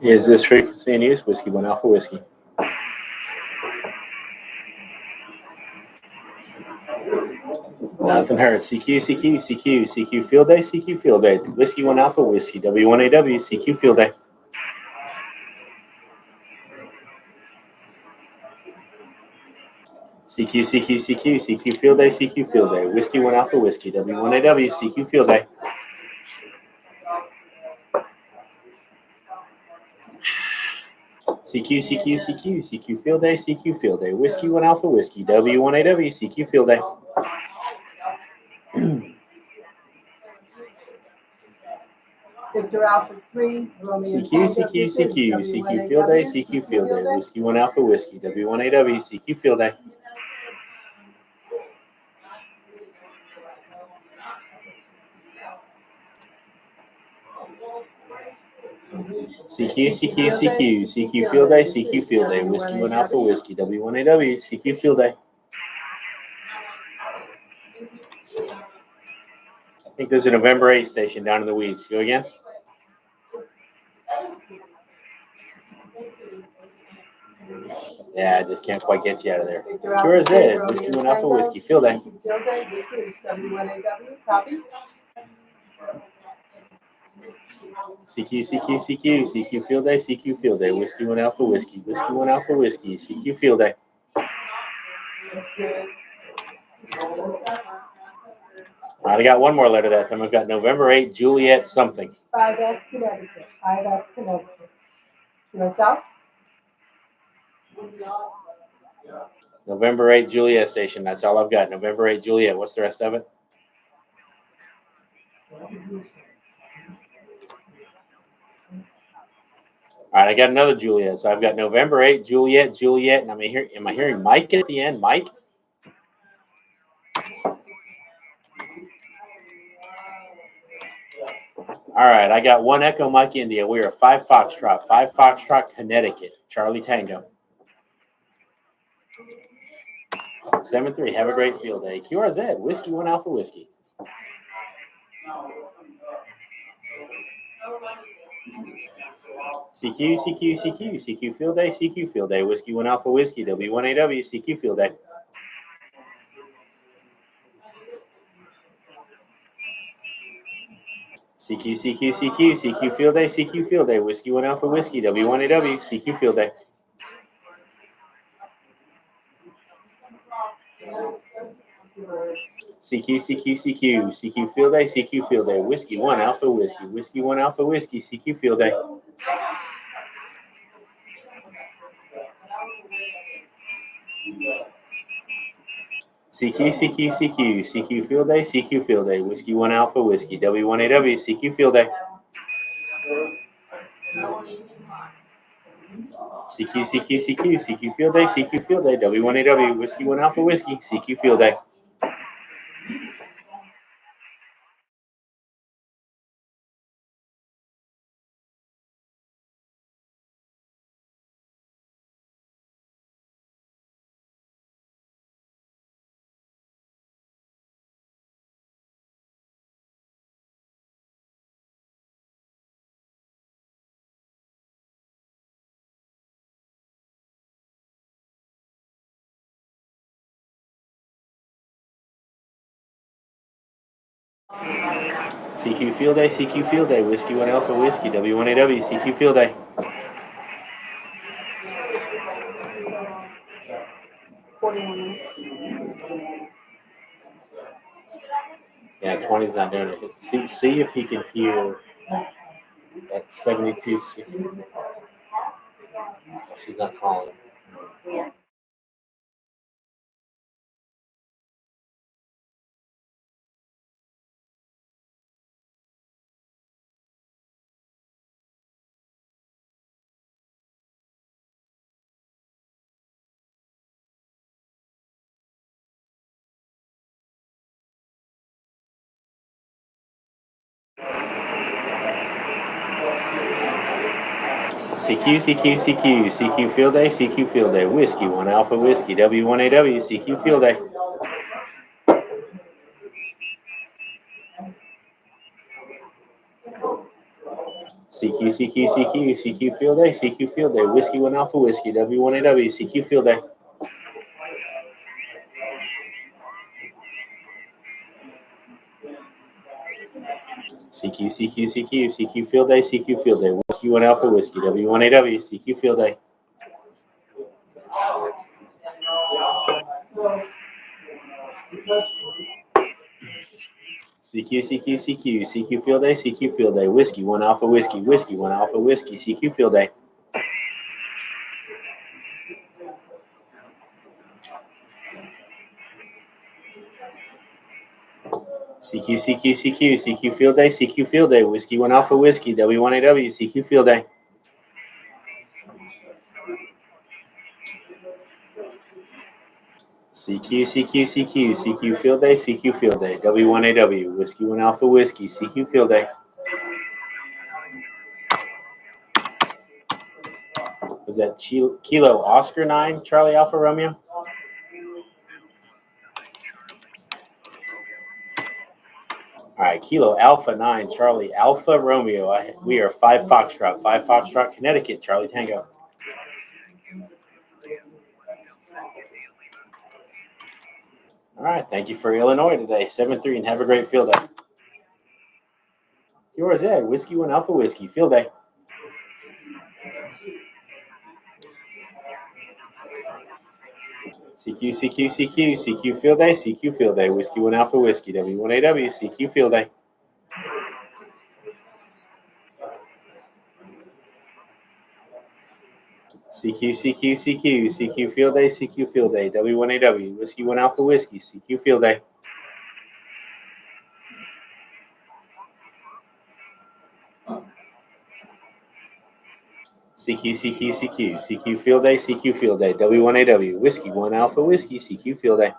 [SPEAKER 3] is this frequency in use? Whiskey 1 Alpha Whiskey. Nothing heard. CQ Field Day, CQ Field Day. Whiskey 1 Alpha Whiskey, W1AW, CQ Field Day. CQ Field Day, CQ Field Day. Whiskey 1 Alpha Whiskey, W1AW, CQ Field Day. CQ Field Day, CQ Field Day. Whiskey 1 Alpha Whiskey, W1AW, CQ Field Day.
[SPEAKER 7] Victor Alpha 3, Romeo
[SPEAKER 3] CQ Field Day, CQ Field Day. Whiskey 1 Alpha Whiskey, W1AW, CQ Field Day. CQ Field Day, CQ Field Day. Whiskey 1 Alpha Whiskey, W1AW, CQ Field Day. I think there's a November 8 station down in the weeds. Go again. Yeah, I just can't quite get you out of there. Sure is it. Whiskey 1 Alpha Whiskey, Field Day.
[SPEAKER 7] This is W1AW, copy.
[SPEAKER 3] CQ Field Day, CQ Field Day. Whiskey 1 Alpha Whiskey, Whiskey 1 Alpha Whiskey, CQ Field Day. I got one more letter that time. I've got November 8, Juliet something.
[SPEAKER 7] 5F Connecticut, 5F Connecticut. Yourself?
[SPEAKER 3] November 8, Juliet station. That's all I've got. November 8, Juliet. What's the rest of it? All right, I got another Juliet. So I've got November 8, Juliet, Juliet, and am I hearing Mike at the end? Mike? All right, I got 1 Echo Mike India. We are 5 Foxtrot, Connecticut, Charlie Tango. 7-3, have a great field day. QRZ, Whiskey 1 Alpha Whiskey. CQ field day, CQ field day, Whiskey 1 Alpha Whiskey, W1AW, CQ field day. CQ field day, Whiskey 1 Alpha Whiskey, W1AW, CQ field day. CQ field day, Whiskey 1 Alpha Whiskey, Whiskey 1 Alpha Whiskey, CQ field day. CQ field day, Whiskey 1 Alpha Whiskey, W1AW, CQ field day. CQ field day, W1AW, Whiskey 1 Alpha Whiskey, CQ field day. CQ field day, Whiskey 1 Alpha Whiskey, W1AW, CQ field day. Yeah, 20's not doing it. See if he can hear at 72. She's not calling. CQ field day, Whiskey 1 Alpha Whiskey, W1AW, CQ field day. CQ field day, Whiskey 1 Alpha Whiskey, W1AW, CQ field day. CQ field day, Whiskey 1 Alpha Whiskey, W1AW, CQ field day. CQ field day, Whiskey 1 Alpha Whiskey, Whiskey 1 Alpha Whiskey, CQ field day. CQ field day, Whiskey 1 Alpha Whiskey, W1AW, CQ field day. CQ field day, W1AW, Whiskey 1 Alpha Whiskey, CQ field day. Was that Kilo Oscar 9, Charlie Alpha Romeo? All right, Kilo Alpha 9, Charlie Alpha Romeo. We are 5 Foxtrot, Connecticut, Charlie Tango. All right, thank you for Illinois today, 7-3, and have a great field day. Yours, yeah, Whiskey 1 Alpha Whiskey, field day. CQ field day, Whiskey 1 Alpha Whiskey, W1AW, CQ field day. CQ field day, W1AW, Whiskey 1 Alpha Whiskey, CQ field day. CQ, CQ, CQ, CQ Field Day, CQ Field Day, W1AW, Whiskey 1 Alpha Whiskey, CQ Field Day.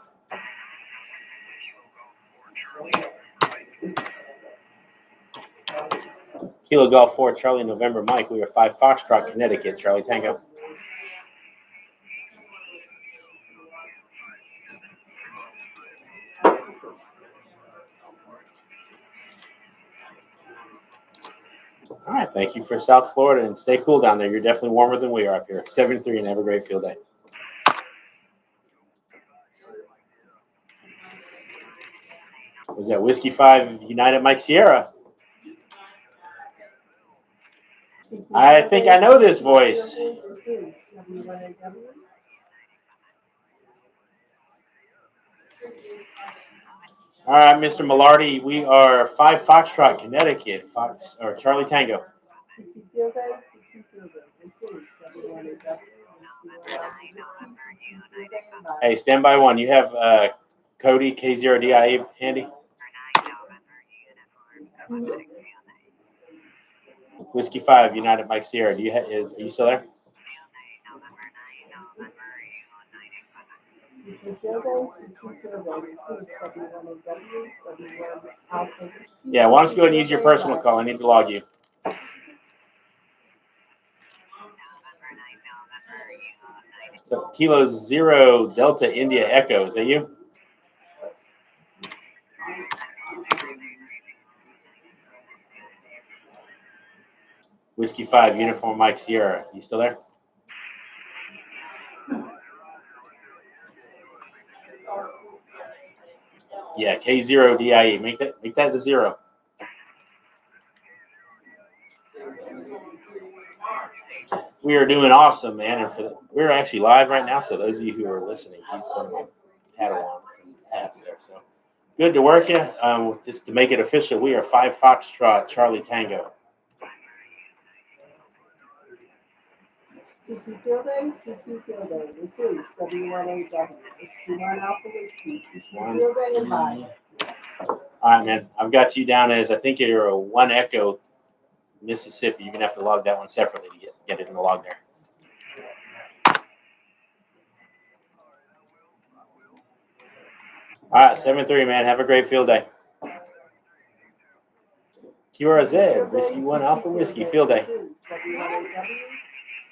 [SPEAKER 3] Kilo Golf 4, Charlie November Mike, we are 5 Foxtrot, Connecticut, Charlie Tango. All right, thank you for South Florida, and stay cool down there. You're definitely warmer than we are up here. 73 and have a great field day. Was that Whiskey 5 United Mike Sierra? I think I know this voice. All right, Mr. Millardy, we are 5 Foxtrot, Connecticut, Fox or Charlie Tango. Hey, stand by 1. You have Cody K0DIA handy? Whiskey 5 United Mike Sierra. Are you still there? Yeah, why don't you go ahead and use your personal call? I need to log you. So Kilo 0 Delta India Echo. Is that you? Whiskey 5 Uniform Mike Sierra. You still there? Yeah, K0DIE. Make that the 0. We are doing awesome, man. And we're actually live right now, so those of you who are listening, he's one of my Padawan from the past there. So good to work you. Just to make it official, we are 5 Foxtrot, Charlie Tango.
[SPEAKER 7] CQ Field Day, CQ Field Day. This is W1AW. Whiskey 1 Alpha Whiskey. CQ Field Day and bye.
[SPEAKER 3] All right, man. I've got you down as, I think you're a 1 Echo Mississippi. You're going to have to log that one separately to get it in the log there. All right, 7-3, man. Have a great field day. QRZ, Whiskey 1 Alpha Whiskey, field day.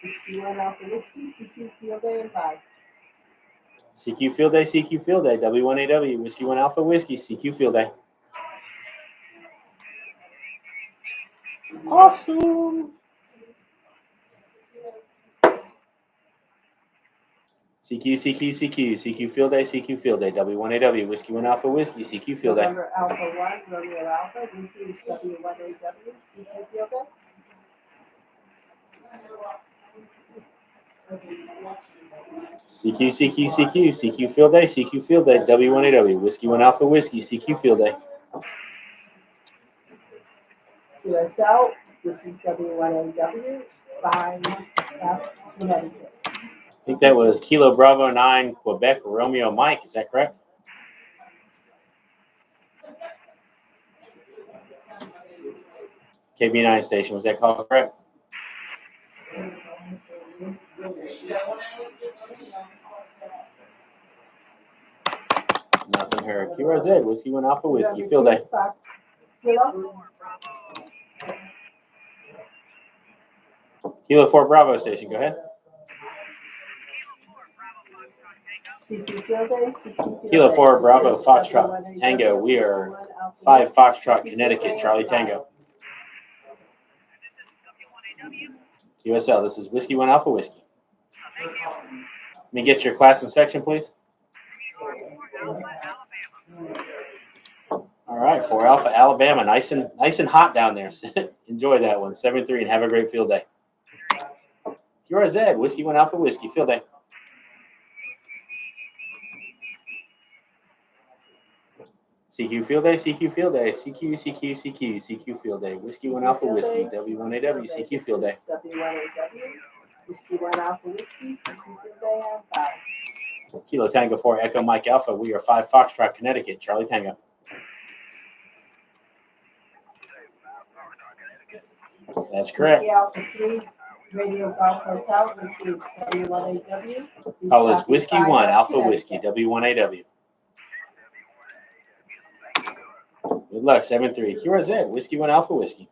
[SPEAKER 7] Whiskey 1 Alpha Whiskey, CQ Field Day and bye.
[SPEAKER 3] CQ Field Day, CQ Field Day, W1AW, Whiskey 1 Alpha Whiskey, CQ Field Day. Awesome. CQ Field Day, CQ Field Day, W1AW, Whiskey 1 Alpha Whiskey, CQ Field Day.
[SPEAKER 7] November Alpha 1, Romeo Alpha, this is W1AW, CQ Field Day.
[SPEAKER 3] CQ Field Day, CQ Field Day, W1AW, Whiskey 1 Alpha Whiskey, CQ Field Day.
[SPEAKER 7] QSL, this is W1AW, 5 F, Connecticut.
[SPEAKER 3] I think that was Kilo Bravo 9, Quebec, Romeo Mike. Is that correct? KB9 station. Was that call correct? Nothing heard. QRZ, Whiskey 1 Alpha Whiskey, field day. Kilo 4 Bravo station. Go ahead.
[SPEAKER 7] CQ Field Day, CQ Field Day.
[SPEAKER 3] Kilo 4 Bravo Foxtrot Tango. We are 5 Foxtrot Connecticut Charlie Tango. QSL, this is Whiskey 1 Alpha Whiskey. Let me get your class and section, please. All right, 4 Alpha Alabama, nice and hot down there. Enjoy that one. 7-3 and have a great field day. QRZ, Whiskey 1 Alpha Whiskey, field day. CQ Field Day, CQ Field Day, CQ Field Day, Whiskey 1 Alpha Whiskey, W1AW, CQ Field Day.
[SPEAKER 7] W1AW, Whiskey 1 Alpha Whiskey, CQ Field Day and bye.
[SPEAKER 3] Kilo Tango 4 Echo Mike Alpha, we are 5 Foxtrot Connecticut, Charlie Tango. That's correct.
[SPEAKER 7] Whiskey Alpha 3, Radio Golf Hotel, this is W1AW. Please
[SPEAKER 3] Call is
[SPEAKER 7] copy
[SPEAKER 3] Whiskey
[SPEAKER 7] 5
[SPEAKER 3] 1
[SPEAKER 7] F,
[SPEAKER 3] Alpha Whiskey
[SPEAKER 7] Connecticut.
[SPEAKER 3] W1AW. Good luck, 7-3. QRZ, Whiskey 1 Alpha Whiskey.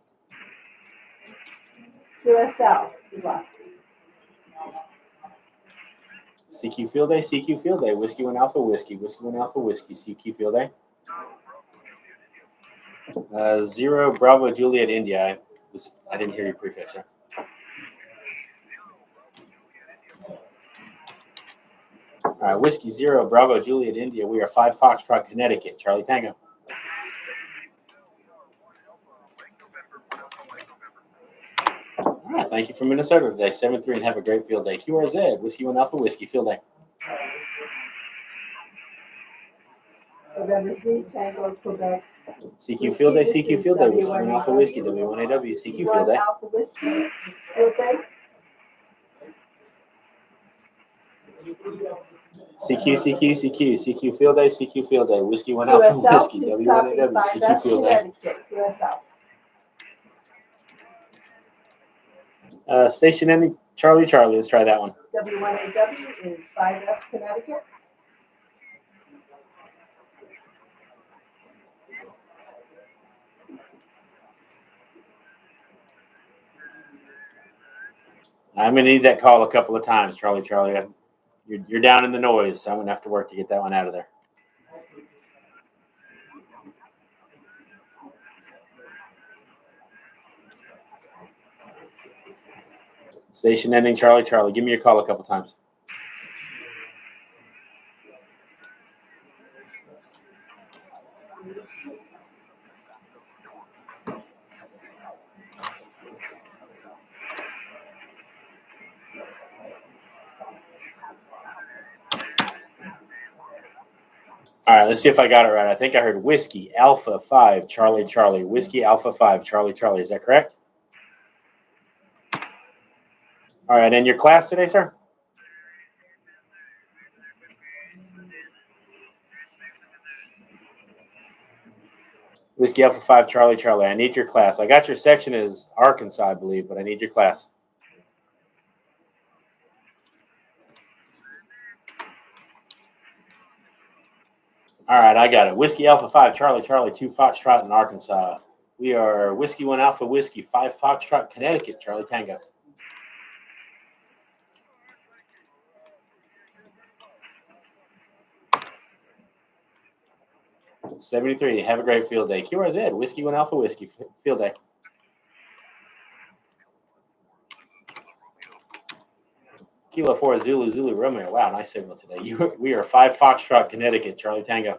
[SPEAKER 7] QSL, good luck.
[SPEAKER 3] CQ Field Day, CQ Field Day, Whiskey 1 Alpha Whiskey, Whiskey 1 Alpha Whiskey, CQ Field Day. 0 Bravo Juliet India. I didn't hear your prefix, sir. All right, Whiskey 0 Bravo Juliet India. We are 5 Foxtrot Connecticut, Charlie Tango. All right, thank you from Minnesota today, 7-3, and have a great field day. QRZ, Whiskey 1 Alpha Whiskey, field day.
[SPEAKER 7] November 3, Tango, Quebec.
[SPEAKER 3] CQ Field Day,
[SPEAKER 7] Whiskey,
[SPEAKER 3] CQ
[SPEAKER 7] this
[SPEAKER 3] Field
[SPEAKER 7] is
[SPEAKER 3] Day, Whiskey 1 Alpha Whiskey,
[SPEAKER 7] W1AW.
[SPEAKER 3] W1AW, CQ
[SPEAKER 7] Whiskey
[SPEAKER 3] Field
[SPEAKER 7] 1
[SPEAKER 3] Day.
[SPEAKER 7] Alpha Whiskey, field day.
[SPEAKER 3] CQ Field Day, CQ Field Day, Whiskey 1 Alpha
[SPEAKER 7] QSL,
[SPEAKER 3] Whiskey,
[SPEAKER 7] please copy
[SPEAKER 3] W1AW,
[SPEAKER 7] 5
[SPEAKER 3] CQ
[SPEAKER 7] F,
[SPEAKER 3] Field Day.
[SPEAKER 7] Connecticut, QSL.
[SPEAKER 3] Station ending, Charlie, let's try that one.
[SPEAKER 7] W1AW is 5 F, Connecticut.
[SPEAKER 3] I'm going to need that call a couple of times, Charlie. You're down in the noise, so I'm going to have to work to get that one out of there. Station ending, Charlie. Give me your call a couple times. All right, let's see if I got it right. I think I heard Whiskey Alpha 5 Charlie. Whiskey Alpha 5 Charlie. Is that correct? All right, and your class today, sir? Whiskey Alpha 5 Charlie. I need your class. I got your section as Arkansas, I believe, but I need your class. All right, I got it. Whiskey Alpha 5 Charlie, 2 Foxtrot in Arkansas. We are Whiskey 1 Alpha Whiskey, 5 Foxtrot, Connecticut, Charlie Tango. $73. Have a great field day. QRZ, Whiskey 1 Alpha Whiskey, field day. Kilo 4 Zulu Romeo. Wow, nice signal today. We are 5 Foxtrot, Connecticut, Charlie Tango.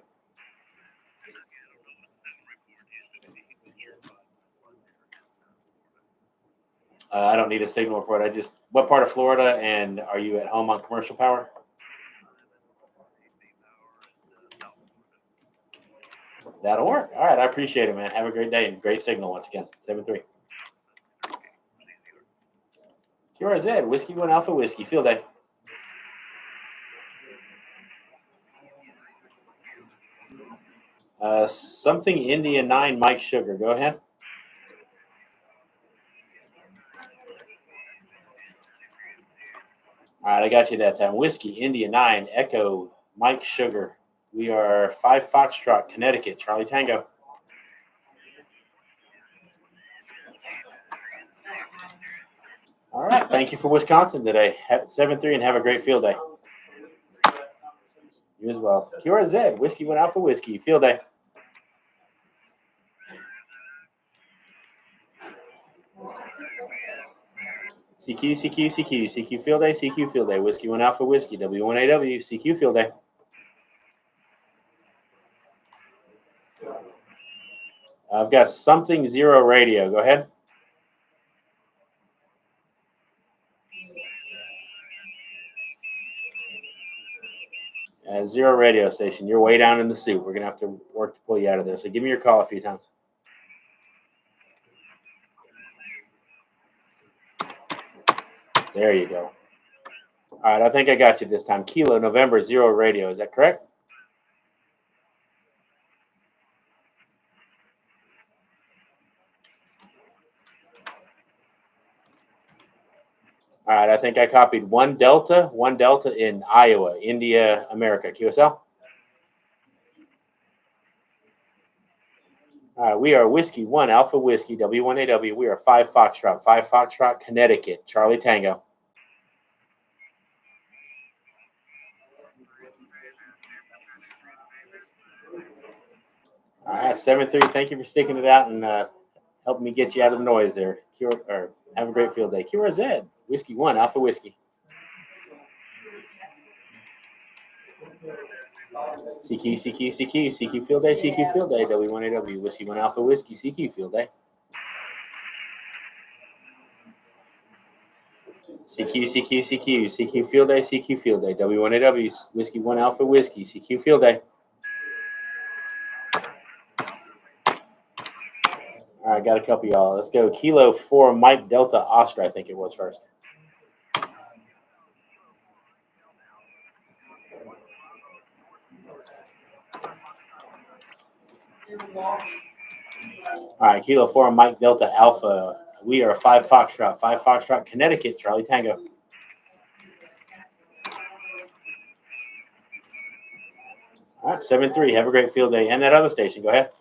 [SPEAKER 3] I don't need a signal report. What part of Florida, and are you at home on commercial power? That'll work. All right, I appreciate it, man. Have a great day and great signal once again. 7-3. QRZ, Whiskey 1 Alpha Whiskey, field day. Something India 9, Mike Sugar. Go ahead. All right, I got you that time. Whiskey India 9, Echo, Mike Sugar. We are 5 Foxtrot, Connecticut, Charlie Tango. All right, thank you for Wisconsin today. 7-3 and have a great field day. You as well. QRZ, Whiskey 1 Alpha Whiskey, field day. CQ field day, CQ field day. Whiskey 1 Alpha Whiskey, W1AW, CQ field day. I've got something 0 radio. Go ahead. 0 radio station. You're way down in the soup. We're going to have to work to pull you out of there. So give me your call a few times. There you go. All right, I think I got you this time. Kilo November 0 radio. Is that correct? All right, I think I copied 1 Delta in Iowa, India, America. QSL. All right, we are Whiskey 1 Alpha Whiskey, W1AW. We are 5 Foxtrot, Connecticut, Charlie Tango. All right, 7-3. Thank you for sticking it out and helping me get you out of the noise there. Have a great field day. QRZ, Whiskey 1 Alpha Whiskey. CQ field day, W1AW, Whiskey 1 Alpha Whiskey, CQ field day. CQ field day, W1AW, Whiskey 1 Alpha Whiskey, CQ field day. All right, got a couple y'all. Let's go. Kilo 4 Mike Delta Oscar, I think it was first. All right, Kilo 4 Mike Delta Alpha. We are 5 Foxtrot, Connecticut, Charlie Tango. All right, 7-3. Have a great field day. And that other station, go ahead.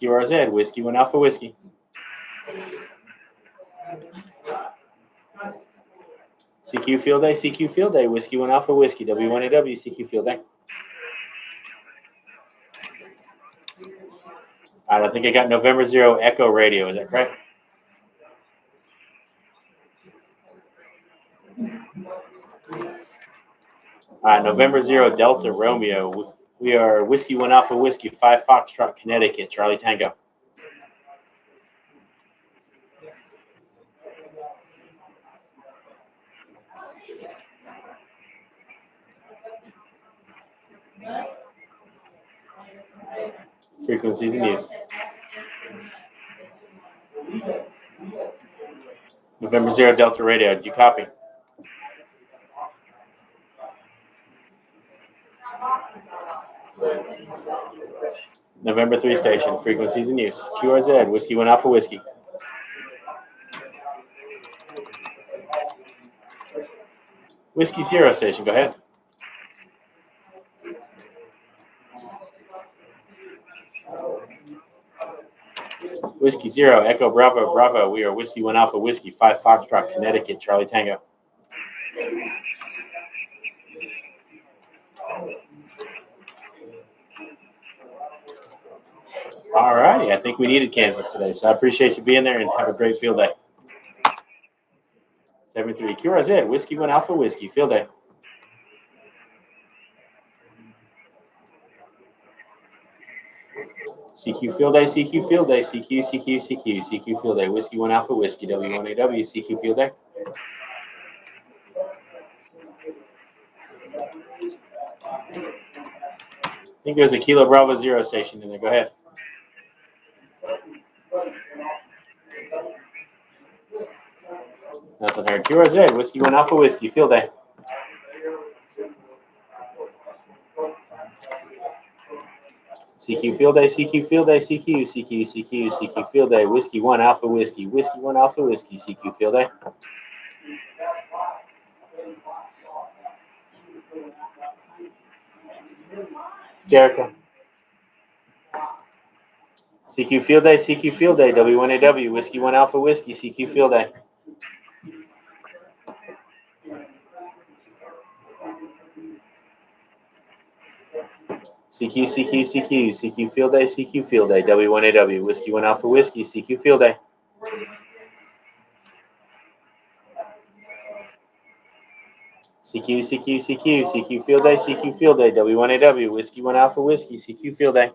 [SPEAKER 3] QRZ, Whiskey 1 Alpha Whiskey. CQ field day, Whiskey 1 Alpha Whiskey, W1AW, CQ field day. All right, I think I got November 0 Echo Radio. Is that correct? All right, November 0 Delta Romeo. We are Whiskey 1 Alpha Whiskey, 5 Foxtrot, Connecticut, Charlie Tango. Frequencies in use. November 0 Delta Radio. Did you copy? November 3 station. Frequencies in use. QRZ. Whiskey 1 Alpha Whiskey. Whiskey 0 station. Go ahead. Whiskey 0 Echo Bravo Bravo. We are Whiskey 1 Alpha Whiskey, 5 Foxtrot, Connecticut, Charlie Tango. All righty. I think we needed Kansas today, so I appreciate you being there and have a great field day. 7-3 QRZ, Whiskey 1 Alpha Whiskey, field day. CQ field day, CQ field day, CQ field day, Whiskey 1 Alpha Whiskey, W1AW, CQ field day. I think there's a Kilo Bravo 0 station in there. Go ahead. Nothing heard. QRZ, Whiskey 1 Alpha Whiskey, field day. CQ field day, CQ field day, CQ field day, Whiskey 1 Alpha Whiskey, Whiskey 1 Alpha Whiskey, CQ field day. Jericho. CQ field day, W1AW, Whiskey 1 Alpha Whiskey, CQ field day. CQ field day, W1AW, Whiskey 1 Alpha Whiskey, CQ field day. CQ field day, W1AW, Whiskey 1 Alpha Whiskey, CQ field day.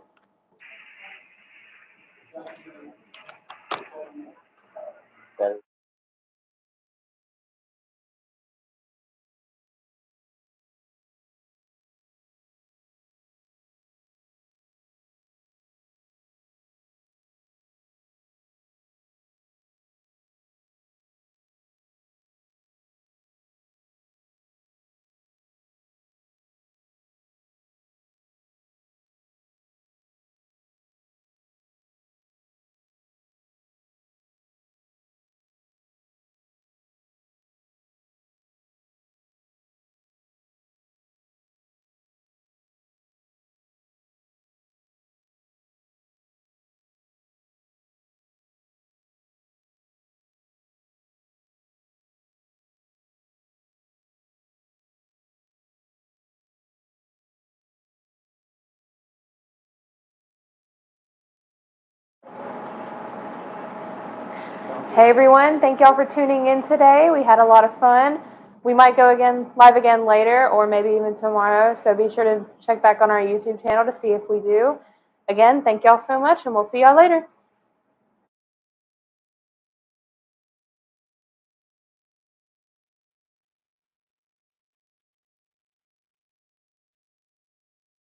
[SPEAKER 1] Hey everyone, thank y'all for tuning in today. We had a lot of fun. We might go live again later or maybe even tomorrow, so be sure to check back on our YouTube channel to see if we do. Again, thank y'all so much and we'll see y'all later.